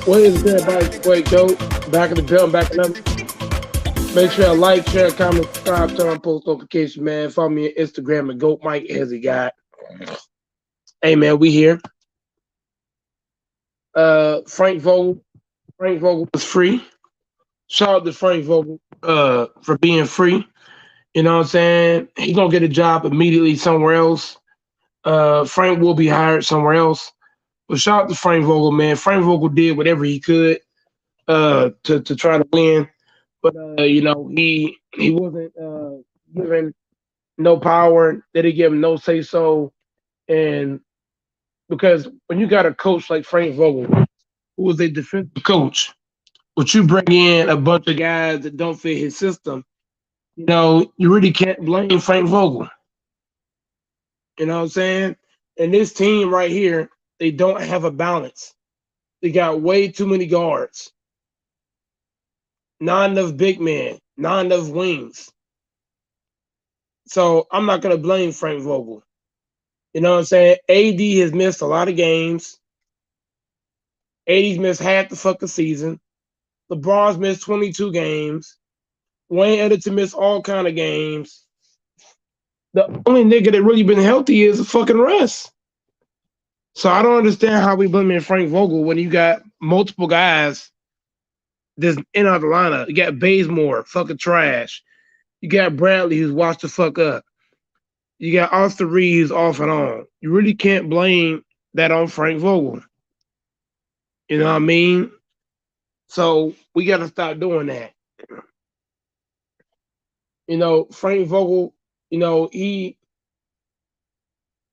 What is good, everybody? Boy Joe, back in the building, back in the. Make sure you like, share, comment, subscribe, turn on post notifications, man. Follow me on Instagram at Goat Mike as he got. Hey man, we here. Frank Vogel. Frank Vogel was free. Shout out to Frank Vogel for being free. You know what I'm saying? He gonna get a job immediately somewhere else. Frank will be hired somewhere else. But shout out to Frank Vogel, man. Frank Vogel did whatever he could to try to win. But he wasn't given no power. They didn't give him no say so. And because when you got a coach like Frank Vogel, who was a defensive coach, but you bring in a bunch of guys that don't fit his system, you really can't blame Frank Vogel. You know what I'm saying? And this team right here, they don't have a balance. They got way too many guards, not enough big men, not enough wings. So I'm not gonna blame Frank Vogel. You know what I'm saying? AD has missed a lot of games. AD's missed half the fucking season. LeBron's missed 22 games. Wayne Ellington missed all kind of games. The only nigga that really been healthy is the fucking Russ. So I don't understand how we blaming Frank Vogel when you got multiple guys that's in out the lineup. You got Bazemore, fucking trash. You got Bradley, who's washed the fuck up. You got Austin Reeves off and on. You really can't blame that on Frank Vogel. You know what I mean? So we got to stop doing that. Frank Vogel,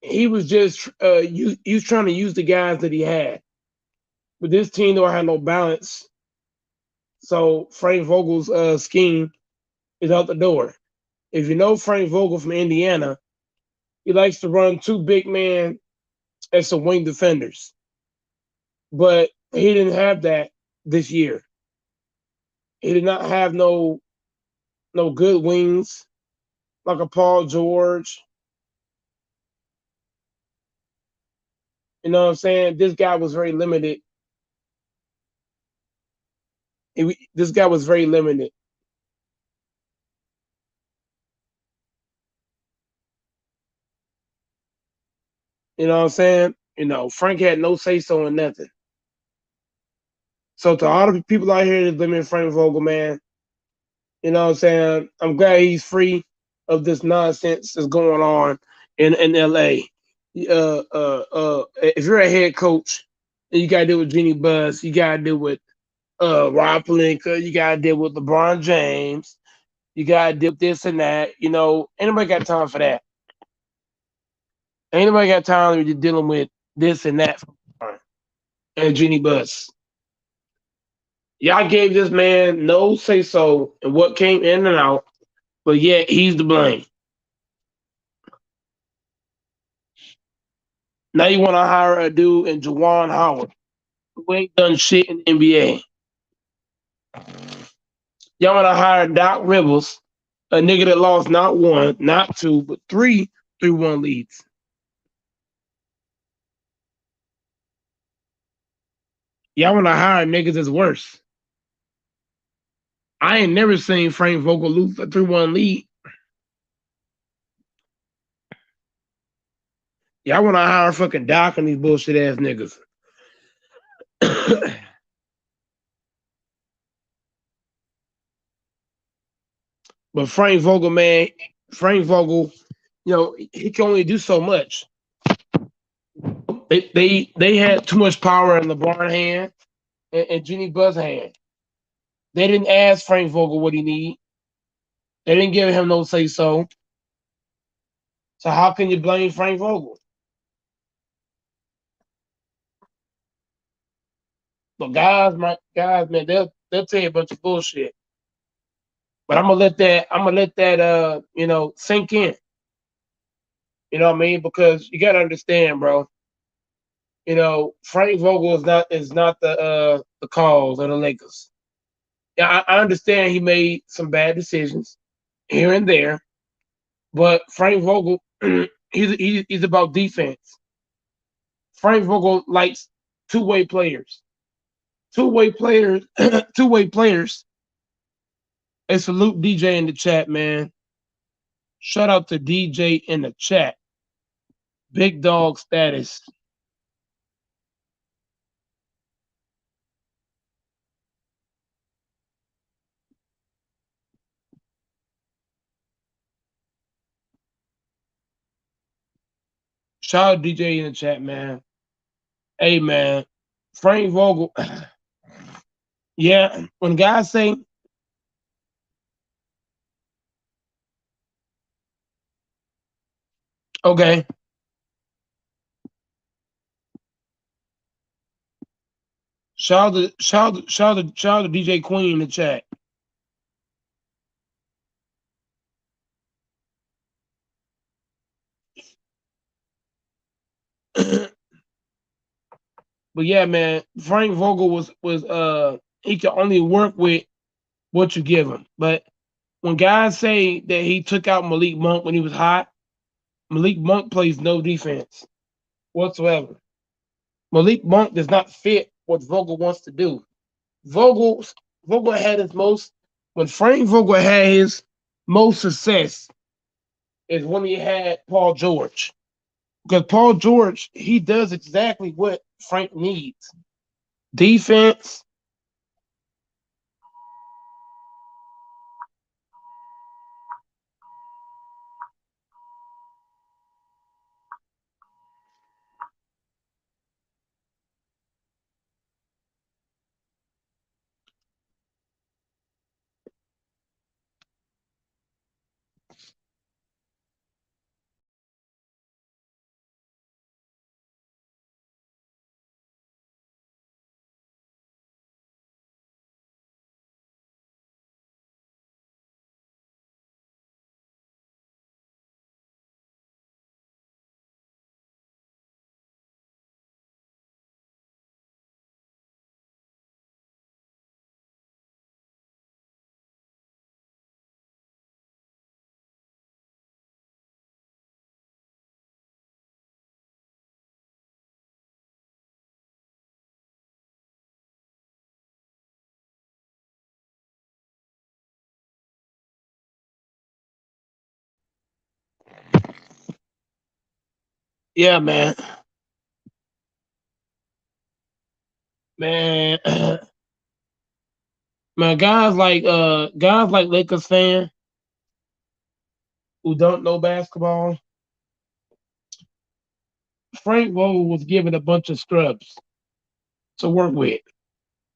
he was just he was trying to use the guys that he had. But this team don't have no balance. So Frank Vogel's scheme is out the door. If you know Frank Vogel from Indiana, he likes to run two big men as some wing defenders. But he didn't have that this year. He did not have no good wings. like a Paul George. You know what I'm saying? This guy was very limited. This guy was very limited. You know what I'm saying? Frank had no say so in nothing. So to all the people out here that limit Frank Vogel, man, you know what I'm saying? I'm glad he's free of this nonsense that's going on in LA. If you're a head coach and you gotta deal with Jeannie Buss, you gotta deal with Rob Pelinka, you gotta deal with LeBron James, you gotta deal with this and that. Anybody got time for that? Anybody got time to be dealing with this and that and Jeannie Buss? Y'all gave this man no say so in what came in and out, but yet he's to blame. Now you want to hire a dude in Juwan Howard who ain't done shit in the NBA. Y'all want to hire Doc Rivers, a nigga that lost not one, not two, but three 3-1 leads. Y'all want to hire niggas that's worse. I ain't never seen Frank Vogel lose a 3-1 lead. Y'all want to hire fucking Doc and these bullshit ass niggas. But Frank Vogel, he can only do so much. They had too much power in LeBron hand and Jeannie Buss hand. They didn't ask Frank Vogel what he need. They didn't give him no say so. So how can you blame Frank Vogel? But guys, man, they'll tell you a bunch of bullshit. But I'm gonna let that sink in. You know what I mean? Because you gotta understand, bro. Frank Vogel is not the cause of the Lakers. Yeah, I understand he made some bad decisions here and there, but Frank Vogel, he's about defense. Frank Vogel likes two-way players. Two-way players, two-way players. Hey, salute DJ in the chat, man. Shout out to DJ in the chat. Big dog status. Shout out DJ in the chat, man. Hey, man. Frank Vogel. Yeah, when guys say, okay, shout out to DJ Queen in the chat. But yeah, man, Frank Vogel was he can only work with what you give him. But when guys say that he took out Malik Monk when he was hot, Malik Monk plays no defense whatsoever. Malik Monk does not fit what Vogel wants to do. Vogel Vogel had his most when Frank Vogel had his most success is when he had Paul George. Because Paul George, he does exactly what Frank needs. Defense, Yeah, man, man. Guys like Lakers fan who don't know basketball. Frank Vogel was given a bunch of scrubs to work with.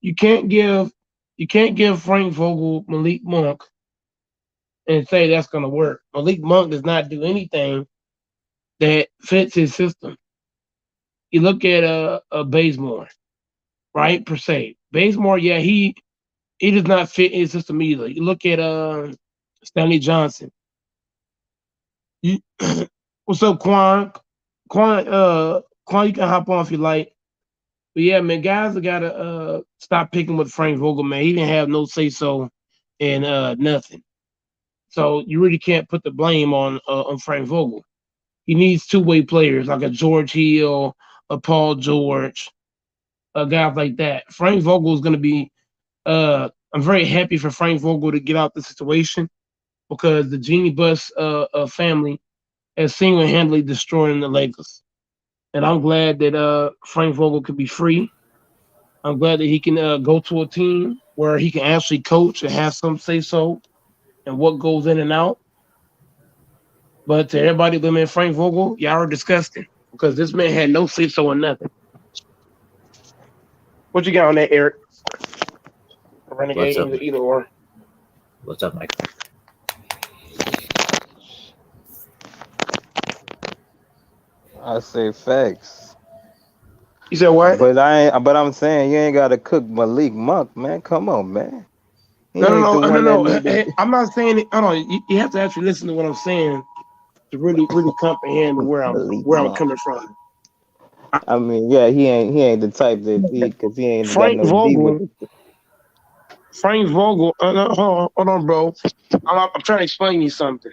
You can't give you can't give Frank Vogel Malik Monk and say that's gonna work. Malik Monk does not do anything that fits his system. You look at Bazemore, right? Per se. Bazemore, yeah, he does not fit his system either. You look at Stanley Johnson. You, what's up, Quan? Quan, you can hop on if you like. But yeah, man, guys have gotta stop picking with Frank Vogel, man. He didn't have no say so in nothing. So you really can't put the blame on Frank Vogel. He needs two-way players like a George Hill, a Paul George, a guy like that. Frank Vogel is gonna be I'm very happy for Frank Vogel to get out the situation because the Genie Bus family has single-handedly destroyed the Lakers. And I'm glad that Frank Vogel could be free. I'm glad that he can go to a team where he can actually coach and have some say so and what goes in and out. But to everybody living in Frank Vogel, y'all are disgusting because this man had no say so in nothing. What you got on that, Eric? What's Renegade, up? either or. What's up, Mike? I say facts. You said what? But I'm saying you ain't gotta cook Malik Monk, man. Come on, man. He No, no, ain't the no, no, one that no. needed I'm not saying it. Hold on. You have to actually listen to what I'm saying to really comprehend where I'm Malik where I'm Monk. coming from. I mean, yeah, he ain't the type that because he ain't got Frank no D with Vogel, it. Frank Vogel. No, hold on, bro. I'm trying to explain you something.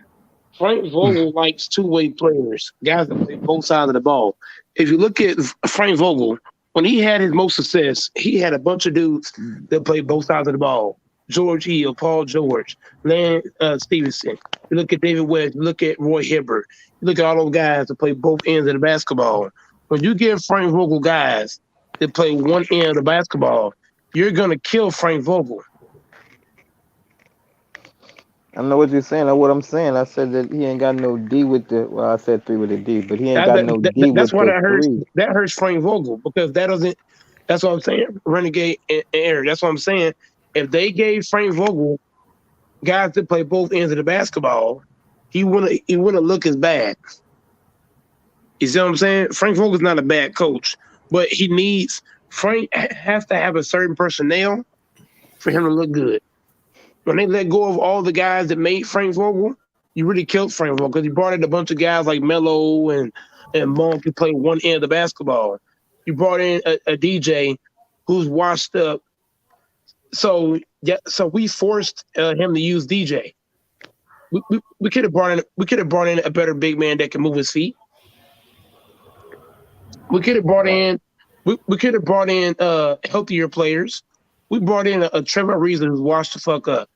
Frank Vogel likes two-way players, guys that play both sides of the ball. If you look at Frank Vogel, when he had his most success, he had a bunch of dudes that played both sides of the ball. George Hill, Paul George, Lance Stevenson. You look at David West. You look at Roy Hibbert. You look at all those guys that play both ends of the basketball. When you give Frank Vogel guys that play one end of the basketball, you're gonna kill Frank Vogel. I know what you're saying. That's what I'm saying. I said that he ain't got no D with the. Well, I said three with a D, but he ain't That, got that, no D that- that's with why the that hurts. three. That hurts Frank Vogel because that doesn't. That's what I'm saying. Renegade and Eric. That's what I'm saying. If they gave Frank Vogel guys that play both ends of the basketball, he wouldn't look as bad. You see what I'm saying? Frank Vogel's not a bad coach, but he needs Frank has to have a certain personnel for him to look good. When they let go of all the guys that made Frank Vogel, you really killed Frank Vogel because you brought in a bunch of guys like Melo and Monk who play one end of the basketball. You brought in a DJ who's washed up. So yeah, so we forced him to use DJ. We could have brought in a better big man that can move his feet. We could have brought Right. in we could have brought in healthier players. We brought in a Trevor Reason who's washed the fuck up.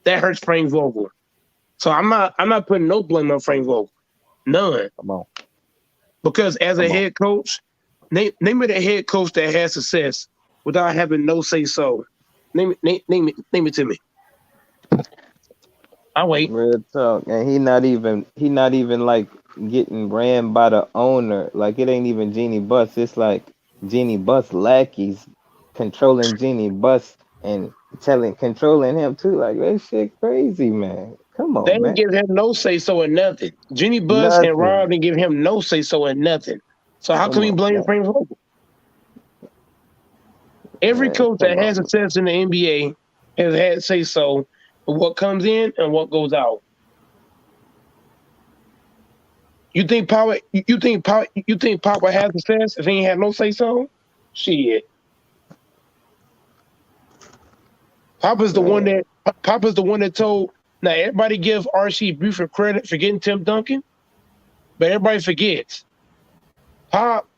That hurts Frank Vogel. So I'm not putting no blame on Frank Vogel. None. Come on. Because as a Come on. head coach, name me the head coach that has success without having no say so. Name it to me. I wait. Real talk. And he not even like getting ran by the owner. Like it ain't even Genie Bus. It's like Genie Bus lackeys controlling Genie Bus and telling controlling him too. Like that shit crazy, man. Come They on, didn't man. give him no say so in nothing. Jenny Bus and Nothing. Rob didn't give him no say so in nothing. So how can Come we on, blame man. Frank Vogel? Every Man, coach that come has on. success in the NBA has had say so of what comes in and what goes out. You think Papa has success if he ain't had no say so? Shit. Papa's the one Man. that Papa's the one that told. Now everybody give RC Buford credit for getting Tim Duncan, but everybody forgets Pop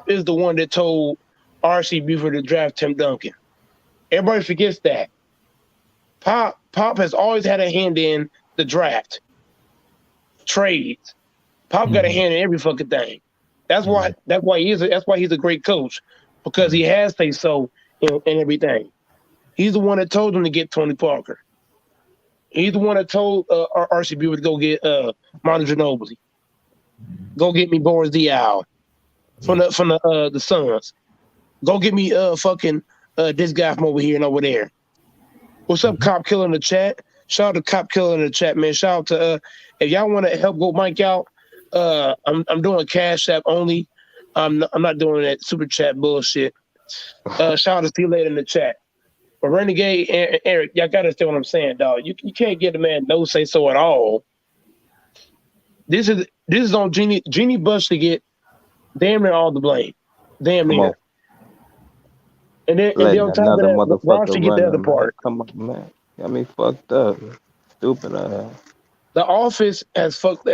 is the one that told RC Buford to draft Tim Duncan. Everybody forgets that. Pop has always had a hand in the draft, trades. Pop got a Hmm. hand in every fucking thing. That's why he's a great coach because he has say so in everything. He's the one that told them to get Tony Parker. He's the one that told RCB to go get Manu Ginobili. Go get me Boris Diaw from Yeah. the Suns. Go get me fucking this guy from over here and over there. What's up, Mhm. Cop Killer in the chat? Shout out to Cop Killer in the chat, man. Shout out to if y'all want to help go Mike out, I'm doing Cash App only. I'm not doing that super chat bullshit. Shout out to see you later in the chat. But Renegade and Eric, y'all gotta understand what I'm saying, dog. You can't get the man no say so at all. This is on Jeannie Bush to get damn near all the blame. Damn Come on, near. And then letting on top of another that, Ross motherfucker should get the run other them, man. part. Come on, man. Got me fucked up. Stupid ass. The office has fucked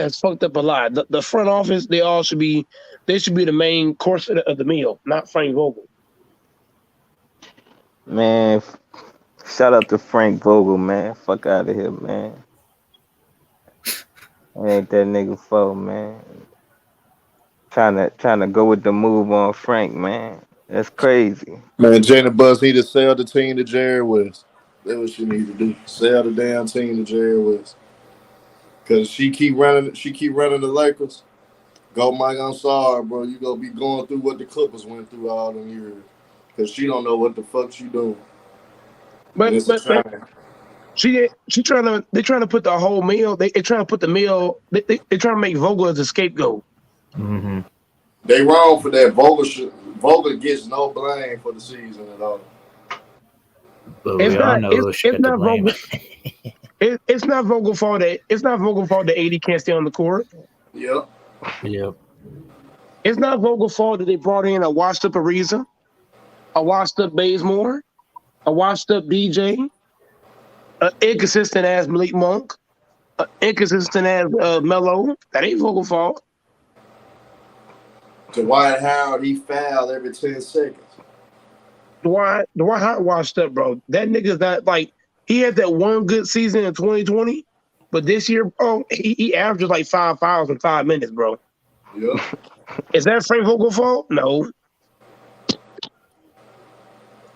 up a lot. The front office, they should be the main course of the meal, not Frank Vogel. Man, shout out to Frank Vogel, man. Fuck out of here, man. I ain't that nigga for, man. Trying to go with the move on Frank, man. That's crazy. Man, Jada Buss need to sell the team to Jerry West. That's what she need to do. Sell the damn team to Jerry West. Cause she keep running the Lakers. Go Mike, I'm sorry, bro. You gonna be going through what the Clippers went through all them years. Cause she don't know what the fuck she doing. And But it's a but but shame. they trying to put the whole meal. They trying to put the meal. They trying to make Vogel as a scapegoat. Mm-hmm. They wrong for that. Vogel gets no blame for the season at all. But we It's all not know it's who should it's get the not blame. Vogel. It's not Vogel fault that AD can't stay on the court. Yep. Yep. It's not Vogel fault that they brought in a washed up Ariza, a washed up Bazemore, a washed up DJ, an inconsistent ass Malik Monk, an inconsistent ass Melo. That ain't Vogel fault. Dwight Howard, he fouled every 10 seconds. Dwight Howard washed up, bro. That nigga's not like he had that one good season in 2020, but this year, bro, he averages like 5 fouls in 5 minutes, bro. Yep. Is that Frank Vogel fault? No.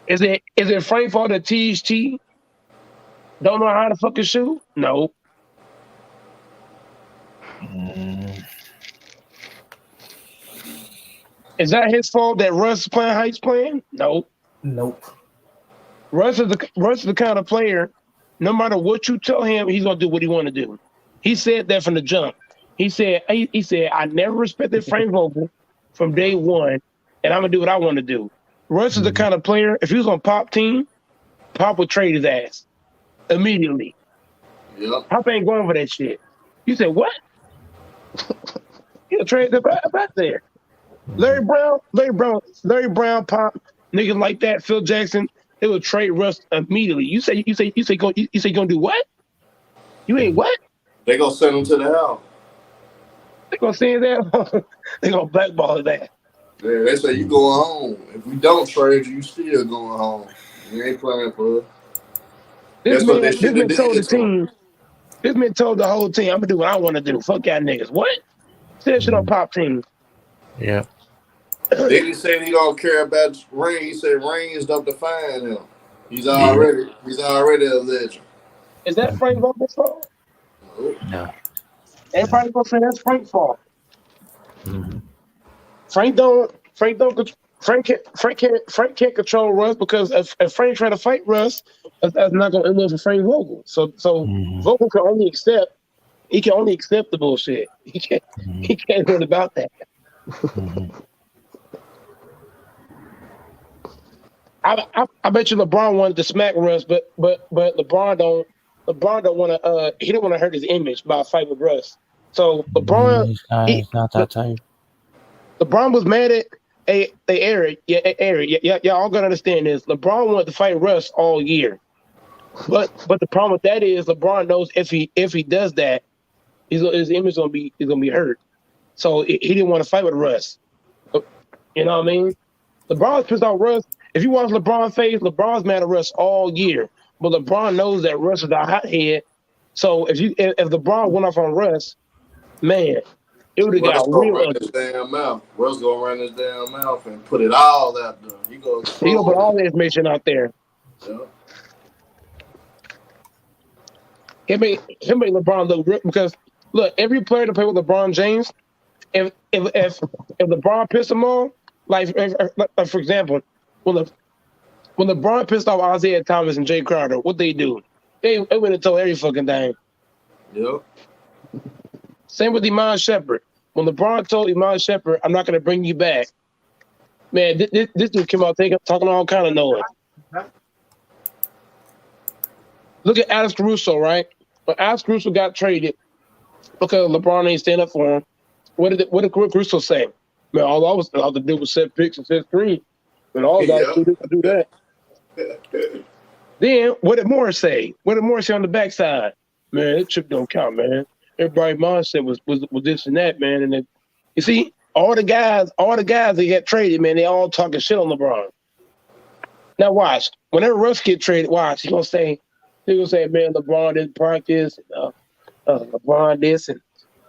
Is it Frank fault that THT don't know how to fucking shoot? No. Mm, Is that his fault that Russ is playing how he's playing? No. nope. Russ is the kind of player. No matter what you tell him, he's gonna do what he want to do. He said that from the jump. He said I never respected Frank Vogel from day one, and I'm gonna do what I want to do. Russ is the Mm-hmm. kind of player. If he was on Pop team, Pop would trade his ass immediately. Yep. Pop ain't going for that shit. You said what? He'll trade the back there. Mm-hmm. Larry Brown, Pop, niggas like that, Phil Jackson, they would trade Russ immediately. You say gonna do what? You ain't what? They gonna send him to the hell. They gonna say that? They gonna blackball that. Yeah, they say you going home. If we don't trade you, you still going home. You ain't playing for us. This That's what they man, should this have man told did the to him. team. This man told the whole team, I'm gonna do what I want to do. Fuck y'all niggas. What? Say that shit on Mm-hmm. Pop team. Yep. Then he said he don't care about Ring. He said Ring don't define him. He's Yep. already a legend. Is that Frank Mm-hmm. Vogel's fault? No. No. Everybody gonna say that's Frank's fault. Mm-hmm. Frank can't control Russ because if Frank try to fight Russ, that's not gonna end well for Frank Vogel. So Mm-hmm. Vogel can only accept the bullshit. Mm-hmm. He can't do it about that. Mm-hmm. I bet you LeBron wanted to smack Russ, but LeBron don't want to he don't want to hurt his image by a fight with Russ. So he, It's not that type. LeBron was mad at Eric. Yeah, Eric. Yeah, y'all all gotta understand this. LeBron wanted to fight Russ all year, but the problem with that is LeBron knows if he does that, his image is gonna be hurt. So he didn't want to fight with Russ. You know what I mean? LeBron's pissed off Russ. If you watch LeBron face, LeBron's mad at Russ all year, but LeBron knows that Russ is a hothead. So if LeBron went off on Russ, man, it would have Russ got gonna real run his ugly. damn mouth. Russ gonna run his damn mouth and put it all out there. He gonna He gonna put expose all it. the information out there. Yeah. Him make LeBron look real because look, every player to play with LeBron James, if LeBron pissed him off, like for example, when Le, when LeBron pissed off Isaiah Thomas and Jay Crowder, what they do? They went and told every fucking thing. Yep. Same with Iman Shepherd. When LeBron told Iman Shepherd, "I'm not going to bring you back," man, this dude came out talking all kind of noise. Look at Alex Caruso, right? When Alex Caruso got traded because LeBron ain't stand up for him, what did Caruso say? Man, all I was allowed to do was set picks and set screens. And all I was allowed to do this and do that. Then what did Morris say? What did Morris say on the backside? Man, that chip don't count, man. Everybody mindset was this and that, man. And then, you see, all the guys that got traded, man, they all talking shit on LeBron. Now watch, whenever Russ get traded, watch, he gonna say, man, LeBron didn't practice, LeBron this, and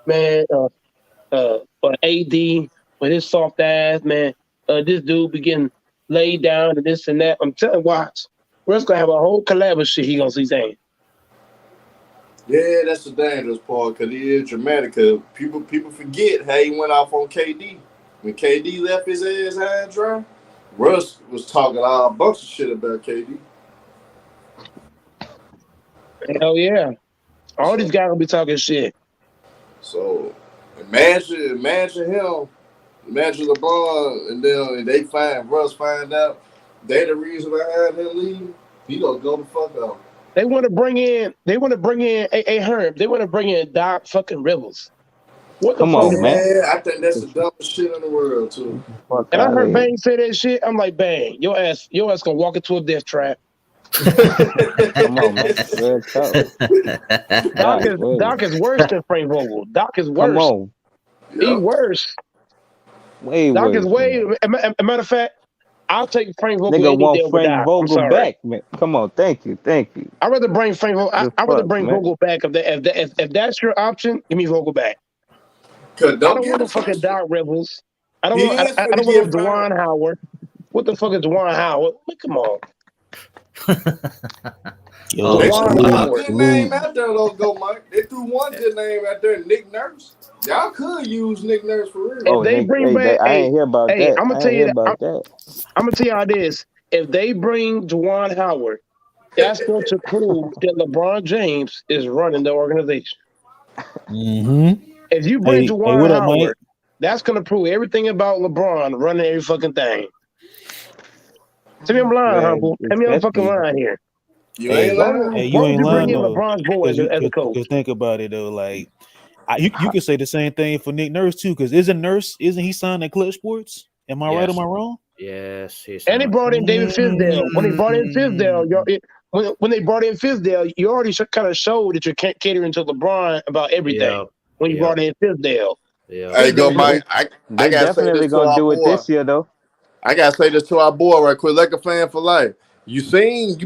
man, AD with his soft ass, man, this dude be getting laid down and this and that. I'm telling, watch, Russ gonna have a whole collab of shit. He gonna see saying. Yeah, that's the dangerous part because he is dramatic. Cause people forget how he went off on KD when KD left his ass high and dry. Russ was talking all a bunch of shit about KD. Hell yeah, all these guys gonna be talking shit. So imagine him, imagine LeBron, and then they find Russ find out they the reason behind him leaving. He gonna go the fuck off. They want to bring in a Herb. They want to bring in Doc fucking Rivers. What the Come fuck on, is man. Yeah, I think that's the dumbest shit in the world too. Fuck And I out of heard here. Bang say that shit. I'm like, Bang, your ass gonna walk into a death trap. Come on, man. Real talk. Doc Doc, is wait. Doc is worse than Frank Vogel. Doc is Come worse. on. He Yep. worse. Way Doc is worse. way. Man. A matter of fact, I'll take Frank Vogel Nigga any day want over Frank Doc. I'm Vogel sorry. back, man. Come on, thank you. I'd rather bring Frank Vogel. The I'd rather fuck, bring man. Vogel back if that's your option. Give me Vogel back. Cause I don't don't want get no it fucking twisted. Doc Rivers. He is I finna don't want get no fired. Juwan Howard. What the fuck is Juwan Howard? Come on, Yo, They threw Juwan a salute, Howard. good name salute. out there, though, go Mike. They threw one good name out there, Nick Nurse. Y'all could use Nick Nurse for real. If Oh, they Nick, bring hey, back, I ain't hear about that. I'm gonna I tell ain't you hear that. about that. I'm gonna tell you how this. If they bring Juwan Howard, that's going to prove that LeBron James is running the organization. Mm-hmm. If you bring Hey, Juwan what up, Mike? Howard, that's going to prove everything about LeBron running every fucking thing. Tell me I'm lying, Man, humble. Tell me I'm fucking especially lying here. You ain't Hey, lying. you Why would ain't you bring lying in though, LeBron's boy because as a coach? think about it though. Like, you could say the same thing for Nick Nurse too, because isn't he signed at Clutch Sports? Am I right? Am Yes. I wrong? Yes, he's And they on. brought in David Fizdale. When they brought in Fizdale, Mm. when they brought in Fizdale, you already kind of showed that you're catering to LeBron about everything. Yep. When you Yep. brought in Fizdale, Yep. Hey, go Fizdale they, could Mike. de- I they gotta say this definitely to gonna our do it boy. this year though. I gotta say this to our boy right quick. Like a fan for life. You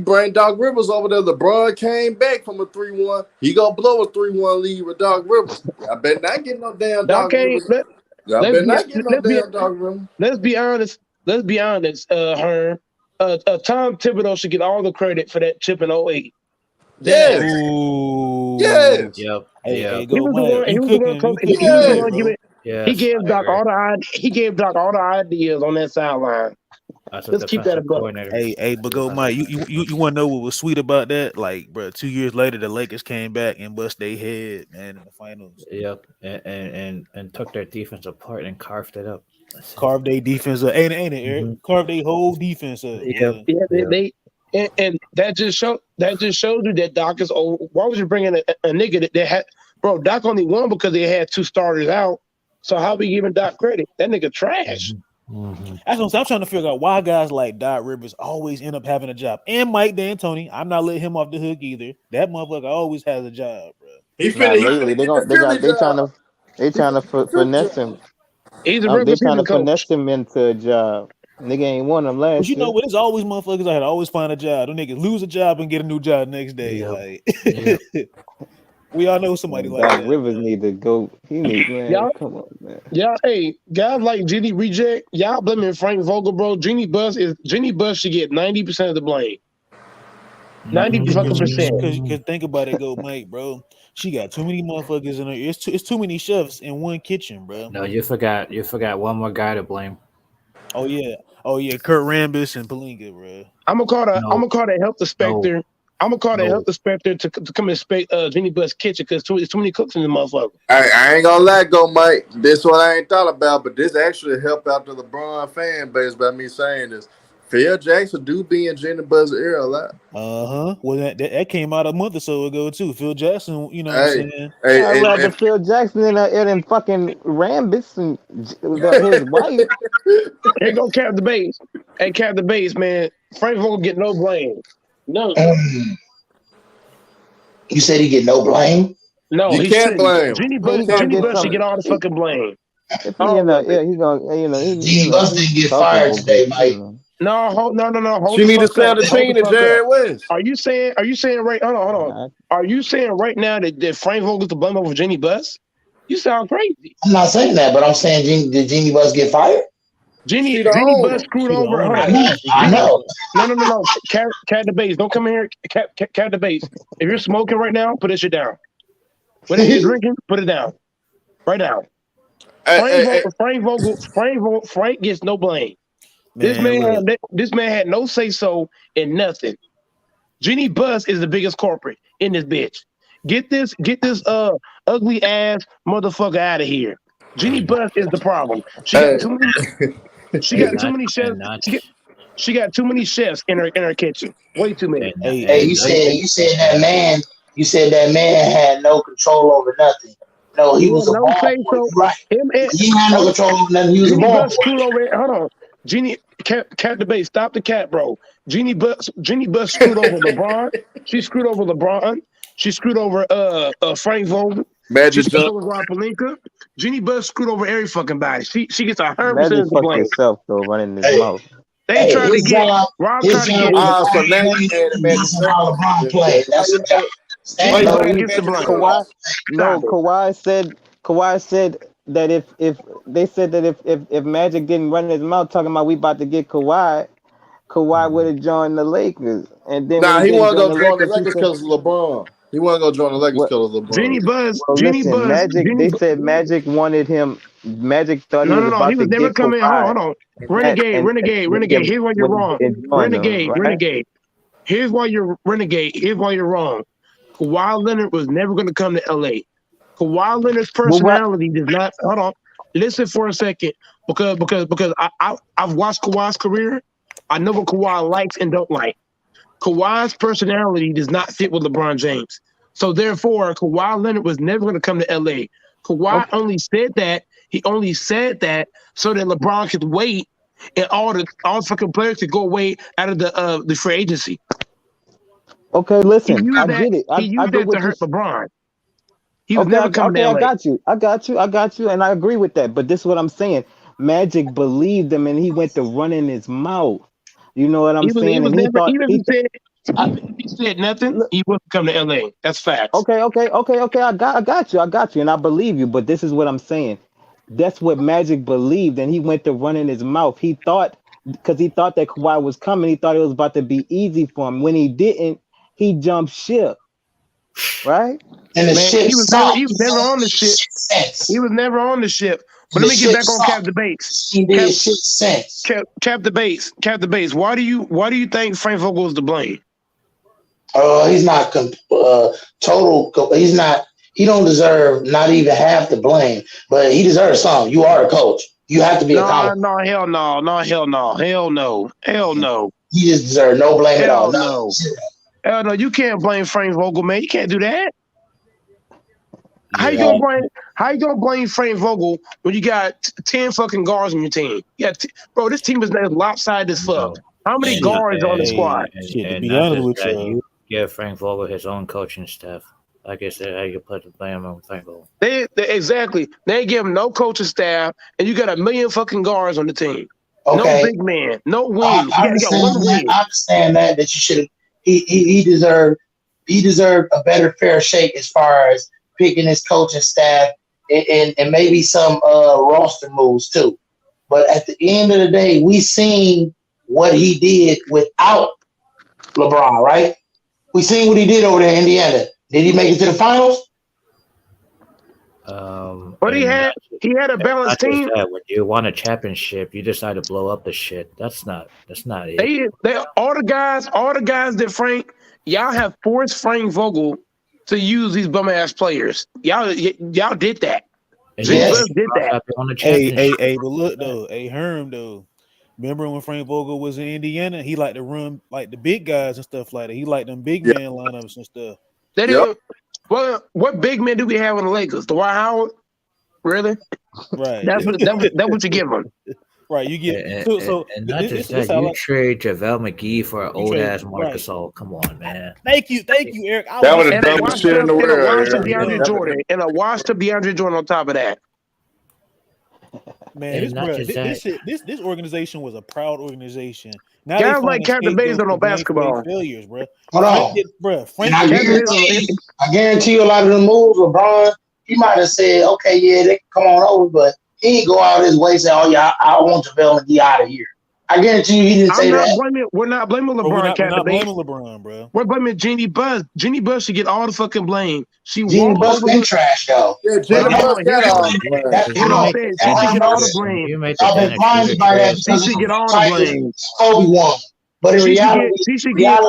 bring Doc Rivers over there. LeBron came back from a 3-1. He gonna blow a 3-1 lead with Doc Rivers. I bet not get no damn Doc Doc ain't Rivers. I let's bet be not get no let's be damn Doc Rivers. let's be honest. Let's be honest, Herm. Tom Thibodeau should get all the credit for that chip in '08. Dead ass. Yes. Ooh. Yes. Yep. Hey, Yep. He go was the Mike. one. He was the one. He was the Mike. Yes. one giving. He Yes, gave I Doc agree. all the he gave Doc all the ideas on that sideline. As a Let's keep that a defensive buck. coordinator. But go Mike. You want to know what was sweet about that? Like, bro, 2 years later, the Lakers came back and bust their head, man, in the finals. Yep. And took their defense apart and carved it up. That's it. Carved their defense up. Ain't it, Eric? Mm-hmm. Carved their whole defense up, Yep. boy. Yeah, Yep. and that just showed you that Doc is old. Why would you bring in a nigga that had, bro? Doc only won because they had two starters out. So how we giving Doc credit? That nigga trash. Mm-hmm. That's what I'm trying to figure out why guys like Doc Rivers always end up having a job. And Mike D'Antoni, I'm not letting him off the hook either. That motherfucker always has a job, bro. He Not finna lately. get the They Philly got job. they He trying to finna get the Philly finesse job. him. He's a They trying to reputation finesse coach. him into a job. Nigga ain't won them But last you know year. what? There's always motherfuckers out here that always find a job. Them niggas lose a job and get a new job next day. Yep. Like, Yep. We all know somebody like Doc that. Rivers need to go. He need man. Y'all, Come on, man. hey, guys like Genie Reject, y'all blaming Frank Vogel, bro. Jeannie Buss should get 90% of the blame. 90 fucking percent. Because think about it, go Mike, bro. She got too many motherfuckers in her. It's too many chefs in one kitchen, bro. No, you forgot one more guy to blame. Oh yeah, Kurt Rambis and Palinka, bro. I'm gonna call No, the health inspector. no, I'm gonna call the no. health inspector to come inspect Jeannie Buss kitchen because there's too many cooks in the motherfucker. I ain't gonna let go, Mike. This one I ain't thought about, but this actually helped out the LeBron fan base by me saying this. Phil Jackson do be in Jenny Buzz's ear a lot. Well, that came out a month or so ago too. Phil Jackson, you know what I'm Hey, saying? hey, I'd rather and Phil Jackson than fucking Rambis and his wife. Here go Cap the base. Hey, Cap the base, man. Frank Vogel get no blame. No, You said he get no blame. no, you he can't shouldn't. blame him. Jeannie I mean, Buss, he gonna Jeannie get Buss should some. get all the fucking blame. If he All of it. he gonna Genie Bus didn't he's get fired talkable, today, but Mike. No, hold She the need to fuck sell up. the Hold the team to fuck up. Jerry West. Are you saying right? Hold on. on. Are you saying right now that Frank Vogel's to blame over Jeannie Buss? You sound crazy. I'm not saying that, but I'm saying did Genie Bus get fired? Jeannie She the Buss owner. screwed She the over. Hold owner, I on. know. man. She I got Jeannie, all know. that. no. Cat the base. Don't come in here. Cat the base. If you're smoking right now, put that shit down. Whatever you're drinking, put it down. Right now. Hey, Frank gets no blame. Man, look, This man had no say so in nothing. Jeannie Buss is the biggest corporate in this bitch. Get this ugly ass motherfucker out of here. Jeannie Buss is the problem. She got hey, too many. She And got too not many chefs. and not She got too many chefs in her kitchen. Way too many. hey, Hey, hey, hey, hey, you said that man had no control over nothing. No, He he had was a no ball say boy. so. You right. Him and He had no hold on. control over nothing. He was a Jeannie ball Buss boy. screwed over. Hold on. Jeannie cat the base. Stop the cat, bro. Jeannie Buss screwed over LeBron. She screwed over LeBron. She screwed over Frank Vogel. She Magic screwed Johnson. over Rob Pelinka. Jeannie Buss screwed over every fucking body. She gets 100% Magic of the fucked blame. himself though, running his Hey, mouth. They hey, tried to get Rob his tried to job get was to Ah, so call now the you plays mad at and Magic listen how LeBron Johnson. played. Why That's you what mad? that. Jeannie Stand Why up. Buss you mad at gets the Magic blame. Kawhi, Johnson? Stop it. Kawhi said that if they said that if Magic didn't run his mouth talking about we about to get Kawhi would have joined the Lakers, and then when Nah, he he didn't want to join go the join the Lakers, he Lakers said, because of LeBron. He want to go join the Lakers "What? because of LeBron. Well, listen, Jeannie. Magic wanted him. Magic thought he was No. He about to was never get coming. Hold on, Kawhi, hold on. and that Renegade. Here's why you're when wrong. he didn't join him, right? Renegade. Here's why you're renegade. Here's why you're wrong. Kawhi Leonard was never going to come to LA. Kawhi Leonard's Well, what? personality does not. Hold on. Listen for a second, because I've watched Kawhi's career. I know what Kawhi likes and don't like. Kawhi's personality does not fit with LeBron James. So therefore, Kawhi Leonard was never going to come to LA. Kawhi Okay, only said that. He only said that so that LeBron could wait and all the fucking players could go away out of the free agency. okay. He Listen, I used that. get it. He I used get that to what you. hurt LeBron. He was Okay, never coming to I LA. got you. I got you, and I agree with that. But this is what I'm saying. Magic believed him, and he went to running his mouth. You know what I'm He saying? was And he never thought even he. if he said nothing, Look, he wouldn't come to LA. That's facts. okay. I got you, and I believe you. But this is what I'm saying. That's what Magic believed, and he went to running his mouth. He thought because he thought that Kawhi was coming. He thought it was about to be easy for him. When he didn't, he jumped ship. Right? And the Man, ship sunk. he was never on the ship. Shit He since. was never on the ship. But And let the me get ship back on sunk. Cap Debates. He Cap did shit since. Cap Debates. Cap Debates. Why do you think Frank Vogel is to blame? He's not total. He's not. He don't deserve not even half the blame, but he deserves some. You are a coach. You have to be No, accountable. no, hell no, no, hell no, hell no, hell no, He just deserves no blame at all. hell Nothing. no, Zero. hell no. You can't blame Frank Vogel, man. You can't do that. How you yeah. gonna blame? How you gonna blame Frank Vogel when you got 10 fucking guards on your team? Bro, this team is lopsided as fuck. No. How many And not guards on the squad? To and be not honest just with that, you, you give Frank Vogel his own coaching staff. Like I said, how you put the blame on Frank Vogel. They exactly. They give him no coaching staff, and you got a million fucking guards on the team. No Okay, big man, no I, wings. I You got understand one that. wing. I understand that you should have. He deserved he deserved a better fair shake as far as picking his coaching staff and maybe some roster moves too. But at the end of the day, we seen what he did without LeBron, right? We seen what he did over there in Indiana. Did he make it to the finals? But he And had a balanced not just team. that, when you won a championship, you decide to blow up the shit. That's not it. They all the guys that y'all have forced Frank Vogel to use these bum ass players. Y'all did that. And Jimmy you Yes. Butler did that. after on the Hey, championship. but look though, Herm though. Remember when Frank Vogel was in Indiana? He liked to run like the big guys and stuff like that. He liked them big Yep. man lineups and stuff. They Yep. didn't. Well, what big men do we have on the Lakers? Dwight Howard, really? Right. That's what you give them. Right. You get And not just that, how you like, trade JaVale McGee for an you old trade ass Marcus right. Gasol. Come on, man. Thank you, Eric. I That was was the And a just dumbest washed shit in up, the and a world. washed up Yeah. DeAndre Jordan, and a washed up DeAndre Jordan on top of that. man, And not just that, this organization was a proud organization. Now they Guys find like a Captain Bays scapegoat don't to know blame for their basketball. failures, bro. Hold on. And Frank I Captain Bays guarantee you a lot of the moves, LeBron, he might have said, okay, yeah, they can come on over, but he ain't go out his way and say, oh, yeah, I want JaVale McGee out of here. I guarantee you he didn't say that. We're not blaming bro, we're LeBron, not Captain Bays. blaming LeBron, bro. We're blaming Jeannie Buss. Jeannie Buss should get all the fucking blame. She Gene walked Buss over been the. trash, though. Yeah, But Jimmy hold Buss on, got here's all what the blame. because here's you what I'm make saying. the She should Dennis get all the Schroeder, blame. you make the Y'all been Dennis Schroeder blinded by that trade. She because should get of all the titles blame. Kobe won. But in She should reality, get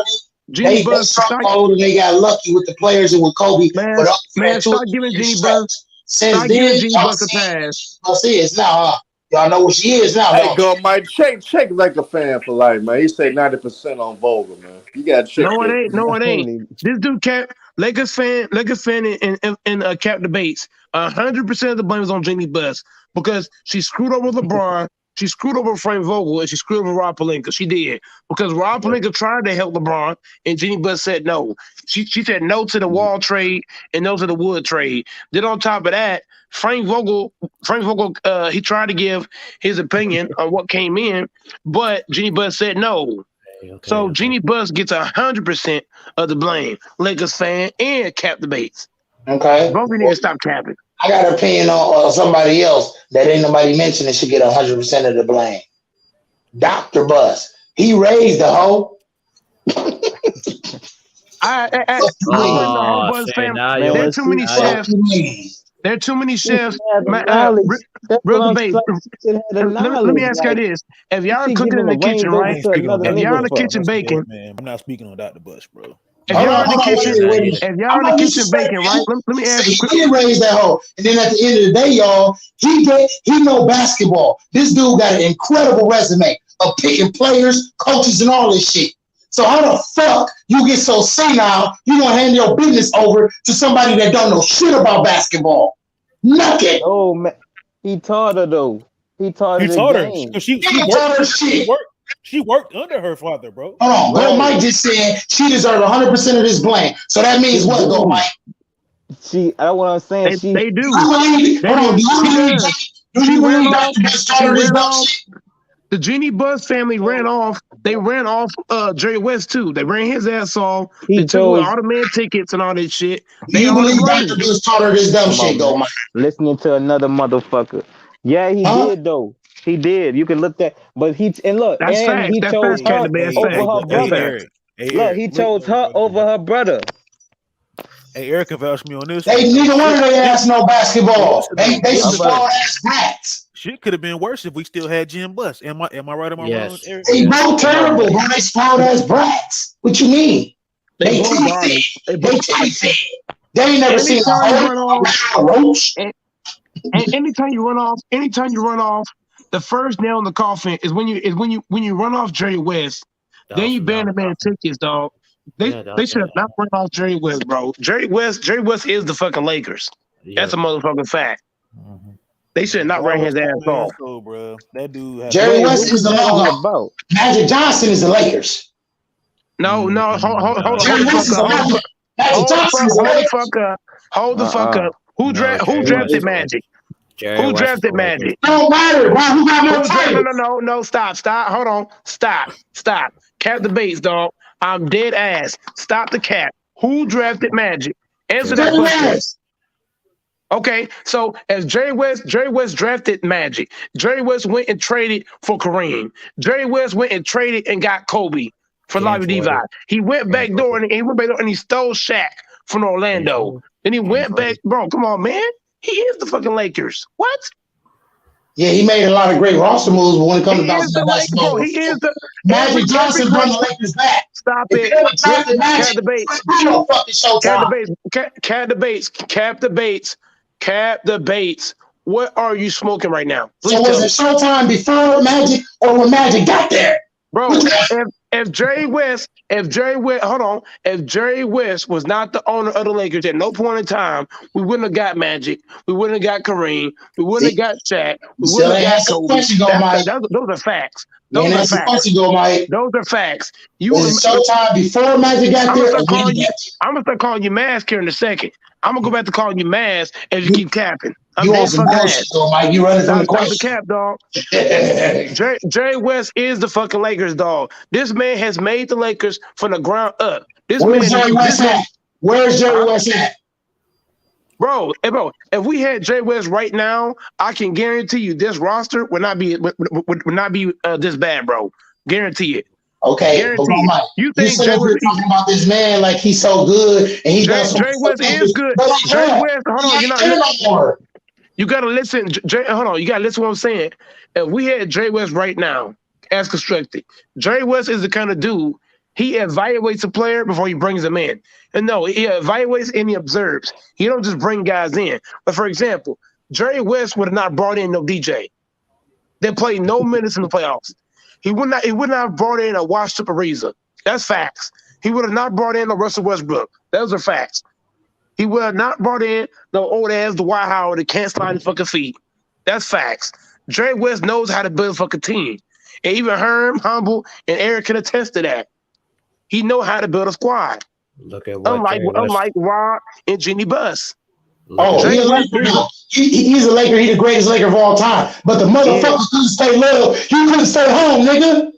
Jeannie they Buss. struck gold and they got lucky with the players and with Kobe. Man, But up for that 2 stop or 3 giving year Jeannie stretch. Buss. Since Stop then, giving Jeannie y'all Buss a see pass. what she is now, huh? Y'all know what she is now, Hey, don't you? go, Mike. Check like a fan for life, man. He said 90% on Vogel, man. You got to check No, it that. ain't. No, it ain't. Only This dude, Lakers fan, and Cap debates. 100% of the blame is on Jeannie Buss because she screwed over LeBron. She screwed over Frank Vogel and she screwed over Rob Pelinka. She did because Rob Pelinka tried to help LeBron and Jeannie Buss said no. She said no to the Wall trade and no to the Wood trade. Then on top of that, Frank Vogel, he tried to give his opinion on what came in, but Jeannie Buss said no. So Jeannie Buss gets 100% of the blame. Lakers fan and Cap debates. Okay. Both of you need to stop capping. I got an opinion on somebody else that ain't nobody mentioned and should get 100% of the blame. Dr. Buss. He raised the hoe. I'm blaming the whole Oh, Buzz say family. now man, There are you're too she many should chefs. Fucking There are too many chefs. have the knowledge. That's Real what I'm debate. saying. She should have the Let knowledge. me ask you Like this: if y'all are she cooking in giving the the kitchen, reins over right? I ain't to speaking on another If Dr. y'all in nigga the Bush, for kitchen man. baking, Man, I'm not speaking on Dr. Bush, bro. if Hold y'all on, in the hold on, kitchen, wait a minute. if y'all I'm in the not kitchen baking, disrespecting right? you. Let me ask Say you quick. he didn't raise that hoe. And then at the end of the day, y'all, he know basketball. This dude got an incredible resume of picking players, coaches, and all this shit. So how the fuck you get so senile, you gonna hand your business over to somebody that don't know shit about basketball? Nothing. oh man, he taught her though. He taught her He the taught her game. because He ain't taught her shit. she worked under her father, bro. Hold on, Go Right. Mike just said she deserved 100% of this blame. So that means She what, Go do. Mike? She. That's what I'm saying. They, She. they Do do. you believe? They Hold on. do. She does. Do She you ran believe off. Dr. Bush taught She her this ran dumb off. shit? The Jeannie Buss family ran off. They ran off Jerry West too. They ran his ass off. He They took away chose. all the man tickets and all that shit. Do They you all to believe Dr. blame. Bush taught her this dumb Come shit, on, man. Go Mike? Listening to another motherfucker. Yeah, he Huh? did though. He did. You can look that. But he and look, That's and facts. he That's chose facts, her Captain Bay. That's over facts. her That's brother. facts. Eric. Hey, Look, Eric. he Look, chose her over her brother. Hey, Eric can vouch me on this They one though. neither one of their ass know Hey, basketball. listen They though. some Listen brother. though. small ass rats. Shit could have been worse if we still had Jim Buss. Am I right? Am I wrong, yes, Eric? They yes. both Come on, terrible, man. bro. They spoiled ass brats. What you mean? They They both titty fed. garbage. They They both. titty fed. They ain't never seen a Anytime you hole, run off, a roach. and anytime you run off, the first nail in the coffin is when you run off Jerry West. That Then was you ban phenomenal. the man tickets, dog. They Yeah, that they was should have not run off Jerry West, bro. Jerry West is the fucking Lakers. That's a yep. motherfucking fact. Mhm. They should have not That ran was his ass funny off. also, bro. That dude had Jerry Wait, West what is was the that all logo. about? Magic Johnson is the Lakers. No, hold Jerry the West fuck is the up, logo. Magic Johnson is the hold the Lakers. fuck up, hold the fuck Uh-uh. up. Who No, Jerry West drafted is the Magic? Lakers. Jerry Who West is the drafted Lakers. Magic? Don't matter, bro. Who got more Who drafted? titles? No. Stop. Hold on. Stop. Cap the base, dog. I'm dead ass. Stop the cap. Who drafted Magic? Answer that Jerry question. West. Okay, so as Jerry West drafted Magic. Jerry West went and traded for Kareem. Jerry West went and traded and got Kobe for James Lobby Levi. Worthy. He went James back door Worthy. and he stole Shaq from James Orlando. Worthy. Then he James went back, Worthy. bro. Come on, man. He is the fucking Lakers. What? Yeah, he made a lot of great roster moves, but when it comes He to is bouncing the that Lakers, bro. basketball, He is the Magic every Johnson great. brought the Lakers back. Stop If it. you ever drafted Cat Magic, debates. you know fucking Cat Showtime. debates. Cat debates. Cap debates. Cap debates. What are you smoking right now? Please So tell was me. it Showtime before Magic or when Magic got there? Bro, if Jerry West, hold on, if Jerry West was not the owner of the Lakers at no point in time, we wouldn't have got Magic, we wouldn't have got Kareem, we wouldn't have got Shaq, we You still wouldn't ain't have got answered the Kobe. question, go, Mike. Those are facts. You ain't Those are answered the facts. question, go, Mike. Those are facts. Was it Showtime before Magic got I'm there gonna or start when calling he you. got there? I'm gonna start calling you Mask here in a second. I'm gonna go back to calling you Mask if you keep capping. I'm You on dead some fucking bullshit, ass. though, Mike. You running from the Stop the question. cap, dog. Jerry West is the fucking Lakers, dog. This man has made the Lakers from the ground up. Where's Jerry West at? Where's Jerry West at? Bro, if we had Jerry West right now, I can guarantee you this roster would not be this bad, bro. Guarantee it. Okay, Guarantee but it. Mike, You you think sit up here talking about this man like he's so good and he does so Jerry West is good? But Jerry West, hold on, he ain't there no more. you gotta listen. Hold on, you gotta listen to what I'm saying. If we had Jerry West right now, as constructed, Jerry West is the kind of dude, he evaluates a player before he brings them in. And no, he evaluates and he observes. He don't just bring guys in. But for example, Jerry West would have not brought in no DJ. They played no minutes in the playoffs. He would not have brought in a washed up Ariza. That's facts. He would have not brought in a Russell Westbrook. Those are facts. He would have not brought in the old ass Dwight Howard that can't slide his fucking feet. That's facts. Jerry West knows how to build a fucking team. And even Herm, Humble, and Eric can attest to that. He know how to build a squad. Look at what Unlike Rob and Jeannie Buss. Oh, he's a Laker now. He's a Laker. He's the greatest Laker of all time. But the motherfucker couldn't stay loyal. He couldn't stay home, nigga.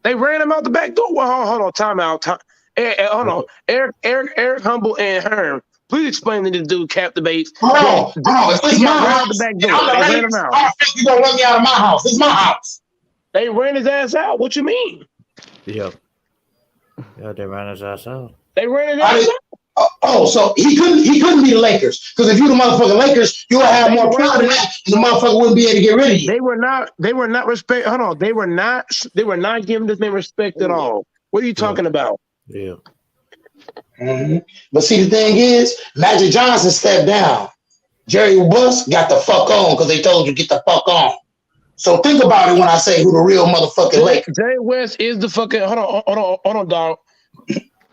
They ran him out the back door. Well, hold on, time out. Hold on. Eric Humble and Herm. Please explain to this dude, Cap debates. Hold on. If it's my house, the back door. I'm They the ran him out. how the fuck you gonna run me out of my house? It's my house. They ran his ass out. What you mean? Yep. Yeah, they ran his ass out. They ran his ass out. So he couldn't be the Lakers. Because if you the motherfucking Lakers, you would have more pride in that, and the motherfucker wouldn't be able to get rid of you. They were not respect. Hold on. They were not giving this man respect at all. What are you talking about? Yeah. Mm-hmm. But see, the thing is, Magic Johnson stepped down. Jerry Buss got the fuck on because they told you get the fuck on. So think about it when I say who the real motherfucking Lakers. Jerry West is the fucking. Hold on, dog.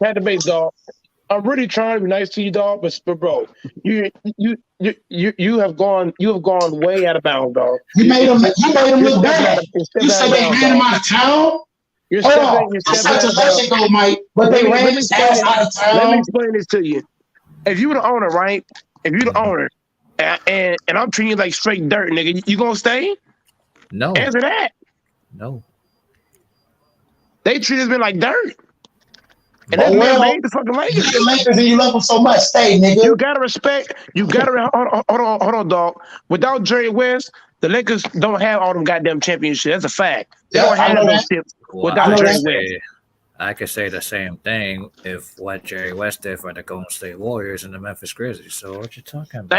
Had the base, dog. I'm really trying to be nice to you, dog, but bro, you have gone way out of bounds, dog. You made him look bad. You said they ran him out of town. You're that's such a legend, though, Mike. But they ran his ass out of town. Let me explain this to you. If you the owner, right? If you the owner, and I'm treating you like straight dirt, nigga, you gonna stay? No. Answer that. No. They treat this man like dirt. And that man made the fucking Lakers. You the Lakers and you love them so much. Stay, nigga. You gotta respect. You gotta hold on, dog. Without Jerry West, the Lakers don't have all them goddamn championships. That's a fact. They don't have those chips without Jerry West. I could say the same thing if what Jerry West did for the Golden State Warriors and the Memphis Grizzlies. So what you talking about?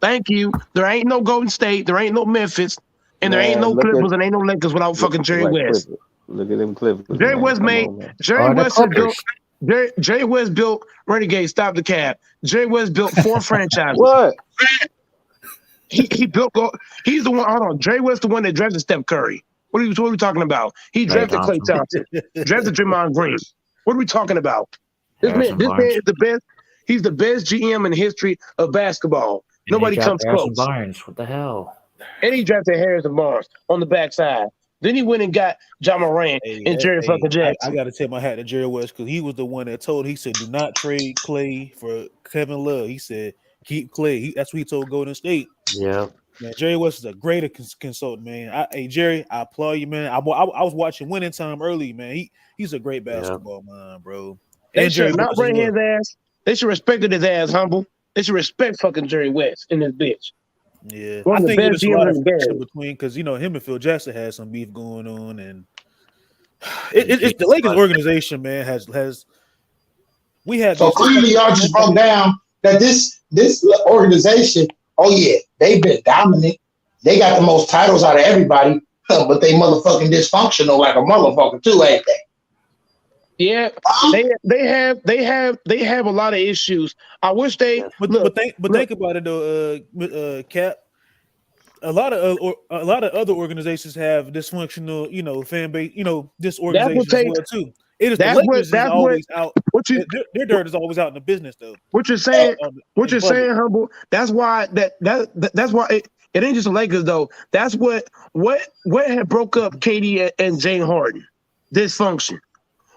Thank you. There ain't no Golden State. There ain't no Memphis, and there ain't no Clippers, and ain't no Lakers without fucking Jerry West. Look at them Clippers. Jerry West Jerry West built Renegade. Stop the cap. Jerry West built 4 franchises. What? He built. He's the one. Hold on. Jerry West the one that drafted Steph Curry. What are we talking about? He drafted Klay Thompson. Drafted Draymond Green. What are we talking about? This man is the best. He's the best GM in the history of basketball. And nobody comes close. Barnes. What the hell? And he drafted Harrison Barnes on the backside. Then he went and got John Moran and Jerry fucking Jackson. I got to tip my hat to Jerry West because he was the one that told. He said, "Do not trade Clay for Kevin Love." He said, "Keep Clay." That's what he told Golden State. Yeah. Man, Jerry West is a great consultant, man. Hey, Jerry, I applaud you, man. I was watching Winning Time early, man. He's a great basketball man, bro. They should not bring his ass. They should respect his ass, humble. They should respect fucking Jerry West in this bitch. Yeah, One I of the think best it's a GMs lot in of the friction game. between because him and Phil Jackson had some beef going on, and He it's the keeps Lakers bugging. organization, man. Has we had So this? clearly, y'all just broke down that this organization. Oh yeah, they've been dominant. They got the most titles out of everybody, but they motherfucking dysfunctional like a motherfucker too, ain't they? Yeah, they have a lot of issues. I wish they But think look. about it though, Cap. A lot of other organizations have dysfunctional, fan base, That's what disorganization as takes. well too. It is the That's what. Lakers is That's what. always out. What you. Their dirt is always out in the business though. What you're saying. What In you're public. saying, humble. That's why. That's why it ain't just the Lakers though. That's what had broke up Katie and Jane Harden. Dysfunction.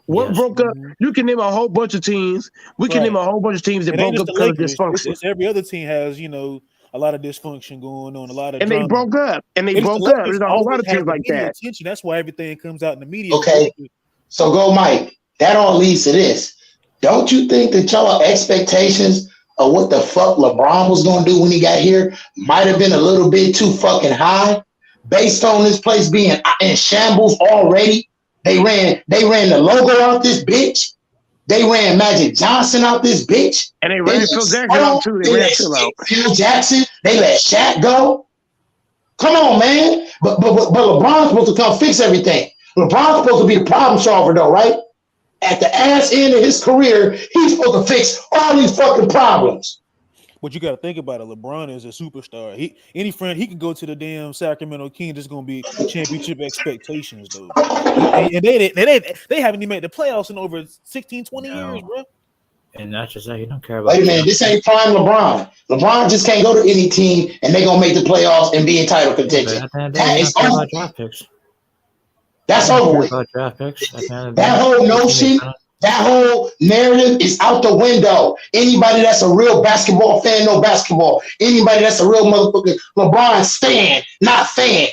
What Yes. broke up? You can name a whole bunch of teams. We can name a whole bunch of teams that It ain't broke just up the because of Lakers. dysfunction. It's every other team has, a lot of dysfunction going on, a lot of And they drama. broke up. And they It's the broke up. Lakers There's a whole lot always of have teams the like media that. attention. That's why everything comes out in the media. Okay. So go, Mike. That all leads to this. Don't you think that y'all expectations of what the fuck LeBron was going to do when he got here might have been a little bit too fucking high, based on this place being in shambles already? They ran the logo out this bitch. They ran Magic Johnson out this bitch. And they ran Phil Jackson out too. They ran Phil out. Phil Jackson. They let Shaq go. Come on, man. But LeBron's supposed to come fix everything. LeBron's supposed to be the problem solver, though, right? At the ass end of his career, he's supposed to fix all these fucking problems. But you got to think about it. LeBron is a superstar. He can go to the damn Sacramento Kings. It's going to be championship expectations, though. And they haven't even made the playoffs in over 16, 20 years, bro. And not just that, you don't care about. Wait a minute, this ain't prime LeBron. LeBron just can't go to any team and they gonna make the playoffs and be in title contention. That is over. Draft picks. That's over with. Draft picks. That whole notion, that whole narrative is out the window. Anybody that's a real basketball fan know basketball. Anybody that's a real motherfucking LeBron stan, not fan.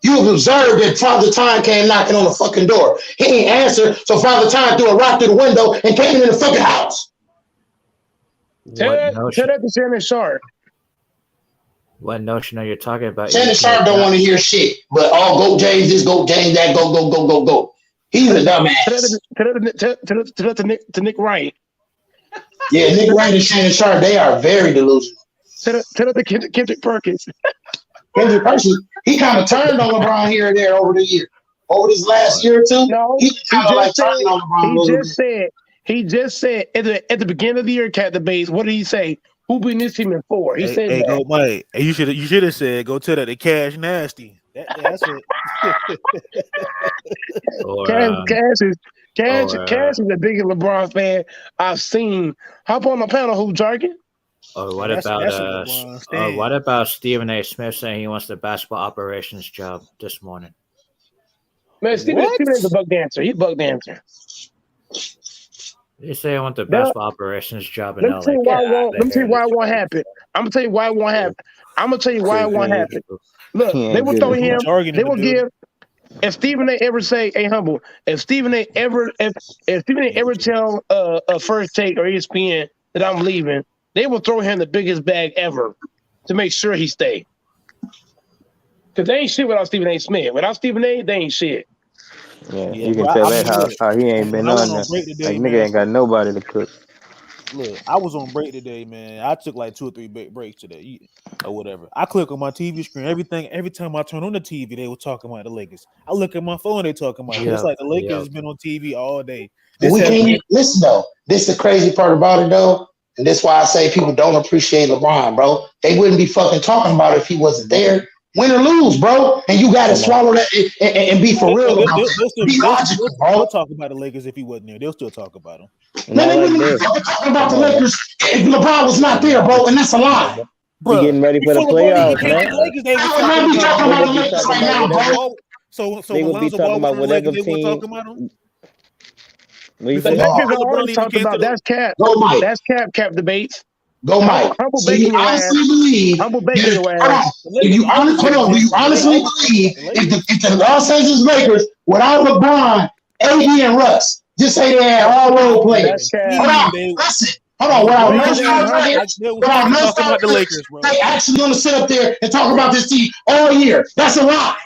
You have observed that Father Time came knocking on the fucking door. He ain't answered, so Father Time threw a rock through the window and came in the fucking house. Tell that to Shannon Sharp. What notion are you talking about? Shannon Sharp don't want to hear shit, but go James this, go James that, go. He's a dumbass. To Nick Wright. Yeah, Nick Wright and Shannon Sharp, they are very delusional. Tell it to Kendrick Perkins. Kendrick Perkins, he kind of turned on LeBron here and there over the year. Over this last year or two, no, he kind of like turned on LeBron. He just said at the beginning of the year, Cat Debates, what did he say? Who beat this team in 4? He said that. Go, Mike. You should have said, go tell that to Cash Nasty. That's it. Cash is the biggest LeBron fan I've seen. Hop on the panel, who jargon? Or what about Stephen A. Smith saying he wants the basketball operations job this morning? Man, Stephen A's a buck dancer. He's a buck dancer. They say I want the basketball operations job in LA. Let me tell you why it won't happen. I'm gonna tell you why it won't happen. Look, they will throw him. They will give. If Stephen A. ever say, "Hey, humble," if Stephen A. ever tell a First Take or ESPN that I'm leaving, they will throw him the biggest bag ever to make sure he stay. Because they ain't shit without Stephen A. Smith. Without Stephen A., they ain't shit. Yeah, you can tell that how he ain't been on there. Like, nigga ain't got nobody to cook. Look, I was on break today, man. I took like 2 or 3 breaks today, or whatever. I click on my TV screen. Every time I turn on the TV, they were talking about the Lakers. I look at my phone, they talking about it. It's like the Lakers has been on TV all day. Listen though, this is the crazy part about it though, and this is why I say people don't appreciate LeBron, bro. They wouldn't be fucking talking about it if he wasn't there. Win or lose, bro, and you got to swallow that and be for real about it. Be logical, bro. They'll talk about the Lakers if he wasn't there. They'll still talk about him. Man, they wouldn't be talking about the Lakers if LeBron was not there, bro, and that's a lie. Bro, getting ready for the playoffs, man. They would be talking about the Lakers right now, bro. So they would be talking about whatever team. The Lakers are always talking about that's Cap. That's Cap Debates. Go, Mike. So you honestly believe? Do you honestly believe if the Los Angeles Lakers without LeBron, AD, and Russ, just say they had all role players? Listen, hold on, without no Humble and humble. without no talking about the Lakers, bro. they actually gonna sit up there and talk about this team all year. That's a lie.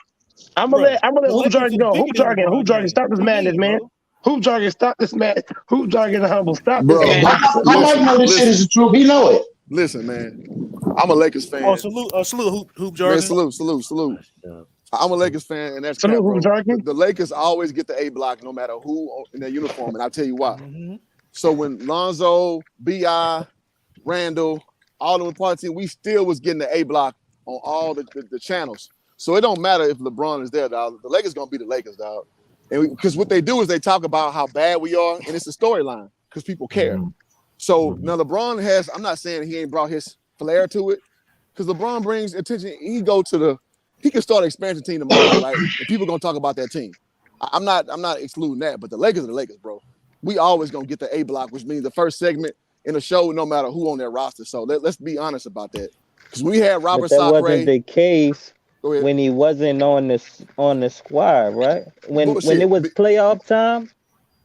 I'm Bro, gonna let the Hoop Lakers Jargon is go. bigger Hoop than Jargon. LeBron Hoop Jargon. James. Stop this What you madness, mean, man. bro? Hoop Jargon. Stop this madness. Hoop Jargon and humble. Stop this Bro, madness. I might know this shit is the truth. He know it. listen, man. I'm a Lakers fan. Oh, salute, hoop Man, jargon. salute. I'm a Lakers fan, and that's Salute, cap, bro. Hoop Jargon. The Lakers always get the A block no matter who in their uniform, and I'll tell you why. Mm-hmm. So when Lonzo, B.I., Randall, all of them part of the team, we still was getting the A block on all the channels. So it don't matter if LeBron is there, dog. The Lakers gonna be the Lakers, dog. And because what they do is they talk about how bad we are, and it's a storyline because people care. So now LeBron has, I'm not saying he ain't brought his flair to it, because LeBron brings attention. He can start an expansion team tomorrow, right? And people gonna talk about that team. I'm not excluding that, but the Lakers are the Lakers, bro. We always gonna get the A block, which means the first segment in the show, no matter who on their roster. So let's be honest about that. Because we had Robert But that Sacre. wasn't the case Go ahead. when he wasn't on the squad, right? When Bullshit. it was playoff time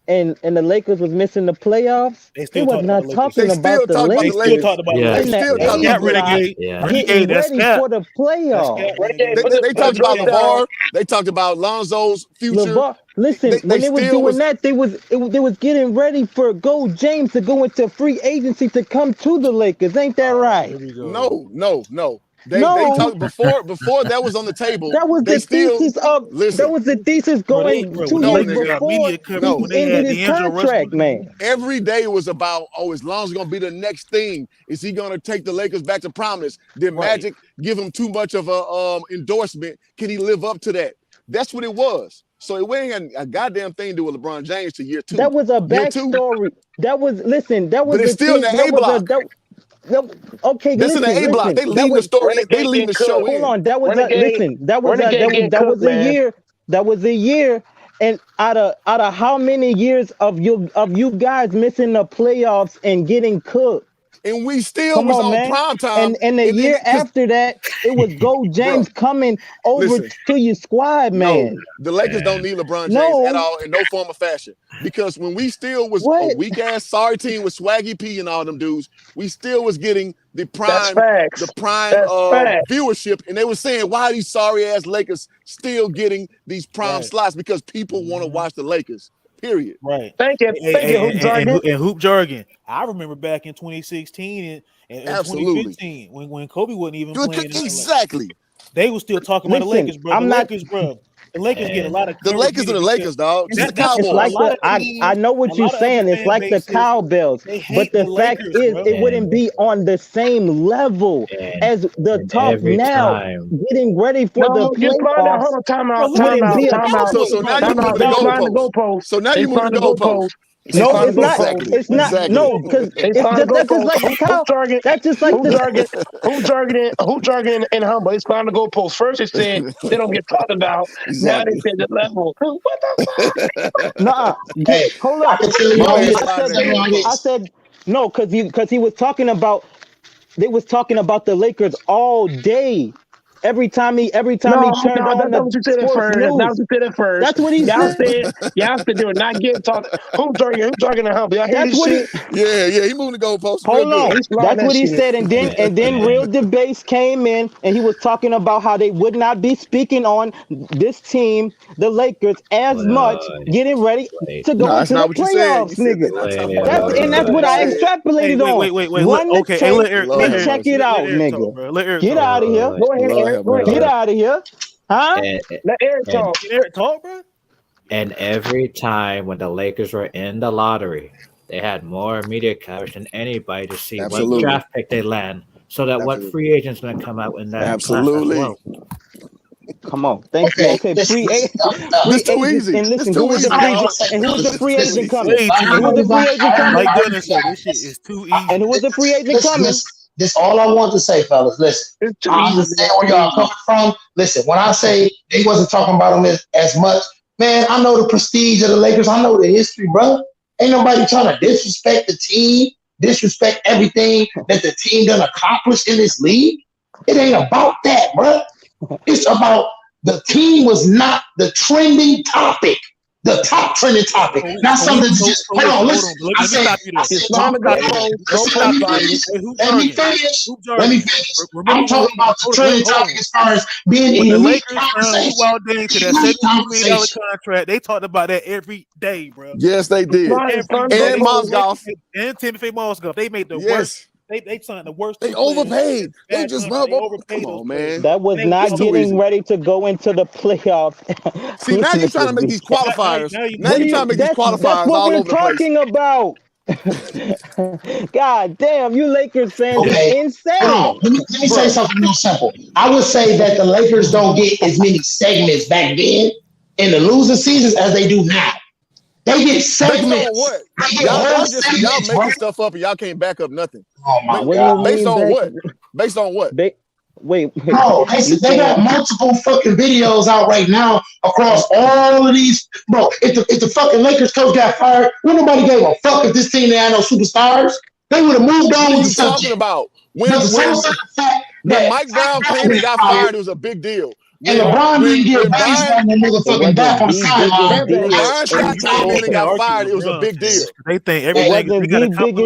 and the Lakers was missing the playoffs, They he still was talking not about the talking They still about the talk about the They Lakers. still talked about Yeah. the in They still the talk A about the block, Renegade. Yeah. Renegade, getting that's ready cap. for the That's playoffs. cap, Renegade, Renegade. They talked about Put it down. LeVar. They talked about Lonzo's future. LeVar, listen, They when they was still doing was- that, they was getting ready for Gold James to go into free agency to come to the Lakers. Ain't that right? Here we go. No. They No. talked before that was on the table. That was they the still thesis of listen. that was the thesis Bro, going when 2 the years Lakers got before media coverage, he when they ended had his D'Angelo Russell, contract, man. Every day was about, is Lonzo gonna be the next thing? Is he gonna take the Lakers back to prominence? Did Right. Magic give him too much of a endorsement? Can he live up to that? That's what it was. So it ain't a goddamn thing to do with LeBron James to year 2. That was a Year 2, backstory. That was that was but it's the still in thing. the That A was block. Okay, That's in the A block. They That leading the was story. They Renegade leading the get show cooked. hold in. on. That was Renegade- that was Renegade get that cooked, was a man. year. That was a year. And out of how many years of you guys missing the playoffs and getting cooked? And we still Come was on, on man. prime time. And the year after that, it was Gold James coming over listen. to your squad, man. No, the Lakers don't need LeBron James No. at all in no form or fashion. Because when we still was a What? weak ass sorry team with Swaggy P and all them dudes, we still was getting the That's prime facts. That's facts. viewership. And they were saying, why are these sorry ass Lakers still getting these prime Right. slots? Because people want to watch the Lakers. Period. Right. Thank you, Hoop Jargon. And hoop jargon. I remember back in 2016 and Absolutely. 2015 when Kobe wasn't even playing. Exactly. They were still talking about the Listen, Lakers, bro. I'm not- The Lakers get a lot of The coverage Lakers are the because Lakers, dog. It's It's the that's It's Cowboys. like a lot the of teams, I know a what you're lot of saying. other It's fan like the bases, cowbells. they hate But the the fact Lakers, is, bro. it wouldn't be on the same level And- as the and talk every now. time. Getting ready for the No, just find out. playoffs. Hold on, time Bro, out, look at time it. out, be a time out. So now you Time out. moving They the find the goalposts. goalposts. So now They you moving find the the goalposts. goalposts. They No, find it's the not. goalposts. It's not. Exactly. No, because They find the that's just like the goalposts. cow. That's just like Hoop the jargon, and humble. It's find the goalposts. First it said they don't get talked about. Now they Exactly. said the level. What the fuck? Nah. Hey, Hold I up. can tell you My No, man this. sliding I that can tell you goalpost. I this. said no because he was talking about they was talking about the Lakers all day. Every time he No, turned on that's not the what you said at sports first. That's not what news. you said at first. That's what he Y'all said. said they were not getting talked. Hoop jargon, and humble. Y'all hear That's this what shit? Yeah, he moving the goalposts real Hold on. good. He's flying That's that what he shit. said. And then real debates came in and he was talking about how they would not be speaking on this team, the Lakers, as much, Wait, getting ready wait. to No, go that's into the not what you said. You playoffs, said they're nigga. not talking Wait, about That's the and Lakers. that's That's what what I you Hey, said. extrapolated on. wait. Run the Okay, hey, tape let Eric Lord and have talk. check mercy. it out, Let Eric talk, nigga. bro. Let Eric Get talk. out of here. Go ahead, Lord Eric. have Go ahead, mercy. Get Eric. out of here. Huh? And, Let Eric and, talk. Let Eric talk, bro. and every time when the Lakers were in the lottery, they had more media coverage than anybody to see what Absolutely. draft pick they land, so that what Absolutely. free agent's going to come out in that class as Absolutely. well. Come on. Thank you. Okay, Okay, listen, free listen, This too agents. easy. And This listen, too who was the easy, free dog. and who was the This free too agent easy. coming? Way I too And who was the easy. free agent coming? Like Gunner said, this shit is too easy. And who was the free agent coming? This all I want to say, fellas. Listen, It's too I easy. understand where y'all coming from. Listen, when I say they wasn't talking about them as much, man, I know the prestige of the Lakers. I know the history, bro. Ain't nobody trying to disrespect the team, disrespect everything that the team done accomplished in this league. It ain't about that, bro. It's about the team was not the trending topic. the top trending topic, not something to just hold on. Listen, Let me stop you there. Let me finish. Let me finish. I'm talking about the trending topic as far as being in the elite Lakers signed Luol Deng to that $72 million contract. They talked about that every day, bro. Yes, they did. And Mozgov. And Timothy Mozgov. They made the worst. They signed the worst. They overpaid. They just overpaid. Come on, man. That was not getting ready to go into the playoffs. See, now you're trying to make these qualifiers. Now you're trying to make these qualifiers that's what all we're over the place. talking about. God damn, you Lakers fans are insane. Let me say something real simple. I would say that the Lakers don't get as many segments back then in the losing seasons as they do now. They get segments. Based on what? Y'all making stuff up and y'all can't back up nothing. Oh my God. Based on what? Based on what? Wait. Bro, they got multiple fucking videos out right now across all of these. Bro, if the fucking Lakers coach got fired, wouldn't nobody gave a fuck if this team they had no superstars. They would have moved on. What are you talking about? When Mike Brown came and got fired, it was a big deal. And LeBron didn't get based on the motherfucking back on the sideline. When Brian Scott came in and got fired, it was a big deal. They think everything.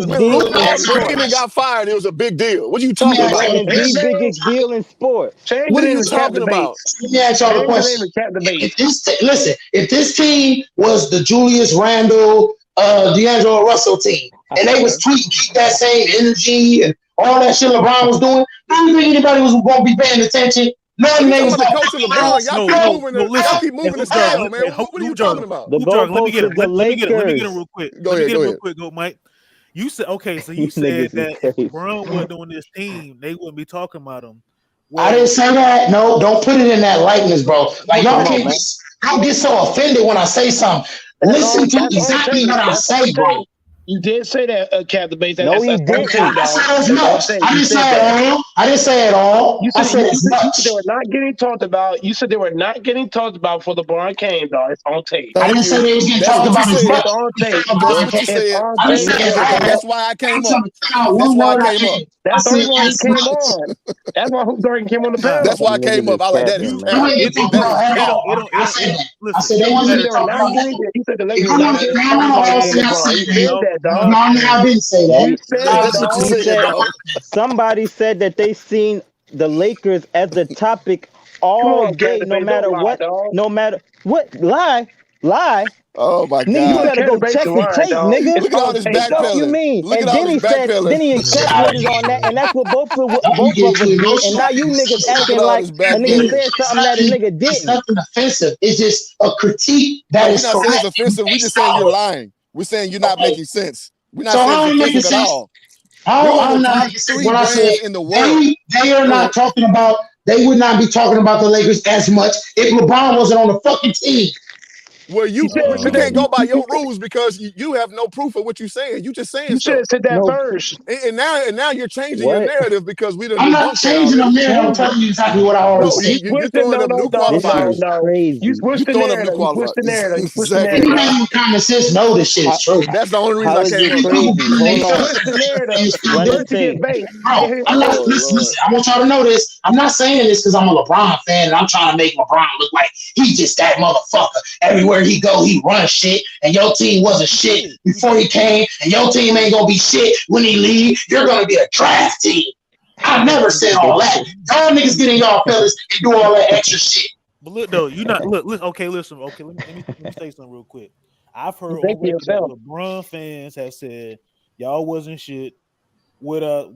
When Luke came and got fired, it was a big deal. What are you talking about? The biggest deal in sports. What are you talking about? Let me ask y'all a question. If this team was the Julius Randle, D'Angelo Russell team, and they was tweeting that same energy and all that shit LeBron was doing, do you think anybody was going to be paying attention? No, the coach of LeBron. Y'all keep moving the scale, man. What are you talking about? Let me get it real quick. Go ahead. Go, Mike. You said so you said that if LeBron wasn't on this team, they wouldn't be talking about him. Well, I didn't say that. No, don't put it in that likeness, bro. Like y'all can't get so offended when I say something. Listen to exactly what I say, bro. You did say that, Captain Bates. No, he didn't. I said as much. I didn't say it all. I didn't say it all. I said as much. They were not getting talked about. You said they were not getting talked about for LeBron came, dog. It's on tape. I didn't say they was getting talked about as much. It's on tape. That's why I came up. That's why I came up. That's the reason why he came on. That's why Hoop Dorian came on the panel. That's why I came up. I like that. I said they wasn't talking about. You said the Lakers were not getting talked about. No, I didn't say that. Somebody said that they seen the Lakers as the topic all day, no matter what. No matter what. Lie. Oh my God! Nigga, you gotta go check the tape, nigga. Look at all this backpedaling. You mean? Look and at then all he this said, backpedaling. then he accepted on that, and that's what both of us did. And now you niggas acting like a nigga said something that a nigga didn't. It's nothing offensive. It's just a critique that is correct. We're not saying it's offensive. We're just saying you're lying. We're saying you're not making sense. We're not saying it's offensive at all. I'm not making sense. When I said they are not talking about, they would not be talking about the Lakers as much if LeBron wasn't on the fucking team. Well, you can't go by your rules because you have no proof of what you're saying. You just saying you should have said that first. And now you're changing your narrative because we didn't. I'm not changing the narrative. I'm telling you exactly what I already said. You're throwing up new qualifiers. You switched the narrative. You switched the narrative. Anybody with common sense know this shit is true. That's the only reason I came up. Listen, I want y'all to know this. I'm not saying this because I'm a LeBron fan and I'm trying to make LeBron look like he's just that motherfucker. Everywhere he go, he runs shit, and your team wasn't shit before he came, and your team ain't gonna be shit when he leave. You're gonna be a draft team. I never said all that. Y'all niggas get in y'all fellas and do all that extra shit. But look though, you not look. Okay, listen. Okay, let me say something real quick. I've heard LeBron fans have said y'all wasn't shit with or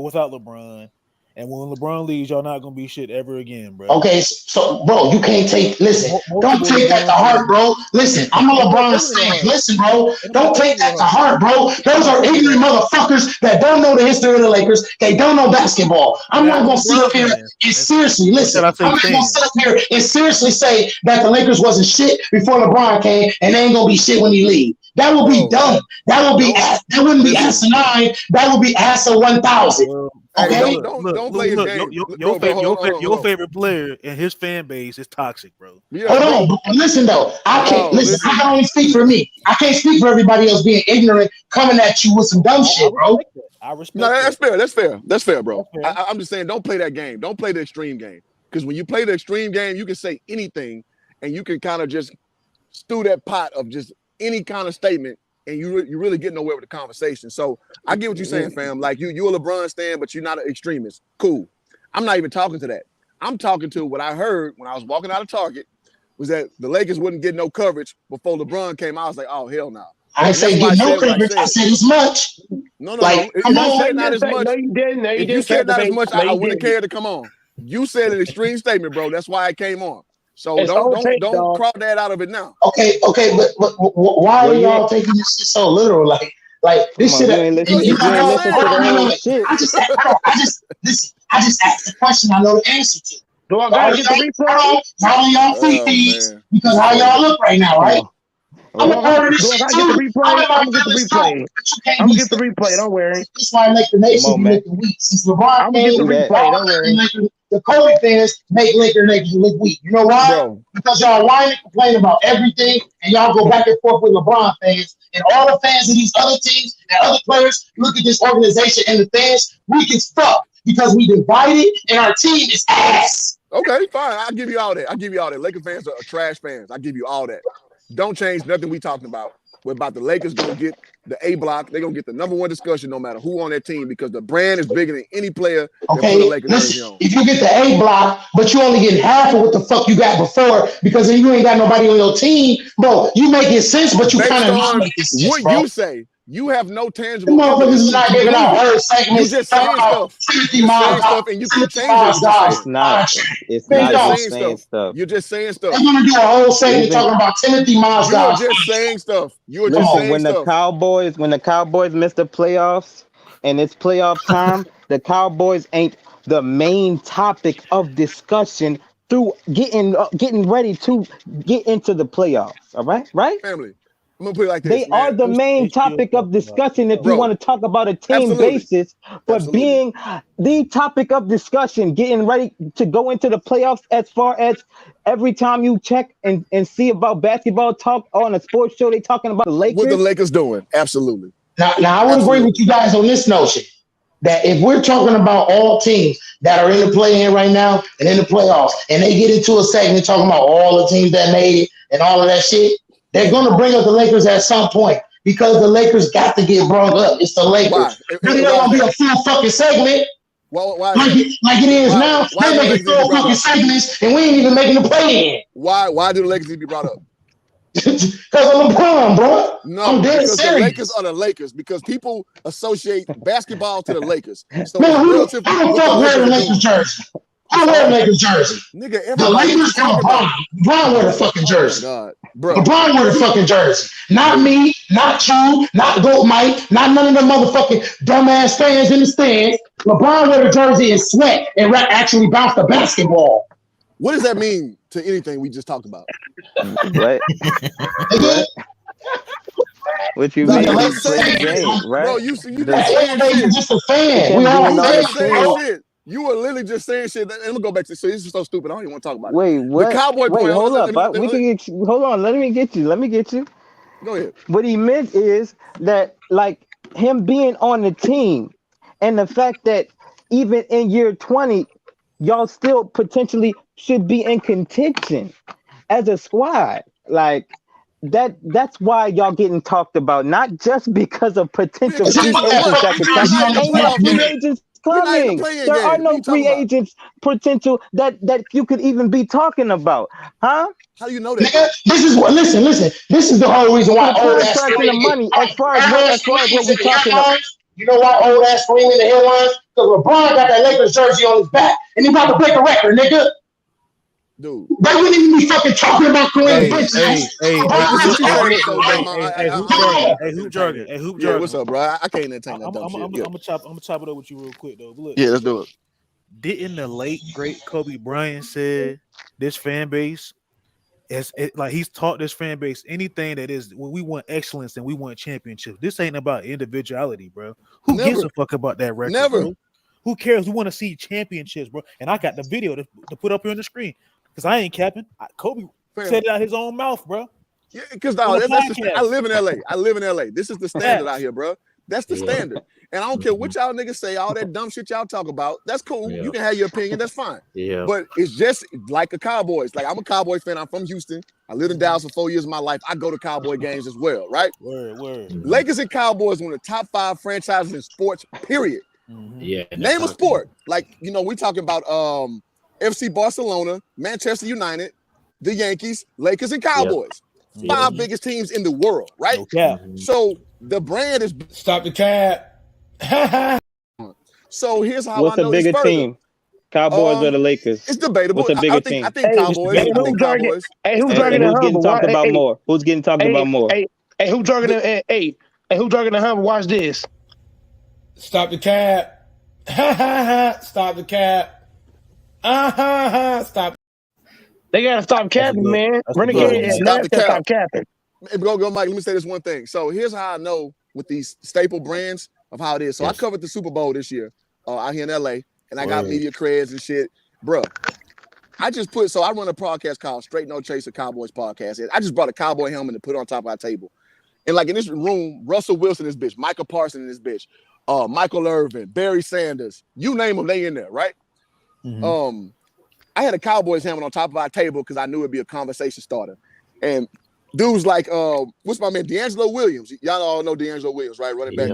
without LeBron. And when LeBron leaves, y'all not gonna be shit ever again, bro. Okay, so bro, you can't take. Listen, don't take that to heart, bro. Listen, I'm a LeBron fan. Listen, bro, don't take that to heart, bro. Those are ignorant motherfuckers that don't know the history of the Lakers. They don't know basketball. I'm not gonna sit up here and seriously listen. I'm not gonna sit up here and seriously say that the Lakers wasn't shit before LeBron came, and they ain't gonna be shit when he leaves. That would be dumb. That would be. That wouldn't be asinine. That would be ASA 1000. Okay, don't play his game. Your favorite player and his fan base is toxic, bro. Yeah, hold on, but listen though. I can't listen. I can only speak for me. I can't speak for everybody else being ignorant, coming at you with some dumb shit, bro. I respect. No, that's fair, bro. I'm just saying, don't play that game. Don't play the extreme game, because when you play the extreme game, you can say anything, and you can kind of just stew that pot of just any kind of statement, and you really get nowhere with the conversation. So I get what you're saying, fam. Like you're a LeBron stan, but you're not an extremist. Cool. I'm not even talking to that. I'm talking to what I heard when I was walking out of Target was that the Lakers wouldn't get no coverage before LeBron came out. I was like, oh hell no. I say get no coverage. I said as much. No. Like, If come you on. said not as much, No, you didn't. No, you if you didn't said not as much, I you wouldn't didn't. care to come on. You said an extreme statement, bro. That's why I came on. So It's on tape, don't dog. crowd that out of it now. Okay, but why are y'all taking this shit so literal? Like this Come on, shit. you ain't listen- you you ain't listen to the whole shit. I just listen. I just asked the question. I know the answer to. Do I gotta get the replay? How y'all Oh, feet man. because how y'all look right now, right? I'm Right. a part of this Do I shit gotta too. get the replay? I'm I'm gonna get the replay. I'm gonna get the replay. Don't worry. That's why I make the nation Come on, be man. looking weak. Since LeBron I'm gonna get the came, replay. Don't worry. the Kobe fans make Lakers look weak. You know why? Bro. Because y'all whine and complain about everything, and y'all go back and forth with LeBron fans, and all the fans of these other teams and other players look at this organization and the fans weak as fuck because we divided and our team is ass. Okay, fine. I'll give you all that. Lakers fans are trash fans. I give you all that. Don't change nothing we talking about. We're about the Lakers gonna get the A block. They're gonna get the number one discussion no matter who on that team because the brand is bigger than any player that put a Lakers jersey on. If you get the A block, but you only get half of what the fuck you got before because then you ain't got nobody on your team, bro. You making sense, but you Based kind of not on making sense, what bro. you say, you have no The tangible motherfuckers evidence is not to giving out prove it. whole You segments. just talking saying about stuff. Timothy You're Miles saying stuff, and you keep changing what you're saying. It's not. It's Man, not You're just just saying stuff. You're just saying stuff. They're gonna do a whole segment Even- talking about Timothy Miles. You are just saying stuff. You are just Listen, saying when the stuff. Cowboys miss the playoffs and it's playoff time, the Cowboys ain't the main topic of discussion through getting ready to get into the playoffs. All right, right? Family. I'm gonna put it like They this, are man. the main They still topic of talking about discussion if you Bro, want to talk about a team absolutely. basis, but Absolutely. being the topic of discussion, getting ready to go into the playoffs as far as every time you check and see about basketball talk on a sports show, they talking about the What the Lakers. Lakers doing? Absolutely. Now I would agree with you guys on this notion that if we're talking about all teams that are in the play-in right now and in the playoffs, and they get into a segment talking about all the teams that made it and all of that shit, they're going to bring up the Lakers at some point because the Lakers got to get brought up. It's the Lakers. Why? It's not going to be a full fucking segment Why like it is now. why They do the making Lakers need to be full brought fucking up? segments, and we ain't even making the play-in. Why do the Lakers need to be brought up? Because of LeBron, bro. No, I'm dead because serious. the Lakers are the Lakers. Because people associate basketball to the Lakers. So Man, it's who relative the what the fuck wear the Lakers are Lakers doing. jersey? Who wear the Lakers jersey? Nigga, The everybody. What you Lakers or talking about? LeBron? LeBron wear the fucking Oh my jersey. God, bro. LeBron wear the fucking jersey. Not Dude. me, not you, not Goat Mike, not none of them motherfucking dumbass fans in the stands. LeBron wear the jersey and sweat and actually bounce the basketball. What does that mean to anything we just talked about? What? Nigga, What you No, mean? you Nigga, We just play the saying shit, game, bro. right? You just The- saying everybody's shit. just a fan. Him We all being You on fans, just the saying bro. team. shit. You were literally just saying shit. And I'm gonna go back to. So this is so stupid. I don't even want to talk about it. Wait, The what? Cowboy Wait, point. hold up. Let We me- can get you, hold on. Let me get you. Go ahead. What he meant is that, like, him being on the team and the fact that even in year 20, y'all still potentially should be in contention as a squad. Like, that's why y'all getting talked about, not just because of potential Because free for agents what? that could We're come. not in the Ain't no playoff free game. agents We're not in the coming. play-in There are game. What are no you talking free about? agents potential that you could even be talking about, huh? How do you know that? Nigga, this is what. Listen. This is the whole reason why The old ass contract and the money, as far as what we talking about. headlines. You know why old ass screaming in the headlines? Because LeBron got that Lakers jersey on his back, and he about to break a record, nigga. Dude. They wouldn't even be fucking talking about Kareem Hey, What you saying so dumb? hoop jargon. Hey, hoop jargon. Hey, hoop Yeah, jargon. what's up, bro? I can't entertain that dumb shit. I'm gonna chop it up with you real quick though. But look, Yeah, let's do it. didn't the late great Kobe Bryant said this fan base like he's taught this fan base anything that is when we want excellence and we want championships. This ain't about individuality, bro. Who gives Never. a fuck about that record? Never. Bro? Who cares? We want to see championships, bro. And I got the video to put up here on the screen because I ain't capping. Kobe said it out his own mouth, bro. Yeah, because On the that's the, I podcast. live in LA. This is the standard out here, bro. That's the standard. And I don't care what y'all niggas say, all that dumb shit y'all talk about. That's cool. You can have your opinion. That's fine. But it's just like the Cowboys. Like, I'm a Cowboy fan. I'm from Houston. I lived in Dallas for 4 years of my life. I go to Cowboy games as well, right? Word. Lakers and Cowboys one of the top 5 franchises in sports, period. Name a sport. Like, you know, we talking about FC Barcelona, Manchester United, the Yankees, Lakers, and Cowboys. 5 biggest teams in the world, right? So the brand is... Stop the cap. So here's how What's I know a bigger this further. team? Cowboys or the Lakers? It's debatable. What's a bigger team? I think Cowboys. I think Cowboys. Hey, who's And dragging who's the getting humble? talked about more? Who's getting talked about more? Hey, who's dragging the who's dragging the humble? Watch this. Stop the cap. Stop the cap. Stop. They gotta stop capping, man. Renegade and Stop the cap. stop capping. Go, Mike. Let me say this one thing. So here's how I know with these staple brands of how it is. So I covered the Super Bowl this year out here in LA, and I got media creds and shit, bro. I run a podcast called Straight No Chaser Cowboys Podcast. I just brought a cowboy helmet and put it on top of our table. And like in this room, Russell Wilson is bitch, Michael Parsons is bitch, Michael Irvin, Barry Sanders, you name them, they in there, right? I had a Cowboys helmet on top of our table because I knew it'd be a conversation starter. And dudes like, what's my man, D'Angelo Williams. Y'all all know D'Angelo Williams, right? Running back.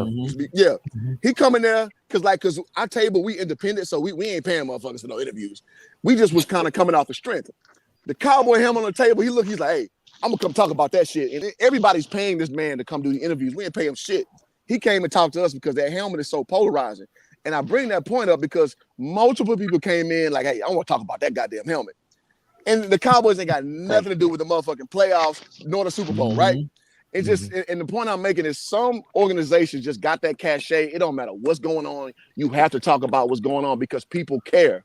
He come in there because our table, we independent, so we ain't paying motherfuckers for no interviews. We just was kind of coming off the strength. The cowboy helmet on the table, he's like, hey, I'm gonna come talk about that shit. And everybody's paying this man to come do the interviews. We ain't pay him shit. He came and talked to us because that helmet is so polarizing. And I bring that point up because multiple people came in like, hey, I want to talk about that goddamn helmet. And the Cowboys ain't got nothing to do with the motherfucking playoffs nor the Super Bowl, right? It's just, and the point I'm making is some organizations just got that cachet. It don't matter what's going on. You have to talk about what's going on because people care.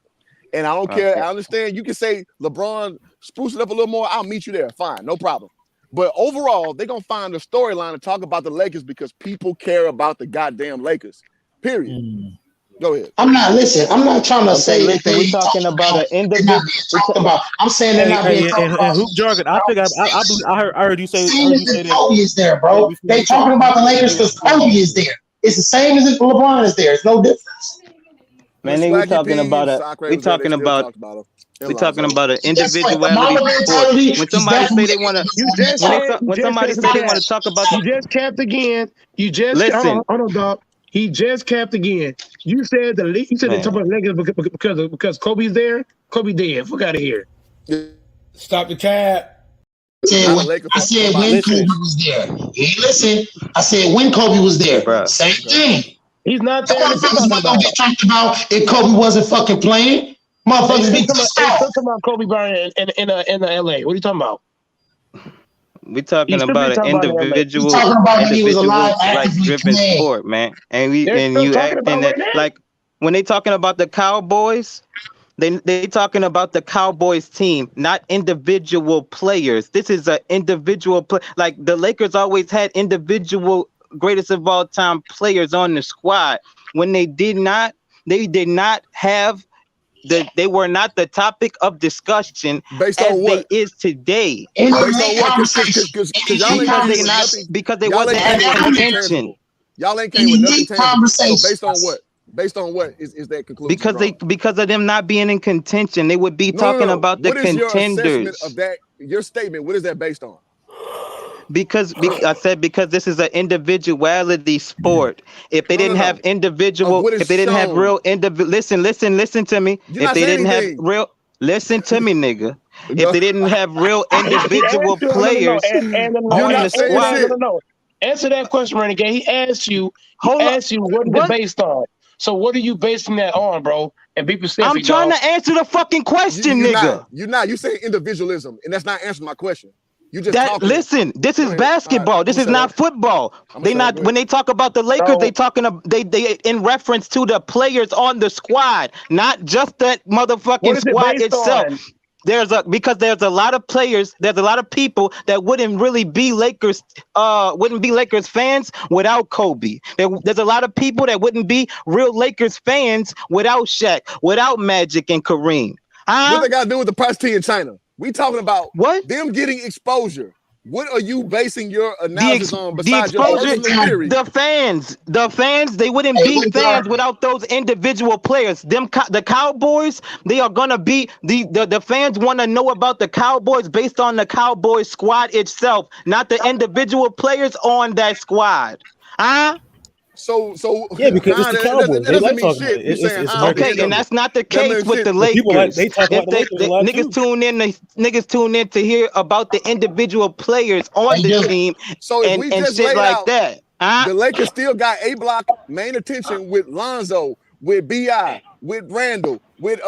And I don't care. I understand. You can say, LeBron, spruce it up a little more. I'll meet you there. Fine. No problem. But overall, they're going to find a storyline to talk about the Lakers because people care about the goddamn Lakers. Period. Go ahead. I'm not trying to say that we're talking about an individual. I'm saying they're not being talked about. And hoop jargon. I think I heard you say that. Kobe is there, bro. They talking about the Lakers because Kobe is there. It's the same as if LeBron is there. It's no difference. Man, we're talking about an individuality sport. When somebody say they want to talk about, you just capped again. You just listen. Hold on, dog. He just capped again. You said they talk about Lakers because Kobe's there. Kobe dead. Fuck out of here. Stop the cap. I said when Kobe was there. Listen. I said when Kobe was there. Bruh. Same thing. He's not there. Motherfuckers not gonna get talked about if Kobe wasn't fucking playing. Motherfuckers be talking about Kobe Bryant in LA. What are you talking about? We're talking about an individual, like driven sport, man. And you acting that like when they talking about the Cowboys, they talking about the Cowboys team, not individual players. This is an individual play. Like the Lakers always had individual greatest of all time players on the squad. When they did not have. They were not the topic of discussion based on what they is today. Based on what? Because they wasn't having contention. Y'all ain't came with nothing tangible. So based on what? Based on what is that conclusion? Because of them not being in contention, they would be talking about the contenders. Your assessment of that? Your statement. What is that based on? Because I said this is an individuality sport. If they didn't have individual, if they didn't have real listen to me. If they didn't have real, listen to me, nigga. If they didn't have real individual players on the squad. No. Answer that question, Renegade. He asked you what is it based on? So what are you basing that on, bro? And be specific. I'm trying to answer the fucking question, nigga. You're not. You say individualism, and that's not answering my question. You just listen. This is basketball. This is not football. When they talk about the Lakers, they in reference to the players on the squad, not just that motherfucking squad itself. Because there's a lot of players, there's a lot of people that wouldn't really be Lakers fans without Kobe. There's a lot of people that wouldn't be real Lakers fans without Shaq, without Magic and Kareem. What they got to do with the price tea in China? We talking about what? Them getting exposure. What are you basing your The analysis on the besides your exposure, personal theory? the fans, they wouldn't Hey, be look, fans without those individual players. The Cowboys, they are gonna be the fans want to know about the Cowboys based on the Cowboys squad itself, not the individual players on that squad. Huh? So Yeah, because it's the that Cowboys. They doesn't like mean talking about shit. it. You saying It's huh at the Okay, end marketing. and of it. that's not the That case means with shit. the But people Lakers. talk If about the Lakers a lot niggas too. tune in, niggas tune in to hear about the individual players on they the do. team So if we and just shit laid like out, that. Huh? the Lakers still got A block main attention with Lonzo, with Bi, with Randall, with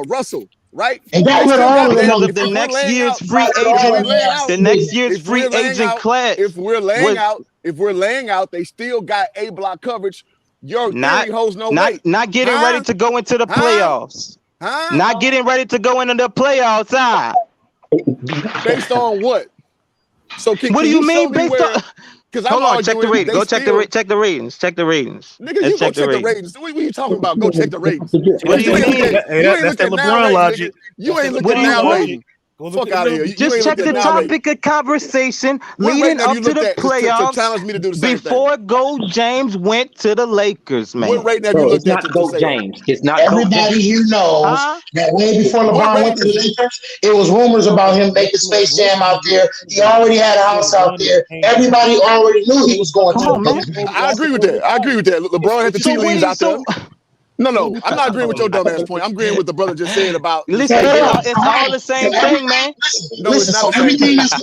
Russell, right? And got They rid of still all got of them that. Because of on the If we're next laying year's out, free if all we're of agent, them laying ass out, the next niggas. year's if we're free laying agent out, class if we're laying was out, if we're laying out, they still got A block coverage. Your not theory holds no weight. not getting ready Huh? to go into the Huh? playoffs. Huh? Not getting ready to go into the playoffs. Huh? Based on what? So What do can you you show mean me based on? where? Because I'm Hold on, check the arguing rating. they Go still. check the ratings. Check the ratings. Nigga, Let's you go check the check the ratings. ratings. What are you talking about? Go check the ratings. What do Nigga, you mean? you ain't That's look that at now LeBron ratings, logic. nigga. You ain't look What at do you now want? ratings. Go look Fuck at out of the here. numbers. You Just ain't check looked at the now ratings. topic of conversation What leading rating have up you to looked the at to playoffs challenge me to do the same thing? before Gold James went to the Lakers, What man. rating have you Bro, it's looked at not to Goat say that? James. It's not Goat Everybody James. here knows Huh? that way before What LeBron went rating to the is it? Lakers, it was rumors about him making Space Jam out there. He already had a house out there. Everybody already knew he was going Come to on, the man. Lakers. I agree with that. I agree with that. LeBron had the tea So what do leaves you out there. so No, I'm not agreeing with your dumb ass point. I'm agreeing with the brother just said about the listen, Space Jam. it's all the So same thing, everything, man. No, it's listen. not So the same everything thing. is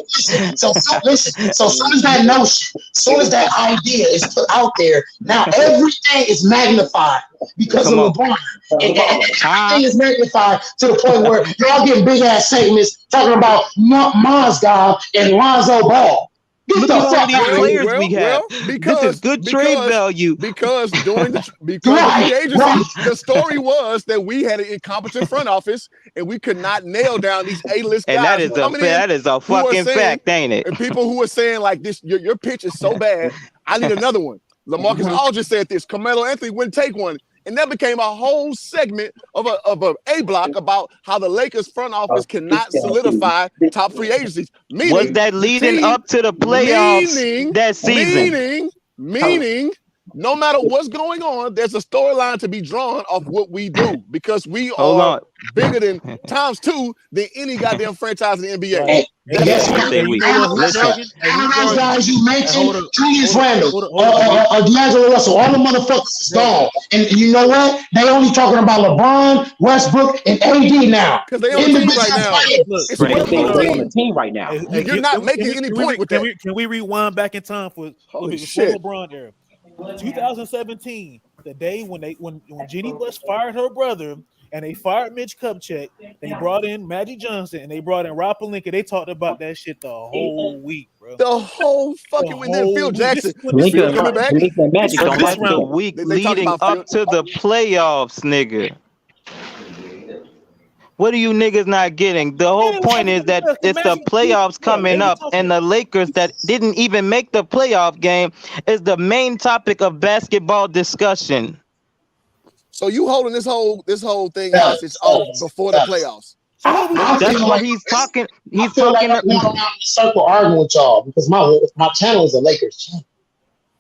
listen. So soon as that notion, soon as that idea is put out there, now everything is magnified because of Come on. LeBron, and Huh? everything is magnified to the point where y'all getting big ass statements talking about Mozgov and Lonzo Ball. Get Look the at all fuck these out of here! players we have. This is good trade value. Because during the free Right, agency, right. the story was that we had an incompetent front office and we could not nail down these A-list And guys who coming in that is a who are fucking saying, fact, ain't it? and people who are saying like this, your pitch is so bad, I need another one. LaMarcus Aldridge said this. Carmelo Anthony wouldn't take one. And that became a whole segment of a block about how the Lakers front office cannot solidify top free agencies. Was Meaning that the leading team, up to the playoffs that season? meaning, no matter what's going on, there's a storyline to be drawn off what we do because we Hold are on. bigger than times two than any goddamn franchise in the NBA. Hey, That's guess what what? say we. All Listen, those guys you mentioned, Hold Julius on, Randle, hold on. D'Angelo Russell, all the motherfuckers is gone. And you know what? They only talking about LeBron, Westbrook, and AD now. Because they on the team Individual right now. players. Look, It's Right. one They little on the team. team right now. You're not making any point with that. Can we rewind back in time for a little Holy bit before shit. LeBron era? 2017, the day when Jeannie Buss fired her brother and they fired Mitch Kupchak, they brought in Magic Johnson and they brought in Rob Pelinka. They talked about that shit the whole week, bro. The whole fucking week. Then Phil Jackson. Pelinka Phil coming back. and Magic but don't this like is the him. week They talking leading about Phil. up to the playoffs, nigga. What are you niggas not getting? The whole point is that it's the playoffs coming up, and the Lakers that didn't even make the playoff game is the main topic of basketball discussion. So you holding this whole thing hostage off before the playoffs. That's what he's talking. He's I feel talking. like I'm going around the circle arguing with y'all because my channel is a Lakers channel.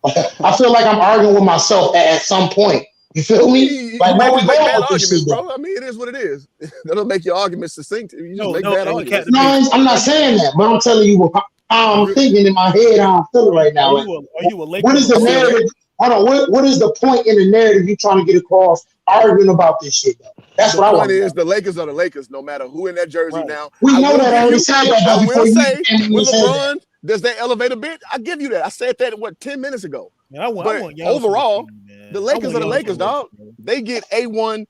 I feel like I'm arguing with myself at some point. You feel me? Like where we make going bad with this arguments, shit, bro. I mean, it is what it is. That'll make your arguments succinct. You just make no, bad and arguments. No, I'm not saying that, but I'm telling you how I'm thinking in my head, how I'm feeling right now. Are you a Lakers? What is the narrative? Hold on, what is the point in the narrative you trying to get across arguing about this shit, though? That's The what I point want to is know. the Lakers are the Lakers, no matter who in that jersey now. We I know will that. I give already you, said that, I though, before will you say, came in with and said that. LeBron, does that elevate a bit? I give you that. I said that, 10 minutes ago. Man, I But want overall, the Lakers are the Lakers, dog. They get A1,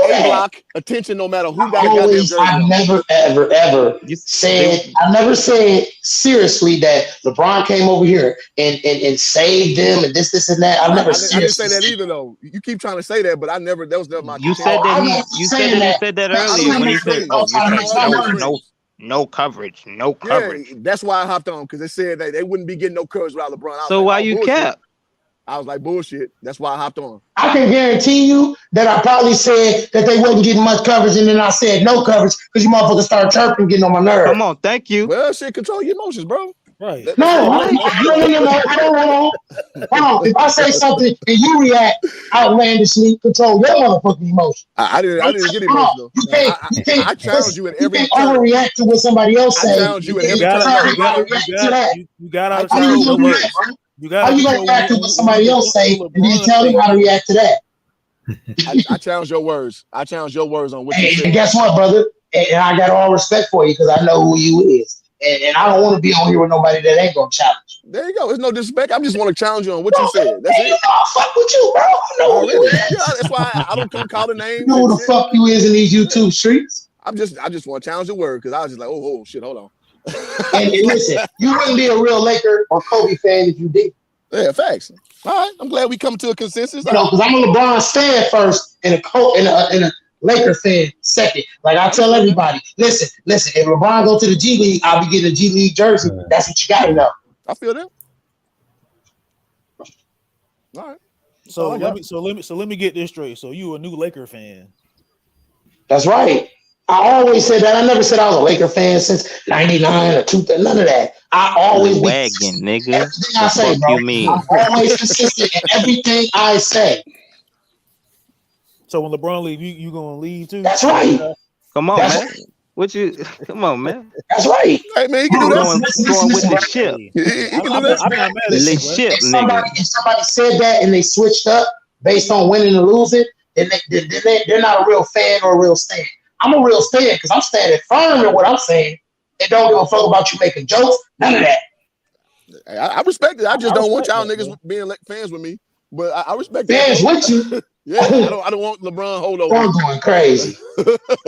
A-block attention no matter who got a goddamn jersey I've on. never, ever said, I never said seriously that LeBron came over here and saved them and this, and that. I didn't say that either, though. You keep trying to say that, but that was never my You said that you said that earlier when he said, "Oh, you're saying no coverage, no coverage." Yeah, that's why I hopped on because they said that they wouldn't be getting no coverage without LeBron. So why you cap? I was like, bullshit. That's why I hopped on. I can guarantee you that I probably said that they wasn't getting much coverage, and then I said no coverage because you motherfuckers started chirping, getting on my nerves. Come on, thank you. Well, shit, control your emotions, bro. Right. No, I don't know. If I say something and you react outlandishly, control your motherfucking emotion. I didn't get emotional. You can't. I challenge you in every can't turn. overreact to what somebody else I says. challenge you in every You turn. got How you gonna react, bro? How you gonna react to what somebody else say and then tell them how to react to that? I challenge your words. I challenge your words on what you said. And guess what, brother? And I got all respect for you because I know who you is. And I don't want to be on here with nobody that ain't gonna challenge. There you go. There's no disrespect. I just want to challenge you on what you said. That's it. You know I fuck with you, bro. I know who you is. Yeah, that's why I don't come calling names. You know who the fuck you is in these YouTube streets. I just want to challenge the word because I was just like, oh shit, hold on. And listen, you wouldn't be a real Laker or Kobe fan if you did. Yeah, facts. All right, I'm glad we come to a consensus. You know, because I'm a LeBron fan first and a Laker fan second. Like I tell everybody, listen. If LeBron go to the G League, I'll be getting a G League jersey. That's what you got to know. I feel that. All right. So let me get this straight. So you a new Laker fan? That's right. I always said that. I never said I was a Laker fan since '99 or 2000. None of that. I always wagging, nigga. Everything I say, bro. You mean? I'm always consistent in everything I say. So when LeBron leave, you gonna leave too? That's right. Come on, man. Come on, man. That's right. Hey, man, you can do that. Going with the ship. You can do that. I'm not mad at you, ship, if somebody said that and they switched up based on winning or losing, then they're not a real fan or a real stand. I'm a real stand because I'm standing firm in what I'm saying and don't give a fuck about you making jokes. None of that. I respect it. I just don't want y'all niggas being fans with me. But I respect fans with you. Yeah, I don't want LeBron hold over. I'm going crazy.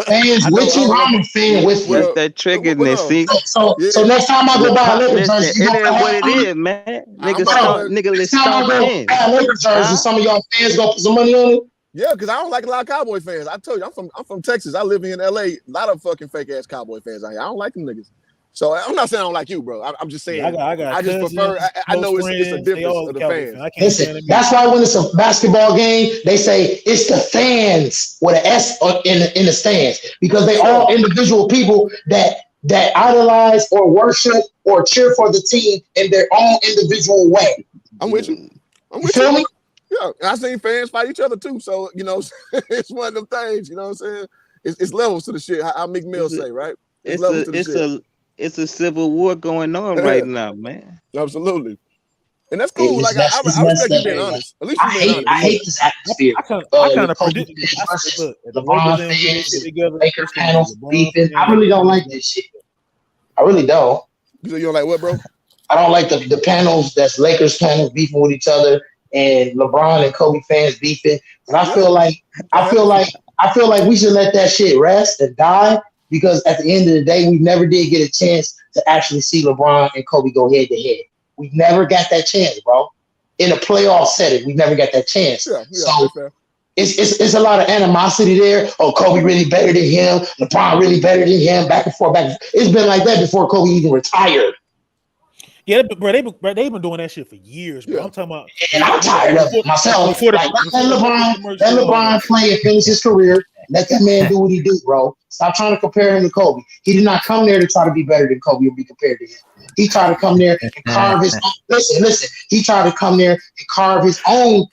Fans with you, I'm a fan with you. That's that triggerness, see? So next time I go buy a Lakers jersey, it is what it is, man. Niggas let's start in. Buy a Lakers jersey, some of y'all fans gonna put some money on it. Yeah, because I don't like a lot of Cowboy fans. I told you, I'm from Texas. I live in LA. A lot of fucking fake ass Cowboy fans out here. I don't like them niggas. So I'm not saying I don't like you, bro. I'm just saying I just prefer. I know it's a difference of the fans. Listen, that's why when it's a basketball game, they say it's the fans with an S in the stands because they all individual people that idolize or worship or cheer for the team in their own individual way. I'm with you. Feel me? Yeah, and I seen fans fight each other too. So it's one of them things. You know what I'm saying? It's levels to the shit. How Meek Mill say, right? It's a civil war going on right now, man. Absolutely. And that's cool. Like I respect you being honest. At least you being honest. I hate this atmosphere. I kind of predicted LeBron fans, Lakers panels beefing. I really don't like this shit. I really don't. You don't like what, bro? I don't like the panels that's Lakers panels beefing with each other and LeBron and Kobe fans beefing. And I feel like we should let that shit rest and die. Because at the end of the day, we never did get a chance to actually see LeBron and Kobe go head to head. We never got that chance, bro. In a playoff setting, we never got that chance. So it's a lot of animosity there. Oh, Kobe really better than him. LeBron really better than him. Back and forth, It's been like that before Kobe even retired. Yeah, bro, they've been doing that shit for years, bro. I'm talking about, and I'm tired of it myself. Let LeBron play and finish his career. Let that man do what he do, bro. Stop trying to compare him to Kobe. He did not come there to try to be better than Kobe or be compared to him. He tried to come there and carve his own. Listen. He tried to come there and carve his own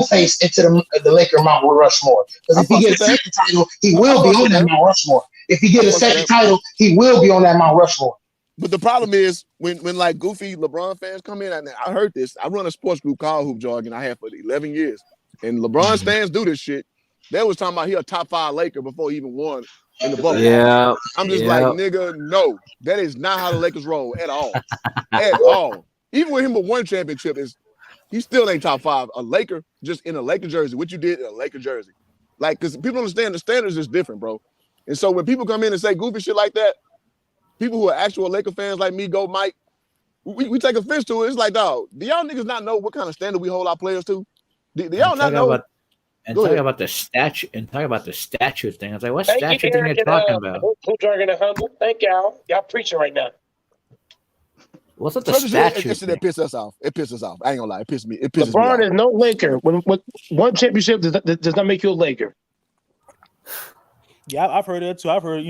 face into the Laker Mount Rushmore. Because if he gets a second title, he will be on that Mount Rushmore. If he gets a second title, he will be on that Mount Rushmore. But the problem is when like goofy LeBron fans come in, and I heard this. I run a sports group called Hoop Jargon. I have for 11 years. And LeBron fans do this shit. They was talking about he a top 5 Laker before he even won in the bubble. Yeah. I'm just like, nigga, no. That is not how the Lakers roll at all. At all. Even with him with one championship, he still ain't top 5. A Laker, just in a Laker jersey. What you did in a Laker jersey. Like, because people understand the standards is different, bro. And so when people come in and say goofy shit like that, people who are actual Laker fans like me, Go Mike, we take offense to it. It's like, dog, do y'all niggas not know what kind of standard we hold our players to? Do y'all not know? Talk about the statute thing. I was like, what statute thing are you talking about? Who jargon and humble? Thank y'all. Y'all preaching right now. What's up the Treasure statue that shit that thing? pisses us off. It pisses us off. I ain't gonna lie. It pisses me LeBron off. is no Laker. When one championship does not make you a Laker. Yeah, I've heard that too. I've heard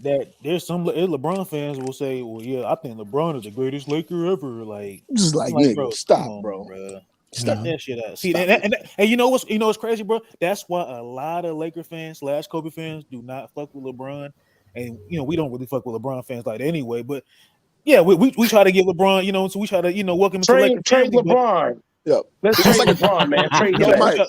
that there's some LeBron fans will say, "Well, yeah, I think LeBron is the greatest Laker ever." Like, Just I'm like like, nigga, bro, stop, come on, bro. Cut Stop. that shit out. See, Stop and you know what's crazy, bro? That's why a lot of Laker fans / Kobe fans do not fuck with LeBron, and we don't really fuck with LeBron fans like that anyway. But yeah, we try to get LeBron, so we try to welcome him to Laker Trade family. But LeBron. Yeah. Let's It's trade like LeBron, man. Trade yo, him. Mike.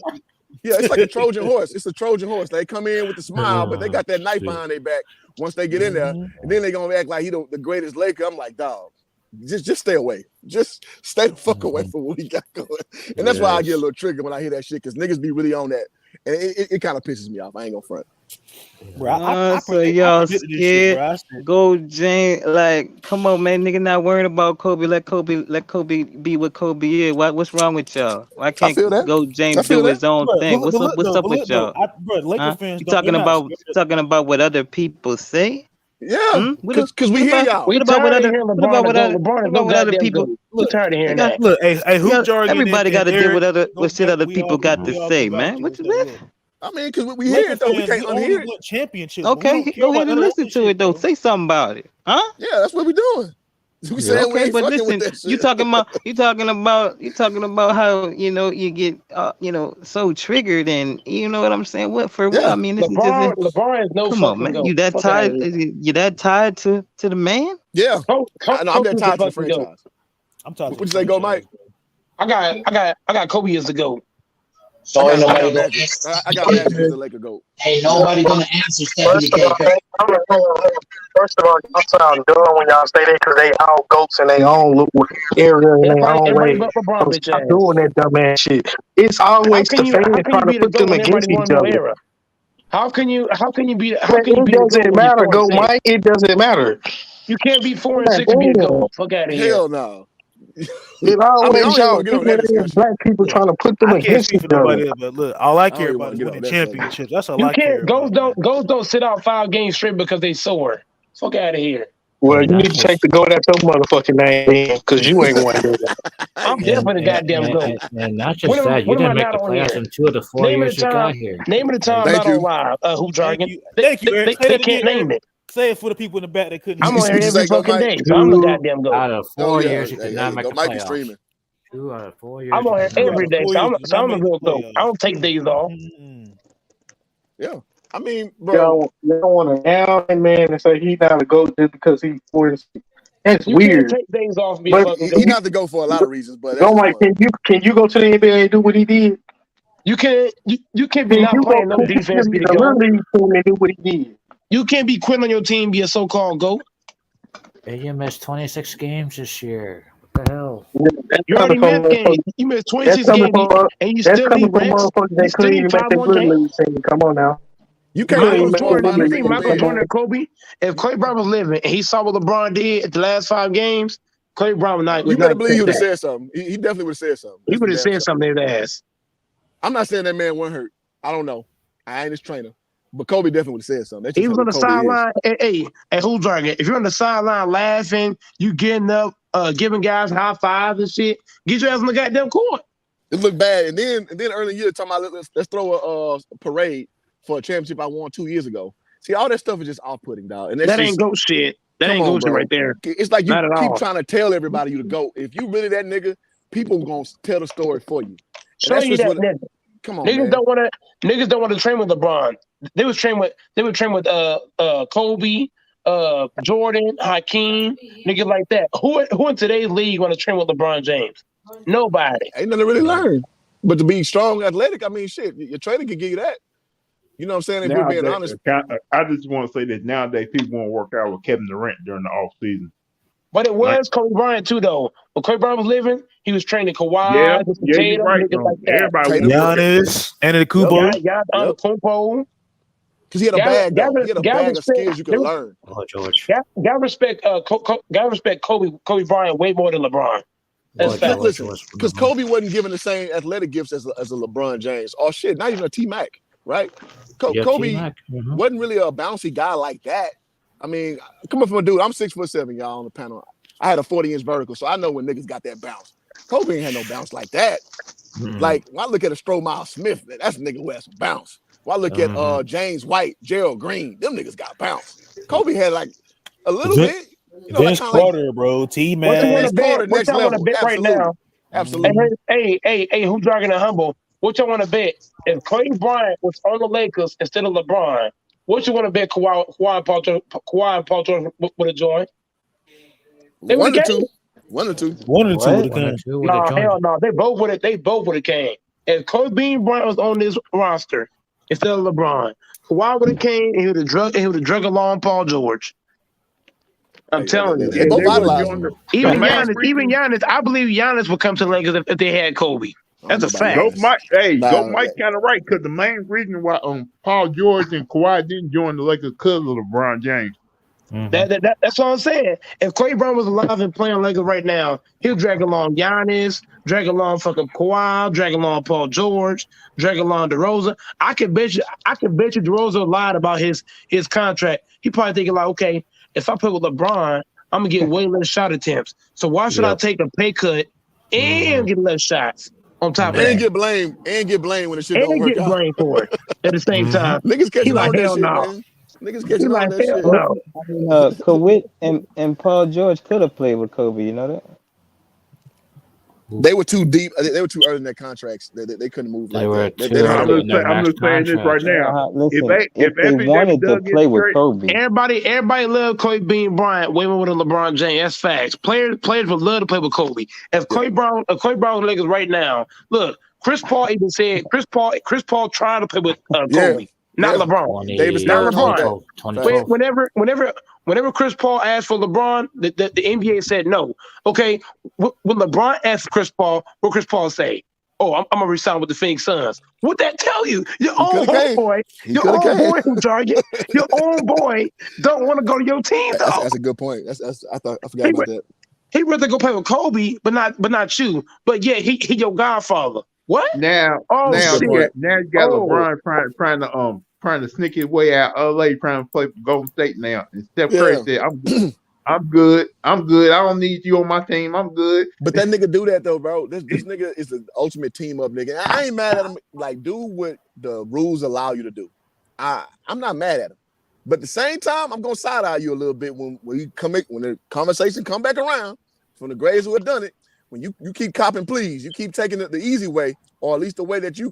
Yeah, it's like a Trojan horse. It's a Trojan horse. They come in with the smile, but they got that knife behind their back once they get in there, and then they gonna act like he the greatest Laker. I'm like, dog, just stay away. Just stay the fuck away from what he got going. And that's why I get a little triggered when I hear that shit, because niggas be really on that, and it kind of pisses me off. I ain't gonna front. Bro, So y'all predicted this shit, bro. scared? Go James, like, come on, man, nigga, not worrying about Kobe. Let Kobe be what Kobe is. What's wrong with y'all? Why I feel can't that. Go I James feel do that. his own Bro, thing? What's up with y'all? Bro, Laker Huh? fans You don't. They're not scared. talking about what other people say? Yeah, What because we hear y'all. We tired of hearing LeBron to go. LeBron is no other goddamn people? good. We tired of hearing that. Look, hey, hoop jargon Everybody got and to deal Eric, with shit other people got to we all say, can vouch man. for What's it, though. that? Look, I mean, because we hear Laker it though. We fans, can't we only unhear it. want championships, but we Okay, don't care go about ahead and none of listen that to shit, it though. bro. Say something about it, huh? Yeah, that's what we doing. We saying we Okay, ain't but fucking listen, with that shit. you talking about how you get so triggered, and you know what I'm saying. What for? What Yeah. I mean, this is just LeBron is no come on, fucking man. goat. You that Fuck out of tied? here. You that tied to the man? Yeah. I know, I'm that Kobe's the tied to the fucking goat. franchise. I'm talking to What'd the you say, go, Mike? franchise, bro. I got Kobe as the goat. So ain't I nobody got gonna Magic. answer I got Stephen Magic as Curry. the Laker GOAT. Ain't nobody gonna answer Stephanie First of K. all, Curry. first of all, y'all sound dumb when y'all say that because they all goats in their own little area in their own Everybody way. but LeBron, So bitch stop ass. doing that dumb ass shit. It's How always can the you fans trying to be the put goat them when everybody against run each your other. era? How can you be Man, it the goat doesn't when you're matter, go 4-6? Mike. It doesn't matter. You can't be God 4-6 and be a damn. goat. Fuck out of here. Hell no. It I mean, I always don't even y'all want to get on that ignorant ass discussion. black people Look, trying to put them I can't against speak each for other. nobody else, but look, all I I don't care even about want is to get winning on that subject. championships. That's all You I care can't about, man. goats don't sit out 5 games straight because they sore. Fuck out of here. Well, And you not need to take just the goat out your motherfucking name because you ain't one of them. I I'm ain't getting definitely the goddamn goat. and not just that, you When am I didn't make not the on playoffs here? in 2 of the 4 Name of years the you time. got here. Name of the time I'm Thank not on you. live. Who jargon? Thank you, Eric. Say They it can't again, name Eric. it. Say it for the people in the back that couldn't I'm hear on you. here What'd you every say, go, fucking Mike? day, so I'm the Two, goddamn goat. Out of Oh, 4 yeah. years, you could not Hey, make go, the Mike be playoffs. streaming. 2 out of 4 I'm years, you on here could not 2 out make every of the day, 4 so years I'm you did not the make the real goat. I playoffs. don't take days off. Yeah. I mean, bro, y'all want to down that man and say he's not a goat just because he's 46. That's You can't weird. take days off and be a But fucking he goat. not to go for a lot of reasons, but that's go just Mike, one. can you go to the NBA and do what he did? You can't be Can not you go playing no to defense be the the little goat. league team and do what he did? You can't be quitting on your team be a so-called goat. And you missed 26 games this year. What the hell? That's You coming already from missed games. motherfuckers. You missed That's 26 coming games from and you that's still coming need from rest. motherfuckers You that still couldn't even need make time their on little game. league team. Come on now. You You can't couldn't go even as make far their as Jordan, little not you league think making the team. Michael Come bed. Jordan on. and Kobe, if Clay Brown was living and he saw what LeBron did at the last 5 games, Clay Brown You would better not believe he accept would have that. said something. He definitely would have said something. He That's for would have damn said sure. something to his ass. I'm not saying that man wasn't hurt. I don't know. I ain't his trainer. But Kobe definitely would have said something. That's He just was who on the Kobe is. sideline. Hey, who's jargon? If you're on the sideline laughing, you getting up, giving guys high fives and shit, get your ass on the goddamn court. It looked bad. And then early in the year, talking about let's throw a parade for a championship I won 2 years ago. See, all that stuff is just off-putting, dog. And that's That ain't just, goat shit. That come ain't on, goat shit right bro. there. It's like you Not at keep all. trying to tell everybody you the GOAT. If you really that nigga, people gonna tell the story for you. And Show that's you just that what. nigga. Come on, Niggas man. don't want to train with LeBron. They would train with Kobe, Jordan, Hakeem, niggas like that. Who in today's league want to train with LeBron James? Nobody. Ain't nothing to really Right. learn. But to be strong, athletic, I mean, shit, your trainer can give you that. You know what I'm saying? If we're being honest. I just want to say that nowadays people want to work out with Kevin Durant during the off season. But it Like, was Kobe Bryant too, though. When Kobe Bryant was living, he was training Kawhi, you're Tatum, right. niggas like that. Everybody want Tatum. to work at. Giannis, Yep. Antetokounmpo. Guys under Yep. Kumpo. Because he had a bag, though. He had a Guys bag of respect. skills you could learn. Oh, George. Guys respect. Guys respect Kobe Bryant way more than LeBron. That's Oh, fact. George Listen, was. because Kobe wasn't given the same athletic gifts as a LeBron James. Oh, shit, not even a T-Mac, right? Yep, Kobe T-Mac. Mm-hmm. wasn't really a bouncy guy like that. I mean, coming from a dude, I'm 6'7", y'all, on the panel. I had a 40-inch vertical, so I know when niggas got that bounce. Kobe ain't had no bounce like that. Like when I look at a Stromile Smith, that's a nigga who has some bounce. When I look at James White, Gerald Green, them niggas got bounce. Kobe had like a little bit, you know, Vince like kind of Carter, bro. T What you want Mac. to bet? What next y'all want to level. bet right Absolutely. now? Absolutely. Hey, who's dragging the humble? What y'all want to bet? If Kobe Bryant was on the Lakers instead of LeBron, what you want to bet Kawhi and Paul George would have joined? They would One have or came. two. One or two. One or two would have One or came. two would have No, joined. hell no. They both would have came. If Kobe Bryant was on this roster instead of LeBron, Kawhi would have came and he would have drug along Paul George. I'm telling you. They And both they would have idolized joined him. the Even main Giannis, reason. I believe Giannis would come to the Lakers if they had Kobe. That's a fact. Go Mike, go Nah, Mike kind of right because the main reason why Paul George and Kawhi didn't join the Lakers because of LeBron James. That's what I'm saying. If Kobe Bryant was alive and playing Lakers right now, he'll drag along Giannis, drag along fucking Kawhi, drag along Paul George, drag along DeRozan. I can bet you DeRozan lied about his contract. He probably thinking like, okay, if I play with LeBron, I'm gonna get way less shot attempts. So why should I take a pay cut and get less shots on top of and that? get blamed when the shit don't And work get out. blamed for it at the same time. Niggas He catching on like, that hell shit, no. man. Niggas He catching like, on that hell shit. no. Kawhi and Paul George could have played with Kobe. You know that? They were too deep. They were too early in their contracts. They couldn't move They like were that. They too didn't have I'm early the just, in their I'm max just saying this right contracts. now. Listen, if they Anthony wanted Davis to does play get with straight, Kobe, Everybody loved Kobe Bean Bryant way more than LeBron James. That's facts. Players would love to play with Kobe. If Kobe Brown was Lakers right now, look, Chris Paul even said Chris Paul tried to play with Kobe, not yeah. LeBron. David 20, Stern, all of that. 2012. Whenever Chris Paul asked for LeBron, the NBA said no. Okay, when LeBron asked Chris Paul, what Chris Paul say? Oh, I'm gonna resign with the Phoenix Suns. What that tell you? Your own homeboy, who target, your own boy don't want to go to your team though. That's a good point. I forgot about that. He rather go play with Kobe, but not you. But yeah, he your godfather. What? now Shit. you got LeBron trying to sneak his way out LA, trying to play for Golden State now. And Steph Curry said, I'm good. I don't need you on my team. I'm good. But that nigga do that though, bro. This nigga is the ultimate team up nigga. I ain't mad at him. Like, do what the rules allow you to do. I'm not mad at him. But at the same time, I'm gonna side eye you a little bit when the conversation come back around from the Grays who have done it. When you keep copping please, you keep taking it the easy way, or at least the way that you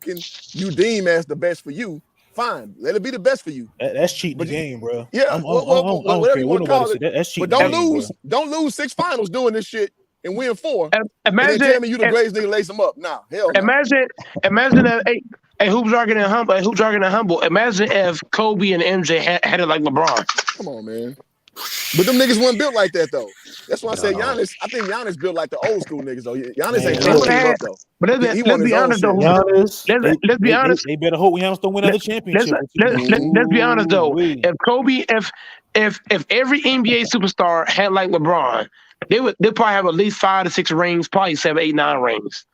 deem as the best for you. Fine, let it be the best for you. That's cheating the game, bro. Yeah, whatever you want to call it. That's cheating. But don't lose 6 finals doing this shit and win 4. Imagine, and then tell me you the greatest nigga lace them up. Nah, hell no. Imagine that. Hey, who's arguing humble? Imagine if Kobe and MJ had it like LeBron. Come on, man. But them niggas weren't built like that though. That's why I say Giannis. I think Giannis built like the old school niggas though. Giannis ain't built team up though. But let's be honest though. Let's be honest. They better hope Giannis don't win another championship. Let's be honest though. If Kobe, if every NBA superstar had like LeBron, they'd probably have at least 5 to 6 rings, probably 7, 8, 9 rings.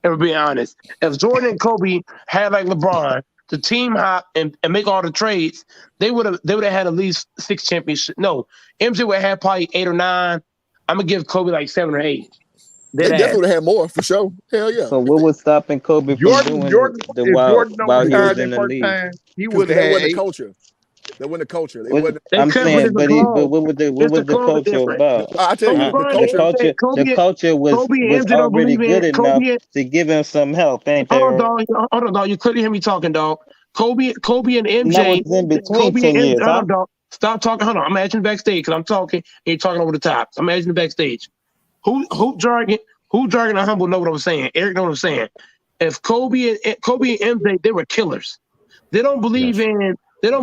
If we're being honest, if Jordan and Kobe had like LeBron, to team hop and make all the trades, they would have had at least 6 championships. No, MJ would have probably 8 or 9. I'm gonna give Kobe like 7 or 8. They definitely would have had more for sure. Hell yeah. So what was stopping Kobe from doing while he was in the league? He would have had the culture. They win the culture. I'm saying, but what was the culture about? I tell you, the culture was already good enough to give him some help, ain't there? Hold on, dog. You couldn't hear me talking, dog. Kobe and MJ. That was in between 10 years. Hold on, dog. Stop talking. Hold on. I'm asking backstage because I'm talking and you're talking over the top. I'm asking backstage. Who jargon and humble know what I'm saying. Eric know what I'm saying. If Kobe and MJ, they were killers. They don't believe in because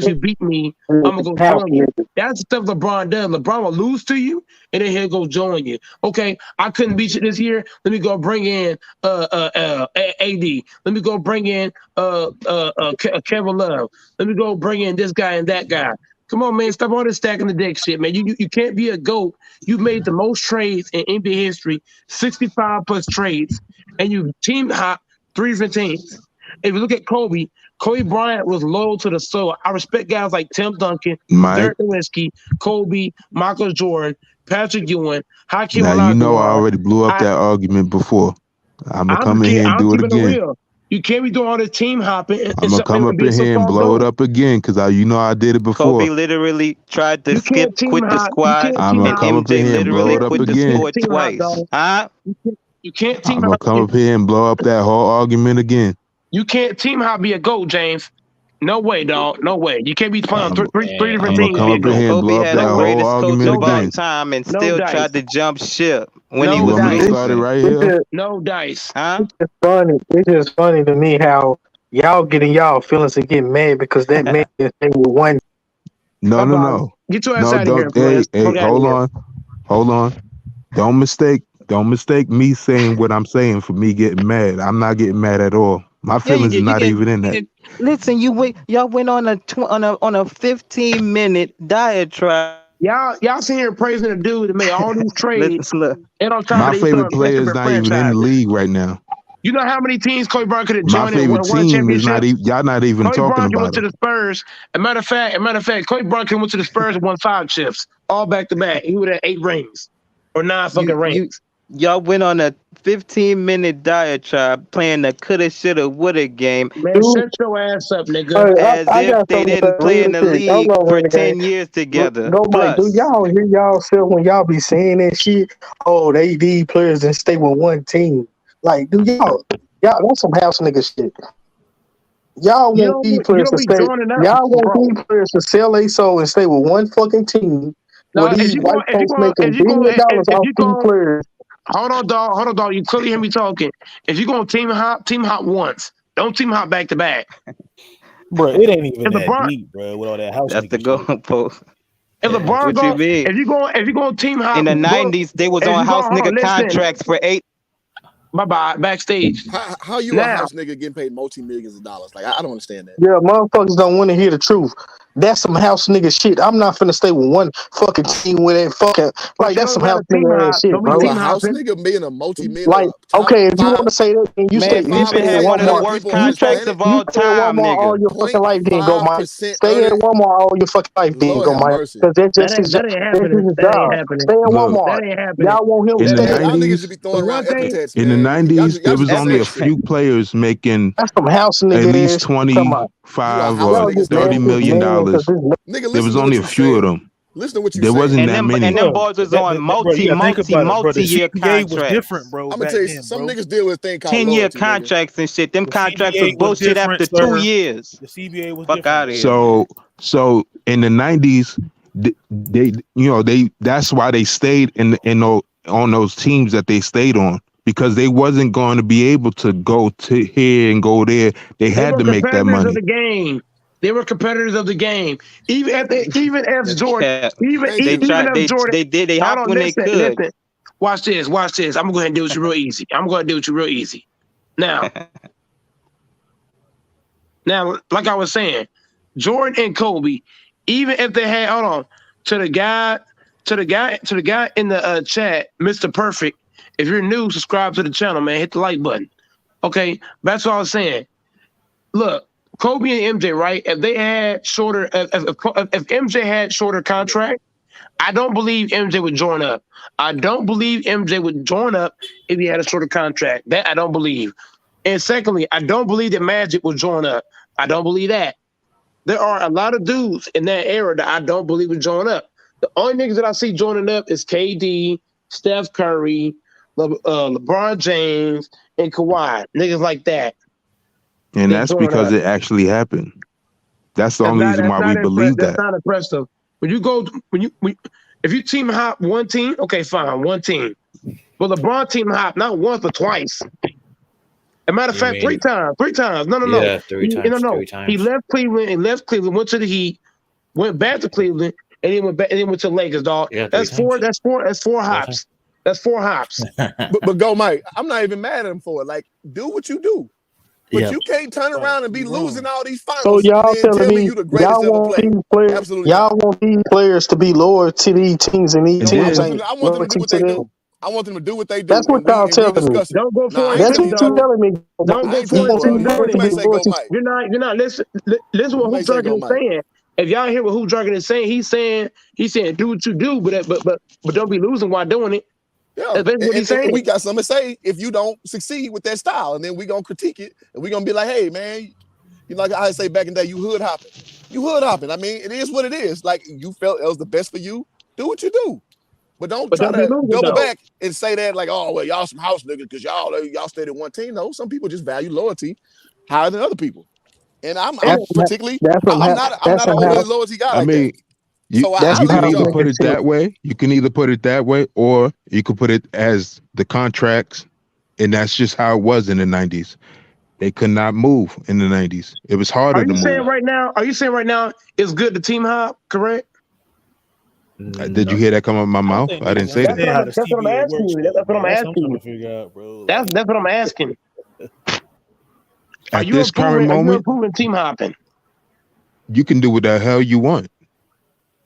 you beat me, I'm gonna go join you. That's the stuff LeBron does. LeBron will lose to you, and then he'll go join you. Okay, I couldn't beat you this year. Let me go bring in AD. Let me go bring in Kevin Love. Let me go bring in this guy and that guy. Come on, man, stop all this stacking the deck shit, man. You can't be a GOAT. You've made the most trades in NBA history, 65 plus trades, and you team hop 3 different teams. If you look at Kobe Bryant was loyal to the soul. I respect guys like Tim Duncan, Mike. Dirk Nowitzki, Kobe, Michael Jordan, Patrick Ewing, Hakeem Now you know I Olajuwon. already blew up that argument before. I'ma come in here and I'm do it keeping it again. real. You can't be doing all this team hopping I'ma come up being in so here and far blow it gone. up again because I did it before. Kobe literally tried to You can't team quit the hop. You squad, can't team I'ma and hop. come up in MJ here and blow literally it up quit the again. squad Team hop, twice. dog. Huh? You can't team I'ma hop. come up here and blow up that whole argument again. You can't team hop be a GOAT, James. No way, dog. No way. You can't be playing on three different I'ma teams to come be a up in GOAT. here and Kobe blow up had that the whole greatest coach argument of all again. time and No still dice. tried to jump ship when he No was You want me to dice. start it losing. right It's here? just, No dice. Huh? it's funny. It's just funny to me how y'all getting y'all feelings and getting mad because that man is with one. No, no, Bye-bye. no. Get your ass No, out of here, don't hey, Bless. hey, Fuck out of hold here. on. Don't mistake me saying what I'm saying for me getting mad. I'm not getting mad at all. My Yeah, feelings is not even in that. listen, y'all went on a 15-minute diatribe. Y'all sitting here praising the dude that made all these trades Listen, look. and on top My of it, he's favorite throwing piss player up is at not even in the franchises. league right now. You know how many teams Kobe Bryant could have My joined and favorite won a team is not championship? even y'all not even Kobe talking Bryant went about to him. the Spurs. As a matter of fact, Kobe Bryant went to the Spurs and won 5 chips, all back to back. He would have 8 rings or 9 fucking rings. Y'all went on a 15-minute diatribe playing the coulda, shoulda, woulda game. Man, Dude, shut your ass up, nigga. As I if got they something to say didn't play in really the quick. I'm league gonna for run the game. 10 years together. Go, Mike. Do Plus, y'all hear yourself when y'all be saying that shit? Oh, they need players and stay with one team. Like, do y'all that's some house nigga shit. Y'all want these You players don't to be stay. joining up, Y'all want bro. these players to sell their soul and stay with one fucking team. Where No, these white folks making $billion if off you these go, players. hold on, dog. You clearly hear me talking. If you gonna team hop once. Don't team hop back to back. Bro, it ain't even If that LeBron, deep, bro. With all that house that's the nigga shit. goalpost. if LeBron What you mean? if you going team hop, In the go. 90s, they was If on you go, house hold on, nigga listen. contracts for 8. Bye backstage. How you a Now, house nigga getting paid multi-millions of dollars? Like I don't understand that. Yeah, motherfuckers don't want to hear the truth. That's some house nigga shit. I'm not finna stay with one fucking team with that fucking but like you that's don't some got house a team nigga ass hop. shit, Don't be bro. You a team house hopping. nigga being a multi-million Like, top okay, if you want five, to say that, then you Man, stay Pippen at had one of the Walmart. worst people on You this stay contracts planet. of all at time, Walmart all nigga. your fucking life, then go, Mike. 0.5% Stay at earning. Walmart all your fucking life, then Lord go, have Mike. mercy. Because that's just his That ain't that's happening. his That ain't job. happening. Stay at Look, Walmart. That ain't happening. Y'all want him to in the stay. Y'all niggas should be 90s, throwing around One thing, epithets, in the man. Y'all 90s, just there was be only saying a shit. few players making That's some house at nigga least ass shit. Come on. You a 25 house or Y'all nigga get mad $30 still. at this million man because dollars. Nigga, There listen was to what only a you few of saying. them. Listen to what you There wasn't saying. And that them many. boys was That, on bro, you gotta think about it, bro. The multi-year CBA was contracts. different, bro, I'm gonna back tell you, then, some bro. niggas deal with a thing called 10-year loyalty, nigga. contracts and shit. Them The contracts was CBA was bullshit different, after 2 sir. years. The CBA was Fuck different, out of bro. here, man. So in the 90s, that's why they stayed on those teams that they stayed on because they wasn't going to be able to go to here and go there. They they had were to make that competitors of money. the game. They were competitors of the game. Even as Jordan, Yeah. Thank They you. even tried as Jordan. they Hold hopped on, when they could. listen. Watch this. I'm gonna go ahead and do it real easy. Now, like I was saying, Jordan and Kobe, even if they had to the guy in the chat, Mr. Perfect. If you're new, subscribe to the channel, man. Hit the like button. Okay, that's what I was saying. Look, Kobe and MJ, right? If they had shorter, if MJ had shorter contract, I don't believe MJ would join up. I don't believe MJ would join up if he had a shorter contract. That I don't believe. And secondly, I don't believe that Magic will join up. I don't believe that. There are a lot of dudes in that era that I don't believe would join up. The only niggas that I see joining up is KD, Steph Curry, LeBron James, and Kawhi. Niggas like that. And They that's join because up. it actually happened. That's the only reason why we believe That's that. not impressive. If you team hop one team, okay, fine, one team. But LeBron team hop not once but twice. As a matter of You fact, mean 3 times. No. yeah, three No, times, no. three He times. left Cleveland, went to the Heat, went back to Cleveland, and then went to the Lakers, dog. Yeah, 3 That's four. times. That's four 4 times. hops. That's 4 hops. But go, Mike. I'm not even mad at him for it. Like, do what you do. But Yeah. you can't turn Right. around and be You losing wrong. all these So finals and y'all then telling tell me me you the greatest ever played. Absolutely y'all not. want these players to be loyal to these teams and these No, I teams Indeed. ain't want them loyal to do what to they them. do. I want them to do what they do, That's what y'all and we telling me. discuss it. Don't go Nah, I 4 ain't and That's telling 2, what you, you dog. Joe. telling me. Don't I go ain't telling 4 you, and 2 bro. He You, doing you it. may be say go loyalty. Mike. You're not. Listen what You Who may say go Dragon is Mike. saying. If y'all hear what Who Dragon is saying, he's saying do what you do, but don't be losing while doing it. Yeah, That's basically what he's and saying. we got something to say if you don't succeed with that style, and then we gonna critique it, and we gonna be like, hey man, you know, like I say back in the day, you hood hopping. You hood hopping. I mean, it is what it is. Like you felt it was the best for you. Do what you do. But don't But try don't be to losing double though. back and say that like, oh well, y'all some house niggas because y'all stayed in one team. No, some people just value loyalty higher than other people. And I'm That's And particularly that's some I'm house. not I'm That's not an some overly house. loyalty guy I like that. mean, you So That's I you some leave can it to house either Joe. put nigga it shit. that way. You can either put it that way, or you could put it as the contracts, and that's just how it was in the '90s. They could not move in the '90s. It was are harder to you saying move. right now? Are you saying right now it's good to team hop? Correct. Did you No. hear that come out of my I don't mouth? think I niggas didn't say That's that. what understand I'm. how the That's what I'm CBA asking works, you. though, That's what bro. I'm That's what I'm asking trying you. to figure out, bro. That's what I'm asking. Are At you this current approving? Are you moment, approving team hopping? you can do what the hell you want.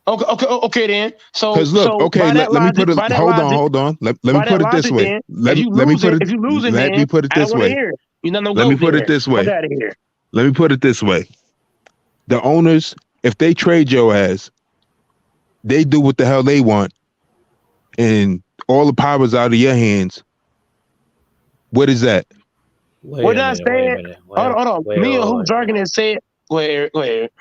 Okay. Then, so Cause look, okay, by that let me logic, put it. Hold on. Let me by that put it this logic, way. then Let let me put it. if you losing, Let then me put it I don't this want to way. hear it. You not no Let me goat put it then. this Fuck way. out of here. Let me put it this way. The owners, if they trade your ass, they do what the hell they want, and all the power's out of your hands. What is that? We're Wait a not minute. Wait a saying. minute. Hold on, hold on. Wait, Me wait, and Who wait, wait. Dragon has said. Go ahead, Eric. Go ahead, Eric.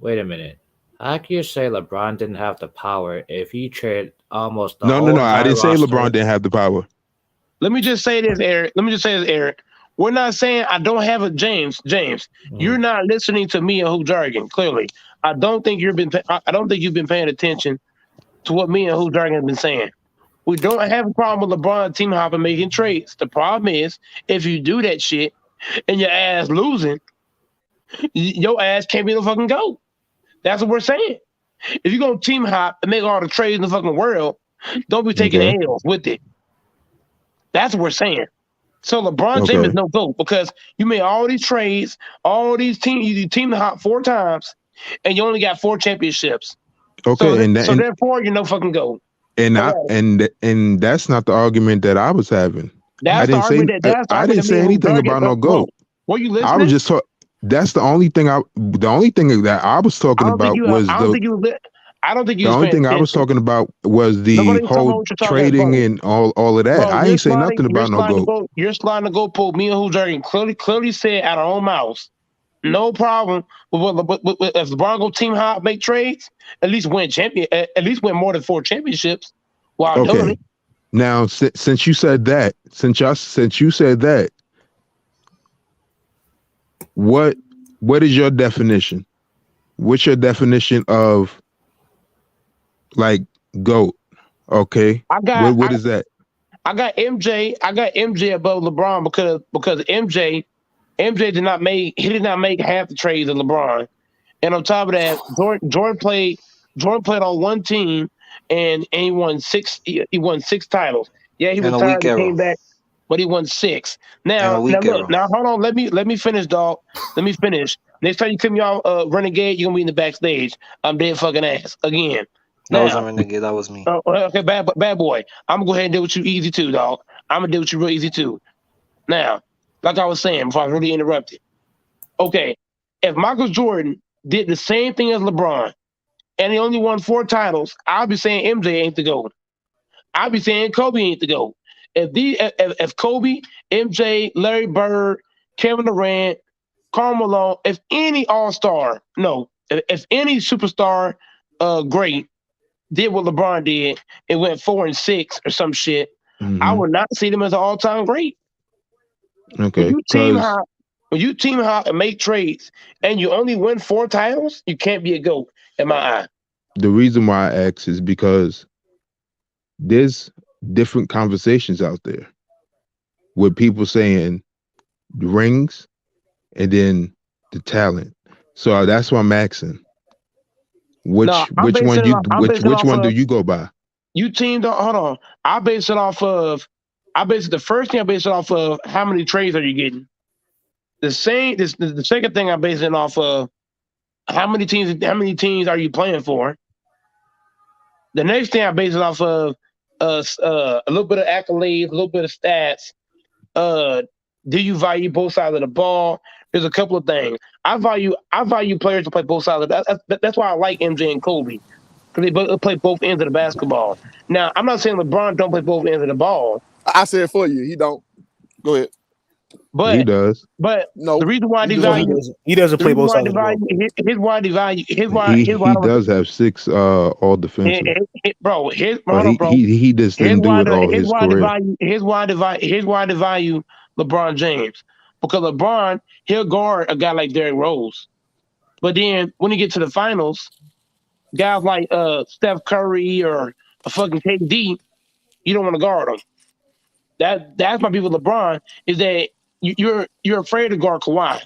Wait a minute. How can you say LeBron didn't have the power if he traded almost the No, no, whole no. I entire didn't say LeBron roster? didn't have the power. Let me just say this, Eric. We're not saying I don't have a James. James, you're Mhm. not listening to me and Who Dragon. Clearly, I don't think you've been. I don't think you've been paying attention to what me and Who Dragon have been saying. We don't have a problem with LeBron team hopping making trades. The problem is if you do that shit and your ass losing, your ass can't be the fucking GOAT. That's what we're saying. If you're gonna team hop and make all the trades in the fucking world, don't be taking Okay. L's with it. That's what we're saying. So LeBron James is Okay. no GOAT because you made all these trades, all these teams, you team hop 4 times, and you only got 4 championships. So Okay. so therefore you're no fucking GOAT. Fuck out of here. And that's not the argument that I was having. I That's the didn't say argument I didn't that me say and Who anything Dragon about no bro. goat. Were you I was listening? just talking. That's the only thing that I was talking about was I don't think you I don't think you the was only paying thing I was attention. talking about was the Nobody's talking about whole what you're talking about, trading bro. and all of that. Bro, I ain't say nothing about no goat. you're sliding the goalpost. Me and Who Dragon clearly said out of our own mouths. No problem. If LeBron go team hop, make trades, at least at least win more than 4 championships while doing Okay. it. Now, since you said that, since you said that, what is your definition? What's your definition of like goat? Okay, I got what is that? I got MJ. I got MJ above LeBron because MJ did not make half the trades of LeBron. And on top of that, Jordan played on one team and he won 6 titles. Yeah, he in a retired weak and came era. back, but he won 6. In a Now weak look, era. now hold on, let me finish, dog. Let me finish. Next time you come y'all renegade, you're gonna be in the backstage. I'm dead fucking ass. Again. That wasn't Now, Renegade. That was me. okay, bad boy. I'm gonna go ahead and deal with you easy too, dog. I'm gonna deal with you real easy too. Now, like I was saying before I was really interrupted. Okay, if Michael Jordan did the same thing as LeBron and he only won 4 titles, I'll be saying MJ ain't the GOAT. I'll be saying Kobe ain't the GOAT. If Kobe, MJ, Larry Bird, Kevin Durant, Karl Malone, if any All Star, no, if any superstar, great did what LeBron did and went 4 and 6 or some shit, I Mm-hmm. would not see them as an all time great. When Okay, you team because hop, and make trades and you only win 4 titles, you can't be a GOAT in my eye. the reason why I ask is because there's different conversations out there with people saying the rings and then the talent. So that's why I'm asking. No, Which one do you go by? you teamed on. Hold on, I base it the first thing I base it off of how many trades are you getting. The second thing I base it off of how many teams are you playing for. The next thing I base it off of a little bit of accolades, a little bit of stats. Uh, do you value both sides of the ball? There's a couple of things. I value players to play both sides. That's why I like MJ and Kobe because they play both ends of the basketball. Now, I'm not saying LeBron don't play both ends of the ball, I said for you, he don't. Go ahead. He but does. the No, reason why I he just No, he don't. devalue doesn't. He doesn't the play reason both why I sides of the ball. devalue his why I devalue He his why I he don't does have 6 all defensive, bro but hold on, bro. he just Here's didn't do why it all here's his why I career. devalue LeBron James because LeBron he'll guard a guy like Derrick Rose, but then when you get to the finals, guys like Steph Curry or a fucking KD, you don't want to guard them. That's my people. LeBron is that you're afraid to guard Kawhi.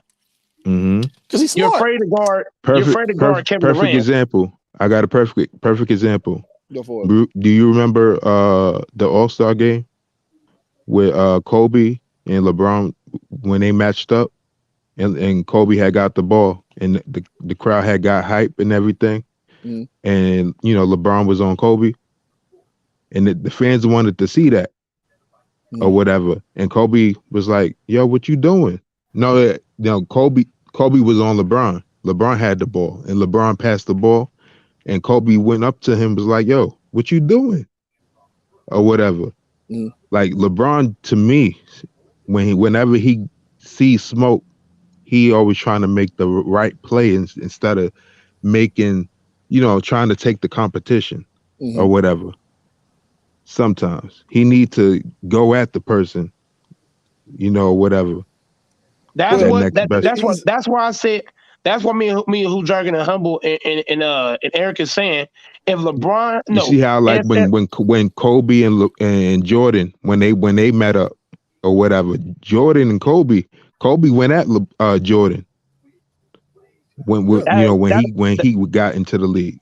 Hmm. Because he's You're smart. afraid to guard. You're Perfect, afraid to guard perfect, Kevin perfect Durant. example. I got a perfect example. Go for it. Do you remember the All-Star game with Kobe and LeBron when they matched up and Kobe had got the ball and the crowd had got hype and everything, Mhm. and LeBron was on Kobe and the fans wanted to see that or whatever, and Kobe was like, "Yo, what you doing?" No, Kobe was on LeBron. LeBron had the ball and LeBron passed the ball, and Kobe went up to him was like, "Yo, what you doing?" or whatever. Mhm. Like LeBron, to me, whenever he sees smoke, he always trying to make the right play instead of making, trying to take the competition or Mhm. whatever. Sometimes he need to go at the person, whatever. That's Well, That what next best. he's that's why I said that's what me and Who Dragon and Humble and Eric is saying. If LeBron You no see how like when Kobe and Jordan when they met up or whatever, Jordan and Kobe went at Jordan yeah. that, when he got into the league.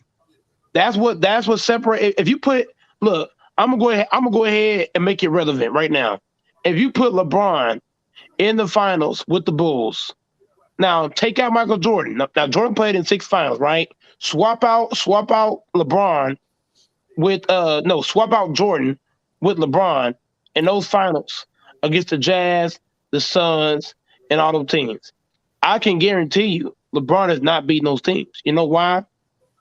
that's what separate. If you put look, I'm gonna go ahead and make it relevant right now. If you put LeBron in the finals with the Bulls, now take out Michael Jordan. Now Jordan played in 6 finals, right? Swap out LeBron with no swap out Jordan with LeBron in those finals against the Jazz, the Suns, and all those teams. I can guarantee you LeBron is not beating those teams. You know why?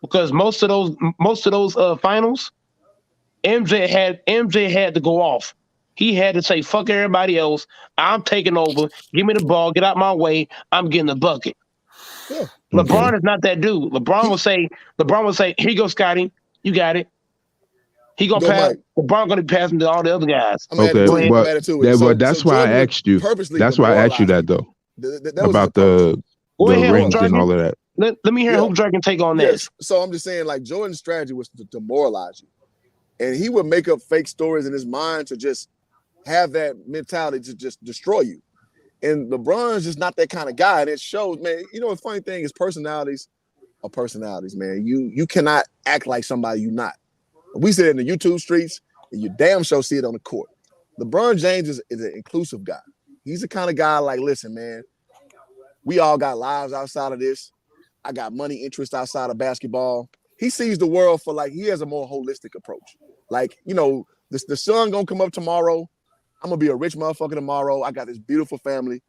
Because most of those finals, MJ had to go off. He had to say fuck everybody else. I'm taking over. Give me the ball. Get out my way. I'm getting the bucket. Yeah. Okay. LeBron is not that dude. He LeBron will say, here you go, Scotty. You got it. He gonna go, pass. Mike. LeBron gonna be passing to all the other guys. I'm adding Okay, Go to ahead. it. I'm but adding to it. So that's why I Jordan would asked you. purposely That's why I asked you demoralize that people. though That was his about approach. Go the ahead, Hoop rings and Dragon. all of that. Let me hear Yeah. Hoop Dragon take on Yes. this. So I'm just saying, like Jordan's strategy was to demoralize you, and he would make up fake stories in his mind to just have that mentality to just destroy you. And LeBron's just not that kind of guy, and it shows, man. You know, the funny thing is personalities are personalities, man. You cannot act like somebody you're not. We see it in the YouTube streets, and you damn sure see it on the court. LeBron James is an inclusive guy. He's the kind of guy like, listen, man, we all got lives outside of this. I got money interest outside of basketball. He sees the world for like, he has a more holistic approach. Like, the sun gonna come up tomorrow. I'm gonna be a rich motherfucker tomorrow. I got this beautiful family.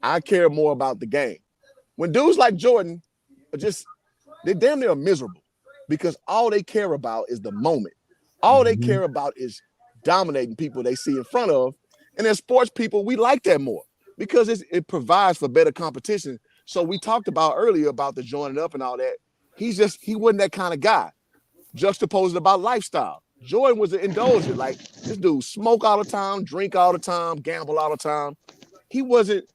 I care more about the game. When dudes like Jordan are just, they're damn near miserable because all they care about is the moment. All they care about is dominating people they see in front of. And as sports people, we like that more because it provides for better competition. So we talked about earlier about the joining up and all that. He wasn't that kind of guy. Juxtaposed about lifestyle. Jordan was an indulgent. Like this dude smoke all the time, drink all the time, gamble all the time. He wasn't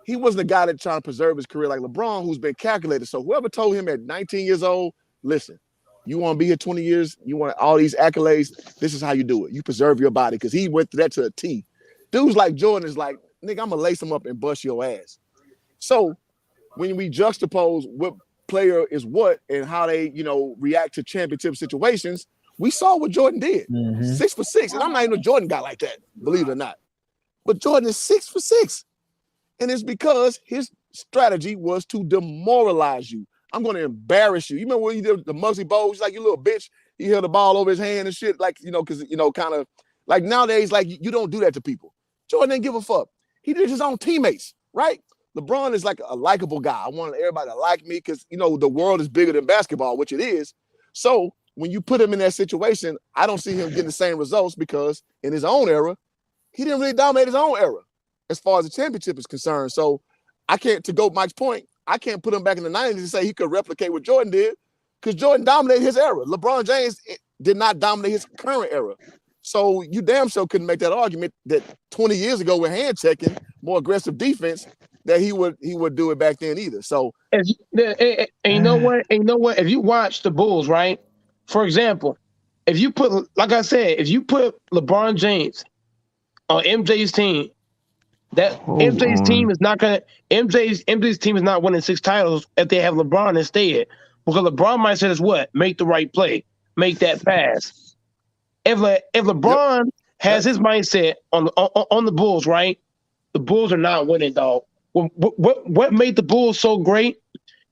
the guy that trying to preserve his career like LeBron, who's been calculated. So whoever told him at 19 years old, listen, you want to be here 20 years, you want all these accolades, this is how you do it. You preserve your body, because he went through that to a T. Dudes like Jordan is like, nigga, I'm going to lace him up and bust your ass. So when we juxtapose what player is what and how they, react to championship situations, we saw what Jordan did. 6 for 6. And I'm not even a Jordan guy like that, believe it or not. But Jordan is 6 for 6. And it's because his strategy was to demoralize you. I'm going to embarrass you. You remember when he did the Muggsy Bowl? He's like, you little bitch. he held the ball over his hand and shit, like, because, kind of like nowadays, like you don't do that to people. Jordan didn't give a fuck. He did his own teammates, right? LeBron is like a likable guy. I want everybody to like me because, the world is bigger than basketball, which it is. So when you put him in that situation, I don't see him getting the same results because in his own era, he didn't really dominate his own era as far as the championship is concerned. So I can't, to go Mike's point, I can't put him back in the 90s and say he could replicate what Jordan did because Jordan dominated his era. LeBron James did not dominate his current era. So you damn sure couldn't make that argument that 20 years ago with hand checking, more aggressive defense, that he would do it back then either. So and you know what? If you watch the Bulls, right? For example, if you put, like I said, if you put LeBron James on MJ's team, MJ's team is not winning 6 titles if they have LeBron instead. Because LeBron mindset is what? Make the right play, make that pass. If LeBron has his mindset on the Bulls, right? The Bulls are not winning, dog. What made the Bulls so great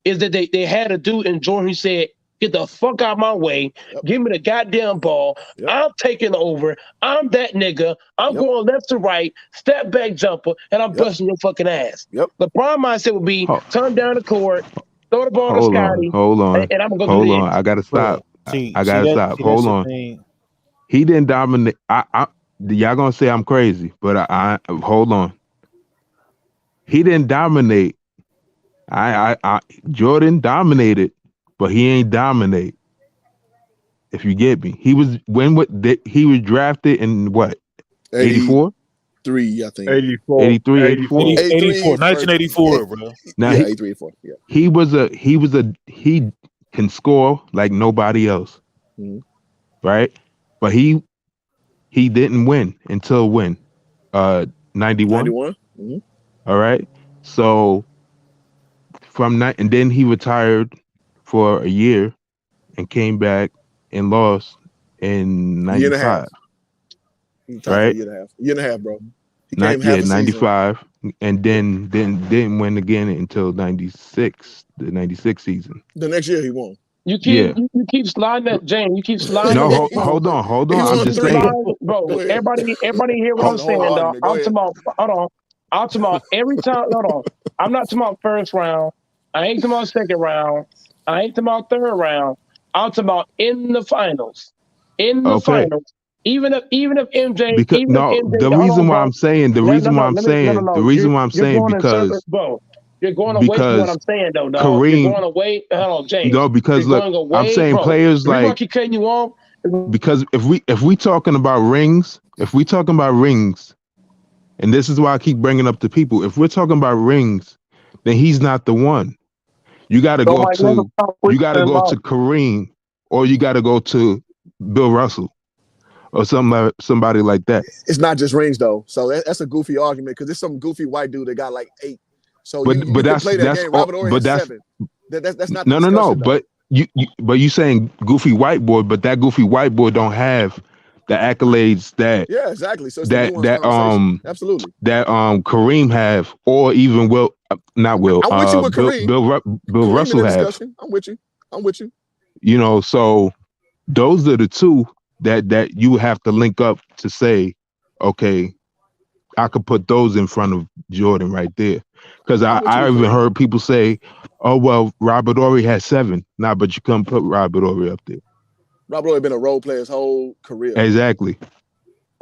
is that they had a dude in Jordan who said, "Get the fuck out of my way. Give me the goddamn ball. I'm taking over. I'm that nigga. I'm going left to right, step back jumper, and I'm busting your fucking ass." LeBron mindset would be turn down the court, throw the ball to Scotty, and I'm going to go do this. I got to stop. I got to stop. Hold on. Thing. He didn't dominate. Y'all going to say I'm crazy, but I hold on. He didn't dominate. Jordan dominated, but he ain't dominate. If you get me, he was he was drafted in what? 84? 3, I think. 84. 83, 84. 1984, bro. Now 83, 84. Yeah. He can score like nobody else. Right? But he didn't win until when? 91? 91. Mm-hmm. All right. So and then he retired for a year and came back and lost in 95. Year and a half. Right? Year and a half, bro. He came 95 and then didn't win again until 96, the 96 season. The next year he won. You keep sliding that, James. You keep sliding. No, hold on. I'm just saying, bro. Everybody hear what I'm saying, dog. I'm talking about. Hold on. I'm talking about every time. Hold on. I'm not talking about first round. I ain't talking about second round. I ain't talking about third round. I'm talking about in the finals. In the finals. Even if MJ. Because the reason why I'm saying because bro. You're going away from what I'm saying, though, dog. Kareem, you're going away. Hold on, James. No, because look, I'm saying players like. Keep cutting you off. Because if we talking about rings, and this is why I keep bringing up the people. If we're talking about rings, then he's not the one. You got to go to Kareem, or you got to go to Bill Russell, or somebody like that. It's not just rings though, so that's a goofy argument because there's some goofy white dude that got like 8. So you that's play that game. Robert Horry has 7. That's not no. Though. But you saying goofy white boy, but that goofy white boy don't have the accolades that exactly. So that absolutely that Kareem have, or even not Will. I'm with you with Kareem. Bill Russell have. I'm with you. You know, so those are the two that you have to link up to say, okay, I could put those in front of Jordan right there. Because I even heard people say, oh, well, Robert Horry has 7. Nah, but you couldn't put Robert Horry up there. Robert Horry been a role player his whole career. Exactly.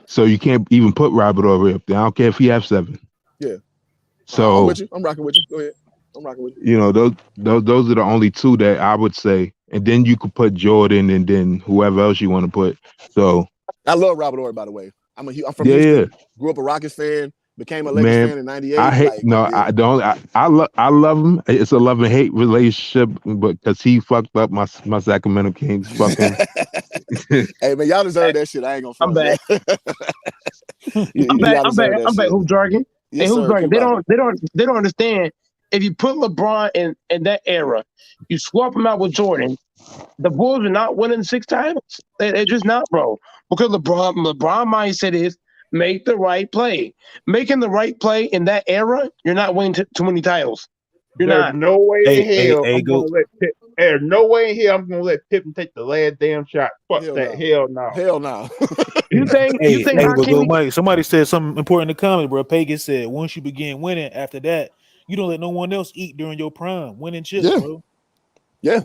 So you can't even put Robert Horry up there. I don't care if he has 7. Yeah. So I'm with you. I'm rocking with you. Go ahead. I'm rocking with you. You know, those are the only 2 that I would say. And then you could put Jordan and then whoever else you want to put. So I love Robert Horry, by the way. I'm from Houston. Grew up a Rockets fan. Became a Lakers fan in '98. I hate I don't. I love him. It's a love and hate relationship, but because he fucked up my Sacramento Kings. Fucking. Hey man, y'all deserve that shit. I ain't gonna. I'm back. I'm back. Who's dragging? Yes, who's dragging? They don't understand. If you put LeBron in that era, you swap him out with Jordan. The Bulls are not winning 6 titles. They're just not, bro. Because LeBron mindset is. Make the right play. Making the right play in that era, you're not winning too many titles. You're There's not. no way in hell I'm gonna let There's no way in here I'm gonna let Pippen take the last damn shot. Fuck Hell that. no. Hell no. Hell no. You think Hey, but Hakeem? Mike, somebody said something important in the comments, bro. Pagan said, once you begin winning, after that, you don't let no one else eat during your prime. Winning chips, Yeah. bro. Yeah.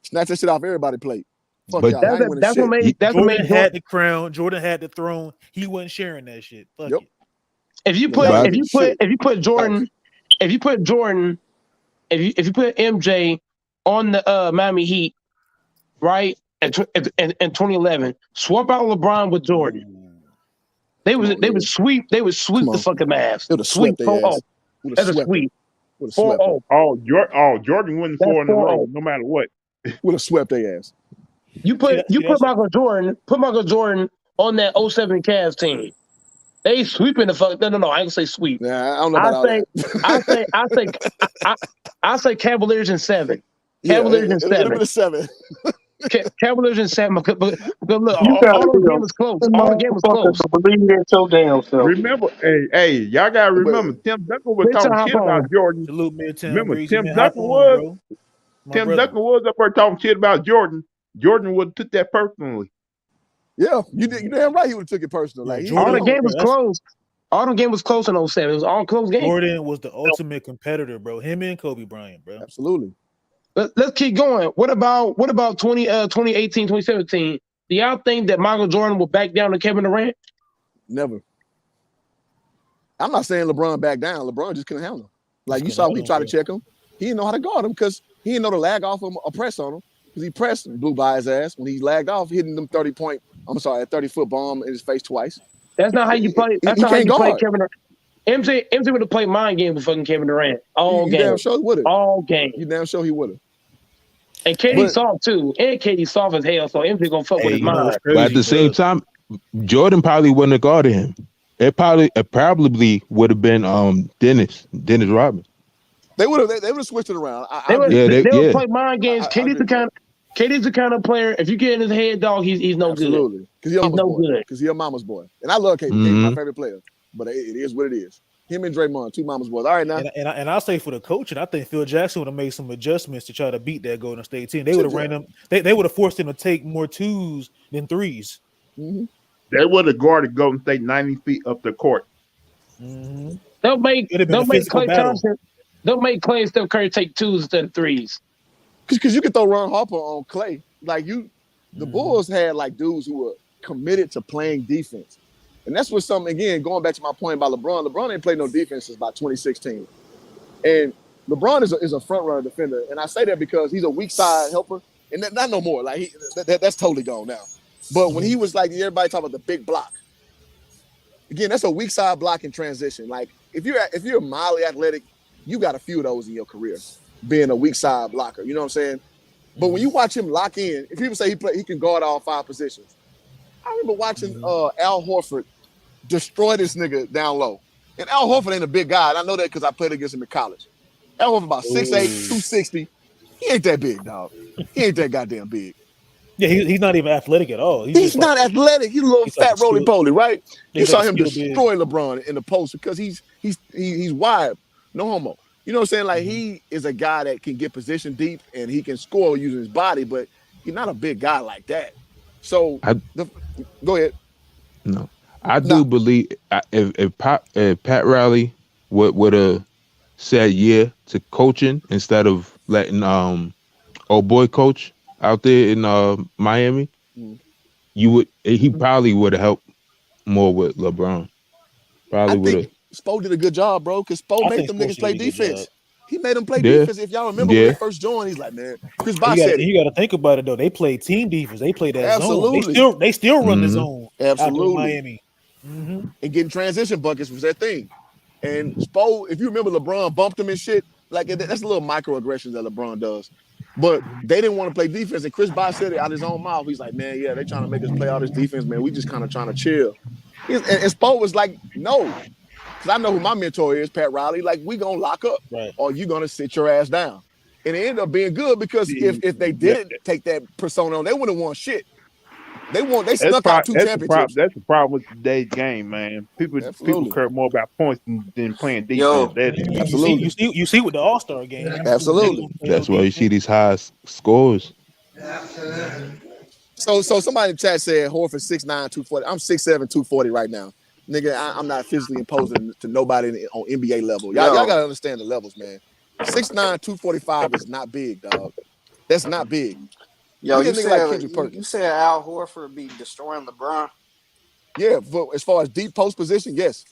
Snatch that shit off everybody's plate. Fuck But y'all. Y'all ain't winning That's what shit. made Jordan had the crown. Jordan had the throne. He wasn't sharing that shit. Fuck Yep. it. If you Yeah, put y'all ain't But if getting you put shit. if you put Jordan if you put Jordan if you put MJ on the Miami Heat, right? In 2011, swap out LeBron with Jordan. They Come on, would Lil. sweep Come the on. fucking Mavs. It would have Sweep swept their 4-0. ass. Would have That's a swept them. sweep. Would have swept them. 4-0. Jordan wouldn't That's 4 in a row, 4-0. no matter what. Would have swept their ass. You put Michael Jordan on that 07 Cavs team. They sweeping the fuck. No. I ain't gonna say sweep. Nah, I don't know I about all say that. I say Cavaliers in 7. Yeah, Cavaliers in it'll 7. be a 7. Cavaliers in 7. But look, You all gotta those be games was close. a All the game was motherfucker close. to believe in your damn self. Remember, hey, y'all gotta But remember Tim Duncan was Bitch, talking hop shit about on. Jordan. Salute Midtown Remember, Breezy, man. Hop on, bro. My Tim brother. Duncan was up there talking shit about Jordan. Jordan would have took that personally. yeah, you damn right he would have took it personal. Yeah, Like he All Jordan, the game bro, was close. All the game was close in 07. It was all close games. Jordan was the ultimate competitor, bro. Him and Kobe Bryant, bro. Absolutely. Let's keep going. What about 2018, 2017? Do y'all think that Michael Jordan will back down to Kevin Durant? Never. I'm not saying LeBron back down. LeBron just couldn't handle him. Like you saw when he tried to check him, he didn't know how to guard him because he didn't know to lag off him or press on him because he pressed blew by his ass when he lagged off, hitting them 30-foot bomb in his face twice. That's not how you play. That's He not how can't you play guard. Kevin Durant. MJ would have played mind game with fucking Kevin Durant all You game. damn sure would have. All game. You damn sure he would have. And KD soft too. And KD soft as hell, so MJ gonna fuck with his mind. But at the same time, Jordan probably wouldn't have guarded him. It probably would have been Dennis Rodman. They would have switched it around. They would play mind games. KD's the kind of player. If you get in his head, dog, he's no good. Absolutely, because he's no good. Because he's a mama's boy, and I love KD. KD's my favorite player, but it is what it is. Him and Draymond, two mama's boys. All right now, and I'll say for the coaching, I think Phil Jackson would have made some adjustments to try to beat that Golden State team. They would have ran them. They would have forced them to take more 2s than 3s. Mm-hmm. They would have guarded Golden State 90 feet up the court. Mm-hmm. They'll make Klay Thompson. They'll make Klay and Steph Curry take 2s instead of 3s. Because you can throw Ron Harper on Klay. Like the Bulls had like dudes who were committed to playing defense. And that's what again, going back to my point about LeBron. LeBron ain't played no defense since about 2016. And LeBron is a front runner defender. And I say that because he's a weak side helper. And not no more. Like that's totally gone now. But when he was like, everybody talk about the big block. Again, that's a weak side block in transition. Like if you're mildly athletic, you got a few of those in your career, being a weak side blocker. You know what I'm saying? But when you watch him lock in, if people say he can guard all 5 positions, I remember watching Al Horford destroy this nigga down low. And Al Horford ain't a big guy. And I know that because I played against him in college. Al Horford about 6'8", 260. He ain't that big, dog. He ain't that goddamn big. Yeah, he's not even athletic at all. He's not athletic. He's a little fat roly-poly, right? You saw him destroy big. LeBron in the post because he's wide. No homo. You know what I'm saying? Like he is a guy that can get position deep and he can score using his body, but he's not a big guy like that. So go ahead. No, I do believe if Pat Riley would have said to coaching instead of letting old boy coach out there in Miami, he probably would have helped more with LeBron. Probably would have. Spo did a good job, bro, because Spo made them niggas play defense. He made them play defense. If y'all remember when they first joined, he's like, man, Chris Bosh said it. You got to think about it though. They play team defense. They play that Absolutely. zone. They still run the zone. Absolutely. Miami. And getting transition buckets was their thing. And Spo, if you remember, LeBron bumped him and shit. Like that's a little microaggressions that LeBron does. But they didn't want to play defense. And Chris Bosh said it out his own mouth. He's like, man, yeah, they trying to make us play all this defense, man. We just kind of trying to chill. And Spo was like, no. Because I know who my mentor is, Pat Riley. Like, we going to lock up or you going to sit your ass down. And it ended up being good because if they didn't take that persona on, they wouldn't have won shit. They snuck out 2 championships. That's the problem with today's game, man. People Absolutely. care more about points than playing defense. Yo, Absolutely. You see with the All-Star game. Absolutely. That's why you see these high scores. So somebody in the chat said Horford 6'9", 240. I'm 6'7", 240 right now. Nigga, I'm not physically imposing to nobody on NBA level. Y'all gotta understand the levels, man. 6'9", 245 is not big, dog. That's not big. Yo, you you said Al Horford be destroying LeBron? Yeah, as far as deep post position, yes.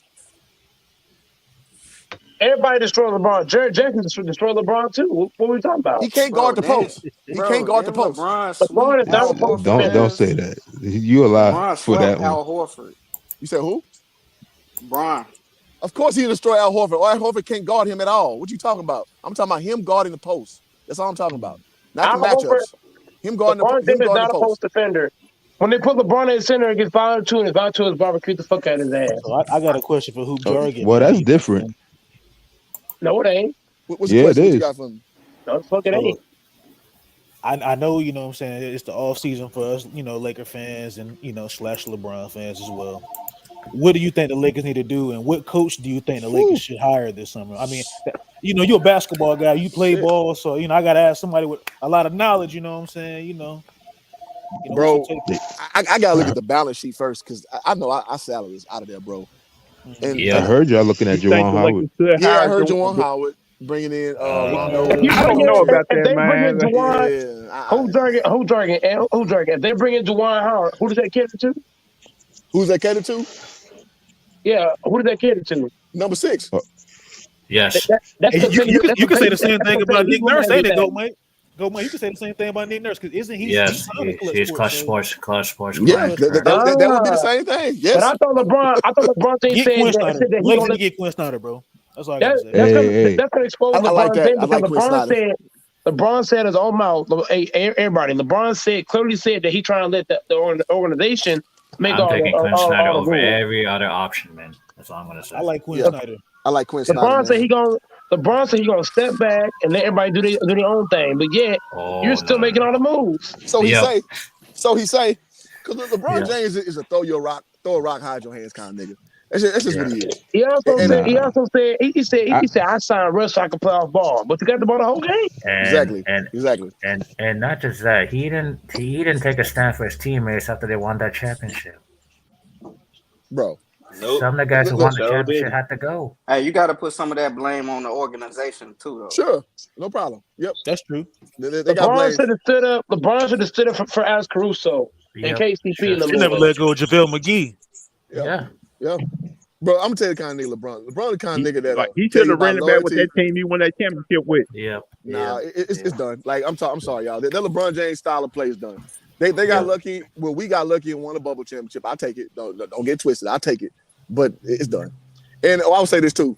Everybody destroyed LeBron. Jared Jackson destroyed LeBron too. What are we talking about? He can't guard the post. He can't guard the post. LeBron is not a post defender. Don't say that. You a lie for that one. Al Horford. You said who? Bron. Of course he destroyed Al Horford. Al Horford can't guard him at all. What you talking about? I'm talking about him guarding the post. That's all I'm talking about. Not the matchups. Him guarding LeBron the is not a post defender. When they put LeBron in the center against Valentunas, and Valentunas barbecue the fuck out of his ass. So I got a question for Hoop Jargon. Well, that's different. No, it ain't. What's the question you got for me? No, the fuck it ain't. I know, you know what I'm saying, it's the off season for us, you know, Laker fans and, you know, / LeBron fans as well. What do you think the Lakers need to do, and what coach do you think the Lakers should hire this summer? I mean, you know, you're a basketball guy, you play ball, so, you know, I got to ask somebody with a lot of knowledge, you know what I'm saying, you know bro, I got to look at the balance sheet first, because I know our salary is out of there, bro. And I heard y'all looking at Juwan Howard. Yeah, I heard Juwan Howard bringing in Rondo. I don't know about that, man. Who jargon? If they bring in Juwan Howard, who does that cater to? Who's that cater to? Yeah, who does that cater to? Number 6. Yes. You can say the same thing about Nick Nurse, ain't it, Go Mike? You can say the same thing about Nick Nurse, because isn't he? Yes, he's Clutch Sports. Yeah, that would be the same thing. Yes. But I thought LeBron said that he's going to get Quinn Snyder, bro. That's all I gotta say. That's gonna expose LeBron. I like that. I like Quinn Snyder. LeBron said his own mouth. Everybody. LeBron clearly said that he trying to let the organization make I'm taking Quinn Snyder over rules. every other option, man. That's all I'm gonna say. I like Quinn Snyder. I like Quinn Snyder. LeBron said he gonna step back and let everybody do their own thing, but yet you're still making all the moves. So he say, because LeBron James is a throw a rock, hide your hands kind of nigga. That's just what he is. He also said he said I signed Russ so I can play off ball, but you got the ball the whole game. Exactly. And not just that, he didn't take a stand for his teammates after they won that championship. Bro. Nope. Some of the guys who won the championship had to go. Hey, you got to put some of that blame on the organization too, though. Sure, no problem. Yep, that's true. LeBron should have stood up. LeBron should have stood up for Alex Caruso and KCP. And you never let go of JaVale McGee. Yeah. Bro, I'm gonna tell you the kind of nigga LeBron. LeBron the kind of nigga that he should have ran it back with that team he won that championship with. Yeah. Nah, it's done. Like I'm sorry, y'all. That LeBron James style of play is done. They got lucky. Well, we got lucky and won a bubble championship. I'll take it. Don't get twisted. I'll take it. But it's done. And I'll say this too.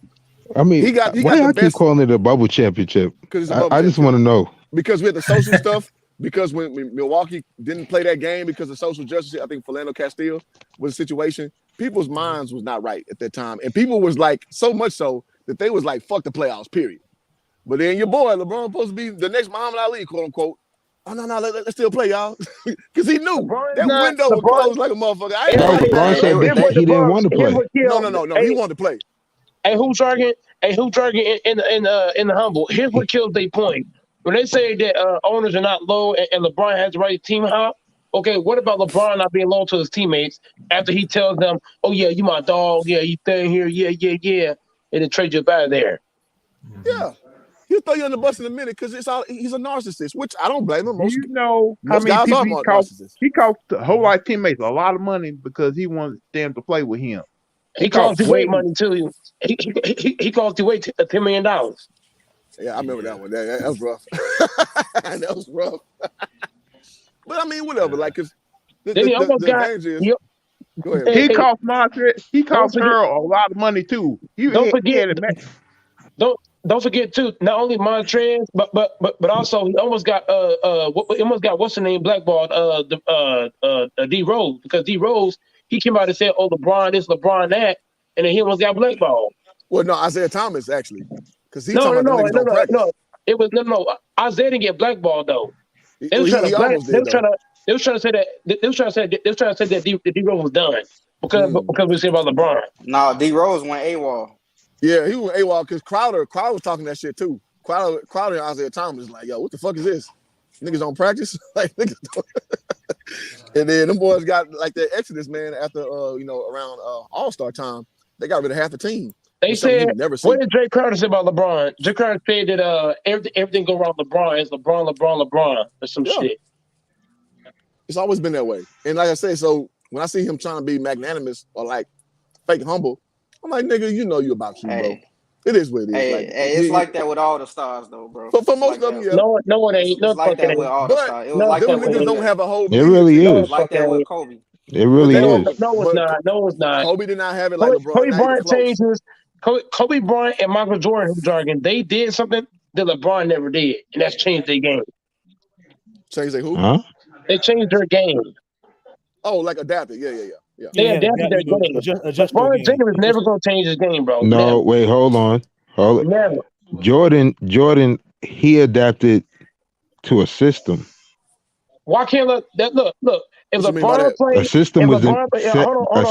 I mean, he got why the I best, keep calling it a bubble championship? I just want to know. Because we had the social stuff. Because when Milwaukee didn't play that game because of social justice, I think Philando Castile was a situation. People's minds was not right at that time, and people was like so much so that they was like, "Fuck the playoffs," period. But then your boy LeBron supposed to be the next Muhammad Ali, quote unquote. Oh no, let's still play, y'all, because he knew that window would close like a motherfucker. LeBron said that he didn't want to play. No, he wanted to play. Hey, who jargon in the humble? Here's what kills their point. When they say that owners are not low and LeBron has the right team hop, okay, what about LeBron not being loyal to his teammates after he tells them, "Oh yeah, you my dog, yeah, you staying here, yeah," and then trade you up out of there? Yeah. He'll throw you on the bus in a minute because he's a narcissist, which I don't blame him. Most guys are narcissists. He cost the whole life teammates a lot of money because he wanted them to play with him. He cost you way money too. He cost you way $10 million. Yeah, I remember that one. That was rough. That was rough. But I mean, whatever. Like, cause the advantage is. Go ahead. He cost her a lot of money too. Don't forget too. Not only Montrez, but also he almost got what's the name blackballed D Rose, because D Rose he came out and said, "Oh, LeBron this, LeBron that," and then he almost got blackballed. Well, no, Isaiah Thomas actually, because he no. It was no. Isaiah didn't get blackballed though. They was trying They was trying to say that. They was trying to say. They was trying to say that D Rose was done because we said about LeBron. No, D Rose went AWOL. Yeah, he went AWOL because Crowder was talking that shit too. Crowder and Isaiah Thomas is like, yo, what the fuck is this? Niggas don't practice? Like niggas don't. And then them boys got like their exodus, man, after around All-Star time. They got rid of half the team. They said, what did Jay Crowder say about LeBron? Jay Crowder said that everything go around LeBron is LeBron, or some shit. It's always been that way. And like I said, so when I see him trying to be magnanimous or like fake humble, I'm like, nigga, you know you about you, bro. It is what it is. It's like that with all the stars, though, bro. For most of them, yeah. No, it ain't. It's like that with all the stars. It was like them that niggas don't have a whole. It really is. Like that with Kobe. It really is. No, it's not. No, it's not. Kobe did not have it like LeBron. Kobe Bryant changes. Kobe Bryant and Michael Jordan, jargon, they did something that LeBron never did, and that's changed their game. Changed their who? Huh? They changed their game. Oh, like adapted. Yeah. They adapted their game. LeBron James is never going to change his game, bro. No, never. wait, hold on. Never. Jordan, he adapted to a system. Why can't look? If LeBron played, a system was a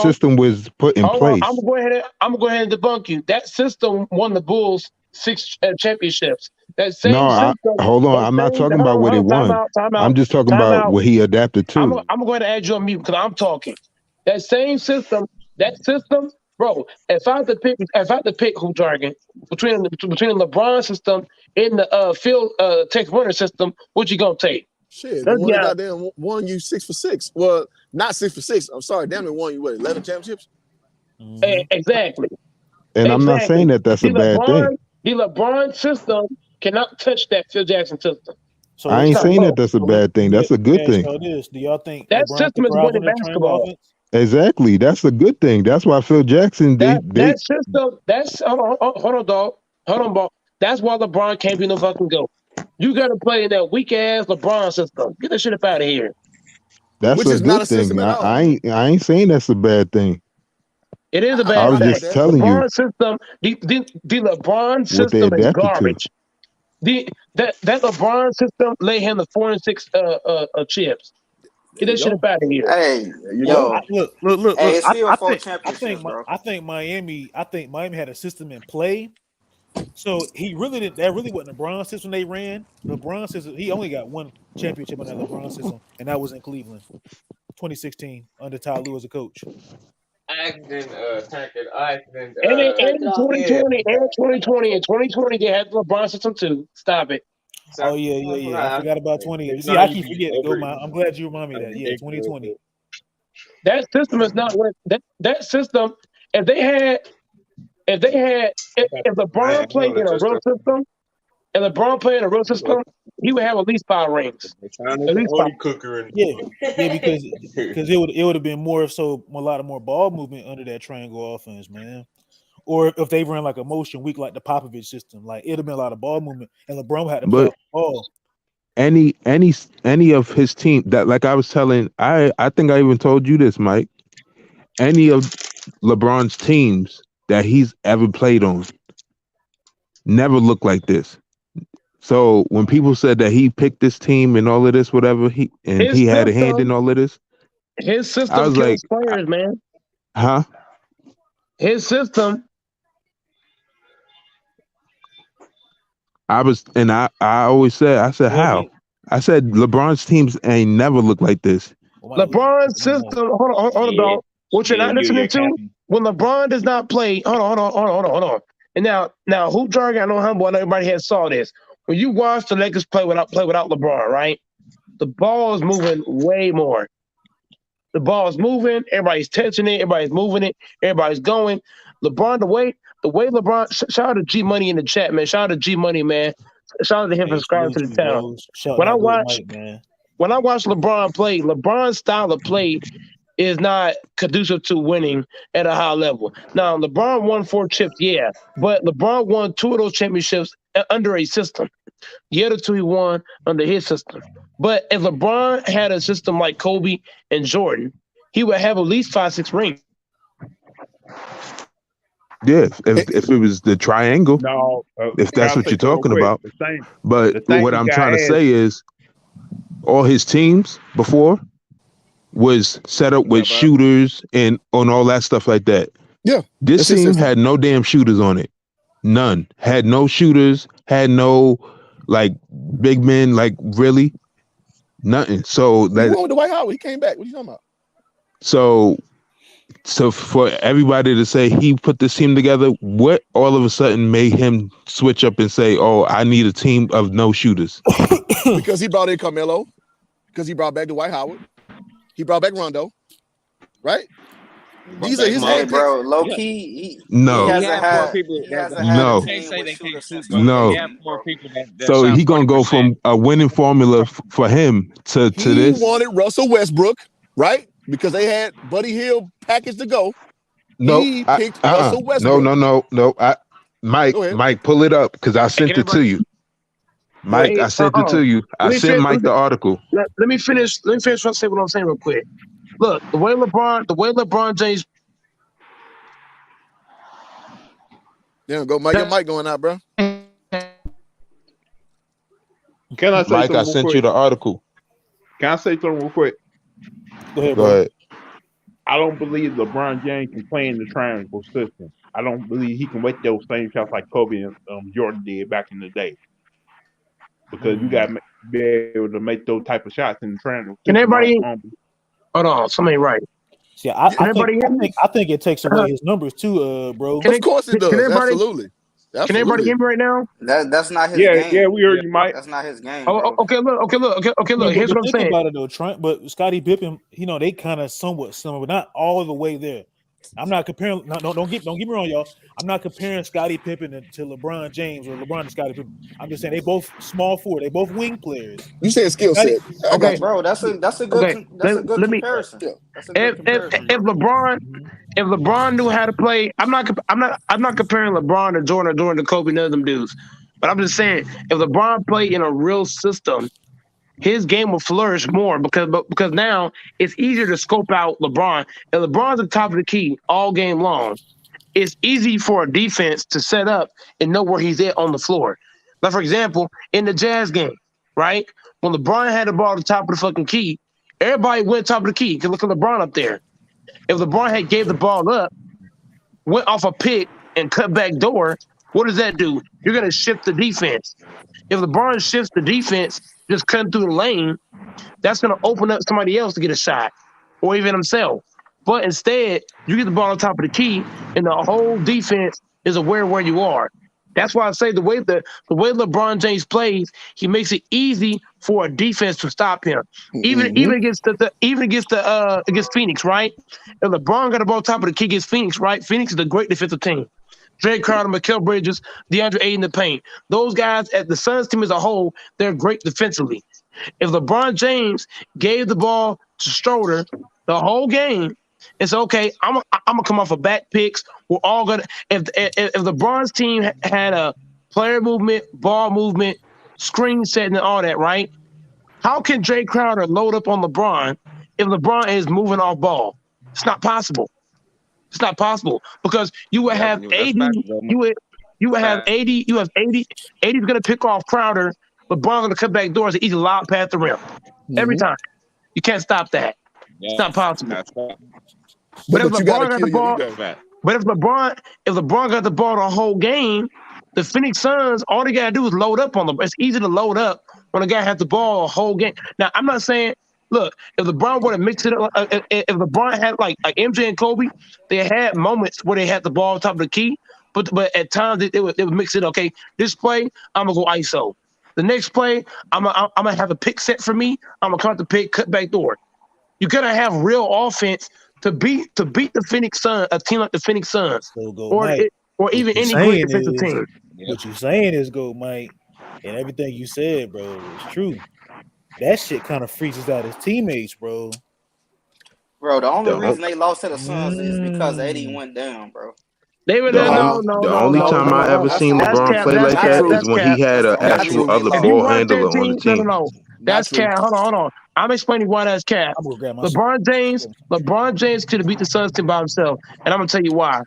system was put in place. I'm gonna go ahead and debunk you. That system won the Bulls 6 championships. That same system. Hold on. I'm not talking about what he won. I'm just talking about what he adapted to. I'm gonna go ahead and add you on mute because I'm talking. That same system, bro. If I had to pick who jargon between the LeBron system and the Phil Tex Winter system, what you gonna take? Shit, the one that goddamn won you 6 for 6. Well, not 6 for 6. I'm sorry, damn it won you 11 championships? Exactly. And I'm not saying that that's a bad thing. The LeBron system cannot touch that Phil Jackson system. So I ain't saying that that's a bad thing. That's a good thing. Do y'all think that system is winning basketball? Exactly. That's a good thing. That's why Phil Jackson that system. That's hold on, dog. Hold on, bro. That's why LeBron can't be no fucking GOAT. You got to play in that weak ass LeBron system. Get that shit up out of here. That's a good thing. I ain't saying that's a bad thing. It is a bad thing. I was just telling you. System, the LeBron system is garbage. That LeBron system lay him the 4 and 6 chips. Get that shit up out of here. Hey, look. Hey, I think Miami had a system in play. So that really wasn't LeBron system they ran. LeBron system, he only got one championship on that LeBron system, and that was in Cleveland, 2016, under Ty Lue as a coach. And in 2020, they had the LeBron system too. Stop it. Oh yeah. I forgot about 20. See, I keep forgetting. I'm glad you remind me of that. Yeah, 2020. That system is not what that system. If LeBron played in a real system, he would have at least 5 rings. At least 5. Yeah, because it would have been a lot of more ball movement under that triangle offense, man. Or if they ran like a motion weak like the Popovich system, like it'd have been a lot of ball movement, and LeBron had to play ball. Any of his team that, like I was telling, I think I even told you this, Mike. Any of LeBron's teams that he's ever played on never looked like this. So when people said that he picked this team and all of this, whatever, he had a hand in all of this, his system kills players, man. Huh? His system. I always said, how? I said LeBron's teams ain't never looked like this. LeBron's system. Hold on, dog. What you're not listening to? When LeBron does not play, hold on. And now, hoop jargon, I know humble, I know everybody has saw this. When you watch the Lakers play without LeBron, right? The ball is moving way more. The ball is moving, everybody's touching it, everybody's moving it, everybody's going. LeBron, the way LeBron, shout out to G Money in the chat, man. Shout out to G Money, man. Shout out to him for subscribing to the channel. When I watch LeBron play, LeBron's style of play is not conducive to winning at a high level. Now, LeBron won 4 chips, yeah, but LeBron won 2 of those championships under a system. The other 2 he won under his system. But if LeBron had a system like Kobe and Jordan, he would have at least 5-6 rings. Yeah, if it was the triangle, if that's what you're talking about. But what I'm trying to say is, all his teams before was set up with bro. shooters and on all that stuff like that. Yeah, This that's his team system. had no damn shooters on it. None. Had no shooters, had no like big men, like really nothing. So You that went with Dwight Howard. He came back. What you talking about? so for everybody to say he put this team together, what all of a sudden made him switch up and say, "Oh, I need a team of no shooters"? Because he brought in Carmelo. Because he brought back Dwight Howard. He brought back Rondo. Right? These are his Hey, handpicks. bro, low key, No. he He hasn't had four had people. he hasn't You had No. a can't team say with they can't shooters shoot, since bro. No. He had 2018, four bro. people that So shot he gonna go 40%. from a winning formula for him to He this. wanted Russell Westbrook, right? Because they had Buddy Hield packaged to go. No, He picked Russell no, Westbrook. no. Mike, Go ahead. Mike, pull it up because I Hey, can sent it to everybody? you. Mike, Hey, I sent it to you. I let me sent finish. Mike the article. Let me finish. Let me finish. What I'm saying real quick. Look, the way LeBron James. Yeah, go Mike. Your mic going out, bro. Can I say Mike, I something real sent you quick? the article. Can I say something real quick? Go ahead, Go bro. ahead. I don't believe LeBron James can play in the triangle system. I don't believe he can make those same shots like Kobe and Jordan did back in the day. Because you got to be able to make those type of shots in the triangle Can system. everybody? Hold on, somebody right. See, Can everybody hear me? I think it takes away his numbers too, bro. Of course it does. everybody? Absolutely. Can everybody hear me right now? That's not his Yeah, game. we heard you, Mike. That's not his game, Oh, bro. okay. Look. I mean, Here's what I'm think saying. about it though, Trent. But Scottie Pippen, they kind of somewhat similar, but not all the way there. I'm not comparing. No, don't get me wrong, y'all. I'm not comparing Scottie Pippen to LeBron James or LeBron to Scottie Pippen. I'm just saying they both small forward. They both wing players. You saying skill set? I got you, bro. That's a good Okay. Let me. comparison. That's a good comparison, If bro. LeBron knew how to play, I'm not comparing LeBron to Jordan or Jordan to Kobe, none of them dudes. But I'm just saying, if LeBron played in a real system, his game will flourish more because now it's easier to scope out LeBron. If LeBron's at the top of the key all game long, it's easy for a defense to set up and know where he's at on the floor. Like, for example, in the Jazz game, right? When LeBron had the ball at the top of the fucking key, everybody went top of the key because look at LeBron up there. If LeBron had gave the ball up, went off a pick and cut back door, what does that do? You're going to shift the defense. If LeBron shifts the defense, just cutting through the lane, that's going to open up somebody else to get a shot or even himself. But instead, you get the ball on top of the key, and the whole defense is aware of where you are. That's why I say the way LeBron James plays, he makes it easy for a defense to stop him. Even against against Phoenix, right? If LeBron got the ball on top of the key against Phoenix, right? Phoenix is a great defensive team. Jay Crowder, Mikal Bridges, DeAndre Ayton in the paint. Those guys, at the Suns team as a whole, they're great defensively. If LeBron James gave the ball to Schroeder the whole game, it's okay. I'm gonna come off of back picks. We're all gonna. If LeBron's team had a player movement, ball movement, screen setting, and all that, right? How can Jay Crowder load up on LeBron if LeBron is moving off ball? It's not possible. It's not possible because you would have That's 80. facts, bro. You would have 80. You have 80. 80's gonna pick off Crowder. LeBron's gonna cut back doors and eat a lob past the rim every time. You can't stop that. It's not possible. That's facts. But if you gotta LeBron got the kill your ball, Facts. but if LeBron got the ball the whole game, the Phoenix Suns, all they gotta do is load up on them. It's easy to load up when a guy has the ball a whole game. Now, I'm not saying, look, if LeBron would have mixed it up, if LeBron had like MJ and Kobe, they had moments where they had the ball on top of the key, but at times they would mix it. Okay, this play, I'm gonna go ISO. The next play, I'm gonna have a pick set for me. I'm gonna come out the pick, cut back door. You gotta have real offense to beat the Phoenix Suns, a team like the Phoenix Suns, or even any great defensive team. What you saying is, go Mike, and everything you said, bro, is true. That shit kind of freezes out his teammates, bro. Bro, the only reason they lost to the Suns is because Eddie went down, bro. They were The only no. time I ever seen That's LeBron cap. play That's like that cap. is when he had an That's the only actual reason they other lost. If you ball watch handler that on the team, team. no. That's cat. Hold on. I'm explaining why that's cat. I'm gonna grab my shit. LeBron James could have beat the Suns team by himself, and I'm gonna tell you why.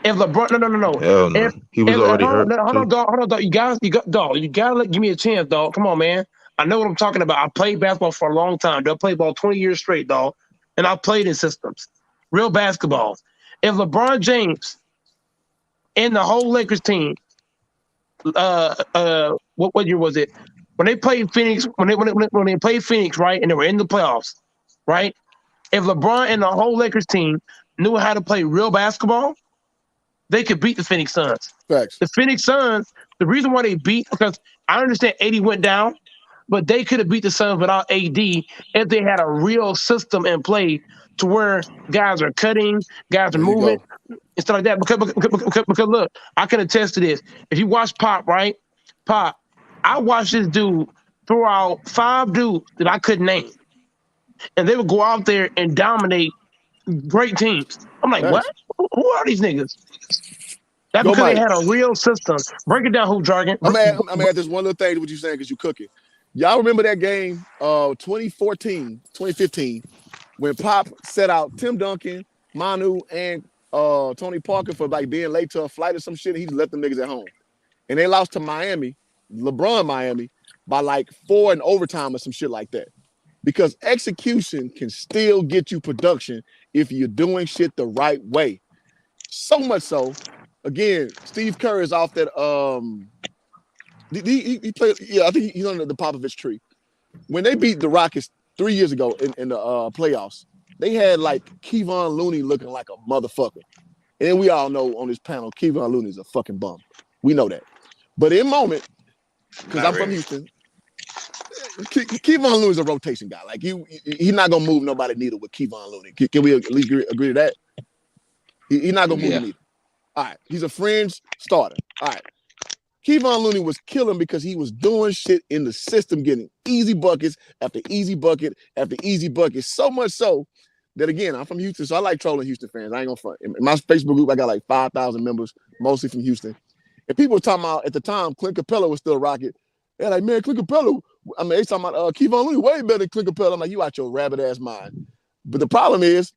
If LeBron, no. Hell no. He was already hurt. Hold on, dog. You gotta give me a chance, dog. Come on, man. I know what I'm talking about. I played basketball for a long time. I played ball 20 years straight, dog. And I played in systems, real basketball. If LeBron James and the whole Lakers team, what year was it? When they played Phoenix, when they played Phoenix, right, and they were in the playoffs, right? If LeBron and the whole Lakers team knew how to play real basketball, they could beat the Phoenix Suns. Facts. The Phoenix Suns, the reason why they beat, because I understand AD went down, but they could have beat the Suns without AD if they had a real system in play to where guys are cutting, guys are There you moving, go. and stuff like that. Because look, I can attest to this. If you watch Pop, right? Pop, I watched this dude throw out 5 dudes that I couldn't name. And they would go out there and dominate great teams. I'm like, what? Facts. Who are these niggas? That's Go, because they Mike. had a real system. Break it down, who jargon. I'm gonna add this one little thing to what you're saying because you're cooking. Y'all remember that game, 2014, 2015, when Pop set out Tim Duncan, Manu, and Tony Parker for like being late to a flight or some shit, and he just left them niggas at home. And they lost to Miami, LeBron Miami, by like 4 in overtime or some shit like that. Because execution can still get you production if you're doing shit the right way. So much so, again, Steve Kerr is off that he played, yeah, I think he's under the Popovich tree. When they beat the Rockets 3 years ago in the playoffs, they had like Kevon Looney looking like a motherfucker. And we all know on this panel, Kevon Looney is a fucking bum. We know that. But in moment, because I'm from Houston, Kevon Looney is a rotation guy. Like he's not gonna move nobody needle with Kevon Looney. Can we at least agree to that? He's not gonna move the needle. All right, he's a fringe starter. All right. Kevon Looney was killing because he was doing shit in the system, getting easy buckets after easy bucket after easy bucket. So much so that, again, I'm from Houston, so I like trolling Houston fans. I ain't gonna front. In my Facebook group, I got like 5,000 members, mostly from Houston. And people were talking about, at the time, Clint Capella was still a Rocket. They're like, man, Clint Capella, I mean, they talking about Kevon Looney way better than Clint Capella. I'm like, you out your rabbit-ass mind. But the problem is,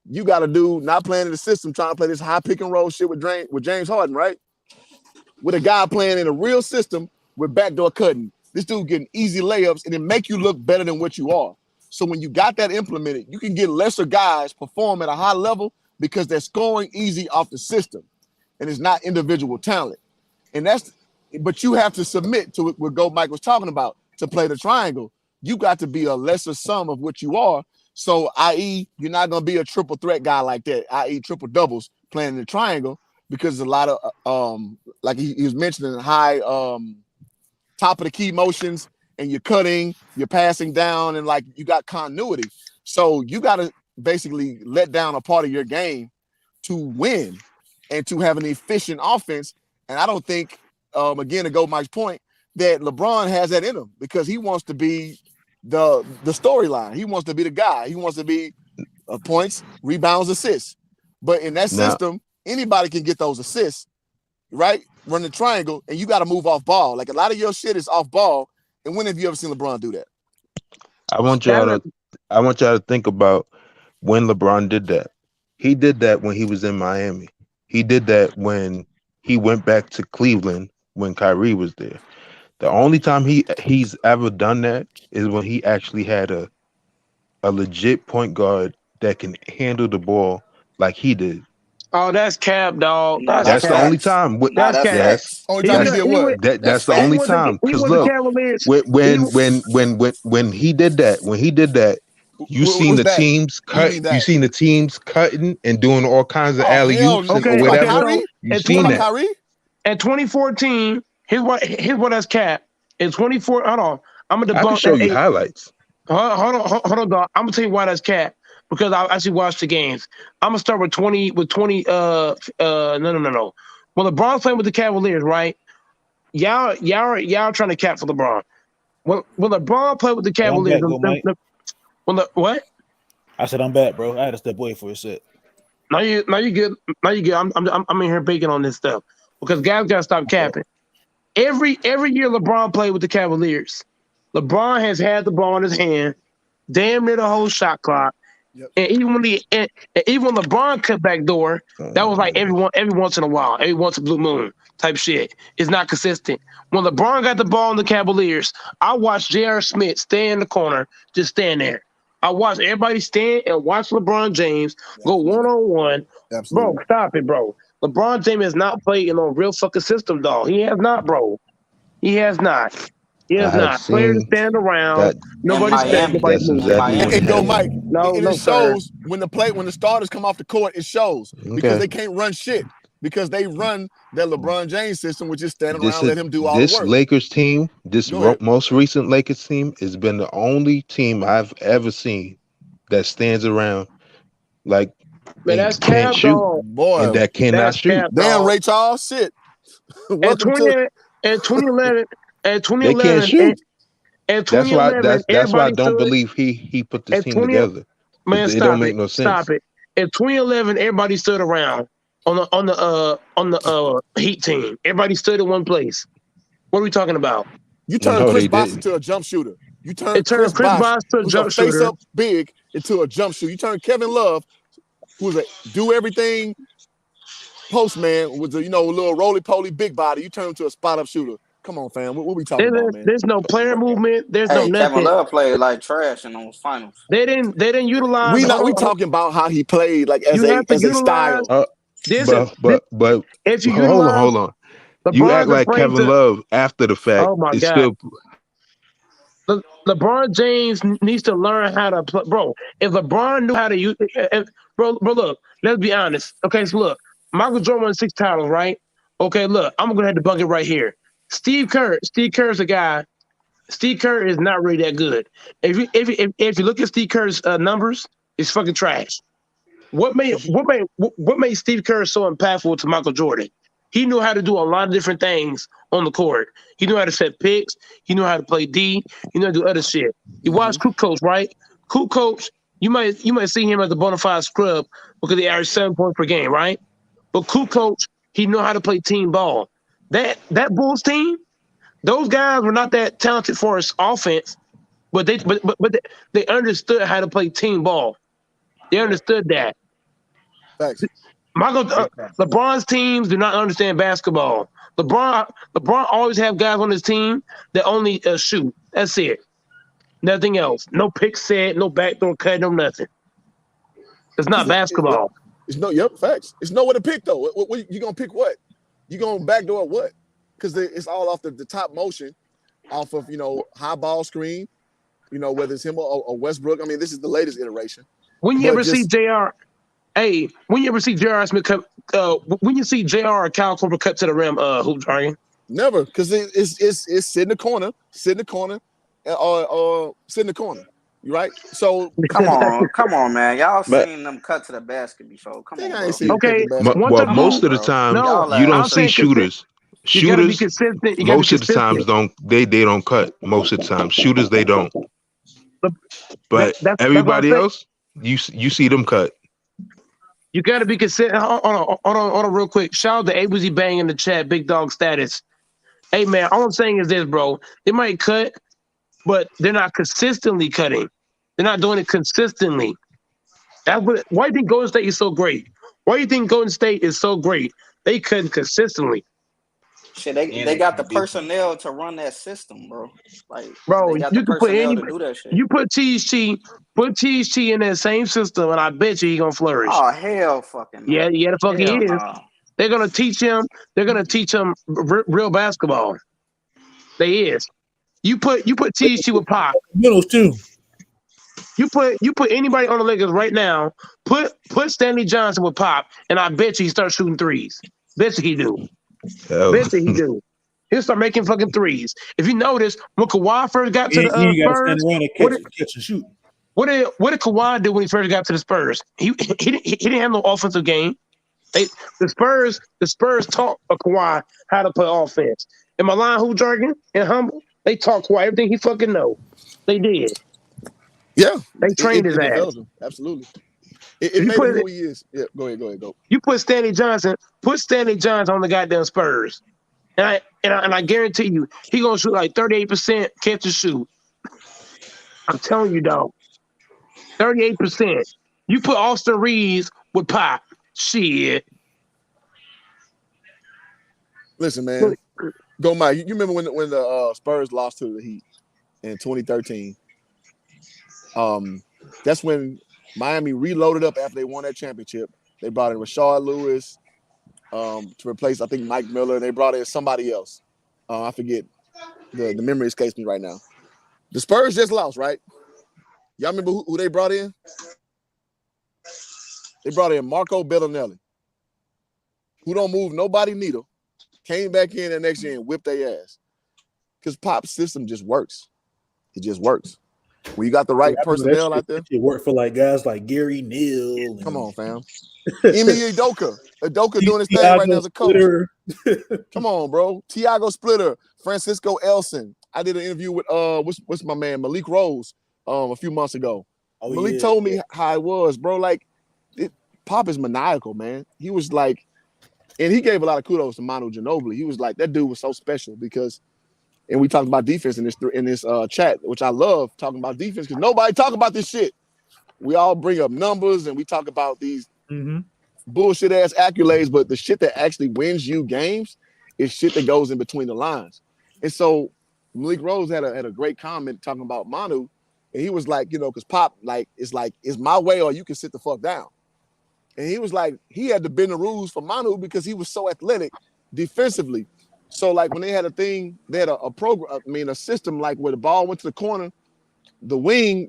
you got a dude not playing in the system, trying to play this high pick and roll shit with James Harden, right? With a guy playing in a real system with backdoor cutting. This dude getting easy layups and it make you look better than what you are. So when you got that implemented, you can get lesser guys perform at a high level because they're scoring easy off the system. And it's not individual talent. And but you have to submit to what Go Mike was talking about to play the triangle. You got to be a lesser sum of what you are. So, i.e., you're not going to be a triple threat guy like that, i.e., triple doubles playing in the triangle, because there's a lot of, like he was mentioning, high top of the key motions, and you're cutting, you're passing down, and like you got continuity. So you got to basically let down a part of your game to win and to have an efficient offense. And I don't think, again, to go Mike's point, that LeBron has that in him because he wants to be the storyline. He wants to be the guy. He wants to be points, rebounds, assists. But in that system, anybody can get those assists, right? Run the triangle, and you got to move off ball. Like a lot of your shit is off ball. And when have you ever seen LeBron do that? I want y'all to think about when LeBron did that. He did that when he was in Miami. He did that when he went back to Cleveland when Kyrie was there. The only time he's ever done that is when he actually had a legit point guard that can handle the ball like he did. Oh, that's cap, dog. Nah, That's the only facts. time. Nah, that's facts. Only time he did what? That's the facts. only time. He Because was the look, Cavaliers. when he did that, you seen What's the that? teams What do you cut. mean You that? seen the teams cutting and doing all kinds of Oh, alley hell oops no. and Okay, or You talking whatever. about Kyrie? You in seen that? Kyrie? In 2014, here's what that's cap. In 24, hold on. I'm gonna I can debunk show that. you highlights. Hold on, dog. I'm gonna tell you why that's cap. Because I actually watched the games. I'm gonna start with 20. No. When LeBron's playing with the Cavaliers, right? Y'all trying to cap for LeBron. When LeBron played with the Hey, I'm Cavaliers, back, go Mike. what? I said I'm back, bro. I had to step away for a sec. Now you good. Now you good. I'm in here baking on this stuff because guys gotta stop capping. Every year LeBron played with the Cavaliers, LeBron has had the ball in his hand, damn near the whole shot clock, Yep. And even when LeBron cut back door, that was like every once in a while, every once a blue moon type shit. It's not consistent. When LeBron got the ball in the Cavaliers, I watched J.R. Smith stay in the corner, just stand there. I watched everybody stand and watch LeBron James go Absolutely. 1-on-1. Bro, Absolutely. stop it, bro. LeBron James has not played in a real fucking system, dog. He has not, bro. He has not. He I has have not. Players seen stand around. that. In Nobody's stepping. Miami. Nobody's That's In moving. exactly what Miami, And he go, happened. did. Mike. No, And no, it sir. shows when the starters come off the court. It shows because Okay. they can't run shit because they run that LeBron James system, which is standing This around, is let him do all the this work. Lakers team. Go ahead. Most recent Lakers team has been the only team I've ever seen that stands around like Man, and that's can't cap, shoot dog. and Boy, that cannot That's shoot. cap, damn dog. Ray Charles, shit. At Welcome 20 to at 2011 at They can't 2011 shoot. at That's why 2011 that's why I everybody don't stood believe he put this at team 20. together. Man, It don't stop make it. no Stop sense. it. In 2011 everybody stood around on the Heat team. Everybody stood in one place. What are we talking about? you turn No, Chris they Bosh didn't. into a jump shooter. You turn It Chris turned Chris Bosh, Bosh to a who's a jump face shooter. up big, into a jump shooter. You turn Kevin Love, who's a do everything postman with a little roly poly big body. You turn him to a spot up shooter. Come on, fam. What we talking about, man? There's no player movement. There's no Hey, Kevin nothing. Love played like trash in those finals. They didn't utilize. Hold We on. talking about how he played like as You a have to utilize. style. There's a But if you utilize hold on. You act LeBron's like afraid Kevin to. Love after the fact Oh my is God. still LeBron James needs to learn how to play, bro. If LeBron knew how to use, bro, look, let's be honest. Okay, so look, Michael Jordan won 6 titles, right? Okay, look, I'm gonna have to bunk it right here. Steve Kerr's a guy. Steve Kerr is not really that good. If you look at Steve Kerr's numbers, it's fucking trash. What made Steve Kerr so impactful to Michael Jordan? He knew how to do a lot of different things on the court. He knew how to set picks. He knew how to play D. He knew how to do other shit. You watch Coach, right? Coach, you might see him as a bona fide scrub because he averaged 7 points per game, right? But Coach, he knew how to play team ball. That Bulls team, those guys were not that talented for his offense, but they understood how to play team ball. They understood that. Thanks. LeBron's teams do not understand basketball. LeBron always have guys on his team that only shoot. That's it. Nothing else. No pick set, no backdoor cut, no nothing. It's not basketball. Yep, facts. It's nowhere to pick though. What you gonna pick? What you gonna backdoor what? Because it's all off the top motion, off of high ball screen. Whether it's him or Westbrook. I mean, this is the latest iteration. When you But ever see just Jr. Hey, when you ever see J.R. Smith cut? When you see Jr. or Kyle Korver cut to the rim, hoop jargon. never, because it's sit in the corner, or sit in the corner. You right? So Come on, man. Y'all seen them cut to the basket before. Come on, I bro. ain't seen him cut Okay, the basket. one well time. Come on, most of the bro. time No, Y'all you don't I'm ass. see saying shooters. you got to be Shooters consistent. You got to be most of the times consistent. they don't cut most of the time. Shooters they don't. But That's what I'm everybody saying. else, you see them cut. You got to be consistent. Hold on, real quick. Shout out to ABZ Bang in the chat, Big Dog Status. Hey, man, all I'm saying is this, bro. They might cut, but they're not consistently cutting. They're not doing it consistently. Why do you think Golden State is so great? Why do you think Golden State is so great? They cut consistently. Shit, they got the personnel to run that system, bro. Like Bro, they got the you can put personnel to anybody. do that shit. You put THT in that same system, and I bet you he's going to flourish. Oh hell, fucking no. Yeah, the fuck he Hell is. no. They're gonna teach him. They're gonna teach him real basketball. They is. You put THT with Pop. Middles too. You put anybody on the Lakers right now. Put Stanley Johnson with Pop, and I bet you he starts shooting threes. Bet you he do. Hell. Bet you he do. He'll start making fucking threes. If you notice, when Kawhi first got to the You got to stand Spurs, around and catch and shoot. what did Kawhi do when he first got to the Spurs? He didn't have no offensive game. The Spurs taught Kawhi how to play offense. Am I lying, who jargon and humble? They taught Kawhi everything he fucking know. They did. Yeah, They trained his ass. developed him. Absolutely. It made him who he is. Yeah, go ahead, go. You put Stanley Johnson on the goddamn Spurs, and I guarantee you he gonna shoot like 38% catch and shoot. I'm telling you, dog, 38%. You put Austin Reeves with Pop. Shit. Listen, man. Go, Mike. You remember when the Spurs lost to the Heat in 2013? That's when Miami reloaded up after they won that championship. They brought in Rashard Lewis to replace, I think, Mike Miller. They brought in somebody else. I forget. The memory escapes me right now. The Spurs just lost, right? Y'all remember who they brought in? They brought in Marco Bellinelli, who don't move nobody needle. Came back in the next year and whipped their ass. Because Pop's system just works. It just works. When you got the right personnel out there. It worked for like guys like Gary Neal. Come on, fam. Emi Udoka. Udoka doing his thing right now as a coach. Come on, bro. Tiago Splitter, Francisco Elson. I did an interview with what's my man, Malik Rose, a few months ago. Malik told me how it was, bro. Like, Pop is maniacal, man. He was like, and he gave a lot of kudos to Manu Ginobili. He was like, that dude was so special because, and we talked about defense in this chat, which I love talking about defense because nobody talk about this shit. We all bring up numbers and we talk about these bullshit ass accolades, but the shit that actually wins you games is shit that goes in between the lines. And so Malik Rose had a great comment talking about Manu, and he was like, because Pop it's my way or you can sit the fuck down. And he was like, he had to bend the rules for Manu because he was so athletic defensively. So like when they had a thing, they had a program, a system like where the ball went to the corner, the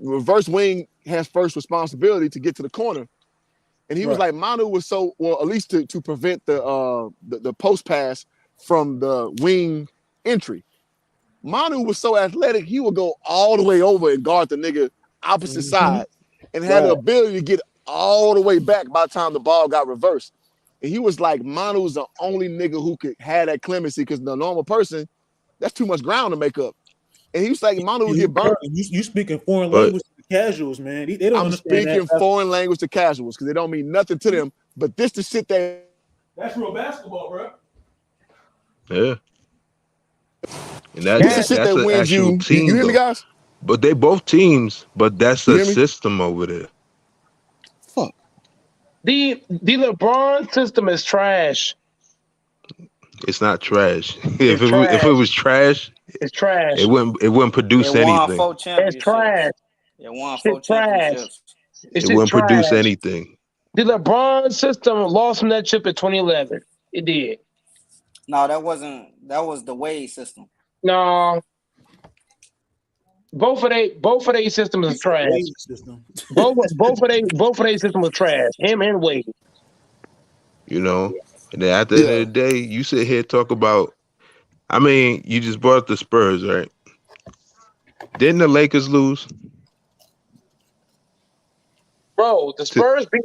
reverse wing has first responsibility to get to the corner. And he was like, Manu was so, well, at least to prevent the post pass from the wing entry. Manu was so athletic, he would go all the way over and guard the nigga opposite side and had the ability to get all the way back by the time the ball got reversed. And he was like, Manu was the only nigga who could have that clemency because the normal person, that's too much ground to make up. And he was like, Manu would get burnt. You speaking foreign language to casuals, man. They don't understand speaking foreign language to casuals because they don't mean nothing to them. But this the shit that's real basketball, bro. Yeah. And that's an actual team. You hear me, guys? But they both teams, but that's a system over there. Fuck. The LeBron system is trash. It's not trash. If it was trash, it's trash. It wouldn't produce anything. It's trash. It won 4 championships. It wouldn't produce anything. The LeBron system lost from that chip in 2011. It did. No, that wasn't. That was the Wade system. No. Both of their systems are trash. both of their systems are trash. Him and Wade. And then at the end of the day, you sit here and talk about. I mean, you just brought up the Spurs, right? Didn't the Lakers lose? Bro, the Spurs beat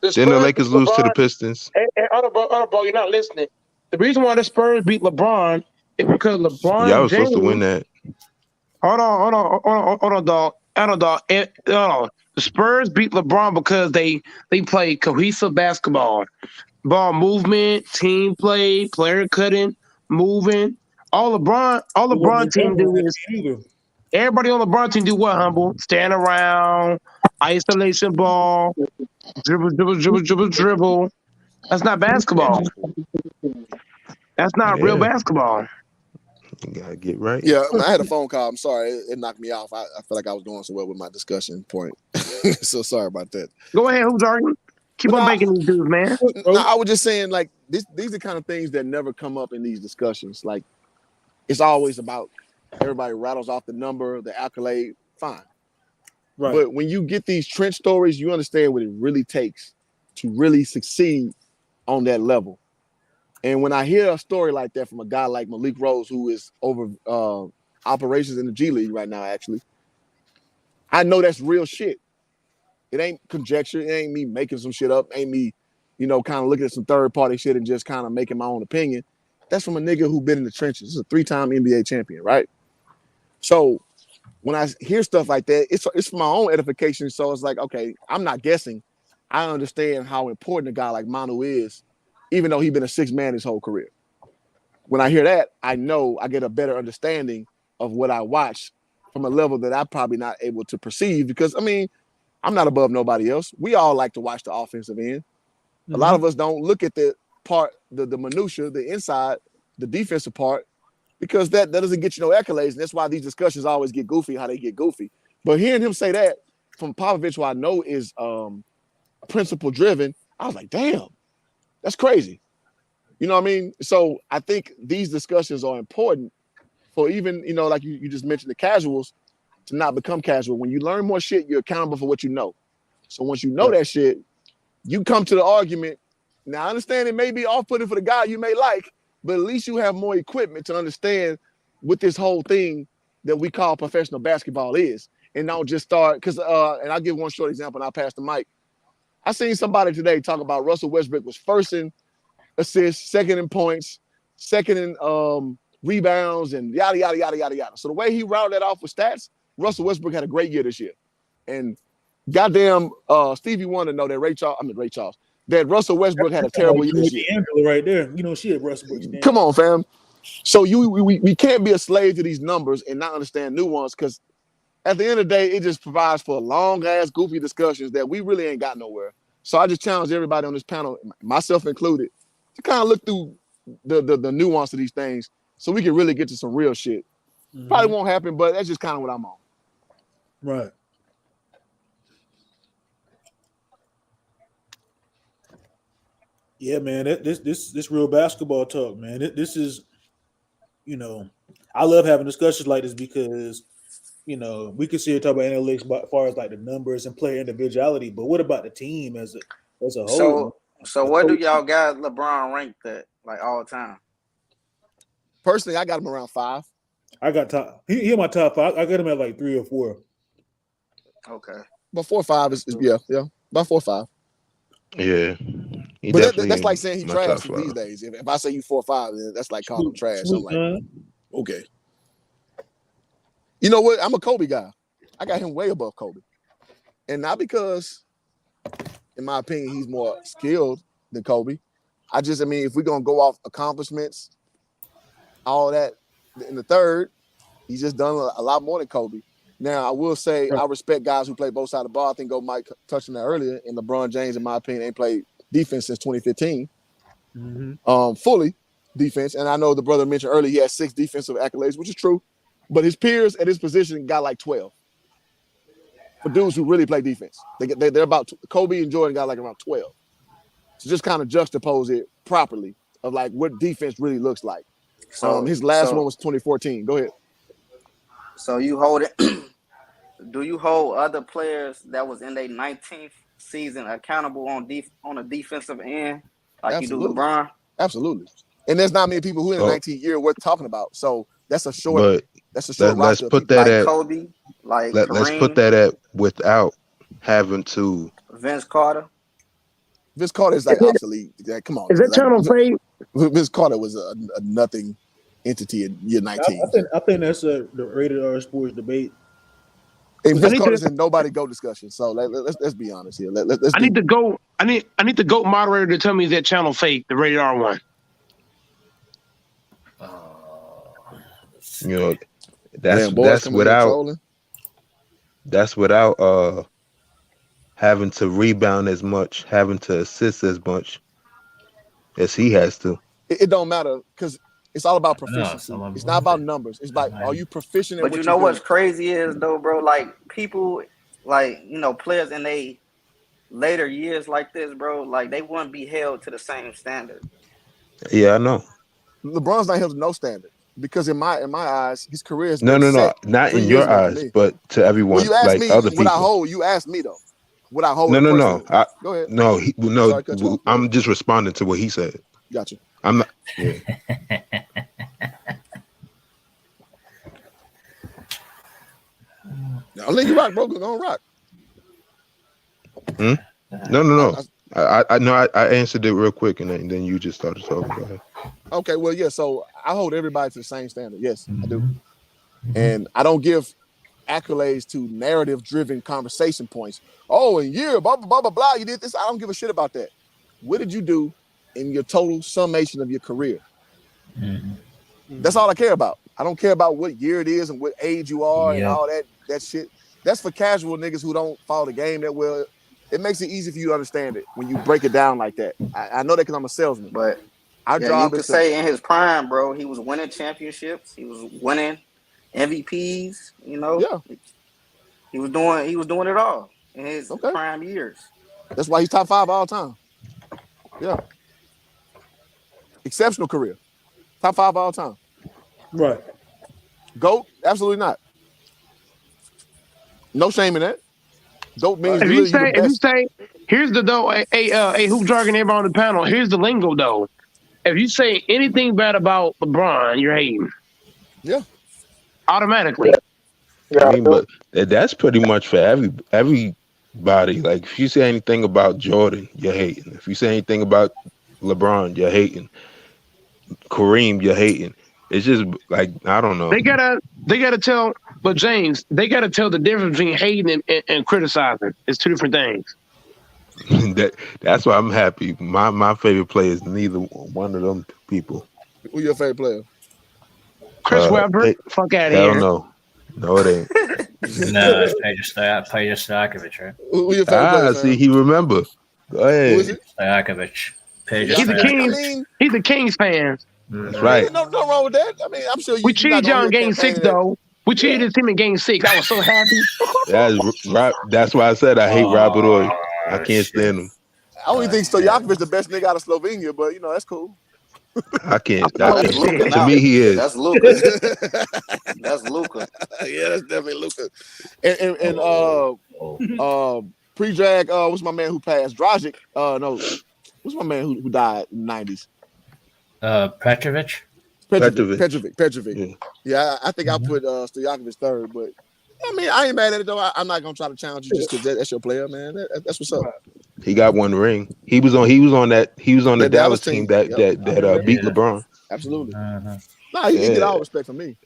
Didn't the Lakers lose to the Pistons? Hey, bro, you're not listening. The reason why the Spurs beat LeBron is because LeBron Y'all was supposed to win that. Hold on, dog. The Spurs beat LeBron because they played cohesive basketball. Ball movement, team play, player cutting, moving. All LeBron team do is everybody on LeBron team do what, Humble? Stand around, isolation ball, dribble. That's not basketball. That's not real basketball. You gotta get right. Yeah, I had a phone call. I'm sorry, it knocked me off. I feel like I was going so well with my discussion point. So sorry about that. Go ahead, who's arguing? Keep on making these dudes, man. No, I was just saying, like, these are kind of things that never come up in these discussions. Like, it's always about everybody rattles off the number, the accolade, fine. Right. But when you get these trench stories, you understand what it really takes to really succeed on that level. And when I hear a story like that from a guy like Malik Rose, who is over operations in the G League right now, actually, I know that's real shit. It ain't conjecture. It ain't me making some shit up. Ain't me, kind of looking at some third-party shit and just kind of making my own opinion. That's from a nigga who been in the trenches. This is a 3-time NBA champion, right? So when I hear stuff like that, it's for my own edification. So it's like, okay, I'm not guessing. I understand how important a guy like Manu is, even though he's been a sixth man his whole career. When I hear that, I know I get a better understanding of what I watch from a level that I'm probably not able to perceive because, I'm not above nobody else. We all like to watch the offensive end. A lot of us don't look at the part, the minutia, the inside, the defensive part, because that doesn't get you no accolades. And that's why these discussions always get goofy, how they get goofy. But hearing him say that from Popovich, who I know is principle driven, I was like, damn, that's crazy. You know what I mean? So I think these discussions are important for even, you know, like you just mentioned the casuals to not become casual. When you learn more shit, you're accountable for what you know. So once you know that shit, you come to the argument. Now, I understand it may be off-putting for the guy you may like, but at least you have more equipment to understand what this whole thing that we call professional basketball is. And don't just start, because, and I'll give one short example and I'll pass the mic. I seen somebody today talk about Russell Westbrook was first in assists, second in points, second in rebounds, and yada, yada, yada, yada, yada. So the way he routed that off with stats, Russell Westbrook had a great year this year. And goddamn, Stevie Wonder know that Ray Charles, that Russell Westbrook had a terrible year this year. Angela right there. You know, she had Russell Westbrook. Come on, fam. So we can't be a slave to these numbers and not understand nuance, because at the end of the day, it just provides for long-ass, goofy discussions that we really ain't got nowhere. So I just challenge everybody on this panel, myself included, to kind of look through the nuance of these things so we can really get to some real shit. Probably won't happen, but that's just kind of what I'm on. Right. Yeah, man. This real basketball talk, man. This is, you know, I love having discussions like this because, you know, we can see it talk about analytics as far as like the numbers and player individuality, but what about the team as a whole? So what do y'all got LeBron ranked at, like, all time? Personally, I got him around 5. I got top. He in my top 5. I got him at like 3 or 4. Okay. But 4 or 5 is yeah. About 4 or 5. Yeah. But that's like saying he trash these days. If I say you 4 or 5, then that's like calling him trash. I'm like, okay. You know what? I'm a Kobe guy. I got him way above Kobe. And not because, in my opinion, he's more skilled than Kobe. I mean, if we're going to go off accomplishments, all that, in the third, he's just done a lot more than Kobe. Now, I will say I respect guys who play both sides of the ball. I think Mike touched on that earlier. And LeBron James, in my opinion, ain't played defense since 2015. Fully defense. And I know the brother mentioned earlier he had 6 defensive accolades, which is true. But his peers at his position got like 12. For dudes who really play defense. They're about, Kobe and Jordan got like around 12. So just kind of juxtapose it properly of like what defense really looks like. So his last one was 2014. Go ahead. So you hold it. Do you hold other players that was in their 19th season accountable on a defensive end like Absolutely. You do LeBron? Absolutely. And there's not many people who in the 19th year worth talking about. So that's a short. Let's put that at Kobe, like let's put that at without having to Vince Carter. Vince Carter is like obsolete. Like, come on. Is that channel fade? Vince Carter was a nothing entity in year 19. I think that's the rated R sports debate. And Vince Carter's in nobody go discussion. So let's be honest here. I need the GOAT moderator to tell me that channel fake, the rated R one. You know, that's without having to rebound as much, having to assist as much as he has to. It don't matter because it's all about proficiency. It's not about numbers. It's like, are you proficient at what you know what's crazy is though, bro, like people, like, you know, players in they later years like this, bro, like they wouldn't be held to the same standard. Yeah, I know. LeBron's not held to no standard because in my eyes, his career is not in your eyes, but to everyone. Well, you asked like me other what people. I hold. You asked me though. What I hold. No. Go ahead. No. I'm just responding to what he said. Gotcha. I'm not. Yeah. I'll let you rock, bro. Go on, rock. No. I answered it real quick, and then you just started talking. Go ahead. Okay, well, yeah. So I hold everybody to the same standard. Yes, I do. And I don't give accolades to narrative-driven conversation points. Oh, and blah blah blah blah blah. You did this. I don't give a shit about that. What did you do in your total summation of your career? That's all I care about. I don't care about what year it is and what age you are and all that shit. that's for casual niggas who don't follow the game that well. It makes it easy for you to understand it when you break it down like that. I know that because I'm a salesman. But Our yeah, you job could is to say in his prime, bro, he was winning championships. He was winning MVPs. You know, yeah. he was doing it all in his Okay. prime years. That's why he's top 5 all time. Yeah. Exceptional career. Top 5 all time. Right. GOAT? Absolutely not. No shame in that. GOAT means If you literally you the best. say, here's the though, hey, hoop jargon, everybody on the panel. Here's the lingo though. If you say anything bad about LeBron, you're hating. Yeah. Automatically. I mean, but that's pretty much for everybody. Like, if you say anything about Jordan, you're hating. If you say anything about LeBron, you're hating. Kareem, you're hating. It's just like, I don't know. They gotta tell, but James, they gotta tell the difference between hating and criticizing. It's two different things. That's why I'm happy. My favorite player is neither one of them people. Who's your favorite player? Chris Webber, fuck out of hell here. No, it ain't. No, it's Peja Stojakovic, right? Who your favorite player? See, he remember. Go ahead. Who is it? Stojakovic. Peja He's the Stojakovic. Kings. He's the Kings fan. That's right. No wrong with that. I mean, I'm sure We cheated y'all in Game 6, though. We cheated his team in Game 6. I was so happy. That's why I said I hate Robert Ory. I can't stand him. I only think Stojakovic the best nigga out of Slovenia, but you know that's cool. I can't. That's Luka To now. me, he is. That's Luka. That's Luka. Yeah, that's definitely Luka. And pre-drag, what's my man who passed? Dragic. No, what's my man who died in the 90s? Petrovic. Yeah, I think I'll put Stojakovic third, but I mean, I ain't mad at it though. I'm not gonna try to challenge you just because that's your player, man. That's what's up. He got one ring. He was on the Dallas team that beat LeBron. Absolutely. Nah, he get all respect from me.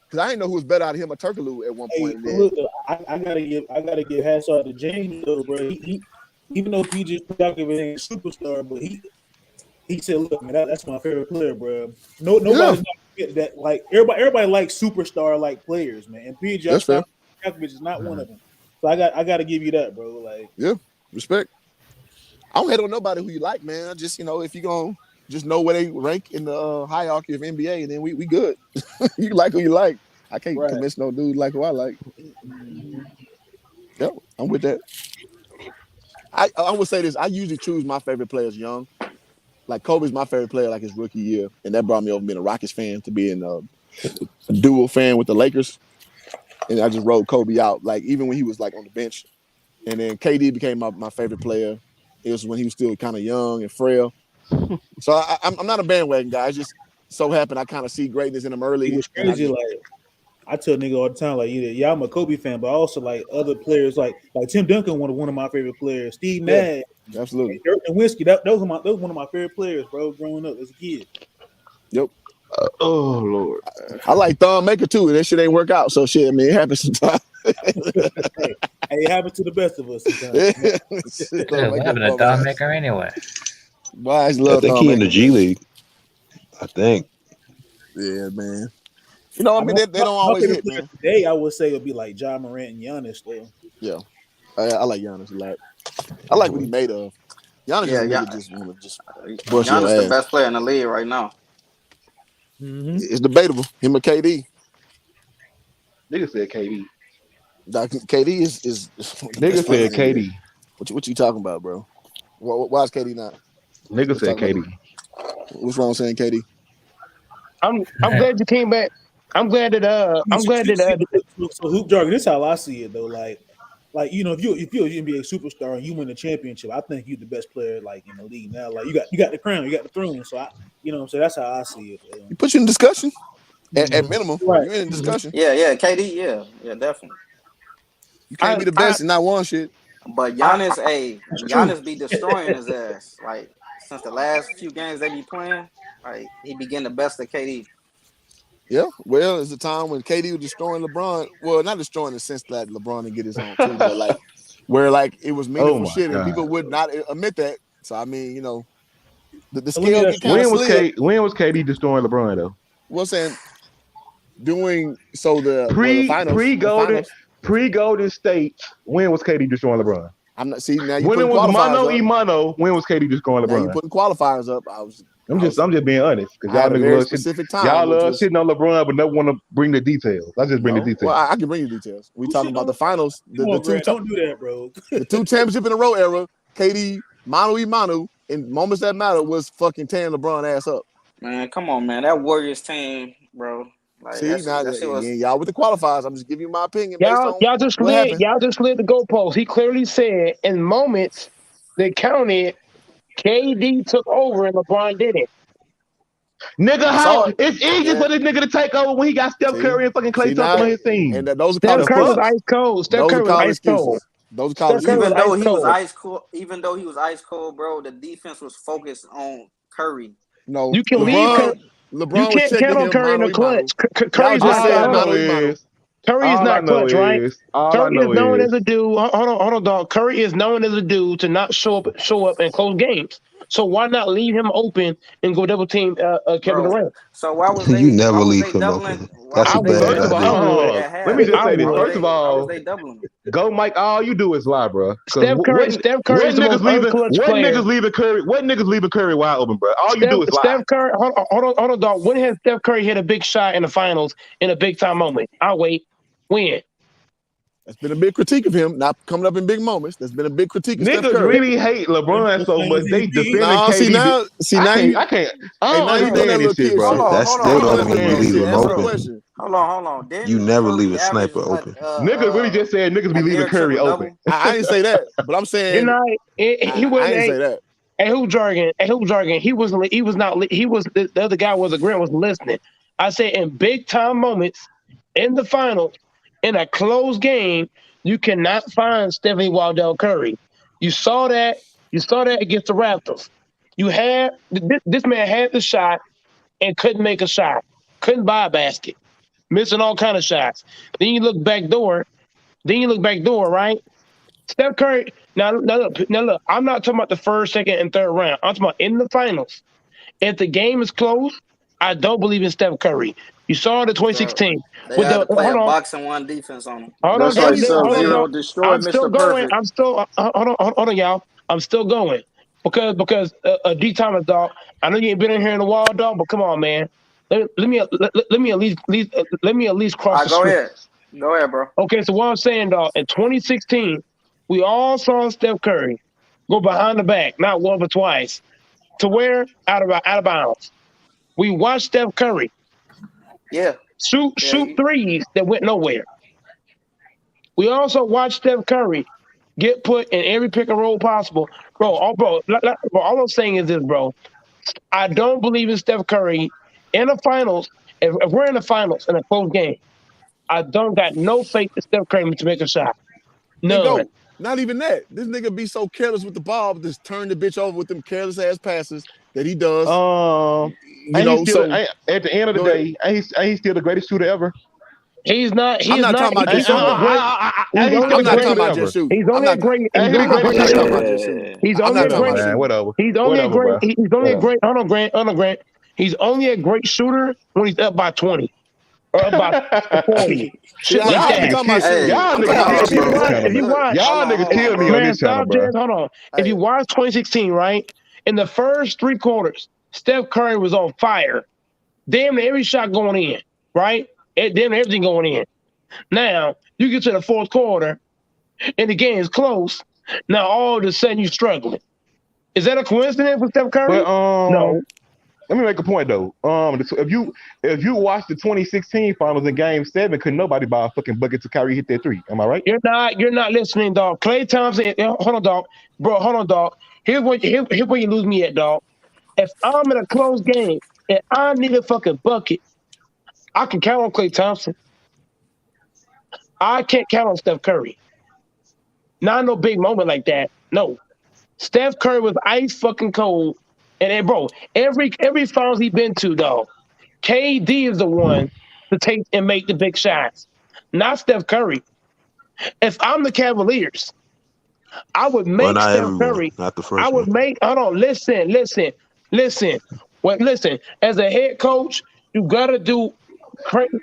Because I didn't know who was better out of him or Turkaloo at one point. Look, I gotta give hats off to James though, bro. He even though PJ Stojakovic ain't a superstar, but he said, "Look, man, that's my favorite player, bro." Nobody's not get that. Like everybody likes superstar like players, man. And PJ Stojakovic is not one of them. So I got to give you that, bro. Like, yeah, respect. I don't hate on nobody who you like, man. Just if you gonna just know where they rank in the hierarchy of NBA, and then we good. You like who you like. I can't convince no dude like who I like. Yep, I'm with that. I would say this. I usually choose my favorite players young. Like Kobe's my favorite player, like his rookie year, and that brought me over being a Rockets fan to being a dual fan with the Lakers. And I just rode Kobe out, like even when he was like on the bench. And then KD became my favorite player. It was when he was still kind of young and frail. So I'm not a bandwagon guy. I just so happened I kind of see greatness in him early. It's crazy. Like I tell nigga all the time, like yeah, I'm a Kobe fan, but also like other players, like Tim Duncan, one of my favorite players. Steve Nash, absolutely. Dirk and Whiskey, that was one of my favorite players, bro. Growing up as a kid. Yep. Oh Lord. I like Thumb Maker too. That shit ain't work out. So shit, I mean, it happens sometimes. Hey, it happens to the best of us sometimes. What happened to Thumb Maker anyway? Why is love? I think he in the G League. I think. Yeah, man. You know, I mean, they don't always hit, man. Today, I would say it would be like Ja Morant and Giannis, though. Yeah, I like Giannis a lot. I like what he made of. Giannis just bust your Giannis ass. the best player in the league right now. Mm-hmm. It's debatable. Him or KD. Nigga said KD. KD is Nigga said KD. What you talking about, bro? Why is KD not? Nigga said KD. What's wrong with saying KD? I'm glad you came back. I'm glad that So hoop jargon. This is how I see it though. Like you know, if you're an NBA superstar and you win a championship, I think you're the best player like in the league now. Like you got the crown, you got the throne. So so that's how I see it. You put you in discussion at minimum. Right. You're in discussion. Yeah, KD. Yeah, definitely. You can't be the best and not one shit. But Giannis be destroying his ass. Like since the last few games they be playing, like he be getting the best of KD. Yeah, well, it's a time when KD was destroying LeBron. Well, not destroying in the sense that LeBron didn't get his own too, but like where like it was meaningful shit, and people would not admit that. So I mean, you know, the scale get kind of slid. When was KD destroying LeBron though? Well, saying doing so the pre-Golden Pre-Golden State, when was KD destroying LeBron? I'm not. See, now you When it putting was qualifiers mano up. y mano, when was KD destroying Now you LeBron? putting qualifiers up. I'm just being honest because I y'all had a niggas very love shit. specific time, Y'all which love was shitting on LeBron, but never want to bring the details. I just bring the no. details. Well, I can bring you details. We talking about the finals, Come on, the two Grant, don't do that, bro. the two championship in a row era. KD mano y mano in moments that matter was fucking tearing LeBron ass up. Man, come on, man. That Warriors team, bro. Like See, now that shit was. y'all with the qualifiers. I'm just giving you my opinion based on Y'all just what happened. slid the goalpost. He clearly said in moments that counted, KD took over and LeBron didn't. Nigga, I saw how it. it's easy for this nigga to take over when he got Steph Curry and fucking Klay Thompson now, on his team. and those are Steph college Curry was excuses. ice cold. Steph Those Curry are was college ice cold. excuses. Those are college Steph Curry Even was though ice he was cold. ice cold, bro, the defense was focused on Curry. No, You can leave Curry. LeBron You was can't checking count on him Curry in mano the y mano. clutch. Y'all Curry's just not. said Hold mano on. y mano. Curry is not clutch, right? Curry is known as is a dude. Hold on, dog. Curry is known as a dude to not show up in close games. So why not leave him open and go double team Kevin Bro, Durant? so why was You they never leave him doubling? open. Why That's was a they bad First of doubling idea. all, him hold on. at Let half? me just say this. would. First of Why was all, they doubling him? go Mike. All you do is lie, bro. Because Steph Curry is the most unclutch what player. niggas leaving Curry? What niggas leaving Curry wide open, bro? All you do is lie. Steph Curry, hold on, dog. When has Steph Curry hit a big shot in the finals in a big time moment? I'll wait. When? That's been a big critique of him, not coming up in big moments. That's been a big critique of Steph Niggas Curry. really hate LeBron so much. They defending Nah, KD. I can't. I don't now you doing that understand little this shit, kid bro. shit. That Hold still on, You doing don't that hold mean little you kid leave shit. him Answer the open. question. on. You Didn't never leave Curry a average sniper open. Niggas really just said niggas be a leaving near Curry triple open. double? I didn't say that, but I'm Good saying night. He I wasn't. didn't say that. Hey, who jargon? He wasn't. He was not. He was. The other guy was a Grant was listening. I said in big time moments in the finals, in a close game, you cannot find Stephanie Wardell Curry. You saw that. You saw that against the Raptors. You had this man had the shot and couldn't make a shot. Couldn't buy a basket. Missing all kind of shots. Then you look back door. Right? Steph Curry. Now look. I'm not talking about the first, second, and third round. I'm talking about in the finals. If the game is close, I don't believe in Steph Curry. You saw it in So 2016 they with had the to play a boxing one defense on him. hold on, That's And like dog. he never Hold on, played. Sub-Zero dog. destroyed I'm still Mr. going. Perfect. Hold on, y'all. I'm still going because D Thomas, dog. I know you ain't been in here in a while, dog. But come on, man. Let me at least All cross right, the go street. ahead. Go ahead, bro. Okay, so what I'm saying, dog, in 2016, we all saw Steph Curry go behind the back, not once but twice, to where out of bounds. We watched Steph Curry Yeah. shoot threes that went nowhere. We also watched Steph Curry get put in every pick and roll possible, bro. All I'm saying is this, bro. I don't believe in Steph Curry in the finals. If we're in the finals in a close game, I don't got no faith in Steph Curry to make a shot. And None. go. Not even that. This nigga be so careless with the ball, just turn the bitch over with them careless ass passes that he does. You know, so At the end of the go ahead. day, ain't he still the greatest shooter ever? He's not. He I'm is not not. talking about He's just only a shooting. great. He's He's only still a I'm the not great. greatest talking shooter about ever. just shooting. He's only a great. He's Ain't he the only a greatest great I'm not shooter talking shooter. about ever? just shooting. He's I'm only not a talking Whatever, about great. man. shooting. He's only a Whatever, great. bro. He's only a Whatever. great. Hold on, Grant. He's only a great shooter when he's up by 20 or up by 40, See, shit like I ain't that. talking about shooting. Hey, Y'all I'm hold talking niggas about on, kill If me you on bro. this watch, channel, if you man. watch, Y'all niggas kill me on man, this channel, stop, bro. Jazz. Hold on. If you Hey, watch 2016, right, in the first three quarters, Steph Curry was on fire. Damn near every shot going in, right? Damn near everything going in. Now you get to the fourth quarter and the game is close. Now all of a sudden you're struggling. Is that a coincidence for Steph But Curry? No. let me make a point though. If you watch the 2016 finals in Game 7, couldn't nobody buy a fucking bucket to Kyrie hit that three. Am I right? You're not listening, dog. Klay Thompson, hold on, dog. Bro, hold on, dog. Here's where you lose me at, dog. If I'm in a close game and I need a fucking bucket, I can count on Klay Thompson. I can't count on Steph Curry. Not no big moment like that. No. Steph Curry was ice fucking cold. And then, bro, every finals he been to, dog, KD is the one to take and make the big shots, not Steph Curry. If I'm the Cavaliers, I would Well, make not Steph everyone, Curry. not the I first would one. make. Hold on, listen. Listen. As a head coach, you gotta do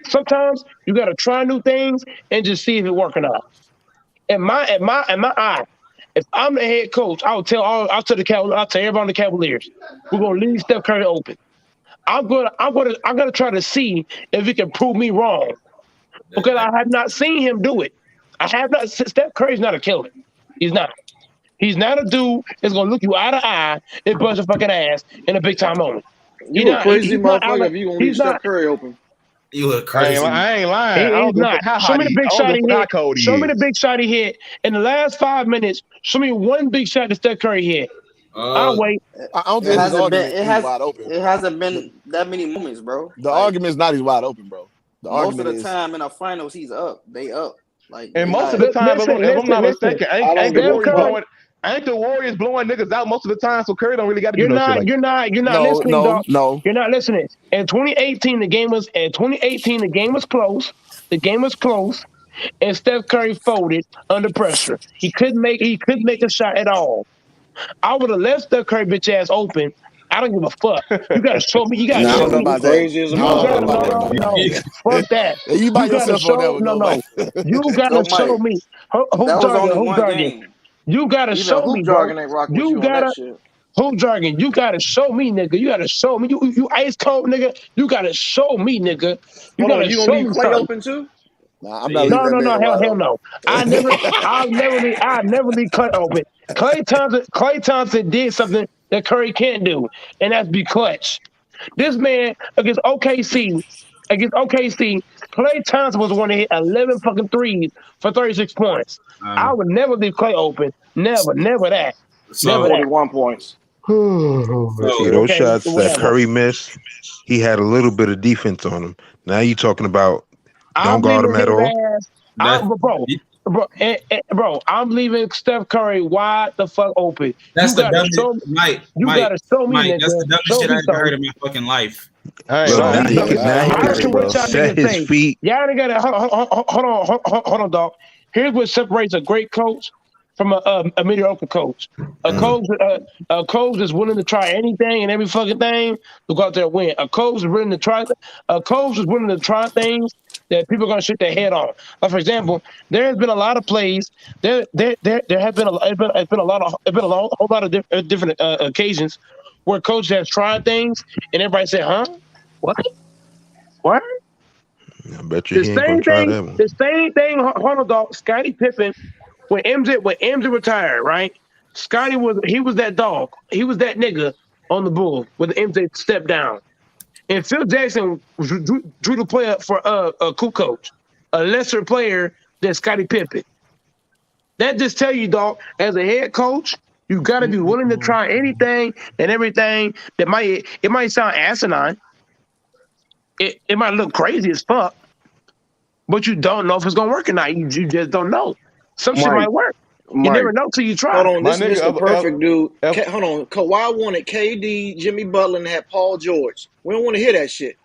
Sometimes you got to try new things and just see if it's working out. In my eye, if I'm the head coach, I'll tell everybody on the Cavaliers, we're gonna leave Steph Curry open. I'm gonna try to see if he can prove me wrong because I have not seen him do it. I have not. Steph Curry's not a killer. He's not. He's not a dude that's gonna look you eye to eye and bust your fucking ass in a big time moment. You a crazy He's not motherfucker if you gonna leave he's Steph not Curry open. You look crazy. I ain't lying. I he's don't give a not. fuck how Show hot me the he. big I don't shot give he a fuck how hit. cold he Show me is. the big shot he hit in the last 5 minutes. Show me one big shot that Steph Curry hit. I'll wait. I don't It think his hasn't been. argument he's wide open. It hasn't been that many moments, bro. The Like argument is not he's wide open, bro. The most of argument the is time in the finals, he's up. They up. Like And they most not. of the time, if I'm not Listen. mistaken, I don't give a fuck. ain't the Warriors blowing niggas out most of the time, so Curry don't really got to do You're no shit not. like You're that. not. You're not no, listening, no, dog. no. You're not listening. In 2018, the game was close. The game was close, and Steph Curry folded under pressure. He couldn't make a shot at all. I would have left Steph Curry bitch ass open. I don't give a fuck. You gotta show me. You gotta I Nah, show don't know me. about that. crazy as a I don't know motherfucker, about No, that, boy. no, Mike. no. Fuck that. You by You gotta yourself on that show. one, No, though, no. Mike. You So gotta show Mike, me. that Hoop was jargon. only Hoop one jargon. game. You gotta Even show Hoop me, bro. Jargon ain't rocking with You you on that gotta shit. hoop jargon. You gotta show me, nigga. You gotta show me. You ice cold, nigga. You gotta show me, nigga. You Hold on, gotta you gonna show leave me Clay something. open too? Nah, I'm not Yeah. leaving No, that no, no, man wide hell open. no. I never leave Clay open. Clay Thompson did something that Curry can't do, and that's be clutch. This man against OKC, Clay Thompson was the one that hit 11 fucking threes for 36 points. I would never leave Clay open. Never, never that. Never So, that. 41 points. See so those Okay, shots that whatever. Curry missed. He had a little bit of defense on him. Now you talking about don't I'm guard leaving him at his all. ass. that Bro, I'm leaving Steph Curry wide the fuck open. that's You the gotta dumbest show me. Mike, You Mike, gotta show me, Mike, that's nigga. the dumbest Show shit I me ever something. heard in my fucking life. I ain't Show Now me lying. he something. could. Now I he don't I don't could care disagree. what y'all set niggas his say. feet. Y'all ain't gotta hold on, dog. Here's what separates a great coach from a mediocre coach. A Mm. coach, a coach is willing to try anything and every fucking thing to go out there and win. A coach is willing to try. A coach is willing to try things that people are gonna shit their head on. Like for example, there has been a lot of plays. There have been it's been a lot of it's been a whole lot of different occasions where coach has tried things and everybody said, "Huh? What? What?" I bet you The he ain't gonna same try thing. that one. The same thing. Hold on, dog. Scottie Pippen when MJ retired, right? He was that dog. He was that nigga on the Bulls when MJ stepped down. And Phil Jackson drew the player for a cool coach, a lesser player than Scottie Pippen. That just tell you, dog, as a head coach, you got to be willing to try anything and everything it might sound asinine. It might look crazy as fuck, but you don't know if it's gonna work or not. You just don't know. Some shit Mike, might work. You Mike. never know till you Hold try. on, My this the nigga, perfect dude. if Hold on, Kawhi wanted KD, Jimmy Butler, and had Paul George. We don't want to hear that shit.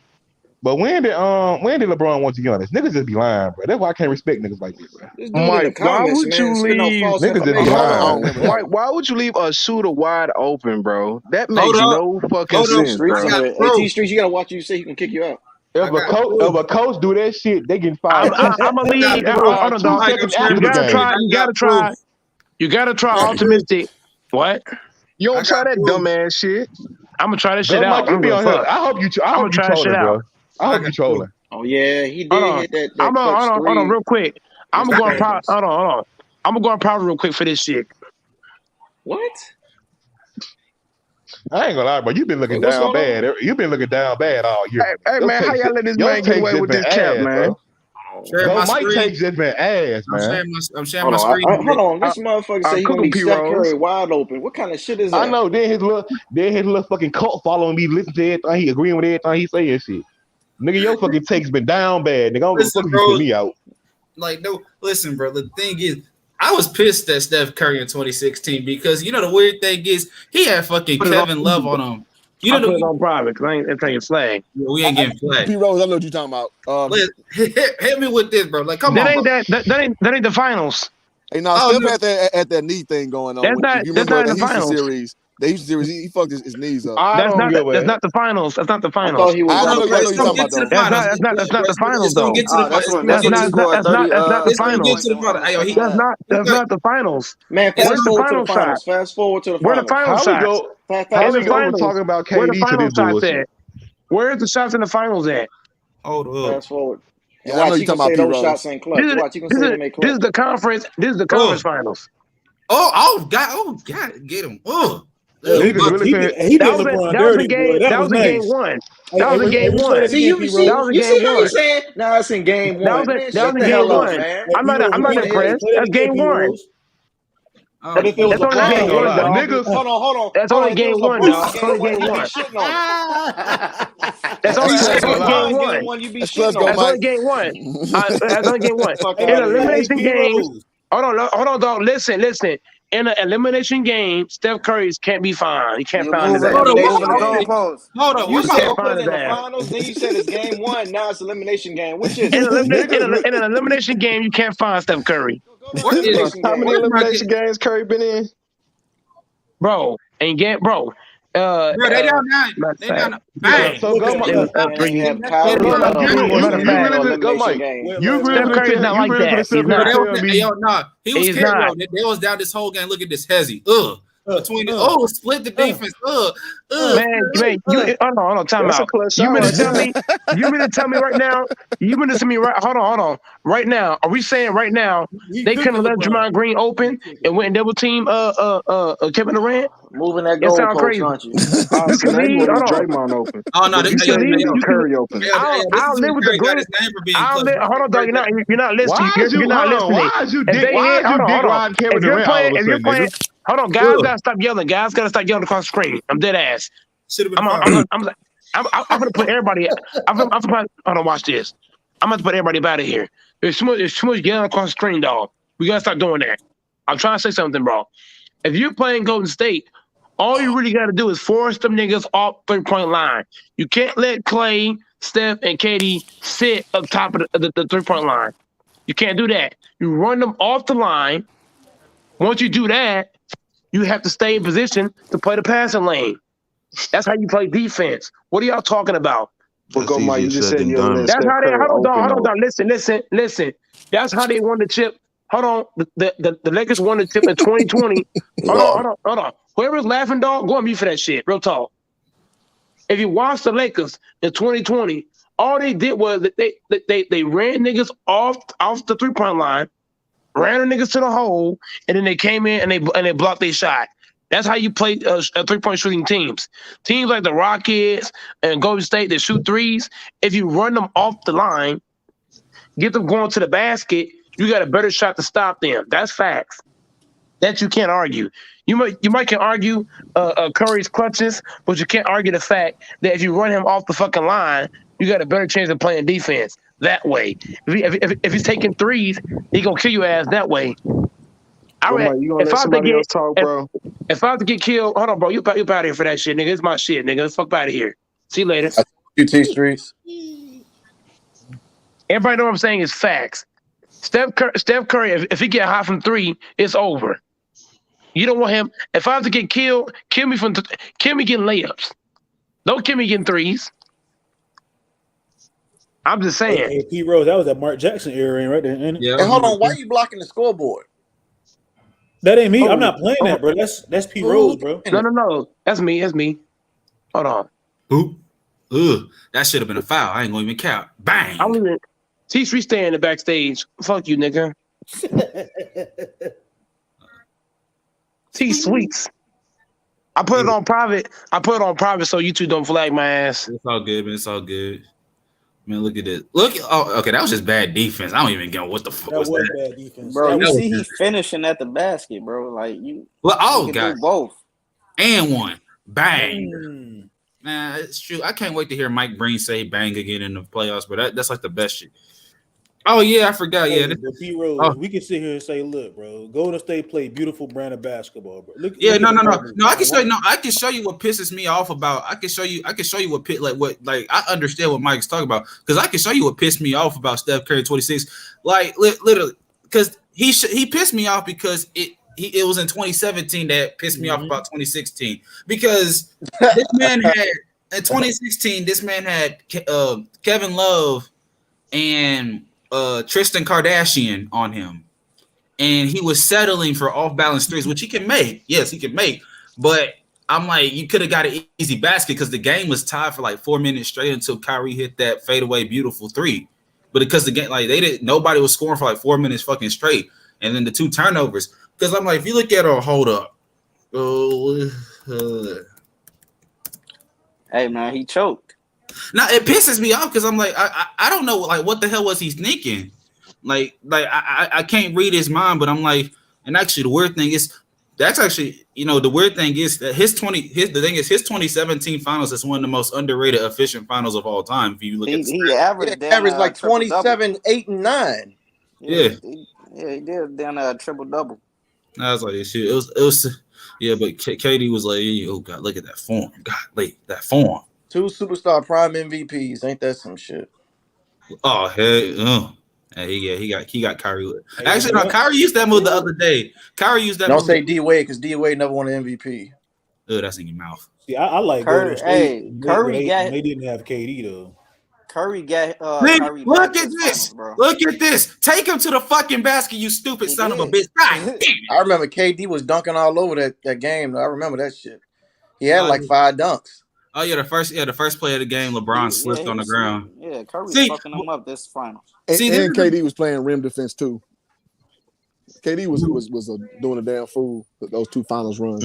but when did LeBron want to get honest? Niggas just be lying, bro. That's why I can't respect niggas like this, bro. This dude in the Mike, why comments, would man, you spitting out leave? false Niggas just be I information. don't, I don't lying. remember that Mike, one. why would you leave a shooter wide open, bro? That Hold makes up, no fucking hold up. T sense, Streets I in bro. got here. Hey, T proof. Streets, you gotta watch you say he can kick you out. I got If proof. a coach do that shit, they getting I'm fired I, I'm gonna I got leave. proof. Hold on, two dog. Mike, I'm seconds You after sharing the my gotta screen. game. try. I You got gotta proof. try. You gotta try I got proof. optimistic. What? You I don't try got that proof. dumbass shit. I'm gonna try this shit Bro, out. Mike, I you don't be give a on here. fuck. I I'm hope gonna you try this shit trolling, out. bro. I I hope got you proof. trolling. Oh yeah, he Hold did on. hit that I'm gonna clutch hold on three real quick. I'm against gonna the go on power. Panthers. Hold on. I'm gonna go on power real quick for this shit. What? I ain't gonna lie, bro. You've been looking What's down going on? bad. You've been looking down bad all year, Hey, bro. hey man, how y'all let this Your man get takes away just with been this cap, ass, man? bro. Sharing Bro, my Mike screen. takes just been ass, man. I'm sharing Hold my on, screen. hold on. This motherfucker say he gonna Cool, leave P Steph Rose. Curry wide open. What kind of shit is I that? know. Then his little fucking cult following me, listen to everything he agreeing with everything he saying shit. Nigga, your fucking takes been down bad. Nigga, I don't give a Listen, fuck if you put bro. me out. Like, no, listen, bro. The thing is, I was pissed at Steph Curry in 2016 because you know the weird thing is he had fucking Put it on. Kevin Love on him. You I know put it on private because I ain't taking flag. we ain't getting P flagged. Rose, I know what you're talking about. Hit me with this, bro. Like, come That on, ain't bro. that ain't the finals. Hey, now Oh Steph no, had that knee thing going on. That's If not you that's remember not in the the Houston finals. series, The Houston series, he fucked his knees up. I That's don't not give that's a. not the finals. That's not the I thought finals. he was I on know, the I know It's you're gonna talking Pacers. get about to the though. finals. That's not the finals It's gonna though. get to the That's finals. when That's that's when he not scored that's not thirty. that's not the It's gonna get finals. Points to in the one finals. in the Ayo, second he, That's half. not he that's got, not the finals. Man, it's Where's fast the gonna, forward to the final shot? finals. Fast forward to the Where the finals. final How we shots? go? In How Fast the we go from finals. talking about Where the KD to final this shots bullshit? at? Where's the shots in the finals at? hold up. fast forward. And Yeah, I know watch, you're he gonna talking about say P those shots Rose. ain't clutch. Watch, he gonna say them ain't This is clutch. the conference. This is the Oh, conference finals. get him. Oh, Niggas He, really he, finna. did, he That did was in LeBron that was dirty, in game boy. That that was was in game nice. one. That was in game Replay that one. again, See, P That Rose. was in you game see how you one. saying? Nah, it's in game one. Man, That shut was in the game hell up, one. man. Hey, P Rose, I'm Who not replay, the hell? impressed. play that That's again, game P one. Rose. But if it was That's only I ain't game gonna one, LeBron, lie, dog. niggas. That's hold on. only If it game was one, LeBron dog. in That's game only one, game you be one. shitting on it. That's If only it I ain't that's was gonna only lie. game LeBron game one. one, you be Let's shitting go, on That's it. only Mike. game one. That's only game one. Fuck In out of an here. Hey, elimination P game, Rose. hold on, dog. Listen. In an elimination game, Steph Curry can't be fined. You can't You find his moving, hold ass. on. you What moving the about? Elimination game. goalposts. Hold on. You What You about? said can't it was find his in the ass. finals, then you said it's game one. Now it's elimination game. Which is In it? an, elimina- Niggas. in an elimination game, you can't find Steph Curry, Go to Where is? elimination How many game. Where's my get? elimination games Curry been in? bro. And get bro. Bro, Matter of they fact, down. uh, Bang. So Look go, at Mike. they was up And they three. have They So Kyrie go, and down. Mike. Uh, You Bang. you matter of you fact, in really the go, elimination Mike. game. Wait, You wait, really Steph wait. finna Curry is tell not you like really that. finna sit He's up here Bro, and not. they was, tell me. yo, nah, he was He's scared, not. bro. They was down this whole game. Look at this hezzy. Uh, Between the uh, split the uh, defense. uh, Man, you uh. hold on, time That's a out. clutch You shot mean to right tell there. me? You mean to tell me right now? You mean to tell me right? Hold on. Right now, are we saying right now He they couldn't cooking let LeBron. Draymond Green He open cooking. and went and double team Kevin Durant? Moving that It sounds goalpost, crazy. aren't you? You Austin, can now you leave. want to Hold leave on. Draymond open, Oh no, but this you You can said you leave. leave You can. Curry open. this I'll is where live with the Curry got green. his name for being I'll clutch live. Hold on, dog. right there. You're not listening. Why is you You're not hold on? listening. If they Why hit, is you dick hold on. riding Kevin If you're Durant all of a playing, sudden, nigga? hold on. Guys Ugh. gotta stop yelling. Guys gotta stop yelling across the screen. I'm dead ass. Should have been I'm a I'm foul. I'm gonna put everybody. Hold on, watch this. I'm gonna put everybody out of here. There's too much yelling across the screen, dog. We gotta stop doing that. I'm trying to say something, bro. If you're playing Golden State, all you really gotta do is force them niggas off 3-point line. You can't let Clay, Steph, and Katie sit up top of the 3-point line. You can't do that. You run them off the line. Once you do that, you have to stay in position to play the passing lane. That's how you play defense. What are y'all talking about? But That's go, Mike. You easier just said said than you'll done. let That's Steph how they Curry open hold on, though. dog. Listen. That's how they won the chip. Hold on. The Lakers won the chip in 2020. Lord. Hold on. Whoever's laughing, dog, go on mute for that shit. Real talk. If you watch the Lakers in 2020, all they did was that they ran niggas off the 3-point line, ran the niggas to the hole, and then they came in and they blocked their shot. That's how you play 3-point shooting teams. Teams like the Rockets and Golden State that shoot threes, if you run them off the line, get them going to the basket, you got a better shot to stop them. That's facts. That you can't argue. You might can argue Curry's clutches, but you can't argue the fact that if you run him off the fucking line, you got a better chance of playing defense that way. If he's taking threes, he gonna kill your ass that way. Go, Mike. You gonna If let I have to somebody get else talk, bro? if I have to get killed, hold on, bro. You out of here for that shit, nigga. It's my shit, nigga. Let's fuck out of here. See you later. QT Streets. Everybody know what I'm saying is facts. Steph Curry, if he get hot from 3, it's over. You don't want him. If I have to get killed, kill me getting layups. Don't kill me getting threes. I'm just saying. Hey, P Rose, that was that Mark Jackson era, right there, ain't it? Yeah. And hold on, why you blocking the scoreboard? That ain't me. Oh, I'm not playing oh, that, bro. That's P Rose, bro. No. That's me. Hold on. Who? Ugh. That should have been a foul. I ain't gonna even count. Bang. I'm leaving. T3 stay in the backstage. Fuck you, nigga. T Sweets. I put it on private. So you two don't flag my ass. It's all good, man. It's all good. Man, look at this. Okay, that was just bad defense. I don't even know what the fuck was that. Bad defense. Bro, you was see he bad. finishing at the basket, bro. Like you Well, can do both. And one. Bang. Man, it's true. I can't wait to hear Mike Breen say bang again in the playoffs, but that's like the best shit. Oh, yeah, I forgot. Hey, Yeah. but P Rose, we can sit here and say, look, bro, Golden State play beautiful brand of basketball, bro. Look at No. the No, I can show you. No, I can show you what pisses me off about. I can show you what I understand what Mike's talking about because I can show you what pissed me off about Steph Curry 26. Like literally, because he pissed me off because it was in 2017 that pissed me off about 2016 because this man had in 2016 this man had Kevin Love and Tristan Kardashian on him, and he was settling for off balance threes, which he can make. Yes, he can make, but I'm like, you could have got an easy basket because the game was tied for like 4 minutes straight until Kyrie hit that fadeaway beautiful three. But because the game, like nobody was scoring for like 4 minutes fucking straight, and then the 2 turnovers. Because I'm like, if you look at it, hold up. Hey man, he choked. Now it pisses me off because I'm like, I don't know, like what the hell was he thinking? Like I can't read his mind, but I'm like, and actually the weird thing is. That's actually, the weird thing is that his 2017 finals is one of the most underrated, efficient finals of all time. If you look at he averaged like 27, 8, and 9. Yeah, he did then triple double. I was like, shit. It was, yeah. But KD was like, oh god, look at that form. God, that form. 2 superstar prime MVPs. Ain't that some shit? Oh hell, he got Kyrie. Actually, no, Kyrie used that move the other day. Kyrie used that. Don't say D Wade because D Wade never won an MVP. Oh, that's in your mouth. See, I like Curry. Curry they didn't have KD though. Curry got Kyrie. Look at this, bro. Look at this. Take him to the fucking basket, you stupid son of a bitch. God, I remember KD was dunking all over that game. I remember that shit. He had like 5 dunks. Oh yeah, the first play of the game, LeBron slipped on the ground. Yeah, Curry fucking him up this final. And KD was playing rim defense too. KD was doing a damn fool with those 2 finals runs.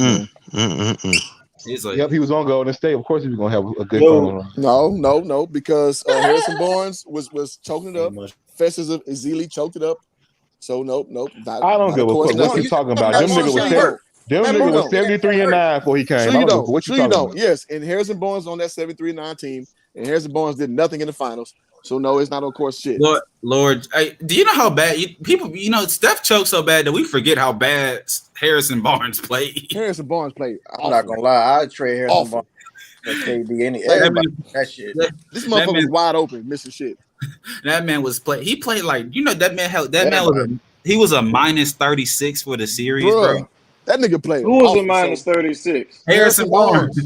He's like, yep, he was on Golden State. Of course, he was gonna have a good final run. No, because Harrison Barnes was choking it up. Festus Ezeli choked it up. So nope. I don't give a fuck what you talking about. Them niggas was 73-9 before he came. So you don't. Yes, and Harrison Barnes on that 73-9 team, and Harrison Barnes did nothing in the finals. So no, it's not on course shit. Lord, do you know how bad people? Steph choked so bad that we forget how bad Harrison Barnes played. Harrison Barnes played. I'm not gonna lie, I'd trade Harrison Barnes for KD. That shit. This motherfucker was wide open, missing shit. That man was play. He played like that man. He was a minus 36 for the series, bro. That nigga played. Who was a minus 36? Harrison Barnes.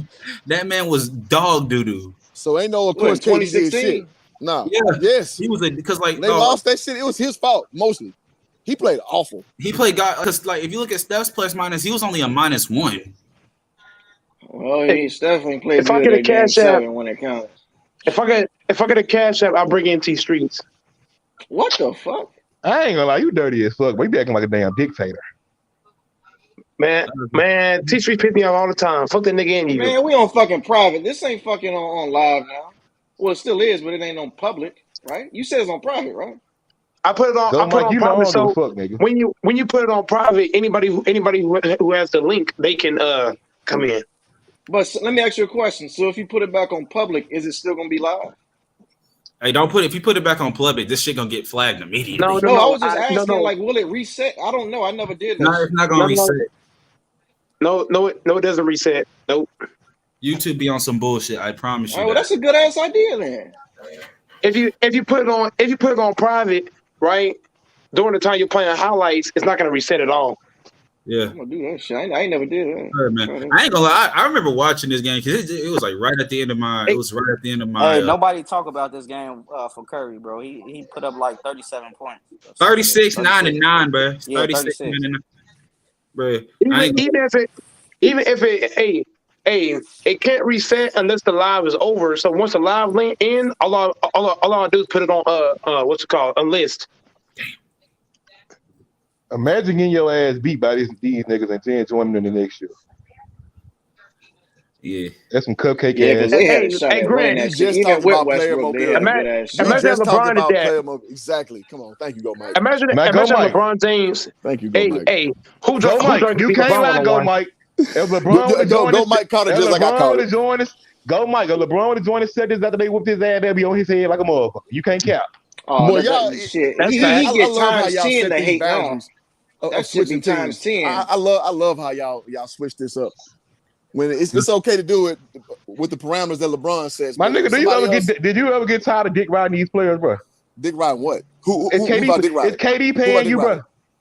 That man was dog doo doo. So ain't no of course 2016. No. Yeah. Yes. He was because like they lost that shit. It was his fault mostly. He played awful. He played because like if you look at Steph's plus minus, he was only a -1. Well, Steph ain't played. If I get a cash app when it counts. If I get a cash app, I'll bring in T Streets. What the fuck? I ain't gonna lie, you dirty as fuck. But you be acting like a damn dictator. Man, T Streets pick me up all the time. Fuck that nigga in you. Man, we on fucking private. This ain't fucking on live now. Well, it still is, but it ain't on public, right? You said it's on private, right? I put it on. I put it on private. So fuck, nigga. when you put it on private, anybody who has the link, they can come in. But let me ask you a question. So if you put it back on public, is it still gonna be live? Hey, if you put it back on public, this shit gonna get flagged immediately. No, I was just asking, like, will it reset? I don't know. I never did that. No, it's not gonna reset. No, it doesn't reset. Nope. YouTube be on some bullshit. I promise you. Oh, well, that's a good ass idea then. If you put it on private, right, during the time you're playing highlights, it's not gonna reset at all. Yeah, I'm gonna do that shit. I ain't never did that. Sure, man. I ain't gonna lie. I remember watching this game because it was like right at the end of my. It was right at the end of my. Hey, nobody talk about this game for Curry, bro. He put up like 37 points. 36, 9 and 9, bro. Yeah, 36, 9 and 9, bro. Even if it can't reset unless the live is over. So once the live link in, all I do is put it on what's it called, a list. Imagine getting your ass beat by these niggas and then joining them the next year. Yeah, that's some cupcake ass. Hey, Grant, you just talked about player mobility. Imagine LeBron did that. Exactly. Come on, thank you, go Mike. Imagine LeBron James. Thank you, go Mike. Hey, who go Mike? You can't let go Mike. If LeBron go Mike caught it just like I caught it. Go Mike. If LeBron would have joined the set this after they whooped his ass, they'll be on his head like a motherfucker. You can't cap. Oh, boy, y'all, shit. He get times 10 to hate now. That should be times 10. I love how y'all switch this up. When it's okay to do it with the parameters that LeBron says. My nigga, did you ever get tired of dick riding these players, bro? Dick riding what? Who is about dick riding? Is KD paying you, bro?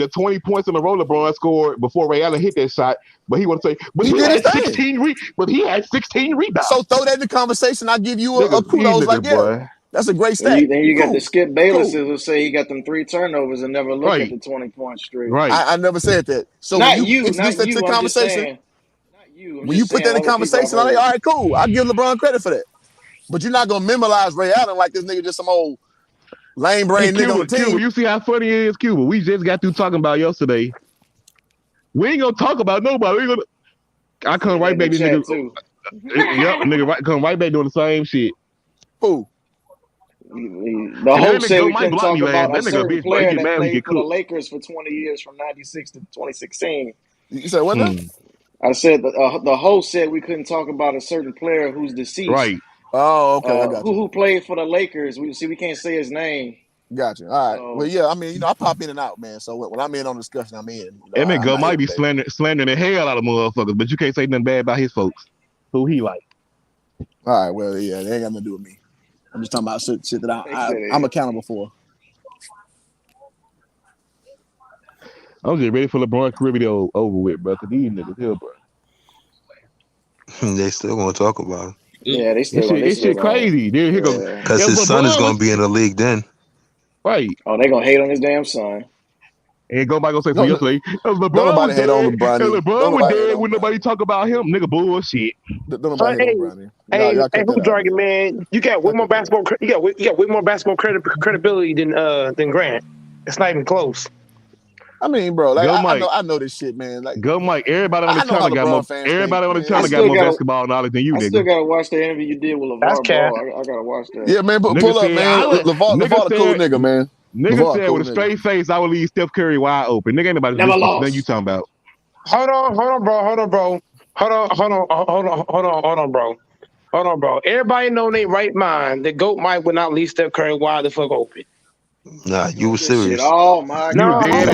the 20 points in a row LeBron scored before Ray Allen hit that shot, but he want to say, but He he did his had thing. 16 but he had 16 rebounds. So throw that in the conversation. I'll give you a Niggas, these kudos. Like, niggas, yeah, boy. that's a great Then stat. you got Cool. the Skip Baylesses Cool. who say he got them 3 turnovers and never look at Right. the 20-point streak. Right. I never said that. So when Not you you, introduce not that to the you. I'm just conversation, saying. when you put that in conversation, I'm like, all right, cool. I give LeBron credit for that. But you're not gonna memorize Ray Allen like this nigga just some old lame brain nigga on the team. Cuba, you see how funny it is, Cuba? We just got through talking about yesterday. We ain't gonna talk about nobody. I come right back, this nigga. Yep, nigga, come right back doing the same shit. Who? The host said we couldn't talk about a certain player that played for the Lakers for 20 years from 96 to 2016. You said what now? I said the host said we couldn't talk about a certain player who's deceased. Right. Oh, okay. I got you. Who played for the Lakers. We can't say his name. Gotcha. All right. Well, yeah, I mean, I pop in and out, man. So when I'm in on the discussion, I'm in. That nigga might be slandering the hell out of motherfuckers, but you can't say nothing bad about his folks. Who he like. All right. Well, yeah, they ain't got nothing to do with me. I'm just talking about shit that I'm accountable for. I'm just ready for LeBron career to over with, bro. Cause these niggas here, bro. They still gonna talk about him. Yeah, they still. This shit crazy. Because his son is gonna be in the league then. Right. Oh, they gonna hate on his damn son. And go back and say something yesterday. LeBron was dead. LeBron was dead when nobody talk about him. Nigga, bullshit. Hey, who dragging, man? You got way more basketball. You got way more basketball credibility than Grant. It's not even close. I mean, bro, like I know this shit, man. Like, go, Mike. Everybody on the channel got more. Everybody on the channel got more basketball knowledge than you, nigga. I still gotta watch the interview you did with LeVar Ball. I gotta watch that. Yeah, man. Pull up, man. LeVar a cool nigga, man. Nigga said with a straight face, I would leave Steph Curry wide open. Nigga ain't nobody never lost. Then you talking about? Hold on, bro. Everybody know in their right mind that GOAT Mike would not leave Steph Curry wide the fuck open. Nah, you were serious. Oh my God. Hold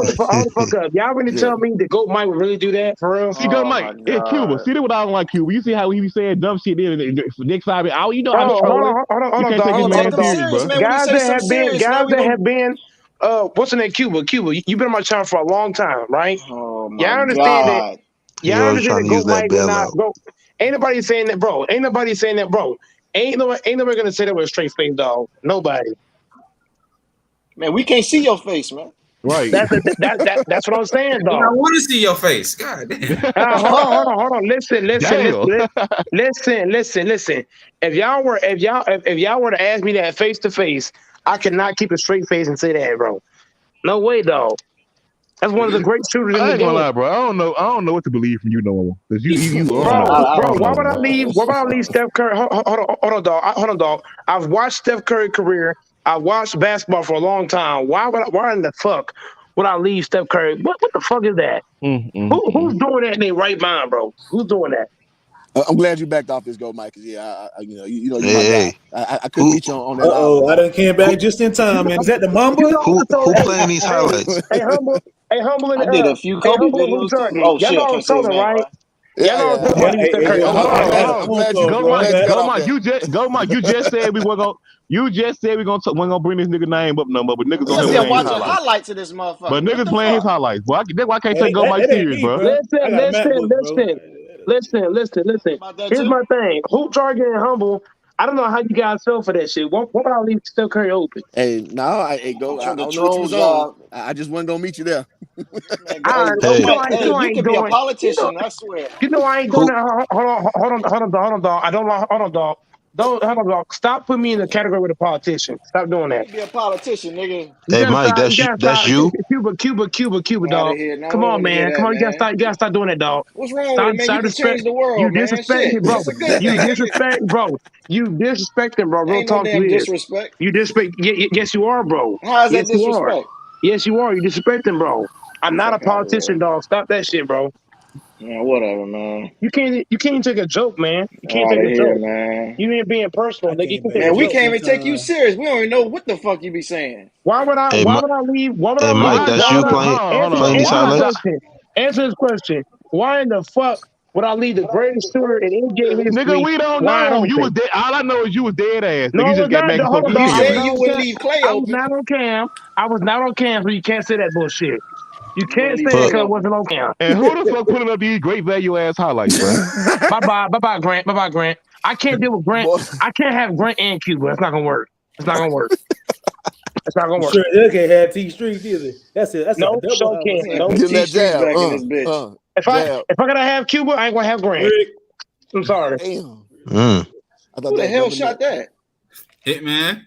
the fuck up. Y'all really tell me that GOAT Mike would really do that for real? See, GOAT Mike in Cuba. See what I don't like Cuba. You see how he be saying dumb shit there for next 5 years. You know how to hold on, you can't take his man serious, bro. Guys that have been what's in that Cuba? You've been on my channel for a long time, right? Oh my y'all understand that? Y'all understand that GOAT Mike will not go. Ain't nobody saying that, bro. Ain't nobody gonna say that with a straight face, dog. Nobody. Man, we can't see your face, man. Right. That's what I'm saying, dog. I want to see your face. God damn. Hold on. Listen. If y'all were to ask me that face to face, I cannot keep a straight face and say that, bro. No way, dog. That's one of the great shooters in the game. I ain't gonna lie, bro. I don't know what to believe from you no more. Cause you bro. Why would I leave Steph Curry? Hold on, dog. I've watched Steph Curry's career. I watched basketball for a long time. Why in the fuck would I leave Steph Curry? What the fuck is that? Who's doing that in their right mind, bro? Who's doing that? I'm glad you backed off this go, Mike. Cause yeah, you my guy. I couldn't meet you on that. I done came back just in time, man. Is that the Mamba? Who playing these highlights? Hey, humble. I did a few Kobe videos too. Oh shit, I can't say his name, right? Yeah. Go, Mike. You just said we were gonna. You just said we're gonna bring this nigga name up no more, but niggas gonna watch the highlights of this motherfucker. But niggas playing his highlights. Boy, that's why I can't take Go Mike serious, bro. Listen. Here's my thing. Hoop jargon and humble. I don't know how you guys feel for that shit. What would I leave Steph Curry open? Hey, no, I don't know what you was on. I just wasn't gonna meet you there. You can be a politician, I swear. You know I ain't doing that. Hold on, dog. I don't hold on, dog. Hold on, dog. Stop putting me in the category with a politician. Stop doing that. You be a politician, nigga. Hey, Mike, that's you. Cuba, dog. Come on, man. Come on, you gotta stop doing that, dog. What's wrong with it, man? You can change the world, you man. Disrespect me, bro. You disrespect him, bro. Real ain't talk. No damn disrespect. You disrespect. Yes, you are, bro. How is that disrespect? Yes, you are. You disrespect him, bro. I'm not a politician, dog. Stop that shit, bro. Yeah, whatever, man. You can't even take a joke, man. You can't take a joke, man. You ain't being personal, nigga. Man, we can't even take you serious. We don't even know what the fuck you be saying. Why would I leave? Hey, Mike, that's you playing these highlights? Answer this question. Why in the fuck would I leave the greatest shooter in NBA history? Nigga, we don't know. You was dead. All I know is you was dead ass. No, you just got back. You said you would leave Clay open. I was not on cam, so you can't say that bullshit. You can't say it because it wasn't on cam. And who the fuck putting up these great value ass highlights, bro? Bye-bye, Grant. I can't deal with Grant. I can't have Grant and Cuba. It's not gonna work. It's not gonna work. Sure, they can't have T Streets either. That's it. That's a No, double so can't. homicide. No. Give him that T-Streets jab. back in this bitch. If I gotta have Cuba, I ain't gonna have Grant. Rick. I'm sorry. Damn. Mm. I thought Who the that hell was shot that? Hitman.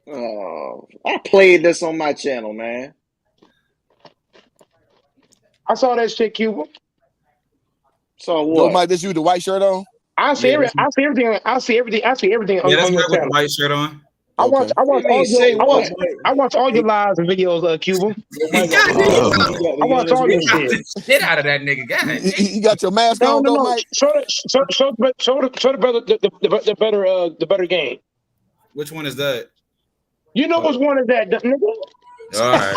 Oh, I played this on my channel, man. I saw that shit, Cuba. So Go, what? Mike, this you with the white shirt on? I see everything. I see everything. I see everything on Yeah, that's your Mike with the channel. white shirt on. I watch What do you mean, say what? I watch all your lives and videos, Cuba. God Oh. I watch all your shit. Shit out of that nigga. God. You got your mask on, go, Mike? Show the brother the better game. Which one is that? You know which one is that, nigga? All right.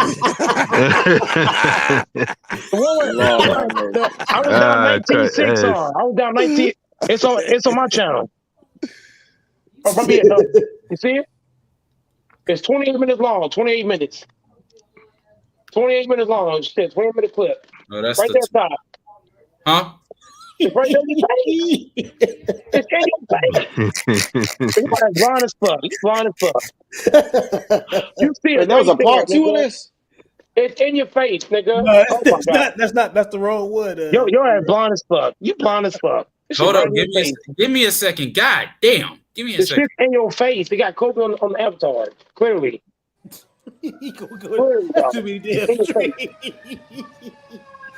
I was down 19-6 on. I was down 19. It's on my channel. Oh, from here, you see it? It's 28 minutes long. 28 minutes. 28 minutes long. Shit, 20-minute clip. Oh, that's right there top. Huh? It's right there in your face. It's in your face. You're blind as fuck. You're blind as fuck. You see it. There was a part two of this? It's in your face, nigga. No, oh my God. That's the wrong one. Your ass blind as fuck. You blind as fuck. Hold up. Give me a second. God damn. Give me a second. Shit in your face. They got Kobe on the avatar. Clearly.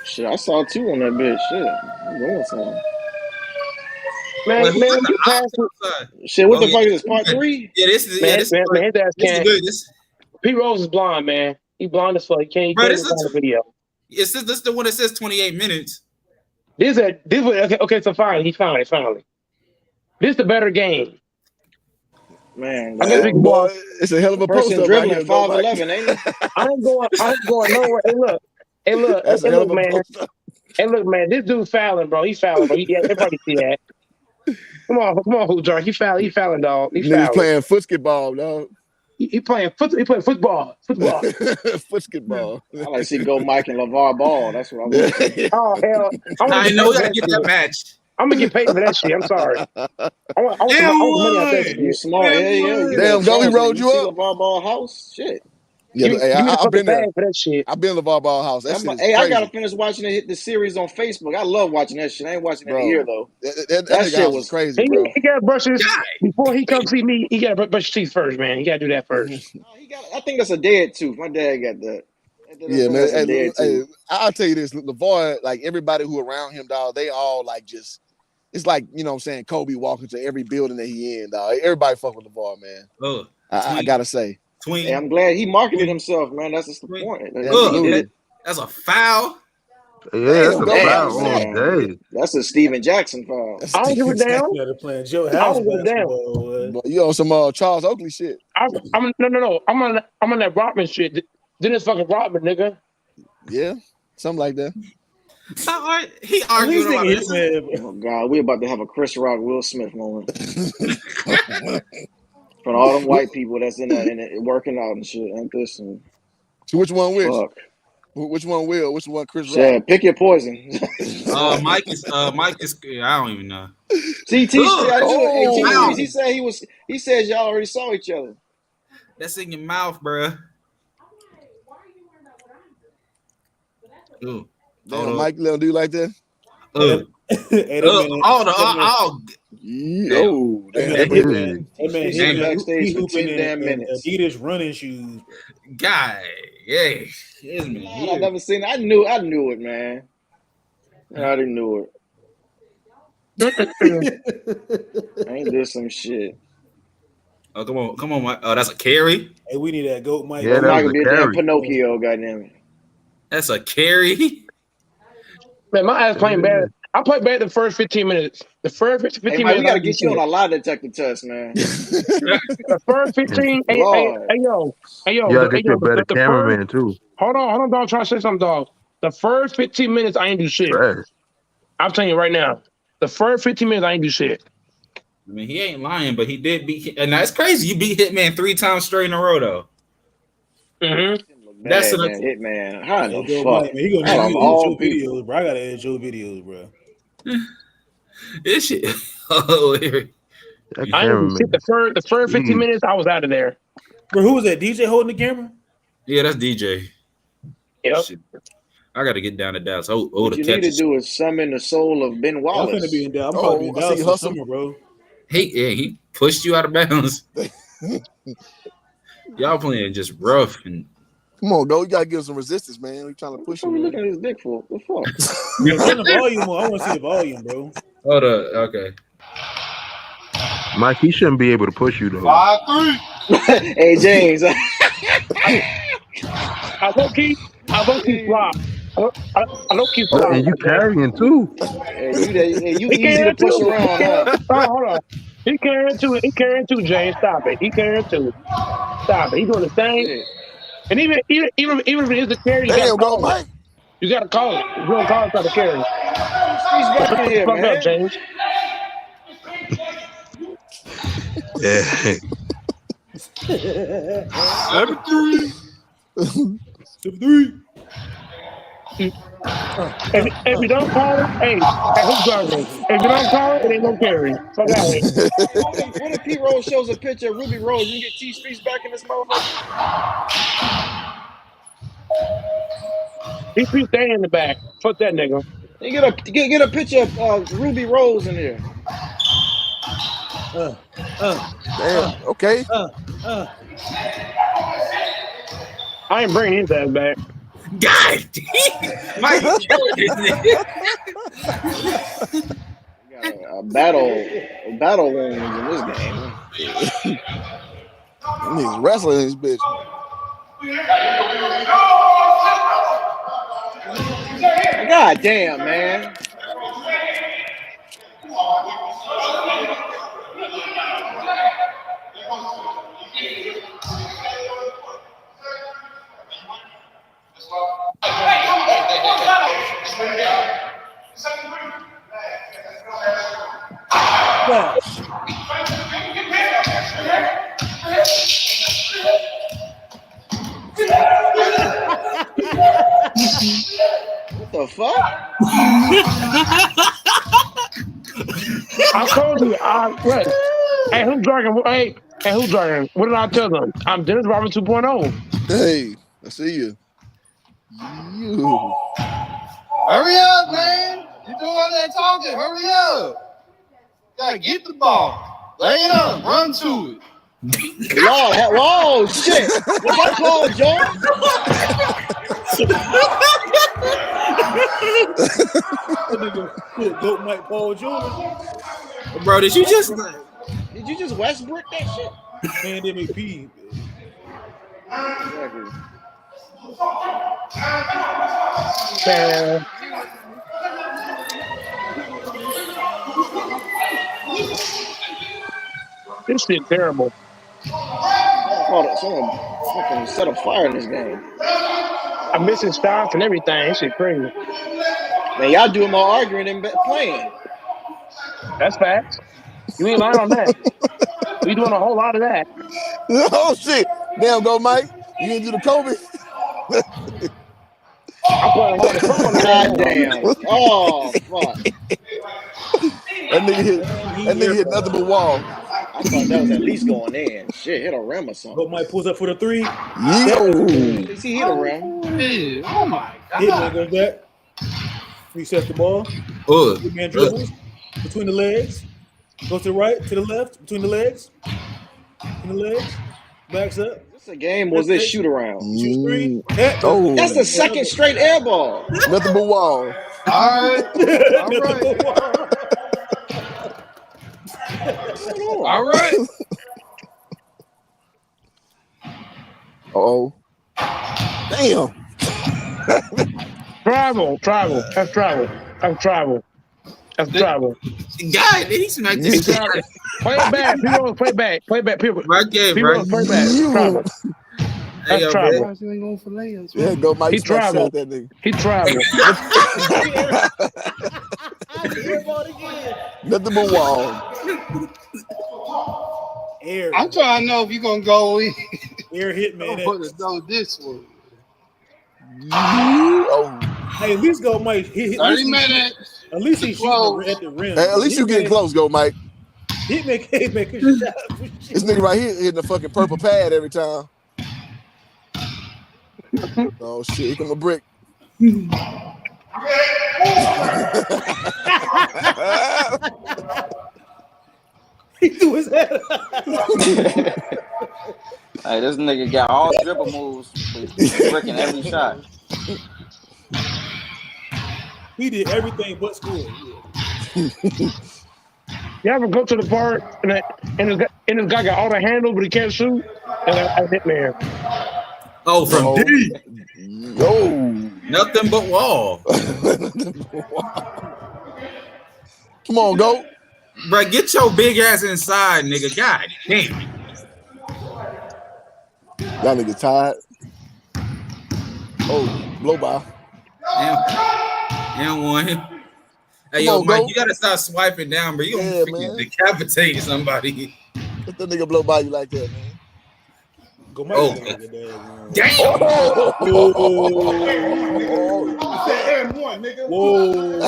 Shit, I saw two on that bitch. Shit. I'm doing something. Man, you passed it. Shit, what the fuck is this? Part 3? Yeah, this is his ass can't. good. P Rose is blind, man. He blind as fuck. He can't find the video. This is the one that says 28 minutes. Okay, so fine. He found it finally. This is the better game. Man, I guess we can go. It's a hell of a person post dribbling right 5'11", ain't it? I ain't going nowhere. Hey, look. That's a hell of a man. post-up. Hey, look, man. This dude fouling, bro. He's fouling, bro. Everybody see that. Come on, Hoojar. He fouling, dog. He Niggas fouling. playing football, dog. He playing football. Football. I like to see Go Mike and LeVar Ball. That's what I want to see. Oh hell! I know we gotta get that match. I'm gonna get paid for that shit. I'm sorry. I want some money out that shit. You smart, yeah. Damn, Gully rolled you up. LeVar Ball house, shit. Yeah, I've been there. For that shit. I've been to LeVar Ball house. That shit is I crazy. gotta finish watching the series on Facebook. I love watching that shit. I ain't watching it in a year though. That shit was crazy, bro. He gotta brush his before he comes see me. He gotta brush his teeth first, man. He gotta do that first. I think that's a dead tooth. My dad got that. Yeah, man. Hey, I'll tell you this: LeVar, like everybody who around him, dog, they all like just. It's like, you know what I'm saying, Kobe walking to every building that he in, dog. Everybody fuck with LeVar, man. Oh, I gotta say. Hey, I'm glad he marketed himself, man. That's just the point. That's a foul. Yeah, that's a foul on day. That's a Steven Jackson foul. I don't give a damn. Playing Joe House But you on some Charles Oakley shit. No. I'm on that Rodman shit. Then it's fucking Rodman, nigga. Yeah, something like that. He argued about this. Oh God, we about to have a Chris Rock Will Smith moment. From all them white people that's in there working out and shit. Ain't this? So which one which? Fuck. Which one Will? Which one Chris Rock? Yeah, pick your poison. Mike is. I don't even know. CT, he said y'all already saw each other. That's in your mouth, bro. Ooh. Damn, Mike don't do like that. He backstage for 10 damn minutes. Adidas running shoes. Guy, yeah. I never seen it. I knew it, man. I already knew it. Ain't this some shit? Oh, come on, Mike. Oh, that's a carry. Hey, we need that goat, Mike. Yeah, Mike will be a damn Pinocchio, goddamn it. That's a carry. Man, my ass playing bad. I played bad the first 15 minutes. The first 15 Mike, minutes. we gotta get you on a lie detector test, man. The first 15. Hey, yo. You gotta get you a better cameraman too. Hold on, dog. I'm trying to say something, dog. The first 15 minutes, I ain't do shit. Trash. I'm telling you right now. The first 15 minutes, I ain't do shit. I mean, he ain't lying, but he did beat. And that's crazy. You beat Hitman 3 times straight in a row, though. Mm-hmm. That's Hitman. How the fuck? Mike, man, he gonna edit your videos, bro. I gotta edit your videos, bro. This shit. Oh, I ain't do shit. The first 15 minutes, I was out of there. Bro, who was that? DJ holding the camera? Yeah, that's DJ. Yep. Shit. I got to get down to Dallas. Oh, What the you need to Texas. do is summon the soul of Ben I'm Wallace. finna be in Dallas. I'm probably be in Dallas this summer, bro. He pushed you out of bounds. Y'all playing just rough and. Come on, though. You gotta give some resistance, man. We trying to push What you. are we looking at his dick for? What the fuck? Turn the volume on. I want to see the volume, bro. Hold up. Okay. Mike, he shouldn't be able to push you though. 5'3". Hey James. I don't keep flop. I don't keep flop. And you carrying too. You He easy to carrying push too. around, huh? Hold on. He carrying too. He carrying too, James. Stop it. He carrying too. Stop it. He doing the same. Shit. And even if it is the carry, you Damn, gotta call Mike. it. You gotta call it. You don't call it not the carry. He's back in here, Fuck man. up, James. Yeah. 7-3. 7-3. If you don't call it, hey, who's guarding? If you don't call it, it ain't no carry. Fuck out of here. What if Pete Rose shows a picture of Ruby Rose? You get T Streets back in this motherfucker? He stay in the back. Fuck that nigga. You get a picture of Ruby Rose in here. Damn. Okay. I ain't bringing his ass back. God, Mike, you killing this nigga. A battle wounds in this game. He's wrestling this bitch. God damn, man. What the fuck? I told you. What? Hey, who's dragging? Hey, who's dragging? What did I tell them? I'm Dennis Robert 2.0. Hey, I see you. Hurry up, man. You doing all that talking. Hurry up. Gotta get the ball. Lay it up. Run to it. Whoa, shit. Was that Paul George? Goat Mike Paul George. Bro, did you just Westbrook that shit? Pandemic P. Exactly. This shit terrible. Someone fucking set a fire in this game. I'm missing shots and everything. This shit crazy. Man, y'all doing more arguing than playing. That's facts. You ain't lying on that. We doing a whole lot of that. Oh shit! Damn, go Mike. You didn't do the Kobe. I'm playing hard as fuck on the God damn. Oh fuck. That nigga hit nothing but wall. I thought that was at least going in. Shit, hit a rim or something. Goat Mike pulls up for the 3. Yo. At least he hit a rim. Oh my God. Hitman goes back. Resets the ball. Hitman dribbles between the legs. Goes to the right, to the left, between the legs. Between the legs. Backs up. This a game was this shoot around? Shoot screen. Oh. That's the second straight air ball. Nothing but wall. All right. All right. Uh-oh. Damn. Travel. That's travel. God, did he smack this shit? Play it back. People play back. People Right game, people right? play back. Travel. That's travel. Yeah, go Mike. He traveled. That nigga. He traveled. Nothing but wall. Air. I'm trying to know if you're gonna go in. Air Hitman. Put it though this one. Oh. Hey, at least Mike. 30 minutes. At least he's shooting at the rim. Hey, at least you getting close, go Mike. Hitman can't make a shot. This nigga right here hitting the fucking purple pad every time. Oh shit! Here come a brick. He threw his head. Hey, this nigga got all dribble moves, bricking every shot. He did everything but score. You ever go to the park and this guy got all the handle, but he can't shoot? And I hit man. Oh, from deep. Yo. Nothing but wall. Come on, go. Bro, get your big ass inside, nigga. God damn. Y'all niggas tired. Oh, blow by. And one. Hey, Come yo, on, Mike, go. you gotta stop swiping down, bro. You gonna freaking decapitate somebody. Let that nigga blow by you like that, man. Go Oh, damn! And one, nigga. Whoa!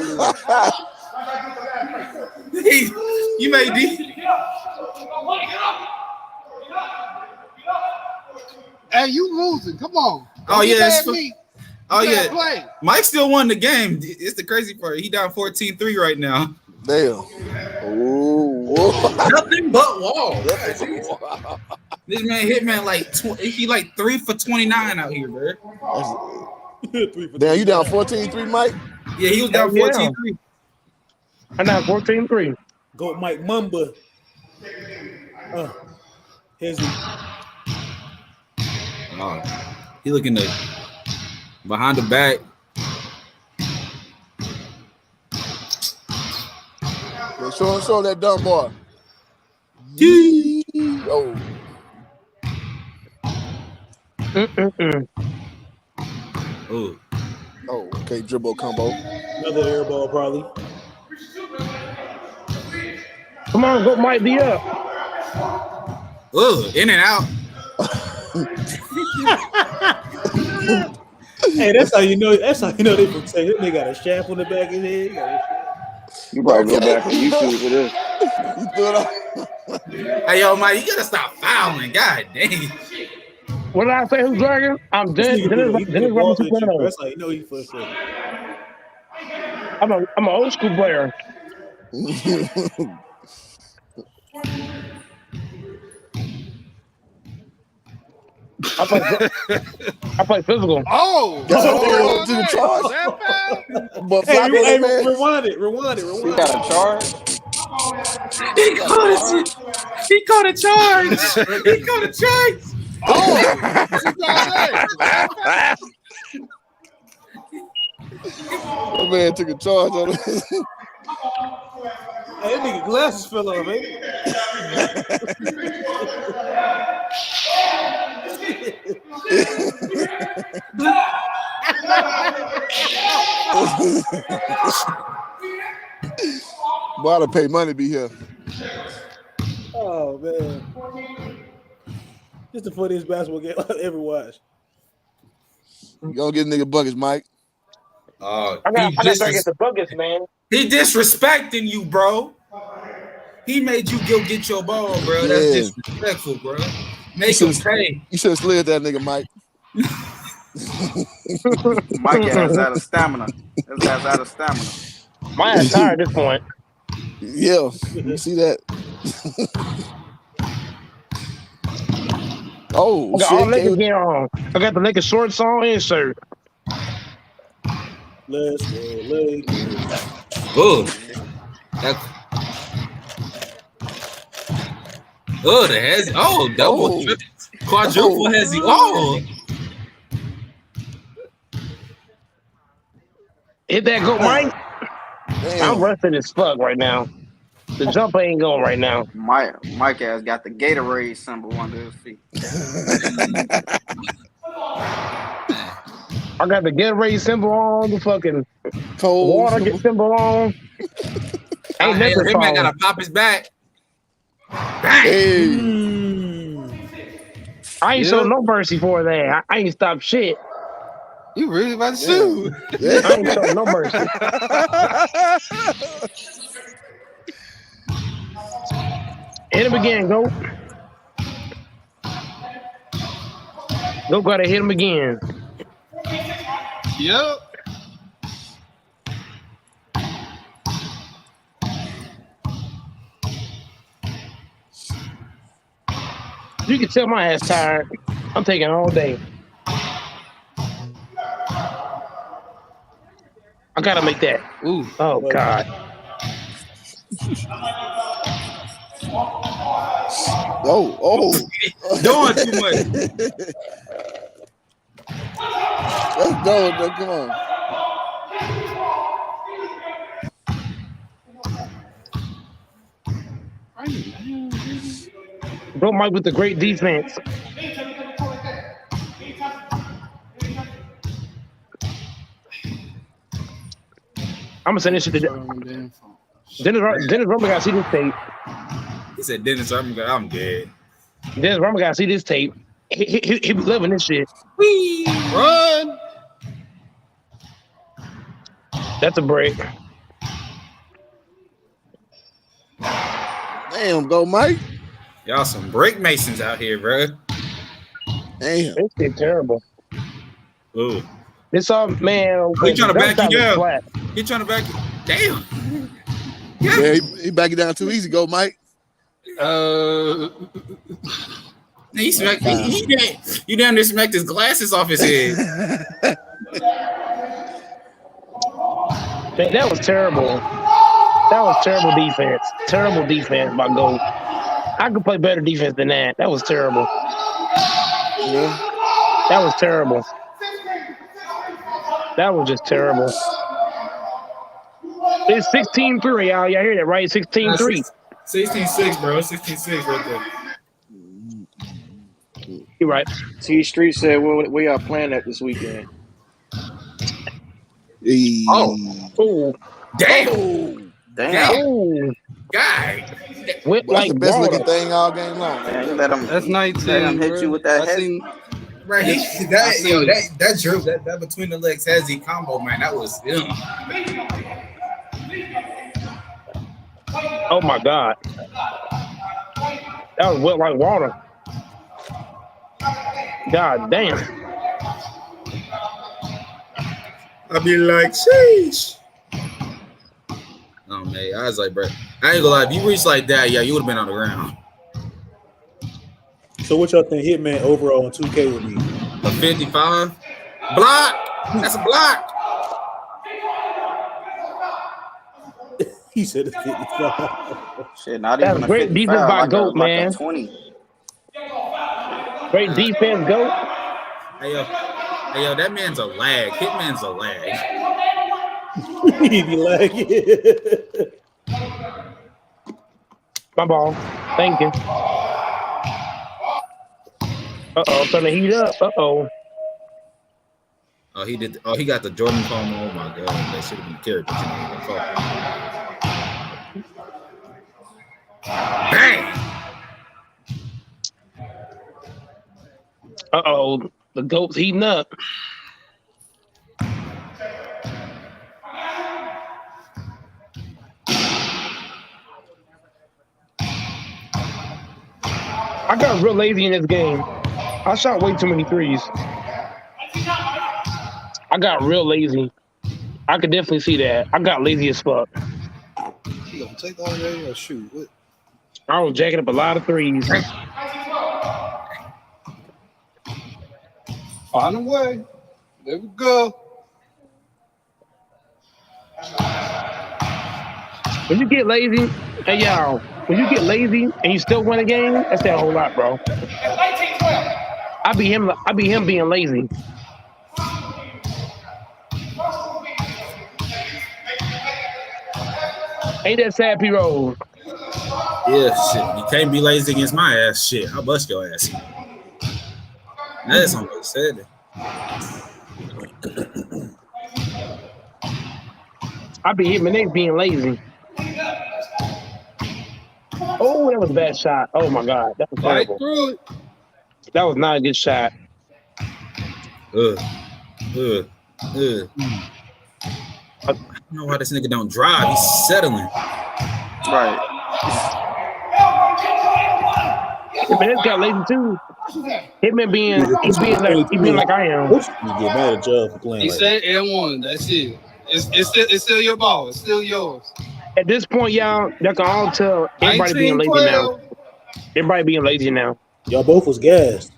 You made D. Hey, you losing? Come on. Oh Don't get yeah, mad at me. oh You yeah. gotta play. Mike still won the game. It's the crazy part. He down 14-3 right now. Damn. Oh. Nothing but wall. This man Hitman he like 3 for 29 out here, bro. Damn, you down 14-3, Mike? Yeah, he was down 14-3. I'm down 14-3. Go Mike Mumba. Here's he. Oh, he looking behind the back. Show that dumb boy. Oh. Oh, okay, dribble combo. Another air ball, probably. Come on, go Mike D up. In and out. Hey, that's how you know. That's how you know they protect. This nigga got a shaft on the back of his head. You probably go back on YouTube for this. You threw it off. Hey, yo, Mike, you gotta stop fouling. God dang. What did I say? Who's dragging? I'm dead. Dennis Robert 2.0. That's how you know he frustrated. I'm an old school player. I play physical. Oh, to the charge. But Hey, man. rewind it. You got a charge? He caught a charge. He caught a charge. Oh, that man took a charge on it. Hey, that nigga glasses fell off, man. Boy, I'd pay money to be here. Oh man, this the funniest basketball game I've ever watched. You gonna get nigga buckets, Mike? I got to get the buckets, man. He disrespecting you, bro. He made you go get your ball, bro. That's disrespectful, bro. Make him pay. You should have slid that nigga, Mike. Mike ass out of stamina. His ass out of stamina. My ass tired at this point. Yeah, you see that? Oh, I got all Lakers gear on. I got the Lakers shorts on and shirt. Let's go, Lakers. The hezzy. Double, quadruple hezzy. Hit that go, Mike. I'm rusting as fuck right now. The jump ain't going right now. Mike ass got the Gatorade symbol under his feet. I got the Gatorade symbol on, the fucking cold water get symbol on. Ain't nothing That man gotta pop his back. Hey. I ain't showing no mercy for that. I ain't stopped shit. You really about to sue? I ain't showing no mercy. Hit him again, go. Go, gotta hit him again. Yep. You can tell my ass tired. I'm taking all day. I gotta make that. Ooh. Oh God. Oh. Doing too much. Let's go. Come on. Bro Mike with the great defense. I'm gonna send this shit to Dennis Roman gotta see this tape. He said, Dennis, I'm dead. Dennis Roman gotta see this tape. He be loving this shit. Whee! Run! That's a break. Damn, go Mike. Y'all some break masons out here, bro. Damn. This shit terrible. Ooh. This all man. He trying to back you down. He trying to back you. Damn. Yeah, he back it down too easy. Go Mike. He smacked. You down there smacked his glasses off his head. That was terrible. That was terrible defense. Terrible defense by Gold. I could play better defense than that. That was terrible. Yeah. That was terrible. That was just terrible. It's 16-3, y'all. Y'all hear that, right? 16-3. 16-6, bro. 16-6 right there. You're right. T Street said, where y'all playing at this weekend? Oh. Damn. Oh. Damn. Oh. God. With That's the best looking thing all game long. Man, you let him. That's 19. Let him hit you with that heavy. Right, that dribble, that between the legs hezzy combo, man, that was Oh my God. That was wet like water. God damn. I'd be like, sheesh. Oh man, I was like, bro, I ain't gonna lie, if you reached like that, yeah, you would have been on the ground. So what y'all think Hitman overall on 2K would be? A 55 block. That's a block. He said it's 55. Shit, not That's even a great 55, defense by like Goat, man. A 20. Great defense, Goat. Hey yo, that man's a lag. Hitman's a lag. He be lagging. My ball. Thank you. Uh-oh, trying to heat up. Uh-oh. Oh, he did. Oh, he got the Jordan phone. Oh my God, that should have been carried. But bang! Uh-oh, the Goat's heating up. I got real lazy in this game. I shot way too many threes. I got real lazy. I could definitely see that. I got lazy as fuck. You gonna take all day or shoot? What? I was jacking up a lot of threes. Find a way. There we go. When you get lazy, hey y'all, when you get lazy and you still win a game, that's that whole lot, bro. I be him being lazy. Ain't that sad, P-Roll? Yeah, shit. You can't be lazy against my ass. Shit, I'll bust your ass. That's what I said. I be hitting my neck being lazy. Oh, that was a bad shot. Oh my God, that was terrible. Through it. That was not a good shot. I don't know why this nigga don't drive. He's settling. Right. But it's got lazy too. Hitman being like I am. You get mad at y'all for playing He like said N1. That's it. It's still your ball. It's still yours. At this point, y'all can all tell everybody being lazy now. 19-12. Everybody being lazy now. y'all both was gassed.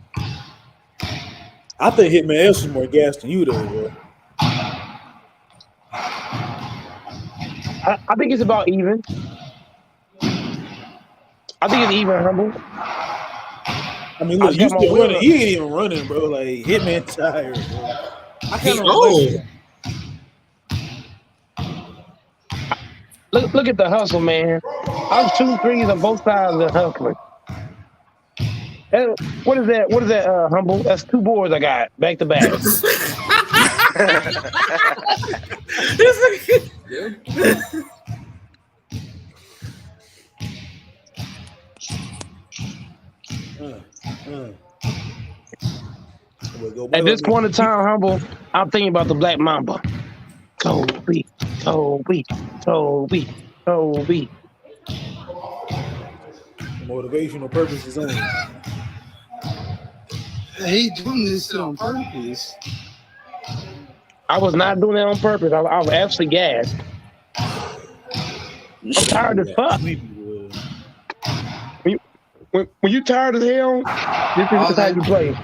I think Hitman else was more gassed than you though, bro. I think it's about even. I think it's even, humble. I mean, look, you still running. He ain't even running, bro. Like Hitman tired, bro. I kind of Look at the hustle, man. I'm shooting threes on both sides of the hustling. What is that? What is that, humble? That's 2 boards I got back to back. At this point in time, humble, I'm thinking about the Black Mamba. Kobe. Motivational purposes only. He doing this shit on purpose. I was not doing that on purpose. I was actually gassed. I'm tired as fuck. When you tired as hell, this is how you play.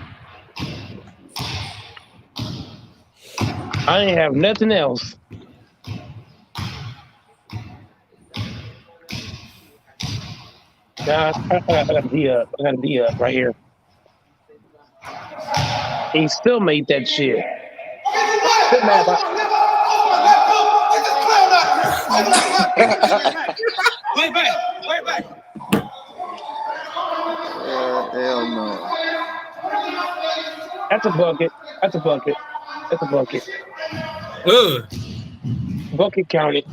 I ain't have nothing else. Nah, I gotta be up. I gotta be up right here. He still made that shit. Still mad about Wait back. Hell no. That's a bucket. Bucket counted.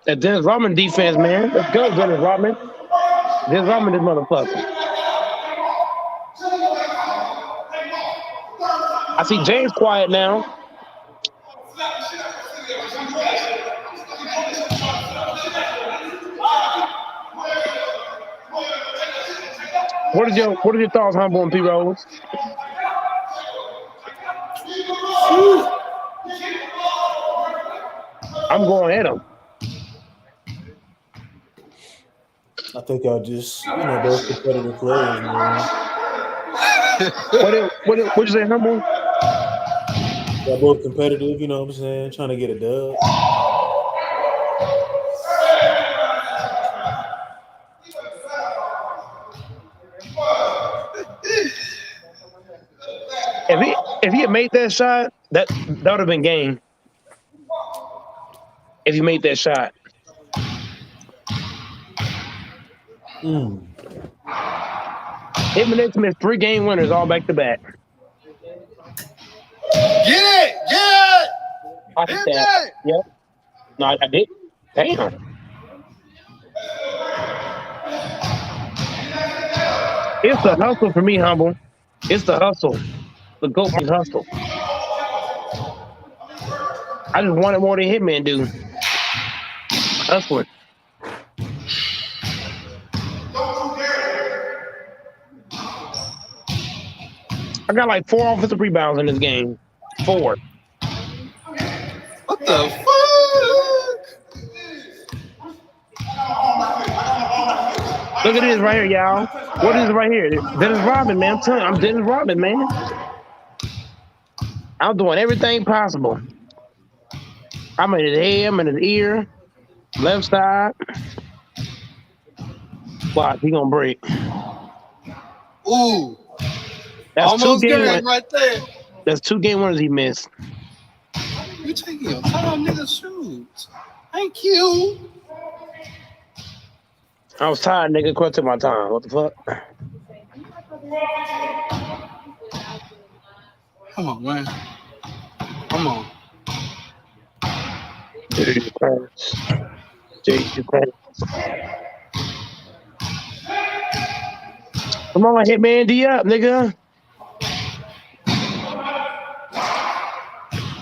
That Dennis Rodman defense, man. Let's go, Dennis Rodman. Dennis Rodman, this motherfucker. I see James quiet now. What are your thoughts, humble and P Rose? I'm going at him. I think y'all just, both competitive players, man. What you say, humble? Y'all both competitive, you know what I'm saying? Trying to get a dub. If he had made that shot, that would have been game. If he made that shot. Him and X missed 3 game winners all back to back. Get it! I hit that. Yep. No, I did. Damn. It's the hustle for me, humble. It's the hustle. The GOAT hustle. I just wanted more than Hitman do. Hustling. I got like 4 offensive rebounds in this game. 4. What the fuck? Look at this right here, y'all. What is it right here? Dennis Rodman, man. I'm telling you, I'm Dennis Rodman, man. I'm doing everything possible. I'm in his head, I'm in his ear, left side. Watch, he gonna break. Ooh. That's almost 2 game game right there. That's 2 game winners he missed. You taking your time, nigga, shoot. Thank you. I was tired, nigga. Quit to my time. What the fuck? Come on, man. Come on. Jesus Christ. Come on, Hitman D up, nigga.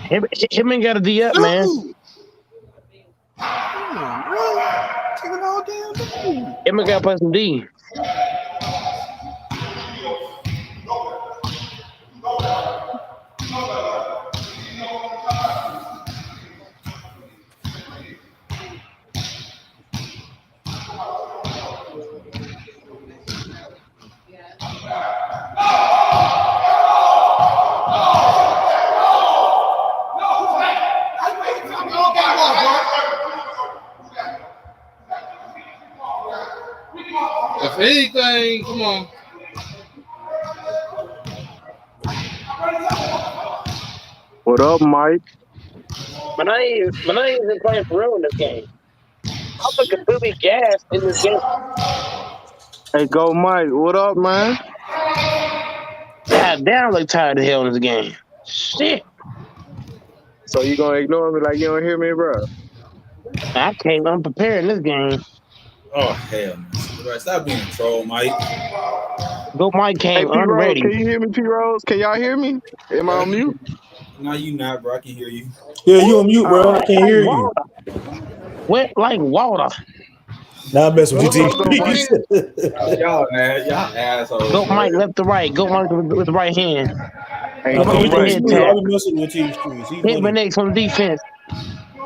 Him ain't got a D up, man. Dude. Take it all damn day. Him ain't got to play some D. If anything, come on. What up, Mike? But I ain't even playing for real in this game. I'm a completely gassed in this game. Hey, go Mike. What up, man? God damn, I'm tired of hell in this game. Shit. So you gonna ignore me like you don't hear me, bro? I came unprepared in this game. Oh hell no! Stop being a troll, Mike. Go Mike Hey, came P Rose, unready. can you hear me, P Rose? Can y'all hear me? Am I on mute? No, you not, bro. I can hear you. Yeah, you on mute, bro. I can't hear you. Wet like water. Nah, I'm messing with you, What's up, Mike? Y'all, man, y'all assholes. Go Mike left to right. Go Mike with the right hand. Hey, Go go Mike with the Mike. head I've tap. been messing with TV streets. He Hit my funny. next on defense.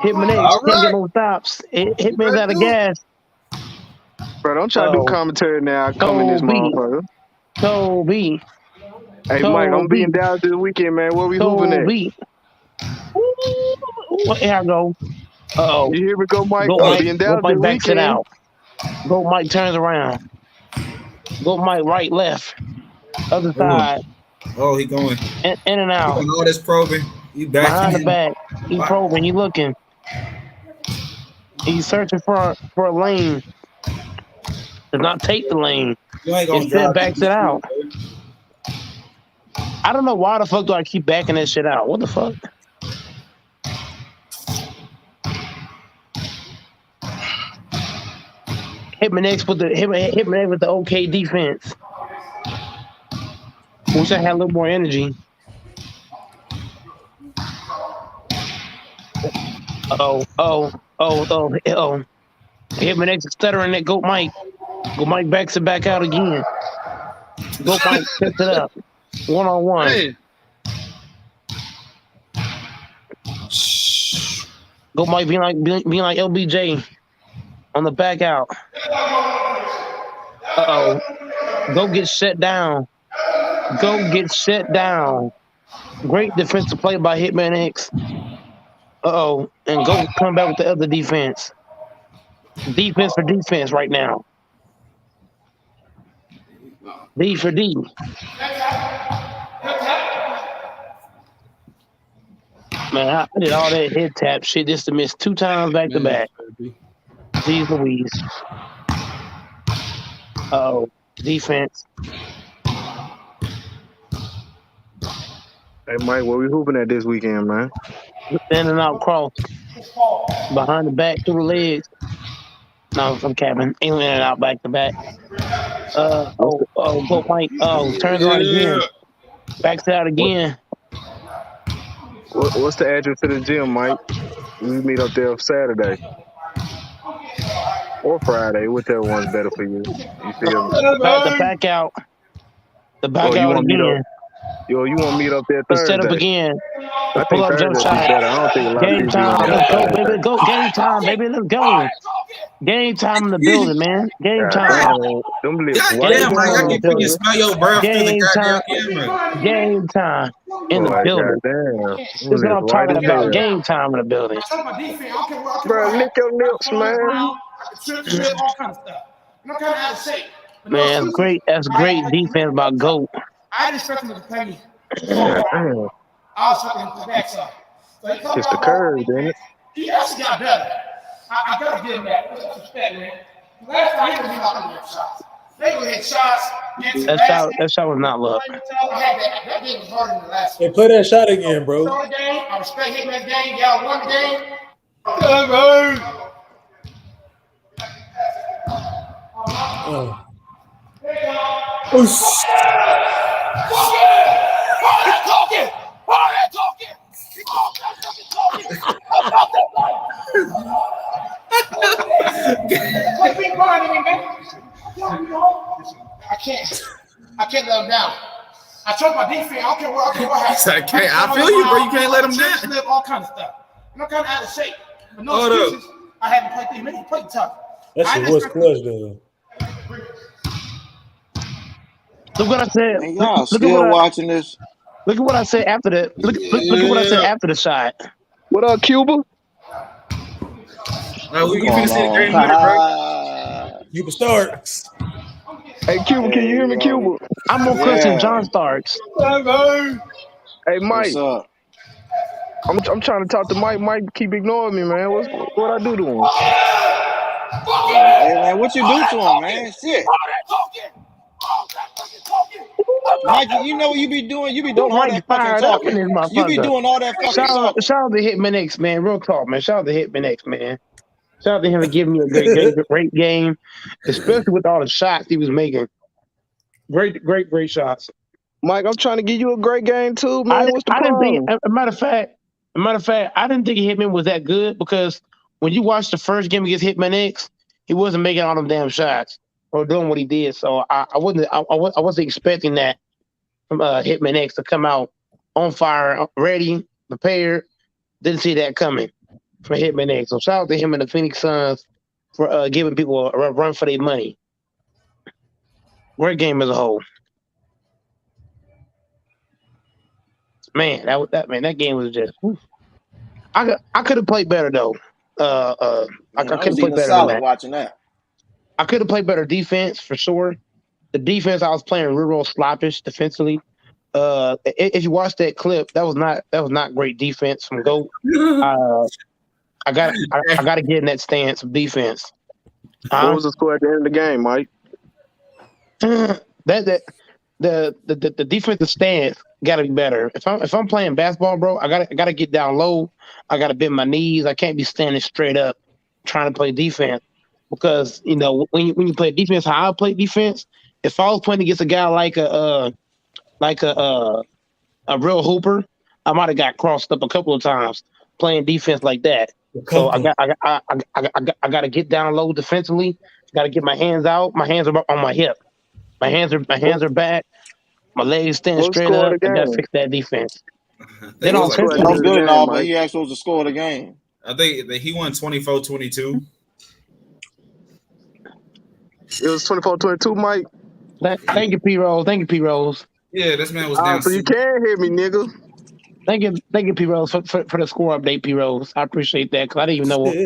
Hit my next. All Can't get right. no stops. Hit me out of gas. Bro, don't try to do commentary now. I come in this Kobe. motherfucker. Kobe. Hey, Mike, I'm Kobe. being Dallas this weekend, man. Where we hooping at? Kobe. Ooh, here I go. Uh-oh. You hear me, go Mike? Go I'm Mike. being Go Dallas this Mike backs it weekend. out. Go Mike turns around. Go Mike right, left. Other side. Oh, he going In and out. Doing all this probing. You back Behind the back. He probing. He looking. He's searching for a lane. Does not take the lane. You ain't gonna Instead drive backs it out. I don't know why the fuck do I keep backing that shit out. What the fuck? Hit my next with the okay defense. Wish I had a little more energy. Oh. Hit my next stuttering that Go Mike. Go Mike backs it back out again. Go Mike picks it up. 1-on-1. Go Mike being like LBJ on the back out. Go get shut down. Go get shut down. Great defensive play by Hitman X. And go come back with the other defense. Defense for defense right now. D for D. Man, I did all that head tap shit just to miss 2 times back to back. Jeez Louise. Defense. Hey, Mike, where we hooping at this weekend, man? In and out cross. Behind the back, through the legs. No, I'm capping. In and out back to back. Go Mike. Turns around again. Backs it out again. What's the address to the gym, Mike? We meet up there Saturday or Friday, whichever one's better for you. You feel me? The back out. The back out again. You want to meet up there Thursday? Set up again. I Pull think up jump Thursday be shot. better. I don't think a lot Game of people time. be on Let's go, Thursday. baby. Go. Game time, baby. Let's go. Game time in the building, man. Game time. Them lips God white damn, as Mike, I hell. can fucking smell your breath through the Game time. goddamn camera. Game time in the Boy, building. goddamn. This is what I'm talking White as about. hell. Game time in the building. Bro, lick your lips, man. Man, that's great defense by GOAT. I just expect him to play me. Goddamn. I was expecting him to back up. So he come It's the out, curve, didn't it? he actually got better. I gotta give him that. What's respect, man? Last time he was hitting shots. They were hitting shots. That shot was not luck. That game was harder than the last one. Hey, play that shot again, bro. So the game, I respect Hitman's game. Y'all won the game. Good, bro. I can't let him down. I trust my defense. I don't care what happens. I feel you, bro. You can't let him down. Slip, all kind of stuff. I'm kind of out of shape. But no excuses. I haven't played things. Maybe he played tough. That shit was clutch, though. Look what I said. Man, y'all still watching this? Look at what I said after that. Look at what I said after the shot. What up, Cuba? You can see the green light, bro. Cuba Starks. Hey, Cuba, can you hear me, Cuba? I'm more close than John Starks. Hey, Mike. What's up? I'm trying to talk to Mike. Mike keep ignoring me, man. What I do to him? Hey, man, what you do to him, man? Shit. Mike, you know what you be doing? You be doing all that fucking talking. You be doing all that fucking talking. Shout out to Hitman X, man. Real talk, man. Shout out to Hitman X, man. Shout out to him for giving me a great game, especially with all the shots he was making. Great shots. Mike, I'm trying to give you a great game too, man. What's the problem? As a matter of fact, I didn't think Hitman was that good because when you watch the first game against Hitman X, he wasn't making all them damn shots or doing what he did. So I wasn't expecting that from Hitman X to come out on fire, ready, prepared. Didn't see that coming from Hitman X. So shout out to him and the Phoenix Suns for giving people a run for their money. Great game as a whole. Man, that game was just. Whew. I could have played better though. I could have played better than that. Watching that. I could have played better defense for sure. The defense I was playing real sloppish defensively. If you watch that clip, that was not great defense from GOAT. I got to get in that stance of defense. What was the score at the end of the game, Mike? The defensive stance got to be better. If I'm playing basketball, bro, I gotta get down low. I gotta bend my knees. I can't be standing straight up trying to play defense because when you play defense, how I play defense. If I was playing against a guy like a real hooper, I might have got crossed up a couple of times playing defense like that. So I got to get down low defensively. Got to get my hands out. My hands are on my hip. My hands are back. My legs stand straight up. I got to fix that defense. Then on offense, that was good and all, but he actually supposed to score the game. I think that he won 24-22. It was 24-22, Mike. Thank you, P Rose. Thank you, P Rose. Yeah, this man was down. So you can hear me, nigga. Thank you, P Rose, for the score update, P Rose. I appreciate that because I didn't even know what I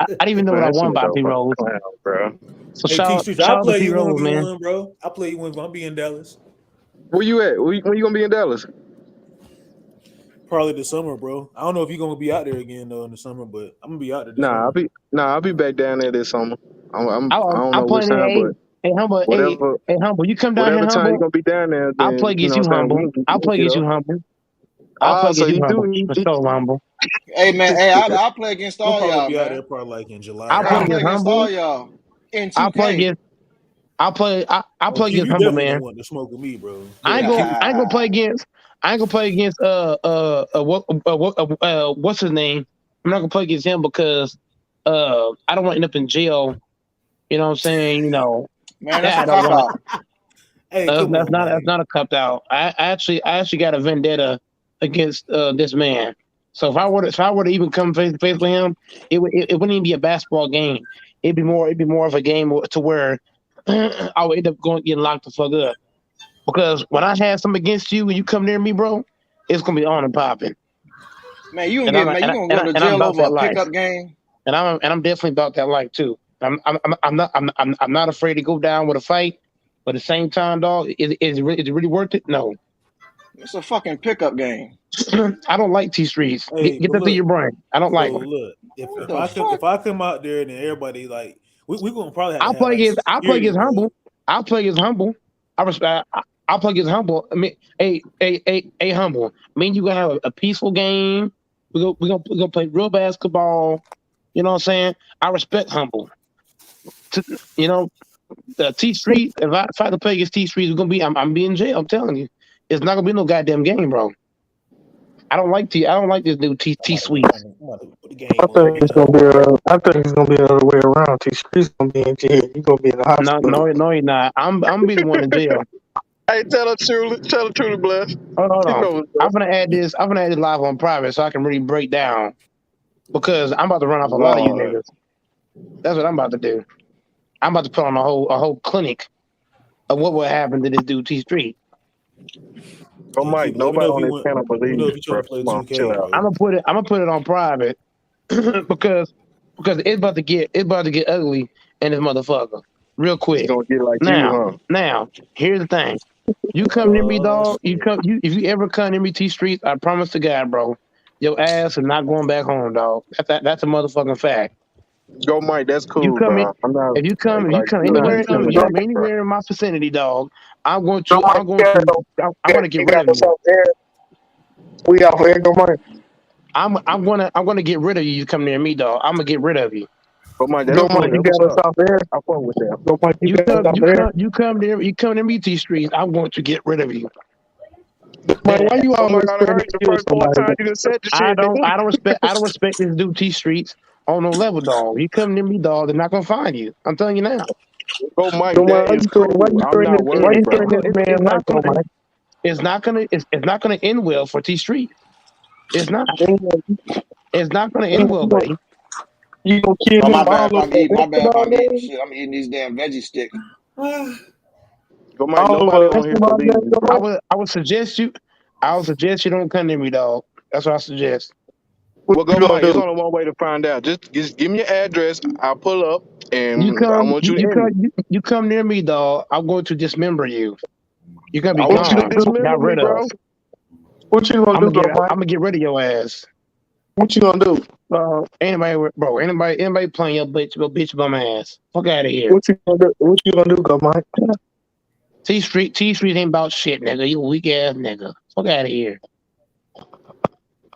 didn't even know what I won by P Rose, bro. So hey, shout out to P Rose, man. Bro. I'll play you when I'm be in Dallas. Where you at? When you gonna be in Dallas? Probably this summer, bro. I don't know if you're gonna be out there again though in the summer, but I'm gonna be out there. This summer. I'll be back down there this summer. I don't know which time, but hey, Humble, whatever, hey, Humble, you come down here, Humble. Whatever time you gonna be down there, then, I'll play against you, Humble. I'll play against you, Humble. I'll play against you, Humble. For sure, Humble. Hey man, I'll play against all y'all. Be man. out there probably like in July. I'll play against all y'all. I'll play against Humble, man. Want to smoke with me, bro? I ain't gonna play against. What's his name? I'm not gonna play against him because I don't want to end up in jail. You know what I'm saying? Man, that's a cop out. Hey, that's not a cop out. I actually got a vendetta against this man. So if I were to even come face to face with him, it wouldn't even be a basketball game. It'd be more of a game to where I would end up getting locked the fuck up. Because when I have something against you and you come near me, bro, it's gonna be on and popping. Man, you gonna go to jail over a pickup game. And I'm definitely about that life too. I'm not afraid to go down with a fight, but at the same time, dog, is it really worth it? No. It's a fucking pickup game. I don't like T Streets. Get that through your brain. I don't like them. Look, if I come out there and everybody like we gonna probably have I'll play against Humble. I'll play against Humble. I'll play against Humble. I mean, hey, Humble. I mean, you gonna have a peaceful game. We're gonna play real basketball. You know what I'm saying? I respect Humble. The T Street. If I have to play against T Street, it's gonna be I'm be in jail. I'm telling you, it's not gonna be no goddamn game, bro. I don't like this new T Sweet. I'm about to put the game on. Let me It's turn gonna be. it off. I think it's gonna be the other way around. T Street's gonna be in jail. You gonna be in the No, hospital. no, you're not. I'm gonna be the one in jail. Hey, tell the truth, bless. Hold You on. know, I'm gonna add this. I'm gonna add this live on private so I can really break down because I'm about to run off a lot of you Lord. niggas. That's what I'm about to do. I'm about to put on a whole clinic of what would happen to this dude T Street. oh Hey, Mike, Cuba, let me nobody know if on you this want. panel Let me know believes, if you're bro. trying to play Come on, chill 2K, out. bro. I'm gonna put it on private because it's about to get ugly in this motherfucker real It's quick. gonna get like you, Now, huh? here's the thing. You come near me, dog. Shit. If you ever come near me, T Streets, I promise to God, bro, your ass is not going back home, dog. That's a motherfucking fact. Go Mike, that's You cool, come in, bro. I'm not if you like come you ain't anywhere, even if feeling you that, come bro. anywhere in my vicinity, dog, Go Mike, I want to get you rid got of us you. out there. We out here, go Mike. I'm gonna get rid of you. You come near me, dog. I'm gonna get rid of you. Go Mike, that's cool. That's You what's got us up. out there. I fuck with that. Go Mike, you got us out there. You come near me, T Streets. I'm going to get rid of you. Mike, why you Oh my always God, I trying to heard you the kill first 4 somebody? times you just said the shit, nigga. I don't respect this dude T Streets on no level, dog. You come near me, dog, they're not gonna find you. I'm telling you now. Go Mike, that is cool. I'm not worried, bro. It's not gonna end well for T Street. It's not. It's not gonna end well, buddy. You gonna kill Oh, him my bad if all I'm eating. My bad if I'm eating over? shit. I'm eating these damn veggie sticks. Go Mike, nobody on here believes you, bro. I would suggest you don't come near me, dog. That's what I suggest. Well, go Mike. It's only one way to find out. Just give me your address. I'll pull up, and I want you to end it. You come near me, dog. I'm going to dismember you. You're gonna be I want you to gone. dismember Got me, rid of. bro. What you gonna do, bro, Mike? I'm gonna get rid of your ass. What you gonna do? Anybody playing your bitch bum ass. Fuck out of here. What you gonna do? What you gonna do, go Mike? T Street ain't about shit, nigga. You weak ass nigga. Fuck out of here.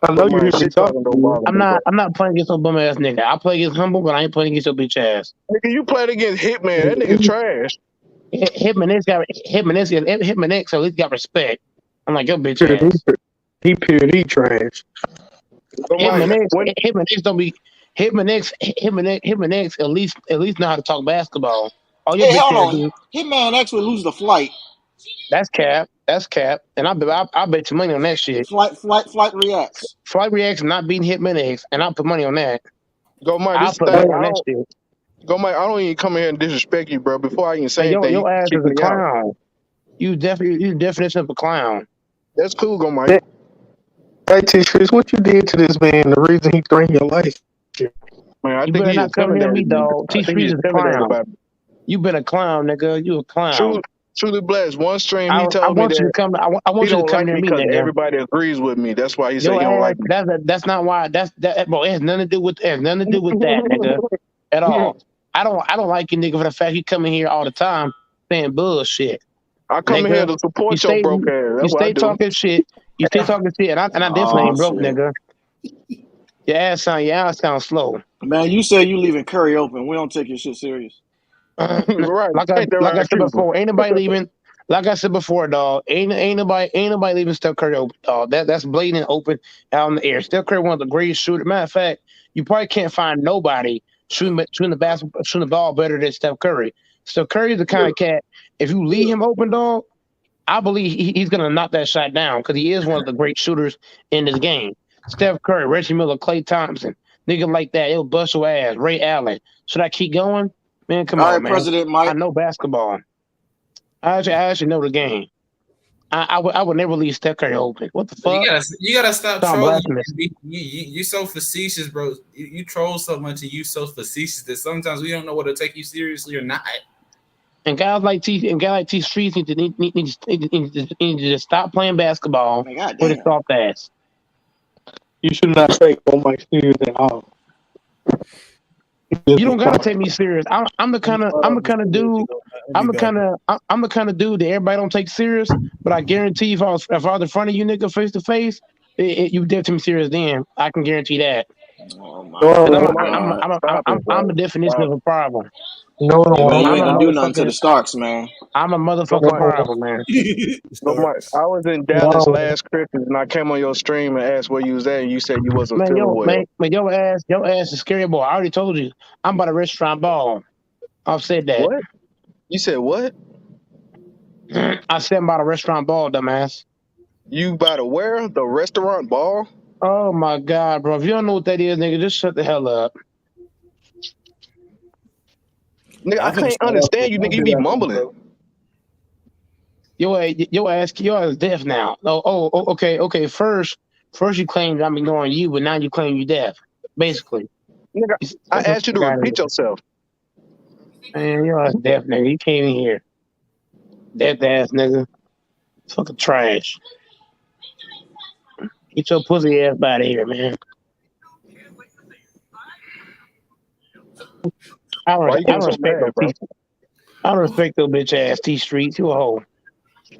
I know you hear me talking. I'm not playing against no bum ass nigga. I play against Humble, but I ain't playing against your bitch ass. Nigga, you played against Hitman. That nigga trash. Hitman X at least got respect. I'm like your bitch ass. He trash. Hitman X don't be Hitman X at least know how to talk basketball. All your Hey, bitch hold ass on. do. Hitman X would lose the flight. That's cap. That's cap. And I bet you money on that shit. Flight reacts. Flight reacts not beating Hitman X, and I'll put money on that. Go Mike, I'll this put thing. money on that shit. Go Mike, I don't even come in here and disrespect you, bro. Before I even say anything, Your ass you is kick a me out. clown. You the definition of a clown. That's cool, go Mike. Hey T Chris, what you did to this man? The reason he threatened your life. Man, I You think better he not come near me, intimidated me. dog. I T think he Street is a intimidated clown. about me. You been a clown, nigga. You a clown. Truly blessed. One stream, he I told me want you to that come. I want he you to don't come like near me me, because nigga. everybody agrees with me. That's why he said Your he don't ass. like me. That's not why. Bro. It has nothing to do with. It has nothing to do with that, nigga. At all. I don't like you, nigga, for the fact you come in here all the time saying bullshit. I come in here to support your broke ass. That's what I do. Talking shit. You stay talking shit, and I definitely ain't broke, nigga. Your ass sound slow. Man, you say you leaving Curry open. We don't take your shit serious. Right. Like I said before, ain't nobody leaving. Like I said before, dog, ain't nobody leaving Steph Curry open, dog. That's blatant open out in the air. Steph Curry, one of the greatest shooters. Matter of fact, you probably can't find nobody shooting the ball better than Steph Curry. Steph Curry is the kind of cat. If you leave him open, dog, I believe he's gonna knock that shot down because he is one of the great shooters in this game. Steph Curry, Reggie Miller, Klay Thompson, nigga like that, it'll bust your ass. Ray Allen. Should I keep going? Man, come All on, right, man. President Mike. I know basketball. I actually know the game. I would never leave Steph Curry open. What the fuck? You gotta stop Sound trolling. blasphemous. You so facetious, bro. You troll so much and you so facetious that sometimes we don't know whether to take you seriously or not. And guys like T Streets need to just stop playing basketball with his soft ass. You should not take on my serious at all. You don't gotta take me serious. I'm the kind of dude. I'm the kind of dude that everybody don't take serious. But I guarantee if I was in front of you, nigga, face to face, you did take me serious. Then I can guarantee that. Oh my I'm the definition of a problem. No, it Yeah, man, won't. you I'm ain't a gonna do nothing to the motherfucking Starks, man. I'm a No, motherfucking it problem, man. won't. I was in Dallas last Christmas and I came on your stream and asked where you was at and you said you wasn't Man, feeling well. your ass is scary boy. I already told you. I'm about a restaurant ball. I've said that. What? You said what? I said I'm about a restaurant ball, dumbass. You by the where? The restaurant ball? Oh my god, bro. If you don't know what that is, nigga, just shut the hell up. Nigga, I I'm finna can't start up understand with you, my nigga. You be restaurant, mumbling. bro. Your ass deaf now. Okay. First you claimed I'm ignoring you, but now you claim you deaf. Basically. Nigga, I Get the asked you to fuck out of repeat here. yourself. Man, your ass deaf, nigga. You can't even hear. Deaf ass nigga. Fucking trash. Get your pussy ass out of here, man. Why you I getting don't so respect mad, no bro? T. I don't respect those bitch ass T Streets. You a hoe.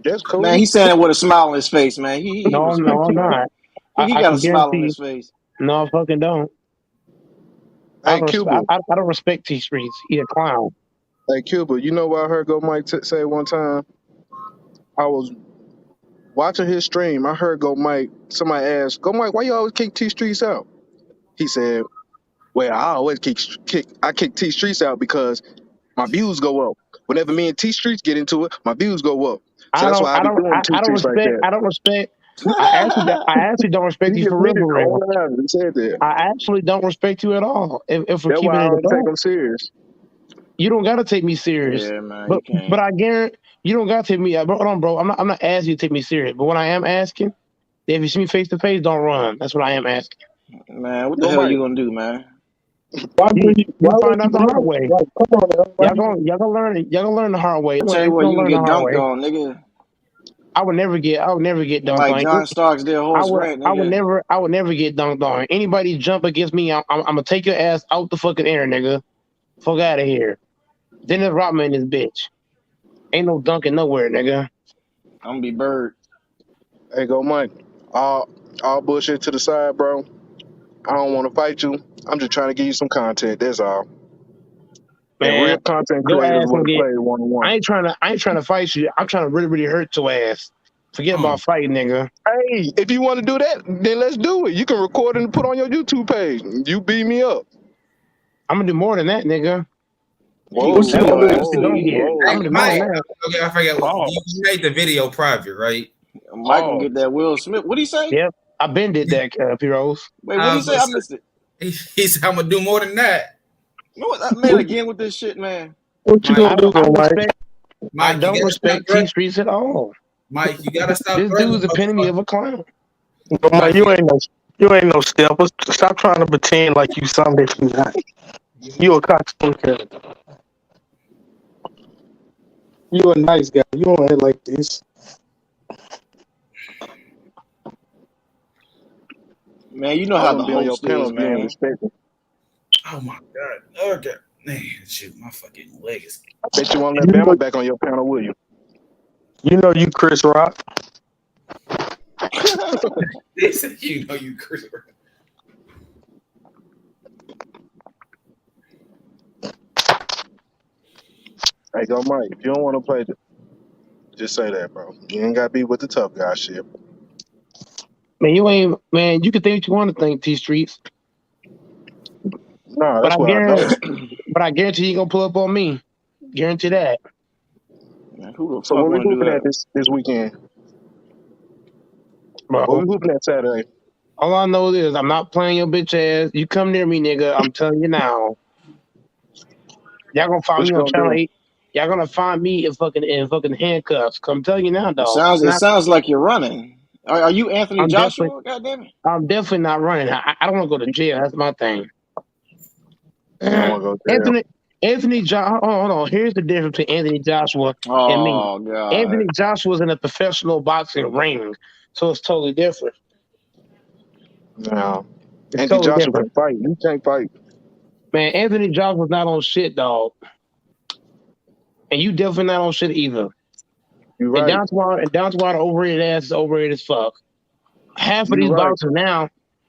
That's Man, cool. he's saying it with a smile on his face, man. He No, respect I'm you, man. not. He I got a can smile guarantee on you. his face. No, I fucking don't. Hey, Cuba. I don't respect T Streets. He a clown. Hey, Cuba, you know what I heard Go Mike say one time? I was watching his stream. I heard Go Mike, somebody asked, Go Mike, why you always kick T Streets out? He said, well, I always kick T Streets out because my views go up. Whenever me and T Streets get into it, my views go up. So that's why I be doing T Streets like that. I don't respect. I actually don't respect He you just for real, needed for to real. own it up and said that. I actually don't respect you at all. If we're That's why keeping I it don't take adult, him serious. you don't gotta take me serious. Yeah, man, But you can't. but I guarantee you don't gotta take me. Hold on, bro. I'm not asking you to take me serious. But what I am asking, if you see me face to face, don't run. That's what I am asking. Man, what the Go hell Mike. you gonna do, man? You find out the hard way. Like, come on, man. Y'all gonna learn it. Y'all gonna learn the hard way. I tell you You what, gonna you can learn the get hard dunked way. on, nigga. I would never get dunked Like on. John Starks did Horace Grant, nigga. I would never get dunked on. Anybody jump against me, I'm gonna take your ass out the fucking air, nigga. Fuck out of here. Dennis Rodman, this bitch. Ain't no dunking nowhere, nigga. I'm gonna be Bird. Hey, Go Mike. All bullshit to the side, bro. I don't want to fight you. I'm just trying to give you some content. That's all. And real Man, content your creators ass want gonna to get. play one on one. I ain't trying to fight you. I'm trying to really hurt your ass. Forget about fighting, nigga. Hey, if you want to do that, then let's do it. You can record and put on your YouTube page. You beat me up. I'm gonna do more than that, nigga. He Whoa, gonna sue That's what your the ass pussy too. don't get. whoa, I'm Hey, gonna do more than Mike. that. Okay, I forget. You Pause. made the video private, right? Mike gonna pause. get that Will Smith. What'd he say? Yep. I been did that, P Rose. Wait, what'd I he was say? gonna I say, missed it. he said I'm gonna do more than that. You know what? That man again with this shit, man. What you Mike, gonna do, I though, Mike? respect. I Mike, you don't gotta stop respect T Streets at all. Mike, you gotta stop This threatening dude's epitome motherfuckers. of a clown. But Mike, Mike, you ain't no stepper. Stop trying to pretend like you something that you not. You a costume character. You a nice guy. You don't act like this. Man, you know I how the wouldn't be on your host panel is, if you ain't man. respectful. oh my god. Okay. Man, shoot, my fucking leg is I bet you won't let You know, Bama back on your panel, will you? you Chris Rock. they said you know you Chris. Hey, Go Mike. If you don't want to play, just say that, bro. You ain't got to be with the tough guy shit. Man, you ain't man. You can think what you want to think, T Streets, Nah, but that's why I don't. I guarantee you gonna pull up on me. Guarantee that, Man, who the So fuck what we wanna do hooping at that? this weekend? What bro. we hooping at Saturday? All I know is I'm not playing your bitch ass. You come near me, nigga. I'm telling you now. Y'all gonna find What me you on gonna channel do? 8. Y'all gonna find me in fucking handcuffs. I'm telling you now, It dog. sounds It's it not. sounds like you're running. Are you Anthony I'm definitely. Joshua? God damn it. I'm definitely not running. I don't want to go to jail. That's my thing. You don't want to go there. Anthony hold on. Here's the difference between Anthony Joshua and me. Oh God. Anthony Joshua's in a professional boxing ring, so it's totally different. No. It's Anthony totally Joshua different, can fight. You can't fight. man. Anthony Joshua's not on shit, dog, and you definitely not on shit either. You And right. down to why the overrated ass is overrated as fuck. You right.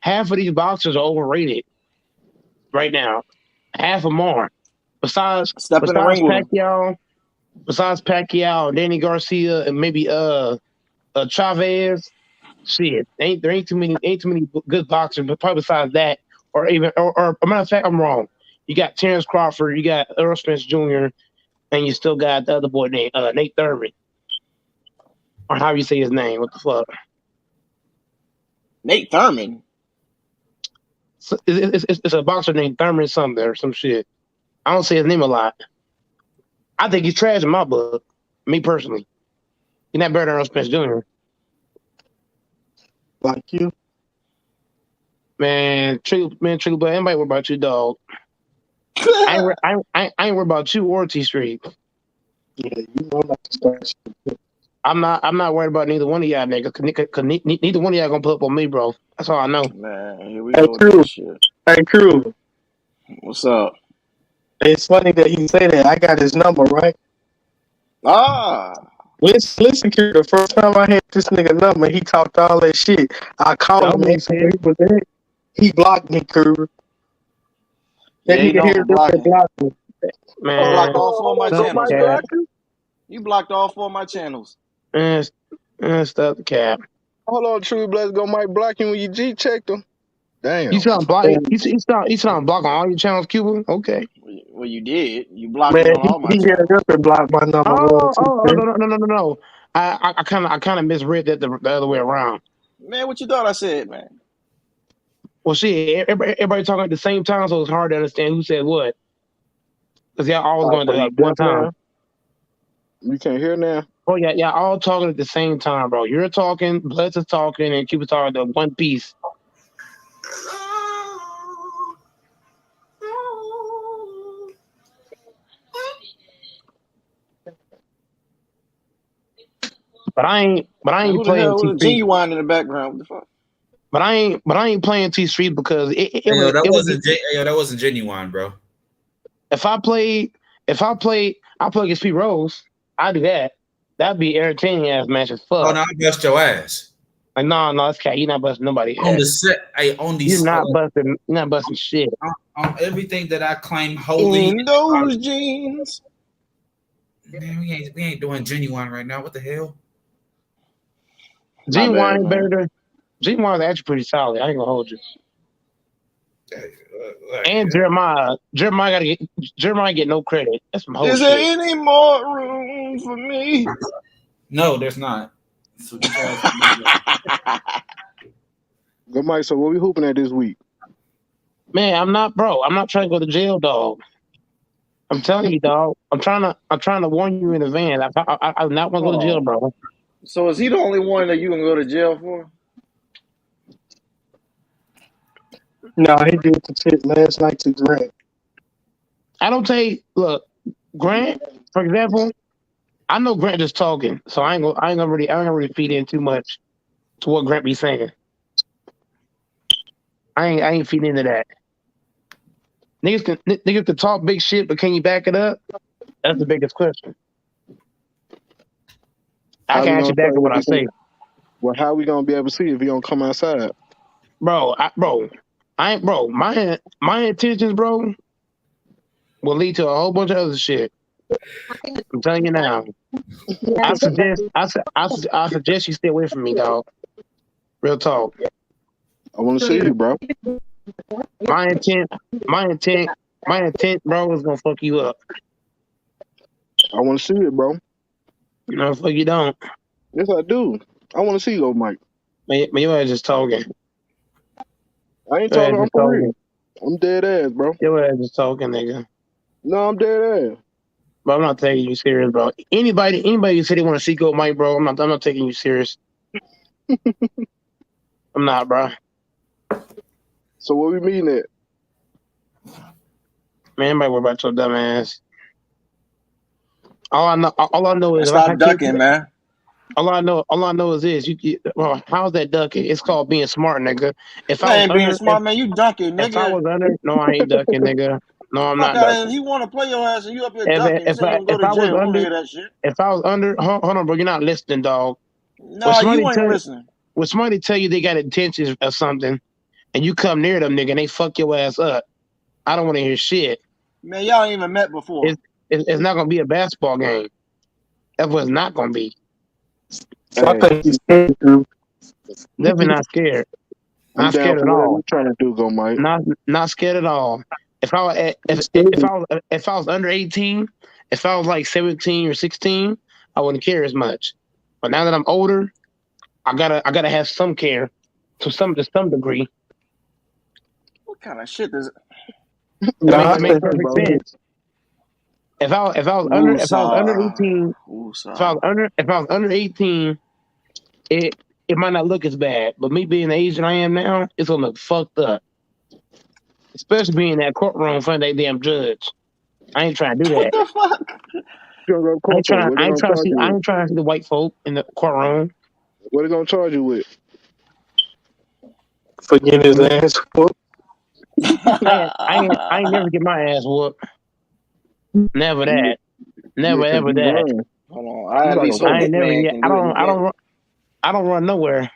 Half of these boxers are overrated. right now. Half of them are. Besides Step in the ring with him. Pacquiao, Danny Garcia, and maybe Chavez. Shit, there ain't too many good boxers, but probably besides that, or even or a matter of fact, I'm wrong. You got Terrence Crawford, you got Earl Spence Jr., and you still got the other boy named Nate Thurman, or how you say his name? What the fuck? Nate Thurman. So it's a boxer named Thurman something or some shit. I don't say his name a lot. I think he's trash in my book. Me personally, he's not better than Earl Spence Jr. Like you. Man, Trigger, but anybody worry about you, dog. I ain't worried about you or T Street. Yeah, you know not to start shit. I'm not worried about neither one of y'all niggas. Cause neither one of y'all gonna put up on me, bro. That's all I know. Man, here we Hey, go with Crew. this shit. Hey, Crew. What's up? It's funny that you say that. I got his number, right? Listen, Crew. The first time I had this nigga number, he talked all that shit. I called him, asked him where he was at. He blocked me, Crew. That Yeah, you nigga know here I'm blocking. blocked me. You blocked all 4 of my channels, man. Cap. You blocked all 4 of my channels. Stop the cap. Hold on, True Bloods go Mike block you when you G checked him. Damn. You sound block. You sound block on all your channels, Cuba. Okay. Well, you did. You blocked Man, me on all my he channels. hit up and blocked my number. No. I kind of misread that the other way around. Man, what you thought I said, man? Well, shit, everybody talking at the same time, so it's hard to understand who said what. Because y'all always going to one time. Now? You can't hear now? Oh, yeah, y'all all talking at the same time, bro. You're talking, Bless is talking, and Cuba's talking to one piece. But I ain't Who the playing hell T was Street. Genuine in the background? What the fuck? But I ain't playing T Street because that wasn't Genuine, bro. If I play against Pete Rose, I do that. That'd be entertaining ass match as fuck. Oh no, I bust your ass. Like no, it's cat. You're not busting nobody. On the set, You're not busting shit. On everything that I claim holy in those jeans. Man, we ain't doing Genuine right now. What the hell? Genuine is better than Genuine is actually pretty solid. I ain't gonna hold you. And Jeremiah get no credit. That's some whole Is shit. there any more room for me? No, there's not. Go Mike, so what we hooping at this week? Man, I'm not trying to go to jail, dog. I'm telling you, dog. I'm trying to warn you in advance. I'm not want to go to jail, bro. So is he the only one that you can go to jail for? No, he did the shit last night to Grant. I don't look, Grant, for example, I know Grant just talking, so I ain't gonna really feed in too much to what Grant be saying. I ain't feeding into that. Niggas can talk big shit, but can you back it up? That's the biggest question. I can actually back up what I say. Well, how we gonna be able to see if he don't come outside? My intentions, bro, will lead to a whole bunch of other shit. I'm telling you now. I suggest you stay away from me, dog. Real talk. I want to see you, bro. My intent, bro, is gonna fuck you up. I want to see it, bro. No, fuck you don't. Yes, I do. I want to see you, Mike. Man, you ass just talking. I ain't talking. I'm for real. I'm dead ass, bro. Your ass just talking, nigga. No, I'm dead ass. But I'm not taking you serious, bro. Anybody who said they want to see Goat Mike, bro, I'm not taking you serious. I'm not, bro. So what we mean at? Man, anybody worry about your dumb ass. All I know is stop ducking, man. All I know is this. Well, how's that ducking? It's called being smart, nigga. If I ain't being smart, man, you ducking, nigga. If I was under, no, I ain't ducking, nigga. No, I'm not ducking. He want to play your ass, and you up here ducking. If I was under, hold on, bro, you're not listening, dog. No, you ain't listening. When somebody tell you they got intentions or something, and you come near them, nigga, and they fuck your ass up, I don't want to hear shit. Man, y'all ain't even met before. It's not gonna be a basketball game. That's what it's not gonna be. So I think he's scared, Drew. Definitely not scared. I'm Not down scared for at whatever all. you're trying to do, go Mike. Not scared at all. If I was He's scared. if I was under 18, if I was like 17 or 16, I wouldn't care as much. But now that I'm older, I gotta have some care to some degree. What kind of shit does It makes perfect sense. If I was under 18, if I was under 18, it might not look as bad. But me being the age that I am now, it's gonna look fucked up. Especially being in that courtroom in front of that damn judge. I ain't trying to do What that. the fuck? You gonna go to court for? What they gonna charge you I with? ain't trying to see the white folk in the courtroom. What they gonna charge you with? For getting his ass whooped. I ain't never get my ass whooped. Never that. Never Yeah, 'cause ever you that. run. Hold on. I You at like least a hope I ain't never Hitman yet. can do it again. I don't run nowhere.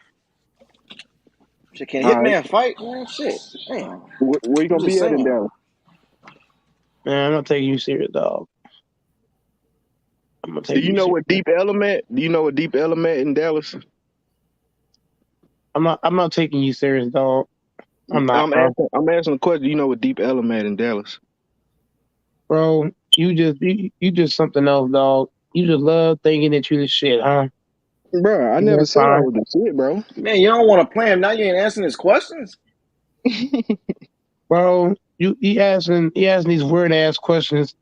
Shit, can All right. Hitman fight? Man, shit. Damn. Where you I'm gonna just be at in saying. Dallas? Man, I'm not taking you serious, dog. I'm gonna Do take you you know serious. what deep element? Do you know what deep element in Dallas? I'm not taking you serious, dog. I'm not, bro. I'm asking a question. Do you know what deep element in Dallas? Bro, you just something else, dog. You just love thinking that you the shit, huh? Bro, I Yeah, never that's said I fine. was the shit, bro. Man, you don't want to play him. Now you ain't answering his questions? Bro, he asking these weird ass questions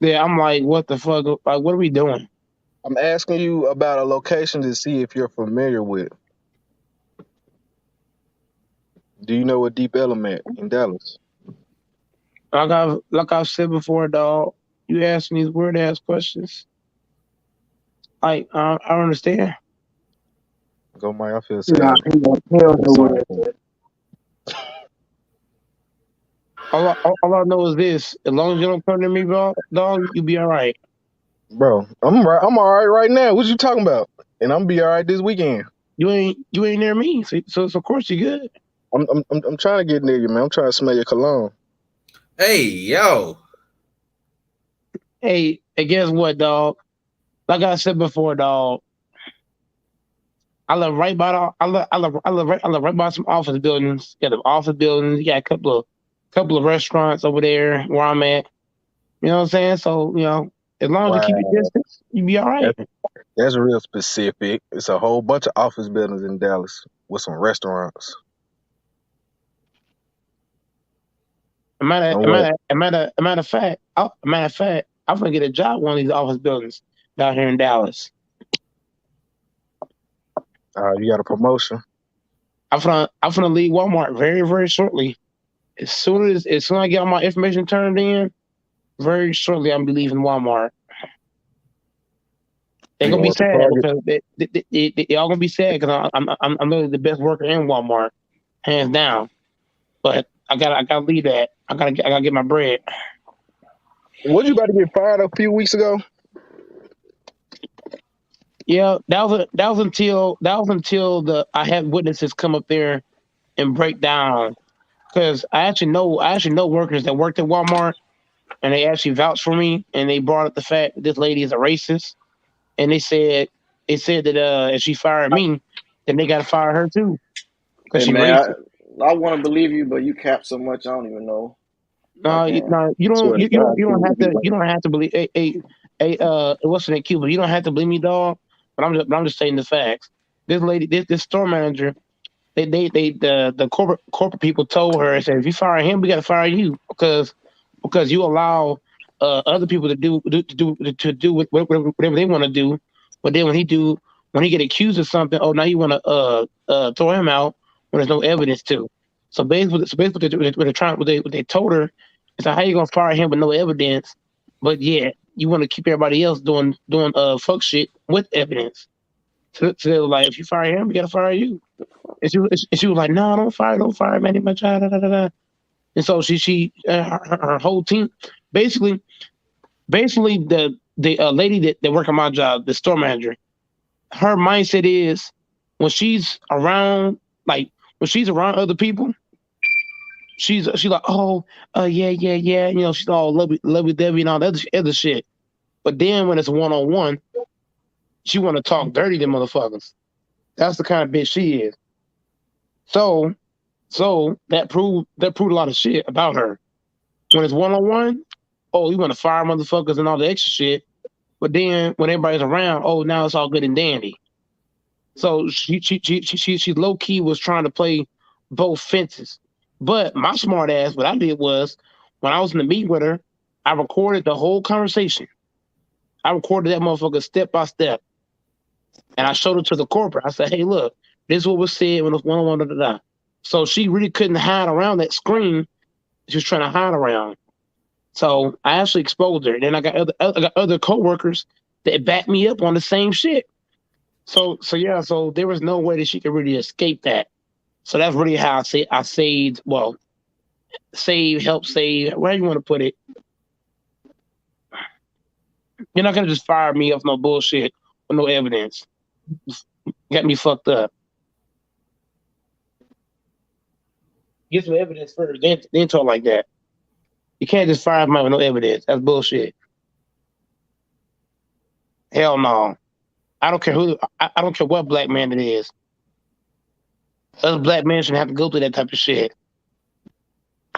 that I'm like, what the fuck? Like, what are we doing? I'm asking you about a location to see if you're familiar with. Do you know what deep element in Dallas? Like I've said before, dog. You asking these weird ass questions. Like, I don't understand. Go, Mike. I feel Nah, sad. he don't I'm know sorry. what it is. All I know is this: as long as you don't come to me, bro, dog, you be all right. Bro, I'm right. I'm all right right now. What you talking about? And I'm be all right this weekend. You ain't near me, so of course you good. I'm trying to get near you, man. I'm trying to smell your cologne. Hey, yo. Hey, guess what, dog? Like I said before, dog. I live right by some office buildings. You got the office buildings. You got a couple of restaurants over there where I'm at. You know what I'm saying? So as long as you keep your Wow, distance, you be all right. that's real specific. It's a whole bunch of office buildings in Dallas with some restaurants. A matter of fact, I'm gonna get a job at one of these office buildings down here in Dallas. You got a promotion. I'm gonna leave Walmart very, very shortly. As soon as I get all my information turned in, very shortly I'll be leaving Walmart. They're You gonna be going to sad Target? because they all gonna be sad because I'm literally the best worker in Walmart, hands down. But I gotta leave that. I gotta get my bread. Was you about to get fired a few weeks ago? Yeah, that was until I had witnesses come up there and break down, because I actually know workers that worked at Walmart, and they actually vouched for me, and they brought up the fact that this lady is a racist, and they said that if she fired me, then they gotta fire her too because Hey, she's man, racist. I want to believe you, but you cap so much, I don't even know if I No, can. Swear to God, you don't have to believe. What's the name, Cuba? You don't have to believe me, dog. But I'm just saying the facts. This store manager, the corporate people told her, and said, if you fire him, we got to fire you because you allow other people to do whatever they want to do, but then when he get accused of something, oh, now you want to throw him out when there's no evidence to. So basically, what they told her is, how you gonna fire him with no evidence, but yeah, you want to keep everybody else doing fuck shit with evidence. So they were like, if you fire him, we gotta fire you. And she was like, no, don't fire Manny Machado. Da, da, da. And so her whole team, basically the lady that work on my job, the store manager, her mindset is when she's around, like when she's around other people, she's like, oh, yeah, yeah, yeah. You know, she's all lovey dovey and all that other shit. But then when it's 1-on-1, she want to talk dirty to motherfuckers. That's the kind of bitch she is. So, that proved a lot of shit about her. When it's 1-on-1, oh, you want to fire motherfuckers and all the extra shit. But then when everybody's around, oh, now it's all good and dandy. So she low key was trying to play both fences. But my smart ass, what I did was when I was in the meeting with her, I recorded the whole conversation. I recorded that motherfucker step by step, and I showed it to the corporate. I said, "Hey, look, this is what was said when it was 1-on-1." Da, da, da. So she really couldn't hide around that screen. She was trying to hide around. So I actually exposed her. Then I got other coworkers that backed me up on the same shit. So yeah, so there was no way that she could really escape that. So that's really how I saved. Well, help save. Where you want to put it? You're not gonna just fire me off no bullshit with no evidence. Got me fucked up. Get some evidence first, then talk like that. You can't just fire me with no evidence. That's bullshit. Hell no. I don't care who. I don't care what black man it is. Us black men shouldn't have to go through that type of shit.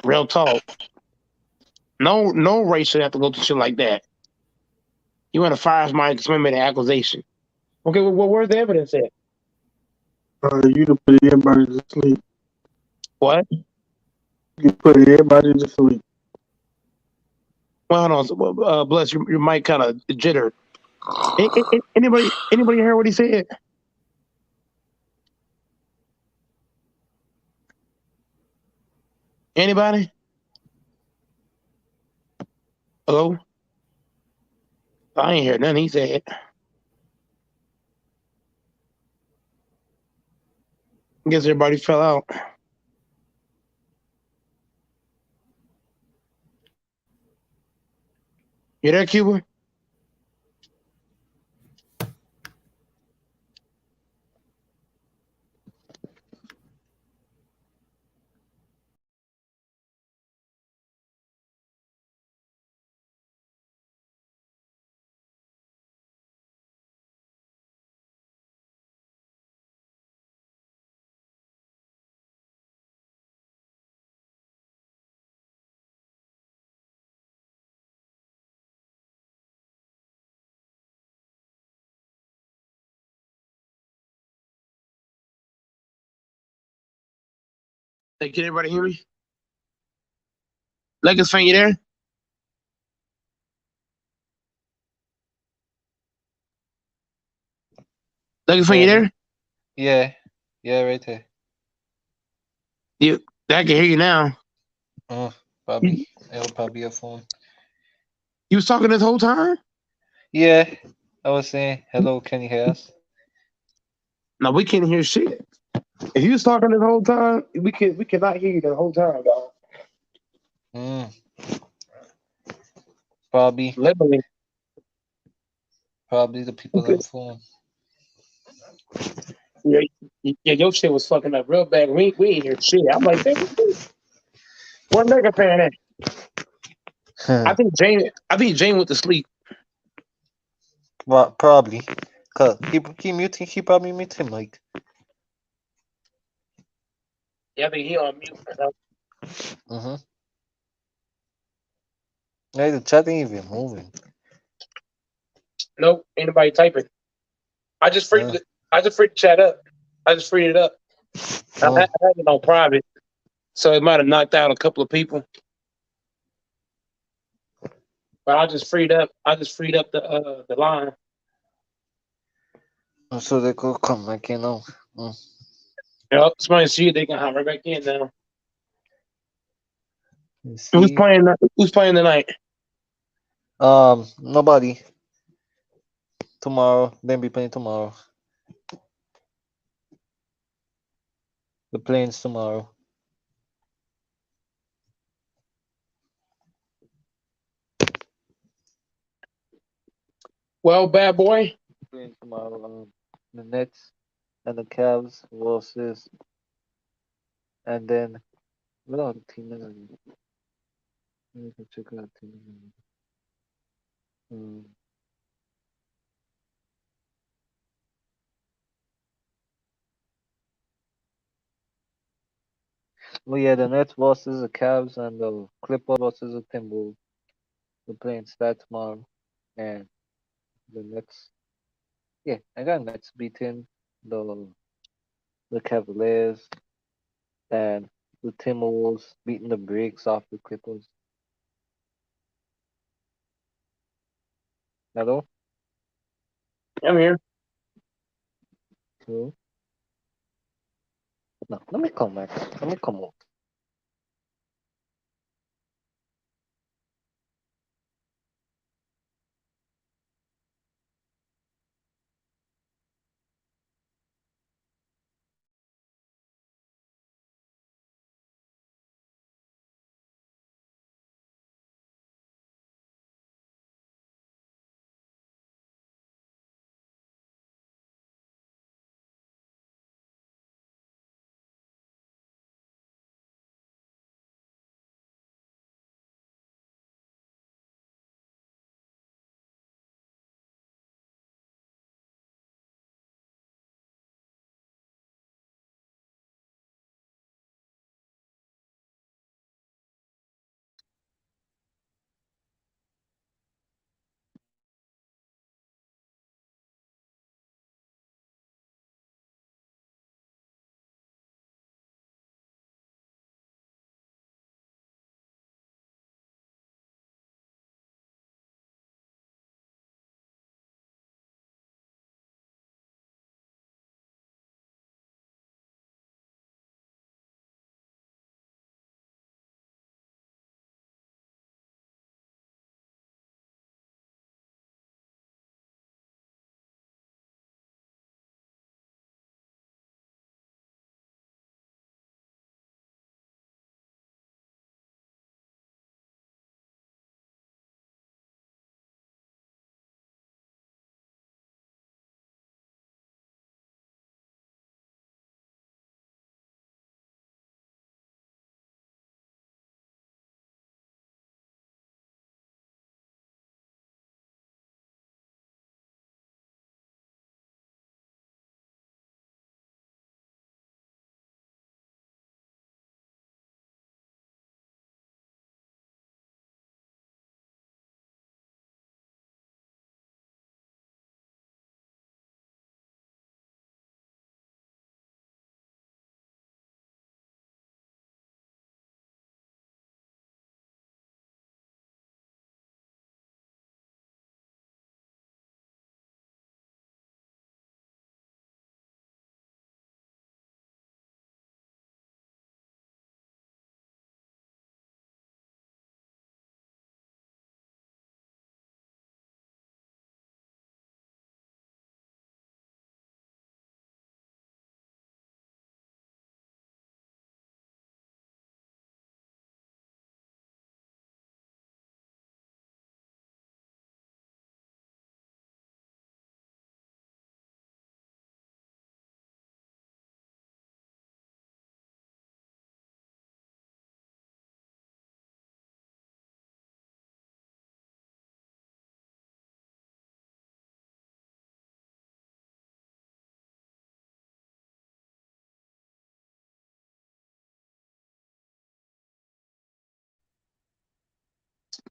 Real talk. No race should have to go through shit like that. You want to fire somebody because somebody made an accusation. Okay, well, where's the evidence at? You to put everybody to sleep. What? You put everybody to sleep. Well, hold on. Bless your mic kind of jitter. Anybody hear what he said? Anybody? Hello? I ain't hear nothing he said. I guess everybody fell out. You there, Cuba? Hey, can everybody hear me? Lakers fan, you there? Lakers fan, you there? Yeah, right there. You, I can hear you now. Probably. It'll probably be a phone. You was talking this whole time? Yeah, I was saying hello. Can you hear us? No, we can't hear shit. If you was talking this whole time, we cannot hear you the whole time, dog. Probably. Literally. Probably the people on the phone. Yeah, your shit was fucking up real bad. We ain't hear shit. I'm like, where Mega fan at? I think Jane went to sleep. Well, probably. Cause he muting. He probably muting Mike. Yeah, I think he on mute. Hey, the chat ain't even moving. Nope, ain't nobody typing. I just freed the chat up. I just freed it up. I had it on private, so it might have knocked out a couple of people. But I just freed up the line. So they could come back in now. Yep, somebody see it, they can hop right back in now. Who's playing tonight? Nobody. Tomorrow, then be playing tomorrow. The planes tomorrow. Well, bad boy. Playing tomorrow. The Nets and the Cavs versus, and then Wala team na lang. Let me check out team. Well, yeah, the Nets versus the Cavs and the Clippers versus the Timberwolves. We're playing that tomorrow, and the Nets. Yeah, I got Nets beating the Cavaliers and the Timberwolves beating the brakes off the Clippers. Hello? I'm here. Hello? No, let me come back. Let me come out.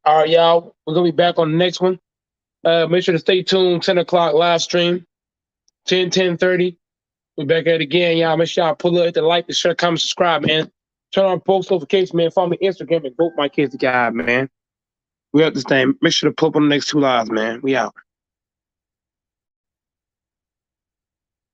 All right, y'all. We're gonna be back on the next one. Make sure to stay tuned. 10 o'clock live stream. 10:30. We back at it again, y'all. Make sure y'all pull up, hit the like, the share, comment, subscribe, man. Turn on post notifications, man. Follow me on Instagram and vote my kids to God, man. We up this thing. Make sure to pull up on the next two lives, man. We out.